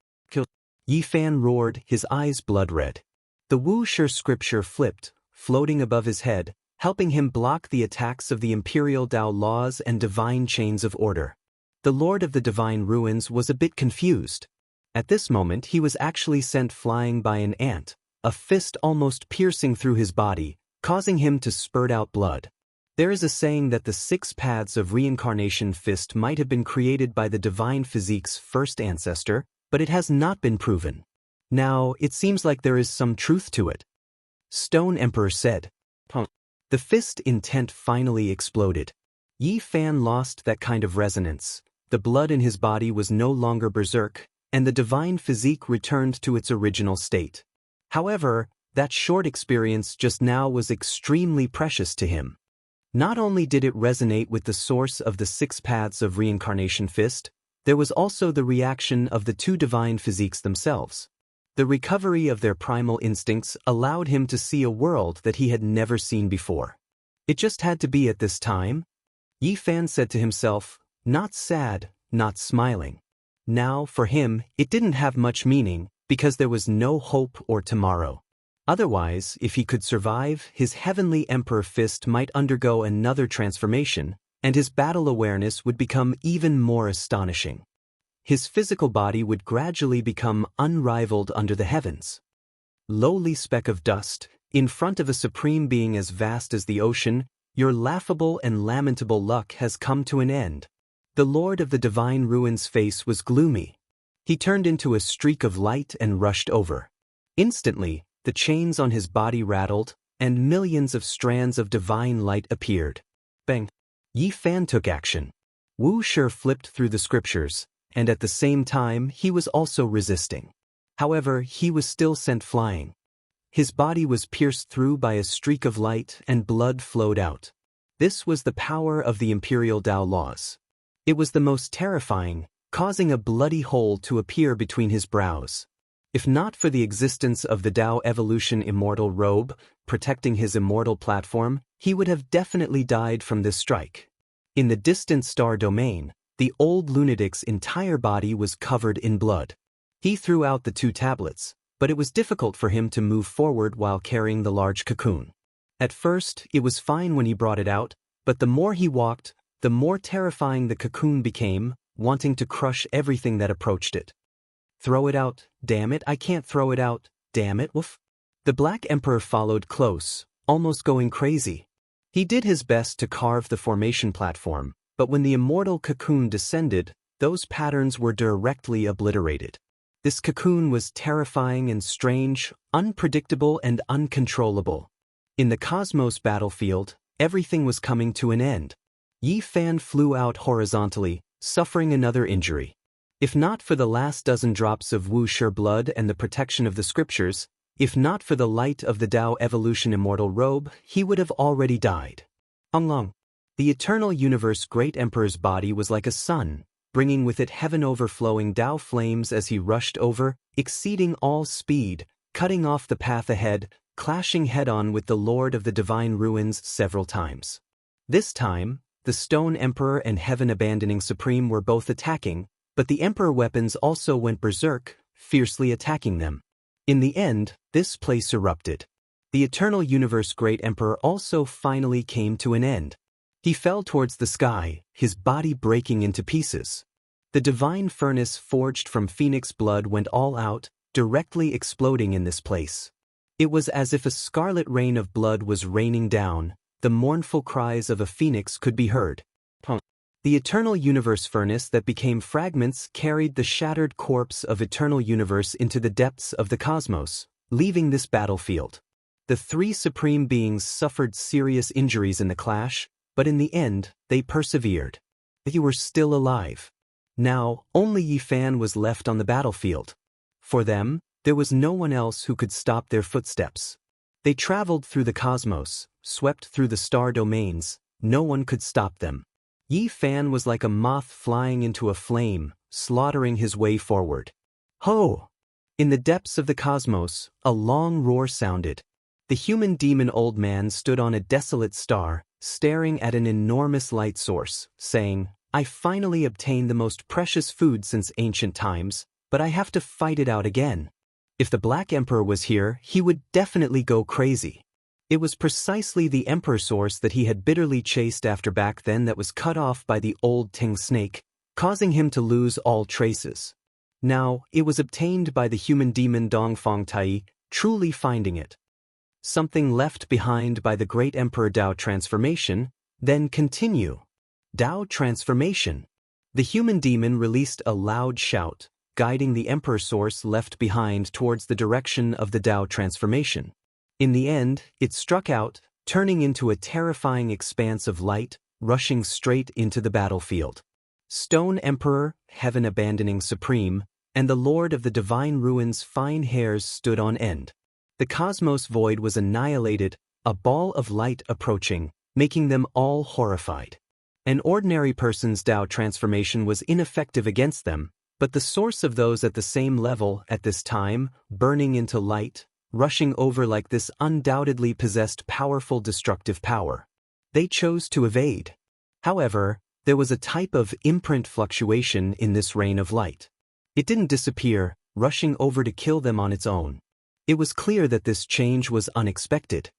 Yi Fan roared, his eyes blood-red. The Wuxia scripture flipped, floating above his head, helping him block the attacks of the imperial Dao laws and divine chains of order. The Lord of the Divine Ruins was a bit confused. At this moment he was actually sent flying by an ant, a fist almost piercing through his body, causing him to spurt out blood. There is a saying that the 6 paths of reincarnation fist might have been created by the divine physique's first ancestor, but it has not been proven. Now, it seems like there is some truth to it. Stone Emperor said. The fist intent finally exploded. Yi Fan lost that kind of resonance. The blood in his body was no longer berserk, and the divine physique returned to its original state. However, that short experience just now was extremely precious to him. Not only did it resonate with the source of the 6 paths of reincarnation fist, there was also the reaction of the 2 divine physiques themselves. The recovery of their primal instincts allowed him to see a world that he had never seen before. It just had to be at this time. Yi Fan said to himself, not sad, not smiling. Now, for him, it didn't have much meaning, because there was no hope or tomorrow. Otherwise, if he could survive, his heavenly emperor fist might undergo another transformation, and his battle awareness would become even more astonishing. His physical body would gradually become unrivaled under the heavens. Lowly speck of dust, in front of a supreme being as vast as the ocean, your laughable and lamentable luck has come to an end. The Lord of the Divine Ruins' face was gloomy. He turned into a streak of light and rushed over. Instantly, the chains on his body rattled, and millions of strands of divine light appeared. Bang! Yi Fan took action. Wuxia flipped through the scriptures, and at the same time he was also resisting. However, he was still sent flying. His body was pierced through by a streak of light and blood flowed out. This was the power of the imperial Dao laws. It was the most terrifying, causing a bloody hole to appear between his brows. If not for the existence of the Dao Evolution Immortal robe, protecting his immortal platform, he would have definitely died from this strike. In the distant star domain, the old lunatic's entire body was covered in blood. He threw out the 2 tablets, but it was difficult for him to move forward while carrying the large cocoon. At first, it was fine when he brought it out, but the more he walked, the more terrifying the cocoon became, wanting to crush everything that approached it. Throw it out, damn it, I can't throw it out, damn it, woof. The Black Emperor followed close, almost going crazy. He did his best to carve the formation platform, but when the immortal cocoon descended, those patterns were directly obliterated. This cocoon was terrifying and strange, unpredictable and uncontrollable. In the cosmos battlefield, everything was coming to an end. Yi Fan flew out horizontally, suffering another injury. If not for the last dozen drops of Wuxia blood and the protection of the scriptures, if not for the light of the Dao evolution immortal robe, he would have already died. Onglong. The eternal universe great emperor's body was like a sun, bringing with it heaven overflowing Dao flames as he rushed over, exceeding all speed, cutting off the path ahead, clashing head-on with the Lord of the Divine Ruins several times. This time, the Stone Emperor and Heaven Abandoning Supreme were both attacking, but the Emperor weapons also went berserk, fiercely attacking them. In the end, this place erupted. The Eternal Universe Great Emperor also finally came to an end. He fell towards the sky, his body breaking into pieces. The divine furnace forged from phoenix blood went all out, directly exploding in this place. It was as if a scarlet rain of blood was raining down. The mournful cries of a phoenix could be heard. The Eternal Universe furnace that became fragments carried the shattered corpse of Eternal Universe into the depths of the cosmos, leaving this battlefield. The three supreme beings suffered serious injuries in the clash, but in the end, they persevered. They were still alive. Now, only Yi Fan was left on the battlefield. For them, there was no one else who could stop their footsteps. They traveled through the cosmos, swept through the star domains, no one could stop them. Yi Fan was like a moth flying into a flame, slaughtering his way forward. Ho! In the depths of the cosmos, a long roar sounded. The human demon old man stood on a desolate star, staring at an enormous light source, saying, "I finally obtained the most precious food since ancient times, but I have to fight it out again." If the Black Emperor was here, he would definitely go crazy. It was precisely the Emperor source that he had bitterly chased after back then that was cut off by the old Ting snake, causing him to lose all traces. Now, it was obtained by the human demon Dongfang Tai, truly finding it. Something left behind by the great Emperor Dao transformation, then continue. Dao transformation. The human demon released a loud shout, guiding the Emperor source left behind towards the direction of the Dao transformation. In the end, it struck out, turning into a terrifying expanse of light, rushing straight into the battlefield. Stone Emperor, Heaven Abandoning Supreme, and the Lord of the Divine Ruins' fine hairs stood on end. The cosmos void was annihilated, a ball of light approaching, making them all horrified. An ordinary person's Dao transformation was ineffective against them, but the source of those at the same level at this time, burning into light, rushing over like this undoubtedly possessed powerful destructive power. They chose to evade. However, there was a type of imprint fluctuation in this rain of light. It didn't disappear, rushing over to kill them on its own. It was clear that this change was unexpected.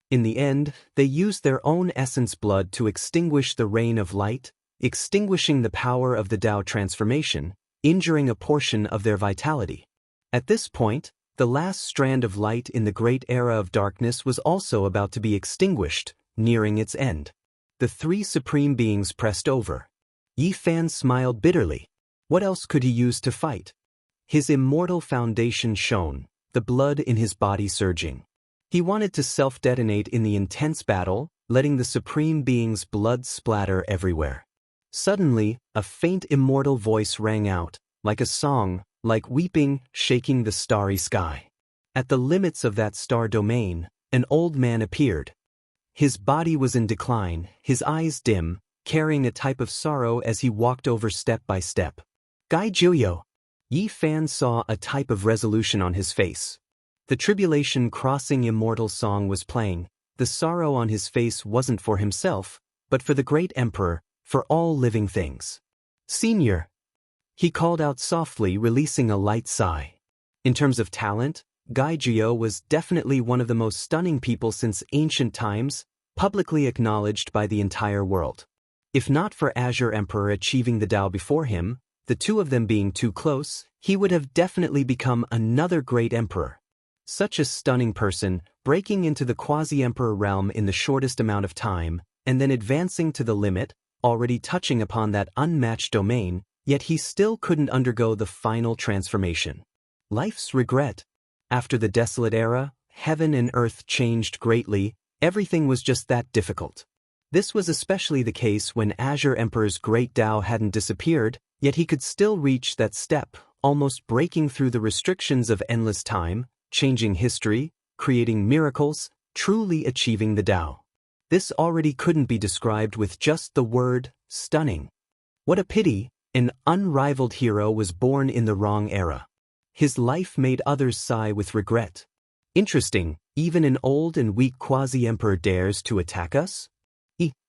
In the end, they used their own essence blood to extinguish the rain of light, extinguishing the power of the Dao transformation, injuring a portion of their vitality. At this point, the last strand of light in the great era of darkness was also about to be extinguished, nearing its end. The three supreme beings pressed over. Yi Fan smiled bitterly. What else could he use to fight? His immortal foundation shone, the blood in his body surging. He wanted to self-detonate in the intense battle, letting the supreme being's blood splatter everywhere. Suddenly, a faint immortal voice rang out, like a song, like weeping, shaking the starry sky. At the limits of that star domain, an old man appeared. His body was in decline, his eyes dim, carrying a type of sorrow as he walked over step by step. Gai Juyo. Yi Fan saw a type of resolution on his face. The tribulation crossing immortal song was playing. The sorrow on his face wasn't for himself, but for the great emperor, for all living things. Senior. He called out softly, releasing a light sigh. In terms of talent, Gai Jio was definitely one of the most stunning people since ancient times, publicly acknowledged by the entire world. If not for Azure Emperor achieving the Dao before him, the two of them being too close, he would have definitely become another great emperor. Such a stunning person, breaking into the quasi-emperor realm in the shortest amount of time, and then advancing to the limit, already touching upon that unmatched domain, Yet he still couldn't undergo the final transformation. Life's regret. After the desolate era, heaven and earth changed greatly, everything was just that difficult. This was especially the case when Azure Emperor's great Tao hadn't disappeared, yet he could still reach that step, almost breaking through the restrictions of endless time, changing history, creating miracles, truly achieving the Tao. This already couldn't be described with just the word, stunning. What a pity, an unrivaled hero was born in the wrong era. His life made others sigh with regret. Interesting, even an old and weak quasi-emperor dares to attack us?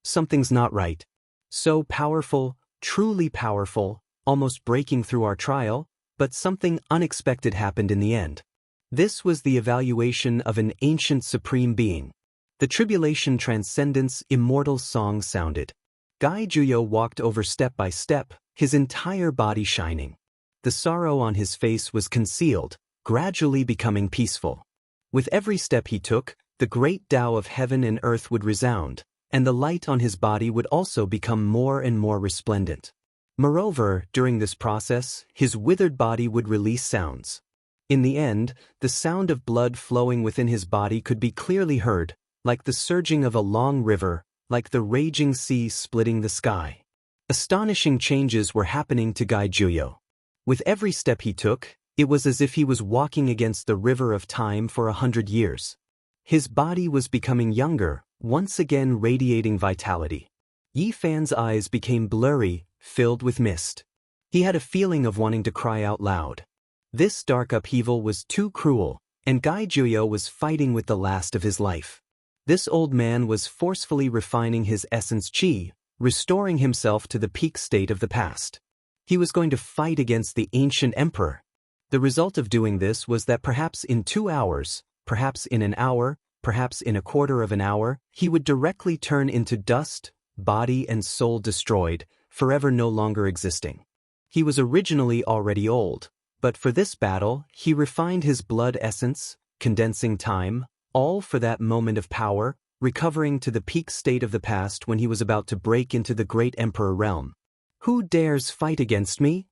Something's not right. So powerful, truly powerful, almost breaking through our trial, but something unexpected happened in the end. This was the evaluation of an ancient supreme being. The tribulation transcendence immortal song sounded. Gai Juyo walked over step by step, his entire body shining. The sorrow on his face was concealed, gradually becoming peaceful. With every step he took, the great Tao of heaven and earth would resound, and the light on his body would also become more and more resplendent. Moreover, during this process, his withered body would release sounds. In the end, the sound of blood flowing within his body could be clearly heard, like the surging of a long river, like the raging sea splitting the sky. Astonishing changes were happening to Gai Juyo. With every step he took, it was as if he was walking against the river of time for 100 years. His body was becoming younger, once again radiating vitality. Yi Fan's eyes became blurry, filled with mist. He had a feeling of wanting to cry out loud. This dark upheaval was too cruel, and Gai Juyo was fighting with the last of his life. This old man was forcefully refining his essence qi, restoring himself to the peak state of the past. He was going to fight against the ancient emperor. The result of doing this was that perhaps in 2 hours, perhaps in an hour, perhaps in a quarter of an hour, he would directly turn into dust, body and soul destroyed, forever no longer existing. He was originally already old, but for this battle, he refined his blood essence, condensing time, all for that moment of power, recovering to the peak state of the past when he was about to break into the great emperor realm. Who dares fight against me?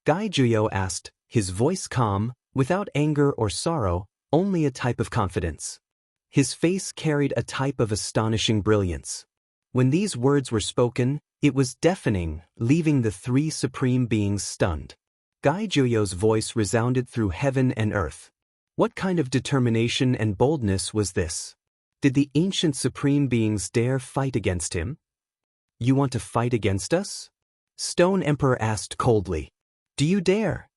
Gai Juyo asked, his voice calm, without anger or sorrow, only a type of confidence. His face carried a type of astonishing brilliance. When these words were spoken, it was deafening, leaving the three supreme beings stunned. Gai Juyo's voice resounded through heaven and earth. What kind of determination and boldness was this? Did the ancient supreme beings dare fight against him? You want to fight against us? Stone Emperor asked coldly. Do you dare?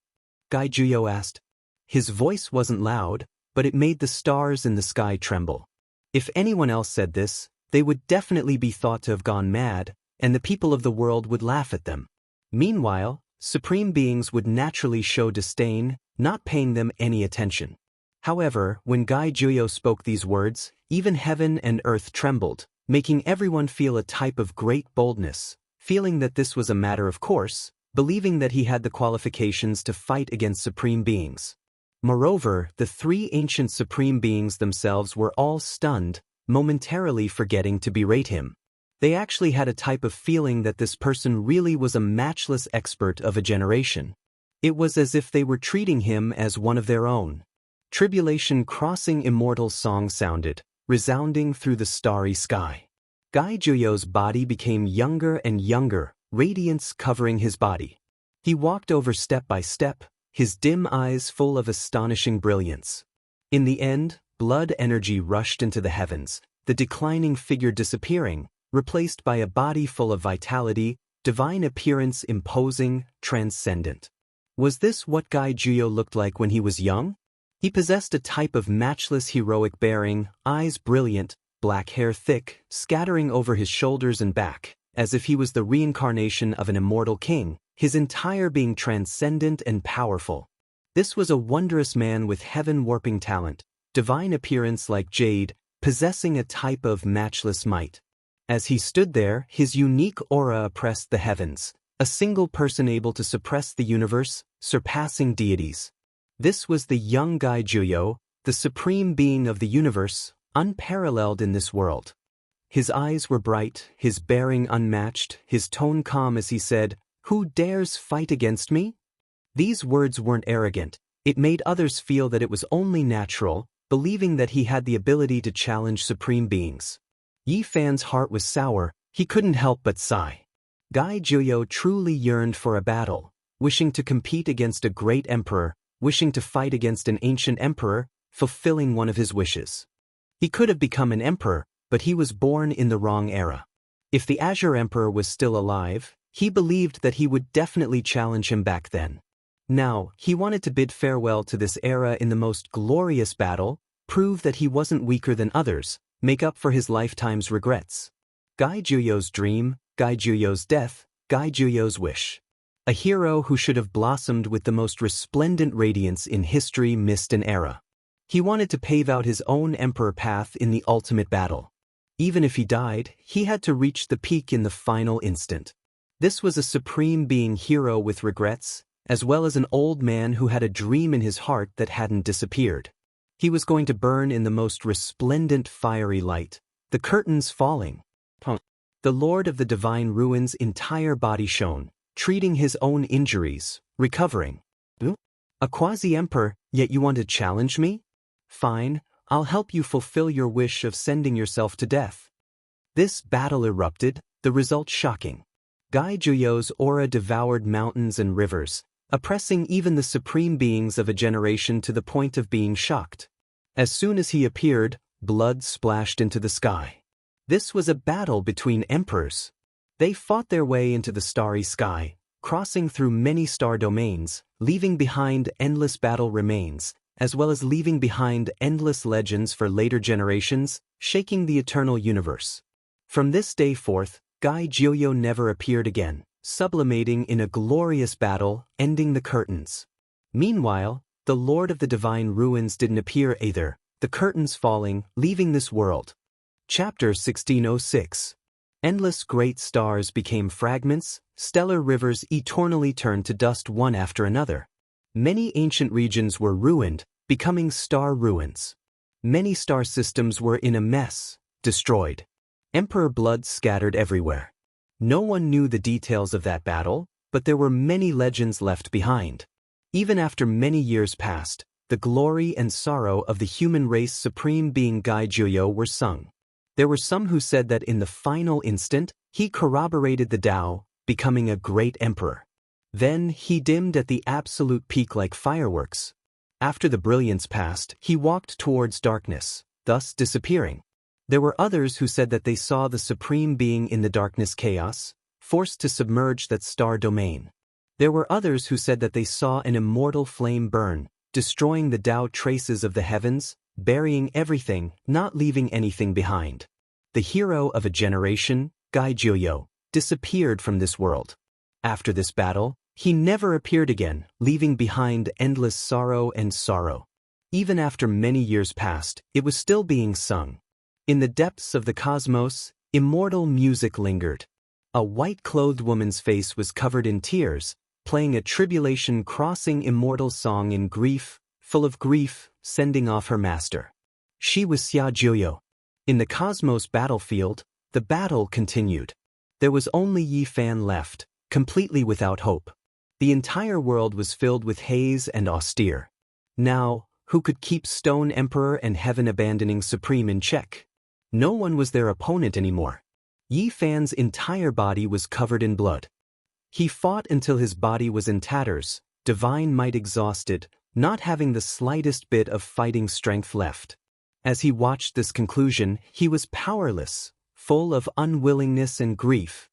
Gai Juyo asked. His voice wasn't loud, but it made the stars in the sky tremble. If anyone else said this, they would definitely be thought to have gone mad, and the people of the world would laugh at them. Meanwhile, supreme beings would naturally show disdain, not paying them any attention. However, when Gai Juyo spoke these words, even heaven and earth trembled, making everyone feel a type of great boldness, feeling that this was a matter of course, believing that he had the qualifications to fight against supreme beings. Moreover, the three ancient supreme beings themselves were all stunned, momentarily forgetting to berate him. They actually had a type of feeling that this person really was a matchless expert of a generation. It was as if they were treating him as one of their own. Tribulation crossing immortal song sounded, resounding through the starry sky. Gai Juyo's body became younger and younger, radiance covering his body. He walked over step by step, his dim eyes full of astonishing brilliance. In the end, blood energy rushed into the heavens, the declining figure disappearing, replaced by a body full of vitality, divine appearance imposing, transcendent. Was this what Gai Juyo looked like when he was young? He possessed a type of matchless heroic bearing, eyes brilliant, black hair thick, scattering over his shoulders and back, as if he was the reincarnation of an immortal king, his entire being transcendent and powerful. This was a wondrous man with heaven-warping talent, divine appearance like jade, possessing a type of matchless might. As he stood there, his unique aura oppressed the heavens, a single person able to suppress the universe, surpassing deities. This was the young Gai Juyo, the supreme being of the universe, unparalleled in this world. His eyes were bright, his bearing unmatched, his tone calm as he said, Who dares fight against me? These words weren't arrogant. It made others feel that it was only natural, believing that he had the ability to challenge supreme beings. Yi Fan's heart was sour, he couldn't help but sigh. Gai Juyo truly yearned for a battle, wishing to compete against a great emperor, wishing to fight against an ancient emperor, fulfilling one of his wishes. He could have become an emperor, but he was born in the wrong era. If the Azure Emperor was still alive, he believed that he would definitely challenge him back then. Now, he wanted to bid farewell to this era in the most glorious battle, prove that he wasn't weaker than others, make up for his lifetime's regrets. Gai Juyo's dream, Gai Juyo's death, Gai Juyo's wish. A hero who should have blossomed with the most resplendent radiance in history missed an era. He wanted to pave out his own emperor path in the ultimate battle. Even if he died, he had to reach the peak in the final instant. This was a supreme being hero with regrets, as well as an old man who had a dream in his heart that hadn't disappeared. He was going to burn in the most resplendent fiery light, the curtains falling. The Lord of the Divine Ruins' entire body shone, treating his own injuries, recovering. A quasi-emperor, yet you want to challenge me? Fine, I'll help you fulfill your wish of sending yourself to death. This battle erupted, the result shocking. Gai Juyo's aura devoured mountains and rivers, oppressing even the supreme beings of a generation to the point of being shocked. As soon as he appeared, blood splashed into the sky. This was a battle between emperors. They fought their way into the starry sky, crossing through many star domains, leaving behind endless battle remains, as well as leaving behind endless legends for later generations, shaking the eternal universe. From this day forth, Gai Juyo never appeared again, sublimating in a glorious battle, ending the curtains. Meanwhile, the Lord of the Divine Ruins didn't appear either, the curtains falling, leaving this world. Chapter 1606. Endless great stars became fragments, stellar rivers eternally turned to dust one after another. Many ancient regions were ruined, becoming star ruins. Many star systems were in a mess, destroyed. Emperor blood scattered everywhere. No one knew the details of that battle, but there were many legends left behind. Even after many years passed, the glory and sorrow of the human race supreme being Gai Juyo were sung. There were some who said that in the final instant, he corroborated the Tao, becoming a great emperor. Then he dimmed at the absolute peak like fireworks. After the brilliance passed, he walked towards darkness, thus disappearing. There were others who said that they saw the supreme being in the darkness chaos, forced to submerge that star domain. There were others who said that they saw an immortal flame burn, destroying the Tao traces of the heavens, burying everything, not leaving anything behind. The hero of a generation, Gai Juyo, disappeared from this world. After this battle, he never appeared again, leaving behind endless sorrow and sorrow. Even after many years passed, it was still being sung. In the depths of the cosmos, immortal music lingered. A white-clothed woman's face was covered in tears, playing a tribulation-crossing immortal song in grief, full of grief, sending off her master. She was Xia Juyo. In the cosmos battlefield, the battle continued. There was only Yi Fan left, completely without hope. The entire world was filled with haze and austere. Now, who could keep Stone Emperor and Heaven Abandoning Supreme in check? No one was their opponent anymore. Yi Fan's entire body was covered in blood. He fought until his body was in tatters, divine might exhausted, not having the slightest bit of fighting strength left. As he watched this conclusion, he was powerless, full of unwillingness and grief.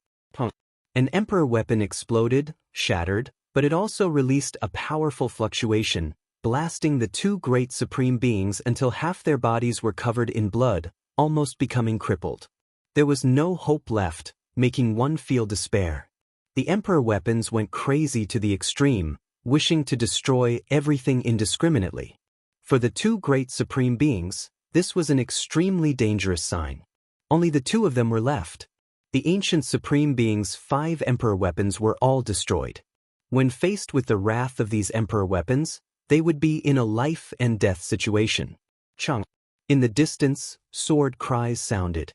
An emperor weapon exploded, shattered, but it also released a powerful fluctuation, blasting the two great supreme beings until half their bodies were covered in blood, almost becoming crippled. There was no hope left, making one feel despair. The emperor weapons went crazy to the extreme, wishing to destroy everything indiscriminately. For the two great supreme beings, this was an extremely dangerous sign. Only the two of them were left. The ancient supreme beings' 5 emperor weapons were all destroyed. When faced with the wrath of these emperor weapons, they would be in a life and death situation. Chung. In the distance, sword cries sounded.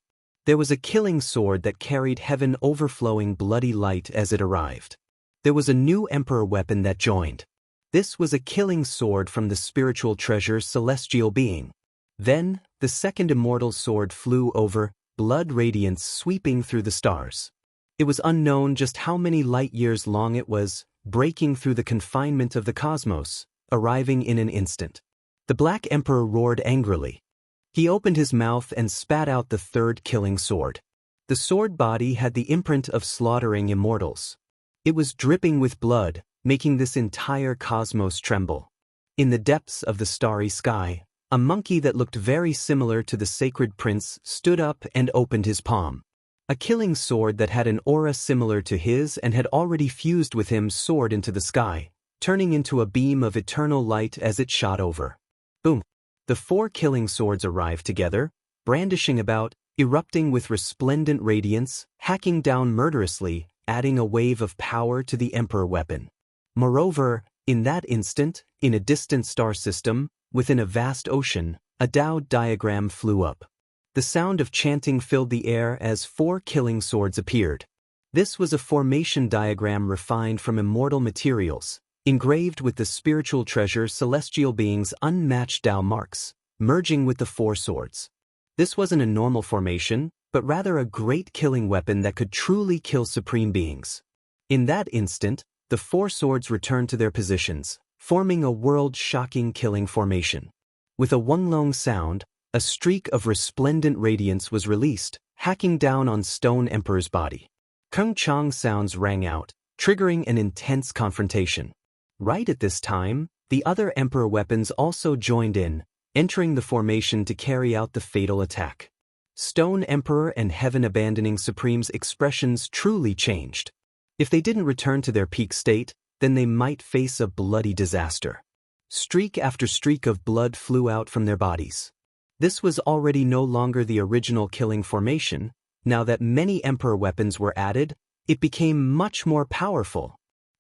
There was a killing sword that carried heaven overflowing bloody light as it arrived. There was a new emperor weapon that joined. This was a killing sword from the spiritual treasure Celestial Being. Then, the second immortal sword flew over, blood radiance sweeping through the stars. It was unknown just how many light years long it was, breaking through the confinement of the cosmos, arriving in an instant. The Black Emperor roared angrily. He opened his mouth and spat out the third killing sword. The sword body had the imprint of slaughtering immortals. It was dripping with blood, making this entire cosmos tremble. In the depths of the starry sky, a monkey that looked very similar to the sacred prince stood up and opened his palm. A killing sword that had an aura similar to his and had already fused with him soared into the sky, turning into a beam of eternal light as it shot over. Boom! The 4 killing swords arrived together, brandishing about, erupting with resplendent radiance, hacking down murderously, adding a wave of power to the emperor weapon. Moreover, in that instant, in a distant star system, within a vast ocean, a Dao diagram flew up. The sound of chanting filled the air as 4 killing swords appeared. This was a formation diagram refined from immortal materials, engraved with the spiritual treasure Celestial Being's unmatched Dao marks, merging with the 4 swords. This wasn't a normal formation, but rather a great killing weapon that could truly kill supreme beings. In that instant, the 4 swords returned to their positions, forming a world-shocking killing formation. With a Wang sound, a streak of resplendent radiance was released, hacking down on Stone Emperor's body. Kung Chang sounds rang out, triggering an intense confrontation. Right at this time, the other Emperor weapons also joined in, entering the formation to carry out the fatal attack. Stone Emperor and Heaven Abandoning Supreme's expressions truly changed. If they didn't return to their peak state, then they might face a bloody disaster. Streak after streak of blood flew out from their bodies. This was already no longer the original killing formation. Now that many Emperor weapons were added, it became much more powerful.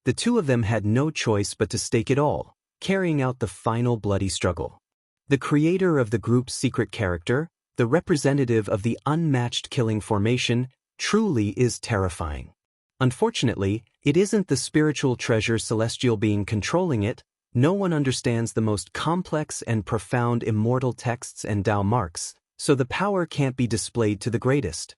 The 2 of them had no choice but to stake it all, carrying out the final bloody struggle. The creator of the group's secret character, the representative of the unmatched killing formation, truly is terrifying. Unfortunately, it isn't the spiritual treasure Celestial Being controlling it. No one understands the most complex and profound immortal texts and Dao marks, so the power can't be displayed to the greatest.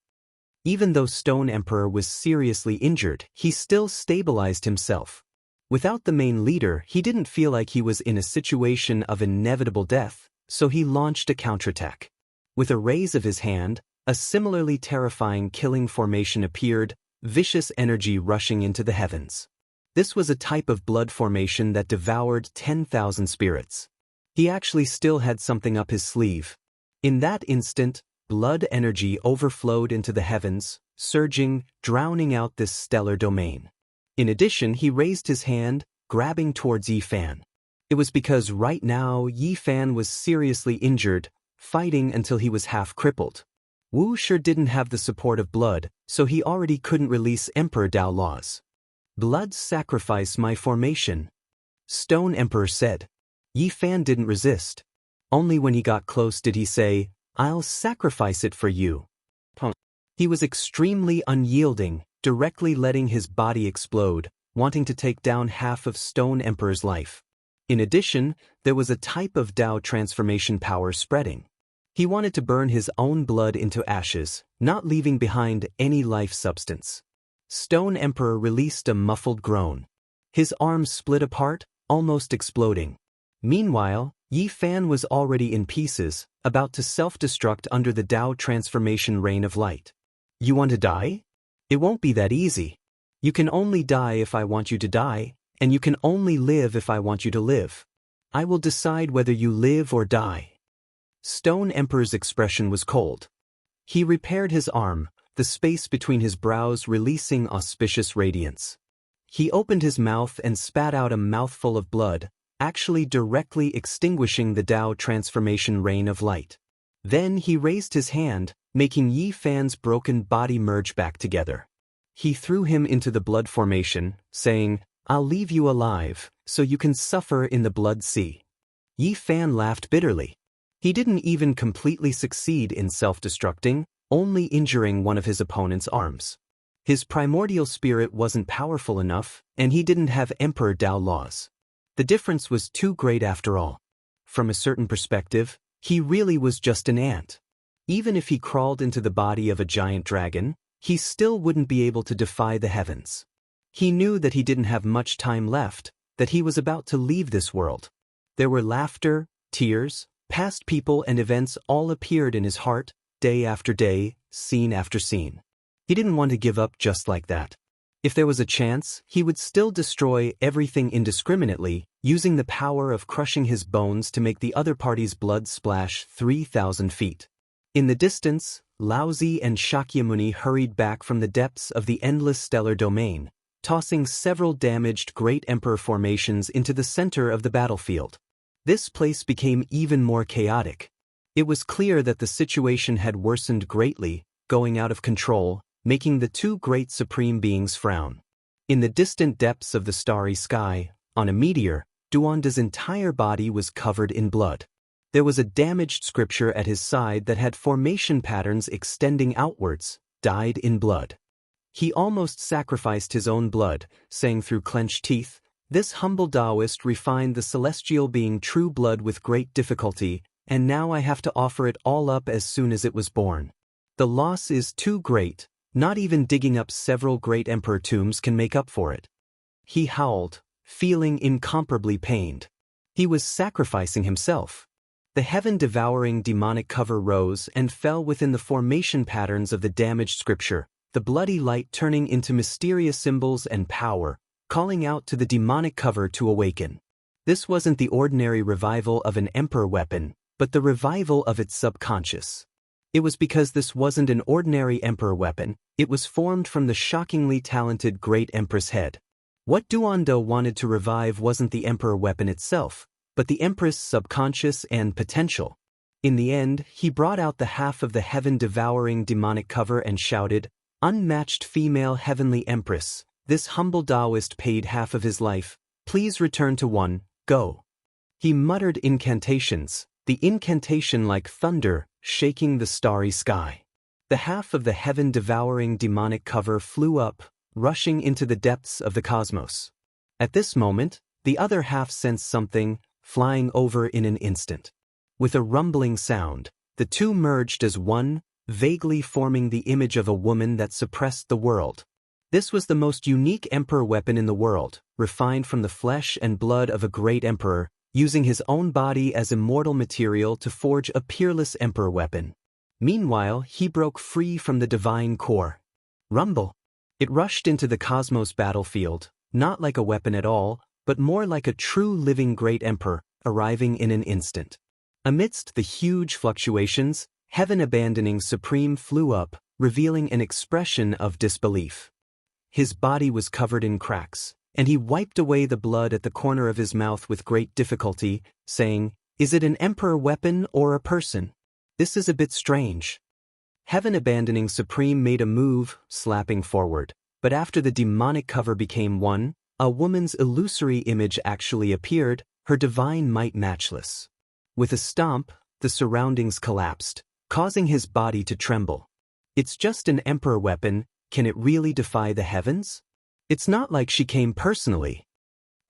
Even though Stone Emperor was seriously injured, he still stabilized himself. Without the main leader, he didn't feel like he was in a situation of inevitable death, so he launched a counterattack. With a raise of his hand, a similarly terrifying killing formation appeared, vicious energy rushing into the heavens. This was a type of blood formation that devoured 10,000 spirits. He actually still had something up his sleeve. In that instant, blood energy overflowed into the heavens, surging, drowning out this stellar domain. In addition, he raised his hand, grabbing towards Yi Fan. It was because right now Yi Fan was seriously injured, fighting until he was half crippled. Wu sure didn't have the support of blood, so he already couldn't release Emperor Dao laws. Blood sacrifice my formation, Stone Emperor said. Yi Fan didn't resist. Only when he got close did he say, I'll sacrifice it for you. He was extremely unyielding, directly letting his body explode, wanting to take down half of Stone Emperor's life. In addition, there was a type of Dao transformation power spreading. He wanted to burn his own blood into ashes, not leaving behind any life substance. Stone Emperor released a muffled groan. His arms split apart, almost exploding. Meanwhile, Yi Fan was already in pieces, about to self-destruct under the Dao transformation rain of light. You want to die? It won't be that easy. You can only die if I want you to die, and you can only live if I want you to live. I will decide whether you live or die. Stone Emperor's expression was cold. He repaired his arm, the space between his brows releasing auspicious radiance. He opened his mouth and spat out a mouthful of blood, actually directly extinguishing the Dao transformation rain of light. Then he raised his hand, making Yi Fan's broken body merge back together. He threw him into the blood formation, saying, I'll leave you alive, so you can suffer in the blood sea. Yi Fan laughed bitterly. He didn't even completely succeed in self-destructing, only injuring one of his opponent's arms. His primordial spirit wasn't powerful enough, and he didn't have Emperor Dao laws. The difference was too great after all. From a certain perspective, he really was just an ant. Even if he crawled into the body of a giant dragon, he still wouldn't be able to defy the heavens. He knew that he didn't have much time left, that he was about to leave this world. There were laughter, tears, past people and events all appeared in his heart, day after day, scene after scene. He didn't want to give up just like that. If there was a chance, he would still destroy everything indiscriminately, using the power of crushing his bones to make the other party's blood splash 3,000 feet. In the distance, Laozi and Shakyamuni hurried back from the depths of the endless stellar domain, tossing several damaged Great Emperor formations into the center of the battlefield. This place became even more chaotic. It was clear that the situation had worsened greatly, going out of control, making the two great supreme beings frown. In the distant depths of the starry sky, on a meteor, Duanda's entire body was covered in blood. There was a damaged scripture at his side that had formation patterns extending outwards, dyed in blood. He almost sacrificed his own blood, saying through clenched teeth, "This humble Daoist refined the celestial being true blood with great difficulty, and now I have to offer it all up as soon as it was born. The loss is too great. Not even digging up several great emperor tombs can make up for it." He howled, feeling incomparably pained. He was sacrificing himself. The heaven-devouring demonic cover rose and fell within the formation patterns of the damaged scripture, the bloody light turning into mysterious symbols and power, calling out to the demonic cover to awaken. This wasn't the ordinary revival of an emperor weapon, but the revival of its subconscious. It was because this wasn't an ordinary emperor weapon, it was formed from the shockingly talented Great Empress head. What Duanda wanted to revive wasn't the emperor weapon itself, but the Empress' subconscious and potential. In the end, he brought out the half of the heaven-devouring demonic cover and shouted, "Unmatched female heavenly Empress, this humble Daoist paid half of his life, please return to one, go." He muttered incantations, the incantation like thunder, shaking the starry sky. The half of the heaven-devouring demonic cover flew up, rushing into the depths of the cosmos. At this moment, the other half sensed something, flying over in an instant. With a rumbling sound, the two merged as one, vaguely forming the image of a woman that suppressed the world. This was the most unique emperor weapon in the world, refined from the flesh and blood of a great emperor, using his own body as immortal material to forge a peerless emperor weapon. Meanwhile, he broke free from the divine core. Rumble. It rushed into the cosmos battlefield, not like a weapon at all, but more like a true living great emperor, arriving in an instant. Amidst the huge fluctuations, heaven-abandoning Supreme flew up, revealing an expression of disbelief. His body was covered in cracks, and he wiped away the blood at the corner of his mouth with great difficulty, saying, "Is it an emperor weapon or a person? This is a bit strange." Heaven-abandoning Supreme made a move, slapping forward, but after the demonic cover became one, a woman's illusory image actually appeared, her divine might matchless. With a stomp, the surroundings collapsed, causing his body to tremble. It's just an emperor weapon, can it really defy the heavens? It's not like she came personally.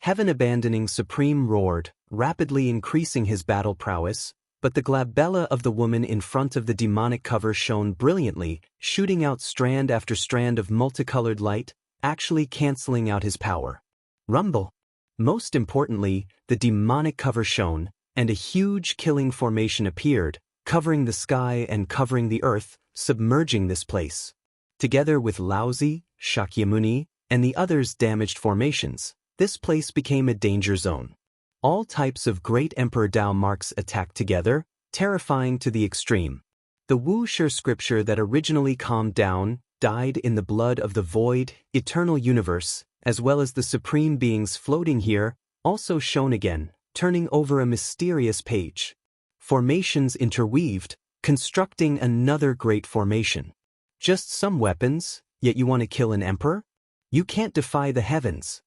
Heaven-abandoning Supreme roared, rapidly increasing his battle prowess, but the glabella of the woman in front of the demonic cover shone brilliantly, shooting out strand after strand of multicolored light, actually canceling out his power. Rumble. Most importantly, the demonic cover shone, and a huge killing formation appeared, covering the sky and covering the earth, submerging this place. Together with Laozi, Shakyamuni, and the others' damaged formations, this place became a danger zone. All types of Great Emperor Dao marks attacked together, terrifying to the extreme. The Wuxia scripture that originally calmed down, died in the blood of the void, eternal universe, as well as the supreme beings floating here, also shone again, turning over a mysterious page. Formations interweaved, constructing another great formation. Just some weapons, yet you want to kill an emperor? You can't defy the heavens.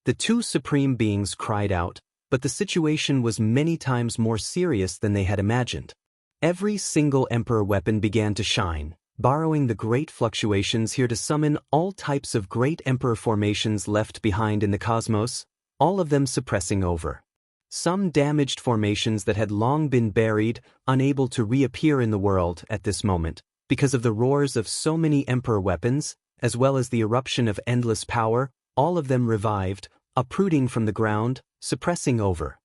The two supreme beings cried out, but the situation was many times more serious than they had imagined. Every single emperor weapon began to shine, borrowing the great fluctuations here to summon all types of great emperor formations left behind in the cosmos, all of them suppressing over. Some damaged formations that had long been buried, unable to reappear in the world at this moment, because of the roars of so many emperor weapons, as well as the eruption of endless power, all of them revived, uprooting from the ground, suppressing over.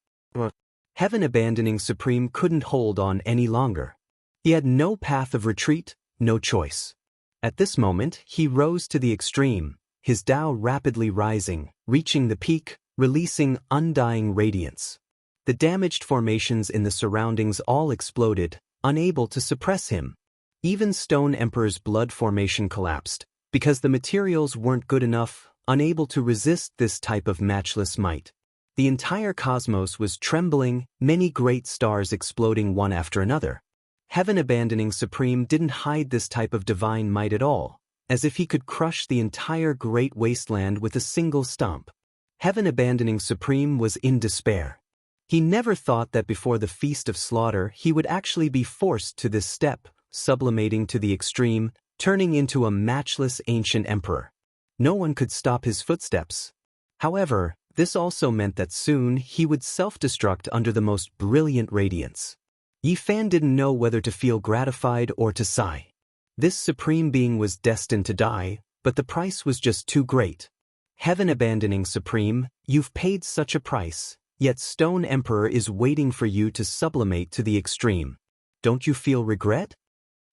Heaven abandoning Supreme couldn't hold on any longer. He had no path of retreat, no choice. At this moment, he rose to the extreme, his Tao rapidly rising, reaching the peak, releasing undying radiance. The damaged formations in the surroundings all exploded, unable to suppress him. Even Stone Emperor's blood formation collapsed, because the materials weren't good enough, unable to resist this type of matchless might. The entire cosmos was trembling, many great stars exploding one after another. Heaven abandoning Supreme didn't hide this type of divine might at all, as if he could crush the entire great wasteland with a single stomp. Heaven abandoning Supreme was in despair. He never thought that before the feast of slaughter he would actually be forced to this step, sublimating to the extreme, turning into a matchless ancient emperor. No one could stop his footsteps. However, this also meant that soon he would self-destruct under the most brilliant radiance. Yi Fan didn't know whether to feel gratified or to sigh. This supreme being was destined to die, but the price was just too great. Heaven abandoning Supreme, you've paid such a price, yet Stone Emperor is waiting for you to sublimate to the extreme. Don't you feel regret?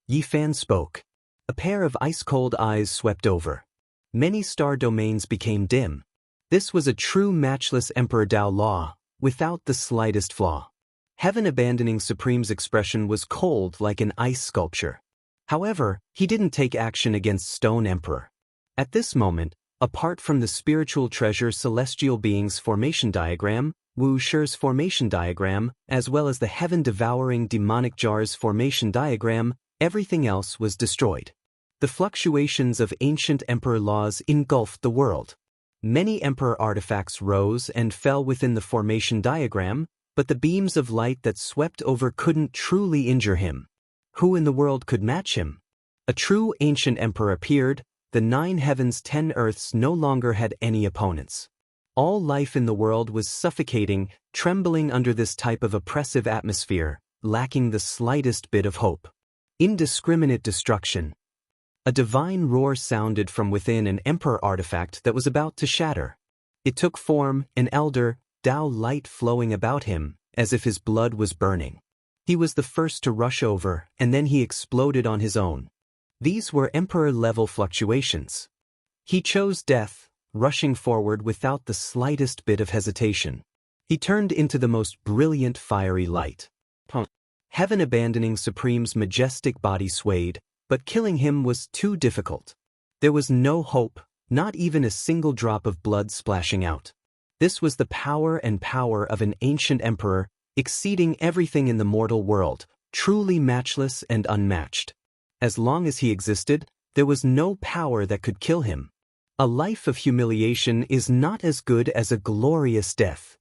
Yi Fan spoke. A pair of ice-cold eyes swept over. Many star domains became dim. This was a true matchless Emperor Dao law, without the slightest flaw. Heaven abandoning Supreme's expression was cold like an ice sculpture. However, he didn't take action against Stone Emperor. At this moment, apart from the spiritual treasure celestial being's formation diagram, Wu Shi's formation diagram, as well as the heaven-devouring demonic jar's formation diagram, everything else was destroyed. The fluctuations of ancient emperor laws engulfed the world. Many emperor artifacts rose and fell within the formation diagram, but the beams of light that swept over couldn't truly injure him. Who in the world could match him? A true ancient emperor appeared. The 9 heavens 10 earths no longer had any opponents. All life in the world was suffocating, trembling under this type of oppressive atmosphere, lacking the slightest bit of hope. Indiscriminate destruction. A divine roar sounded from within an emperor artifact that was about to shatter. It took form, an elder, Tao light flowing about him, as if his blood was burning. He was the first to rush over, and then he exploded on his own. These were emperor-level fluctuations. He chose death, rushing forward without the slightest bit of hesitation. He turned into the most brilliant fiery light. Heaven abandoning Supreme's majestic body swayed, but killing him was too difficult. There was no hope, not even a single drop of blood splashing out. This was the power of an ancient emperor, exceeding everything in the mortal world, truly matchless and unmatched. As long as he existed, there was no power that could kill him. A life of humiliation is not as good as a glorious death.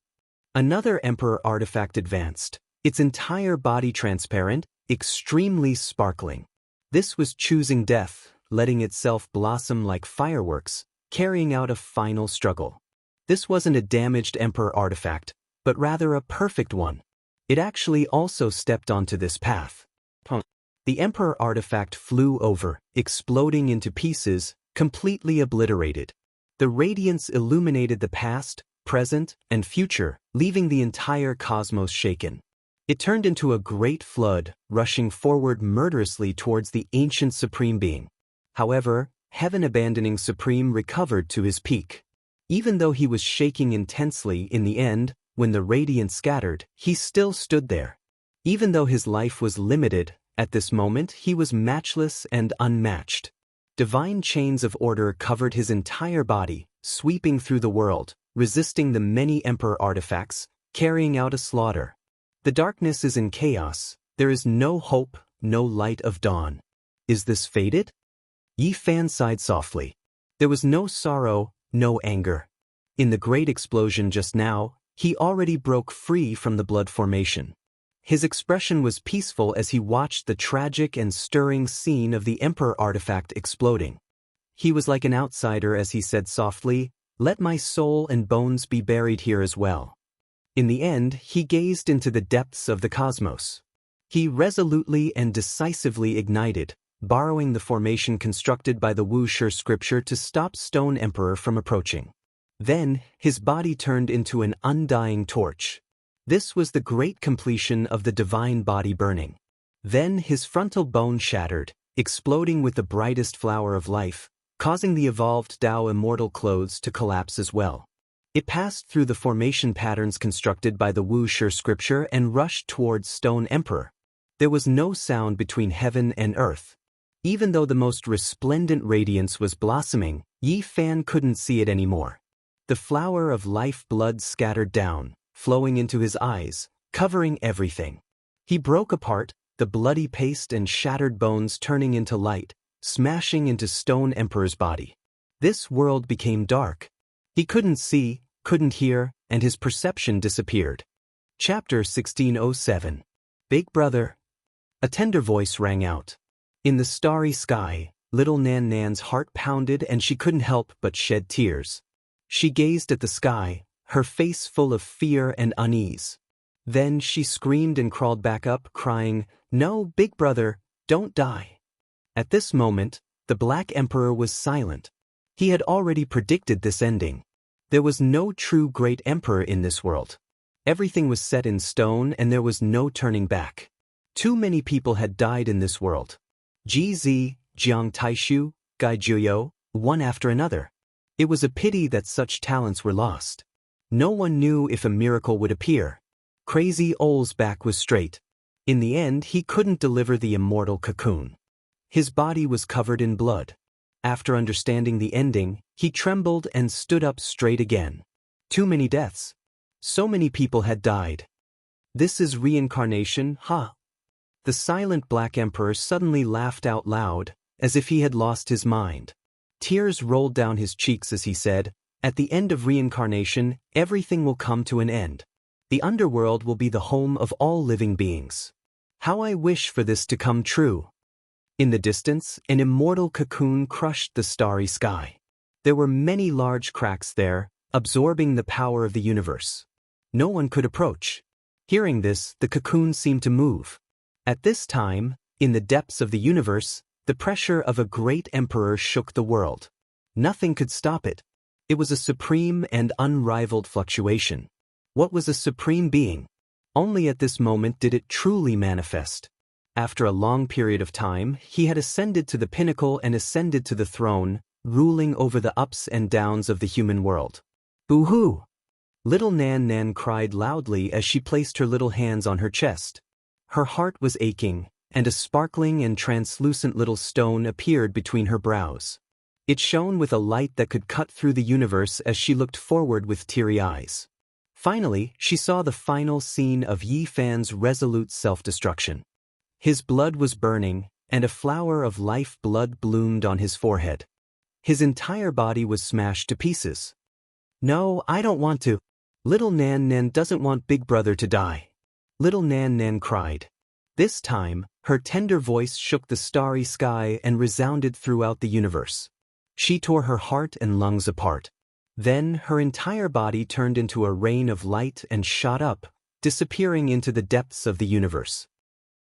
Another emperor artifact advanced, its entire body transparent, extremely sparkling. This was choosing death, letting itself blossom like fireworks, carrying out a final struggle. This wasn't a damaged emperor artifact, but rather a perfect one. It actually also stepped onto this path. The emperor artifact flew over, exploding into pieces, completely obliterated. The radiance illuminated the past, present, and future, leaving the entire cosmos shaken. It turned into a great flood, rushing forward murderously towards the ancient Supreme Being. However, Heaven abandoning Supreme recovered to his peak. Even though he was shaking intensely in the end, when the radiance scattered, he still stood there. Even though his life was limited, at this moment he was matchless and unmatched. Divine chains of order covered his entire body, sweeping through the world, resisting the many emperor artifacts, carrying out a slaughter. The darkness is in chaos. There is no hope, no light of dawn. Is this fated? Yi Fan sighed softly. There was no sorrow, no anger. In the great explosion just now, he already broke free from the blood formation. His expression was peaceful as he watched the tragic and stirring scene of the Emperor artifact exploding. He was like an outsider as he said softly, "Let my soul and bones be buried here as well." In the end, he gazed into the depths of the cosmos. He resolutely and decisively ignited, borrowing the formation constructed by the Wuxia scripture to stop Stone Emperor from approaching. Then, his body turned into an undying torch. This was the great completion of the divine body burning. Then his frontal bone shattered, exploding with the brightest flower of life, causing the evolved Dao immortal clothes to collapse as well. It passed through the formation patterns constructed by the Wuxia scripture and rushed towards Stone Emperor. There was no sound between heaven and earth. Even though the most resplendent radiance was blossoming, Yi Fan couldn't see it anymore. The flower of life blood scattered down, flowing into his eyes, covering everything. He broke apart, the bloody paste and shattered bones turning into light, smashing into Stone Emperor's body. This world became dark. He couldn't see, couldn't hear, and his perception disappeared. Chapter 1607. Big Brother. A tender voice rang out. In the starry sky, little Nan Nan's heart pounded and she couldn't help but shed tears. She gazed at the sky, her face full of fear and unease. Then she screamed and crawled back up, crying, "No, Big Brother, don't die." At this moment, the Black Emperor was silent. He had already predicted this ending. There was no true great emperor in this world. Everything was set in stone and there was no turning back. Too many people had died in this world. Jizi, Jiang Taishu, Gai Juyo, one after another. It was a pity that such talents were lost. No one knew if a miracle would appear. Crazy Ole's back was straight. In the end, he couldn't deliver the immortal cocoon. His body was covered in blood. After understanding the ending, he trembled and stood up straight again. Too many deaths. So many people had died. This is reincarnation, huh? The silent Black Emperor suddenly laughed out loud, as if he had lost his mind. Tears rolled down his cheeks as he said, "At the end of reincarnation, everything will come to an end. The underworld will be the home of all living beings. How I wish for this to come true." In the distance, an immortal cocoon crushed the starry sky. There were many large cracks there, absorbing the power of the universe. No one could approach. Hearing this, the cocoon seemed to move. At this time, in the depths of the universe, the pressure of a great emperor shook the world. Nothing could stop it. It was a supreme and unrivaled fluctuation. What was a supreme being? Only at this moment did it truly manifest. After a long period of time, he had ascended to the pinnacle and ascended to the throne, ruling over the ups and downs of the human world. Boo-hoo! Little Nan Nan cried loudly as she placed her little hands on her chest. Her heart was aching, and a sparkling and translucent little stone appeared between her brows. It shone with a light that could cut through the universe as she looked forward with teary eyes. Finally, she saw the final scene of Yi Fan's resolute self-destruction. His blood was burning, and a flower of life blood bloomed on his forehead. His entire body was smashed to pieces. "No, I don't want to. Little Nan Nan doesn't want Big Brother to die." Little Nan Nan cried. This time, her tender voice shook the starry sky and resounded throughout the universe. She tore her heart and lungs apart. Then, her entire body turned into a rain of light and shot up, disappearing into the depths of the universe.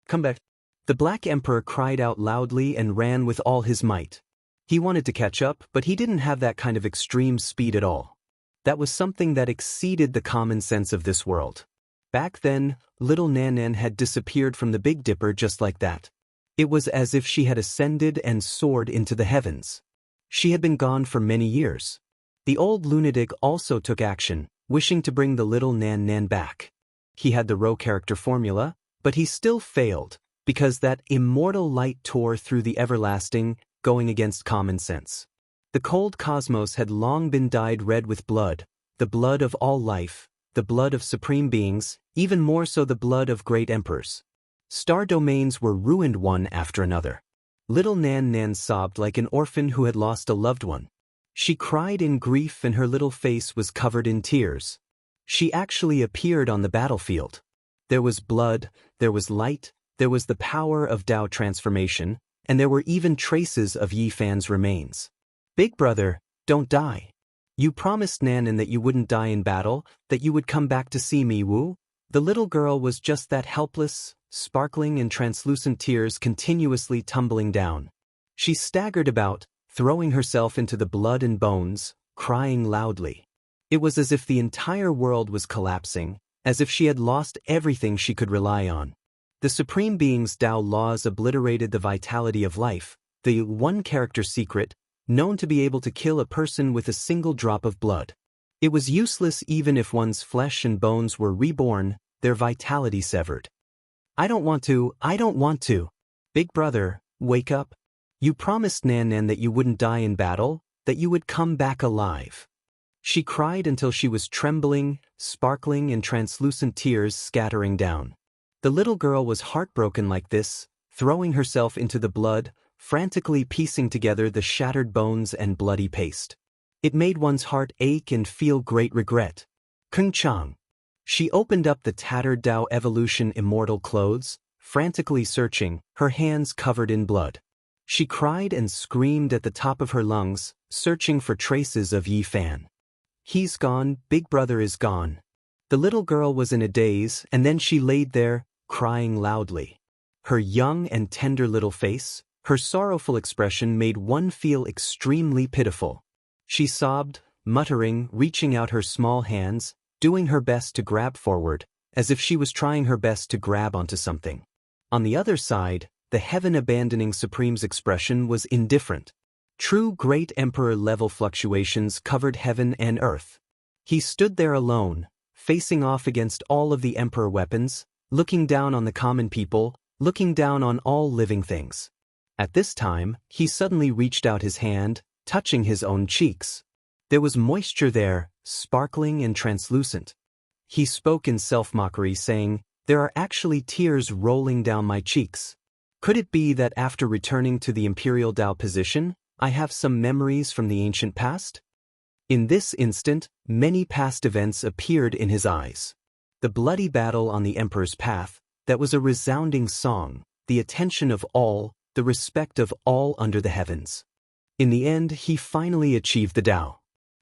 "Come back." The Black Emperor cried out loudly and ran with all his might. He wanted to catch up, but he didn't have that kind of extreme speed at all. That was something that exceeded the common sense of this world. Back then, little Nan Nan had disappeared from the Big Dipper just like that. It was as if she had ascended and soared into the heavens. She had been gone for many years. The old lunatic also took action, wishing to bring the little Nan Nan back. He had the Rho character formula, but he still failed, because that immortal light tore through the everlasting, going against common sense. The cold cosmos had long been dyed red with blood, the blood of all life, the blood of supreme beings, even more so the blood of great emperors. Star domains were ruined one after another. Little Nan Nan sobbed like an orphan who had lost a loved one. She cried in grief and her little face was covered in tears. She actually appeared on the battlefield. There was blood, there was light, there was the power of Dao transformation, and there were even traces of Yi Fan's remains. Big brother, don't die. You promised Nanan that you wouldn't die in battle, that you would come back to see me, Wu? The little girl was just that helpless, sparkling and translucent tears continuously tumbling down. She staggered about, throwing herself into the blood and bones, crying loudly. It was as if the entire world was collapsing, as if she had lost everything she could rely on. The Supreme Being's Dao laws obliterated the vitality of life, the one-character secret, known to be able to kill a person with a single drop of blood. It was useless even if one's flesh and bones were reborn, their vitality severed. I don't want to. Big brother, wake up. You promised Nanan that you wouldn't die in battle, that you would come back alive. She cried until she was trembling, sparkling and translucent tears scattering down. The little girl was heartbroken like this, throwing herself into the blood, frantically piecing together the shattered bones and bloody paste. It made one's heart ache and feel great regret. Kung Chang. She opened up the tattered Dao Evolution Immortal clothes, frantically searching, her hands covered in blood. She cried and screamed at the top of her lungs, searching for traces of Yi Fan. He's gone, big brother is gone. The little girl was in a daze, and then she laid there, crying loudly. Her young and tender little face, her sorrowful expression made one feel extremely pitiful. She sobbed, muttering, reaching out her small hands, doing her best to grab forward, as if she was trying her best to grab onto something. On the other side, the heaven-abandoning Supreme's expression was indifferent. True Great Emperor-level fluctuations covered heaven and earth. He stood there alone, facing off against all of the Emperor weapons, looking down on the common people, looking down on all living things. At this time, he suddenly reached out his hand, touching his own cheeks. There was moisture there, sparkling and translucent. He spoke in self-mockery, saying, "There are actually tears rolling down my cheeks. Could it be that after returning to the Imperial Dao position, I have some memories from the ancient past?" In this instant, many past events appeared in his eyes. The bloody battle on the Emperor's path, that was a resounding song, the attention of all, the respect of all under the heavens. In the end, he finally achieved the Dao.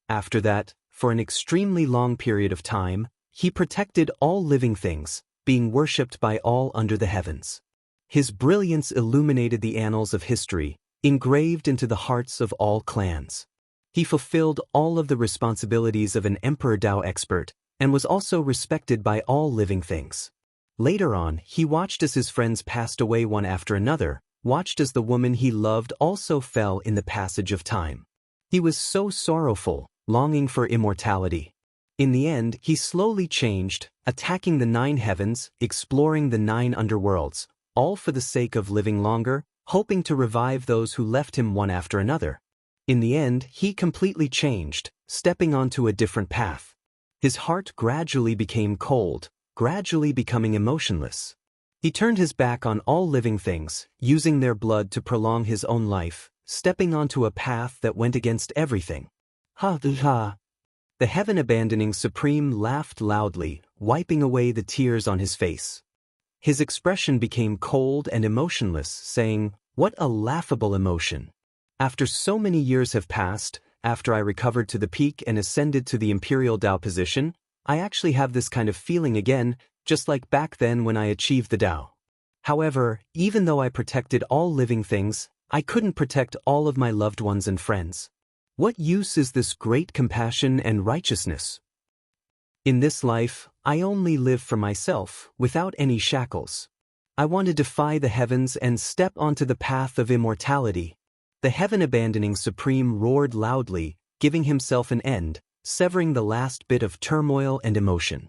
After that, for an extremely long period of time, he protected all living things, being worshipped by all under the heavens. His brilliance illuminated the annals of history, engraved into the hearts of all clans. He fulfilled all of the responsibilities of an Emperor Dao expert, and was also respected by all living things. Later on, he watched as his friends passed away one after another, watched as the woman he loved also fell in the passage of time. He was so sorrowful, longing for immortality. In the end, he slowly changed, attacking the 9 heavens, exploring the 9 underworlds, all for the sake of living longer, hoping to revive those who left him one after another. In the end, he completely changed, stepping onto a different path. His heart gradually became cold, gradually becoming emotionless. He turned his back on all living things, using their blood to prolong his own life, stepping onto a path that went against everything. Ha ha! The heaven-abandoning Supreme laughed loudly, wiping away the tears on his face. His expression became cold and emotionless, saying, "What a laughable emotion. After so many years have passed, after I recovered to the peak and ascended to the Imperial Dao position, I actually have this kind of feeling again, just like back then when I achieved the Dao. However, even though I protected all living things, I couldn't protect all of my loved ones and friends. What use is this great compassion and righteousness? In this life, I only live for myself, without any shackles. I want to defy the heavens and step onto the path of immortality." The heaven-abandoning Supreme roared loudly, giving himself an end, severing the last bit of turmoil and emotion.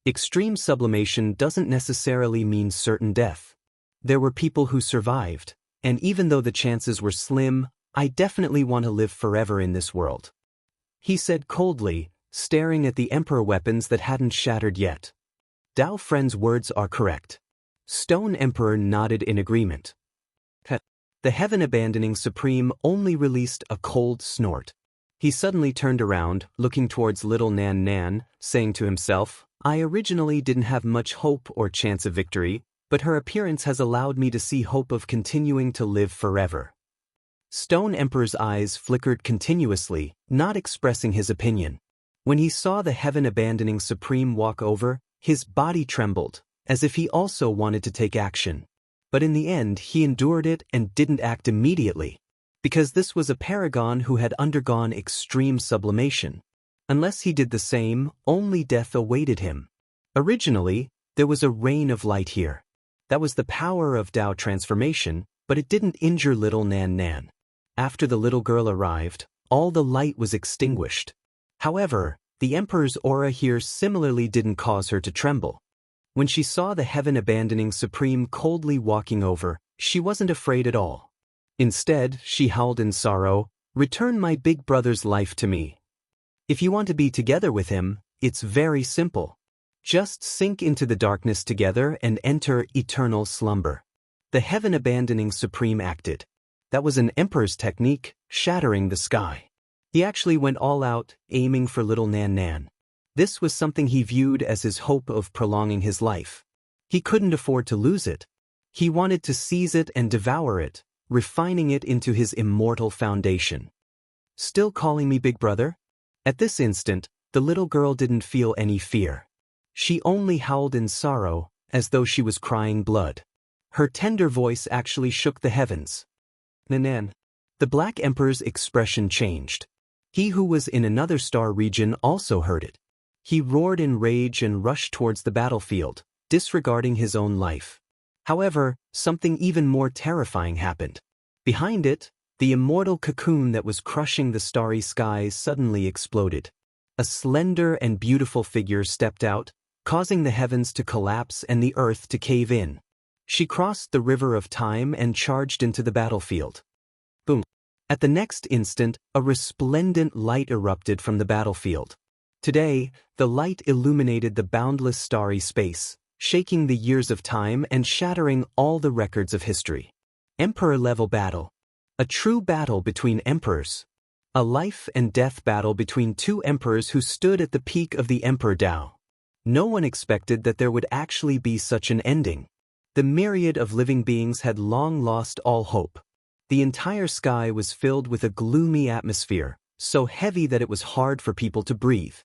Extreme sublimation doesn't necessarily mean certain death. There were people who survived, and even though the chances were slim, I definitely want to live forever in this world. He said coldly, staring at the Emperor weapons that hadn't shattered yet. Dao Friend's words are correct. Stone Emperor nodded in agreement. The heaven-abandoning Supreme only released a cold snort. He suddenly turned around, looking towards little Nan Nan, saying to himself, I originally didn't have much hope or chance of victory, but her appearance has allowed me to see hope of continuing to live forever. Stone Emperor's eyes flickered continuously, not expressing his opinion. When he saw the heaven-abandoning Supreme walk over, his body trembled, as if he also wanted to take action. But in the end he endured it and didn't act immediately, because this was a paragon who had undergone extreme sublimation. Unless he did the same, only death awaited him. Originally, there was a rain of light here. That was the power of Dao transformation, but it didn't injure little Nan Nan. After the little girl arrived, all the light was extinguished. However, the Emperor's aura here similarly didn't cause her to tremble. When she saw the heaven-abandoning Supreme coldly walking over, she wasn't afraid at all. Instead, she howled in sorrow, "Return my big brother's life to me. If you want to be together with him, it's very simple. Just sink into the darkness together and enter eternal slumber." The heaven-abandoning Supreme acted. That was an Emperor's technique, shattering the sky. He actually went all out, aiming for little Nan Nan. This was something he viewed as his hope of prolonging his life. He couldn't afford to lose it. He wanted to seize it and devour it, refining it into his immortal foundation. "Still calling me big brother?" At this instant, the little girl didn't feel any fear. She only howled in sorrow, as though she was crying blood. Her tender voice actually shook the heavens. "Nanan." The Black Emperor's expression changed. He who was in another star region also heard it. He roared in rage and rushed towards the battlefield, disregarding his own life. However, something even more terrifying happened. Behind it, the immortal cocoon that was crushing the starry skies suddenly exploded. A slender and beautiful figure stepped out, causing the heavens to collapse and the earth to cave in. She crossed the river of time and charged into the battlefield. Boom! At the next instant, a resplendent light erupted from the battlefield. Today, the light illuminated the boundless starry space, shaking the years of time and shattering all the records of history. Emperor-level battle. A true battle between emperors. A life and death battle between two emperors who stood at the peak of the Emperor Dao. No one expected that there would actually be such an ending. The myriad of living beings had long lost all hope. The entire sky was filled with a gloomy atmosphere, so heavy that it was hard for people to breathe.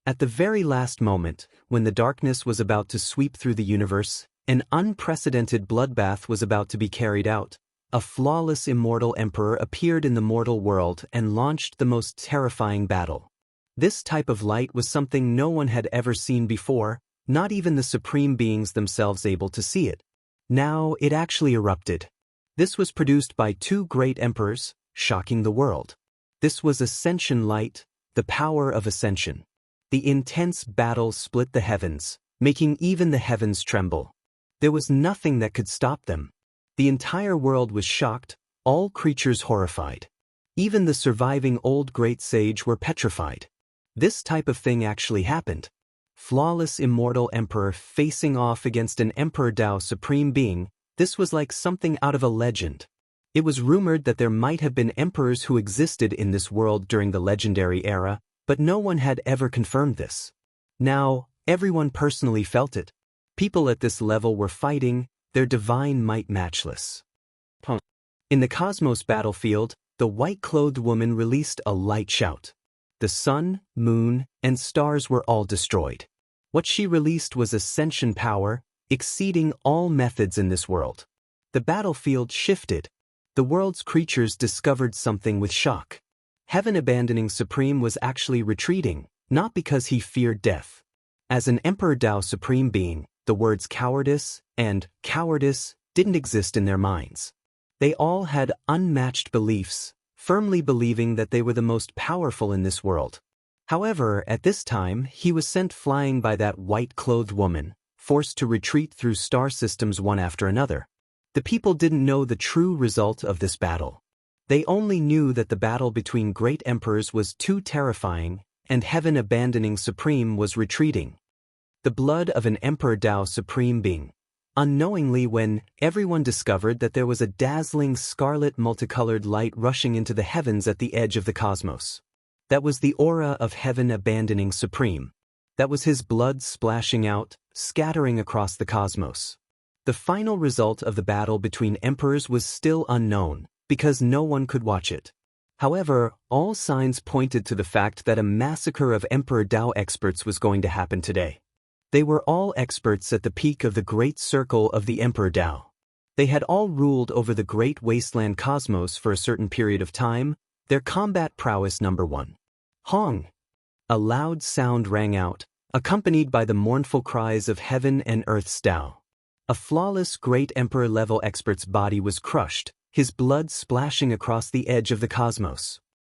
At the very last moment, when the darkness was about to sweep through the universe, an unprecedented bloodbath was about to be carried out. A flawless immortal emperor appeared in the mortal world and launched the most terrifying battle. This type of light was something no one had ever seen before, not even the supreme beings themselves able to see it. Now it actually erupted. This was produced by two great emperors, shocking the world. This was ascension light, the power of ascension. The intense battle split the heavens, making even the heavens tremble. There was nothing that could stop them. The entire world was shocked, all creatures horrified. Even the surviving old great sage were petrified. This type of thing actually happened. Flawless immortal emperor facing off against an Emperor Dao supreme being, this was like something out of a legend. It was rumored that there might have been emperors who existed in this world during the legendary era, but no one had ever confirmed this. Now, everyone personally felt it. People at this level were fighting, their divine might matchless. In the cosmos battlefield, the white-clothed woman released a light shout. The sun, moon, and stars were all destroyed. What she released was ascension power, exceeding all methods in this world. The battlefield shifted. The world's creatures discovered something with shock. Heaven-abandoning Supreme was actually retreating, not because he feared death. As an Emperor Dao Supreme being, the words cowardice and cowardice didn't exist in their minds. They all had unmatched beliefs, firmly believing that they were the most powerful in this world. However, at this time, he was sent flying by that white-clothed woman, forced to retreat through star systems one after another. The people didn't know the true result of this battle. They only knew that the battle between great emperors was too terrifying, and heaven-abandoning Supreme was retreating. The blood of an Emperor Dao Supreme being. Unknowingly, when everyone discovered that there was a dazzling scarlet multicolored light rushing into the heavens at the edge of the cosmos. That was the aura of heaven-abandoning Supreme. That was his blood splashing out, scattering across the cosmos. The final result of the battle between emperors was still unknown, because no one could watch it. However, all signs pointed to the fact that a massacre of Emperor Dao experts was going to happen today. They were all experts at the peak of the great circle of the Emperor Dao. They had all ruled over the great wasteland cosmos for a certain period of time, their combat prowess number one. Hong! A loud sound rang out, accompanied by the mournful cries of heaven and earth's Dao. A flawless great emperor-level expert's body was crushed, his blood splashing across the edge of the cosmos.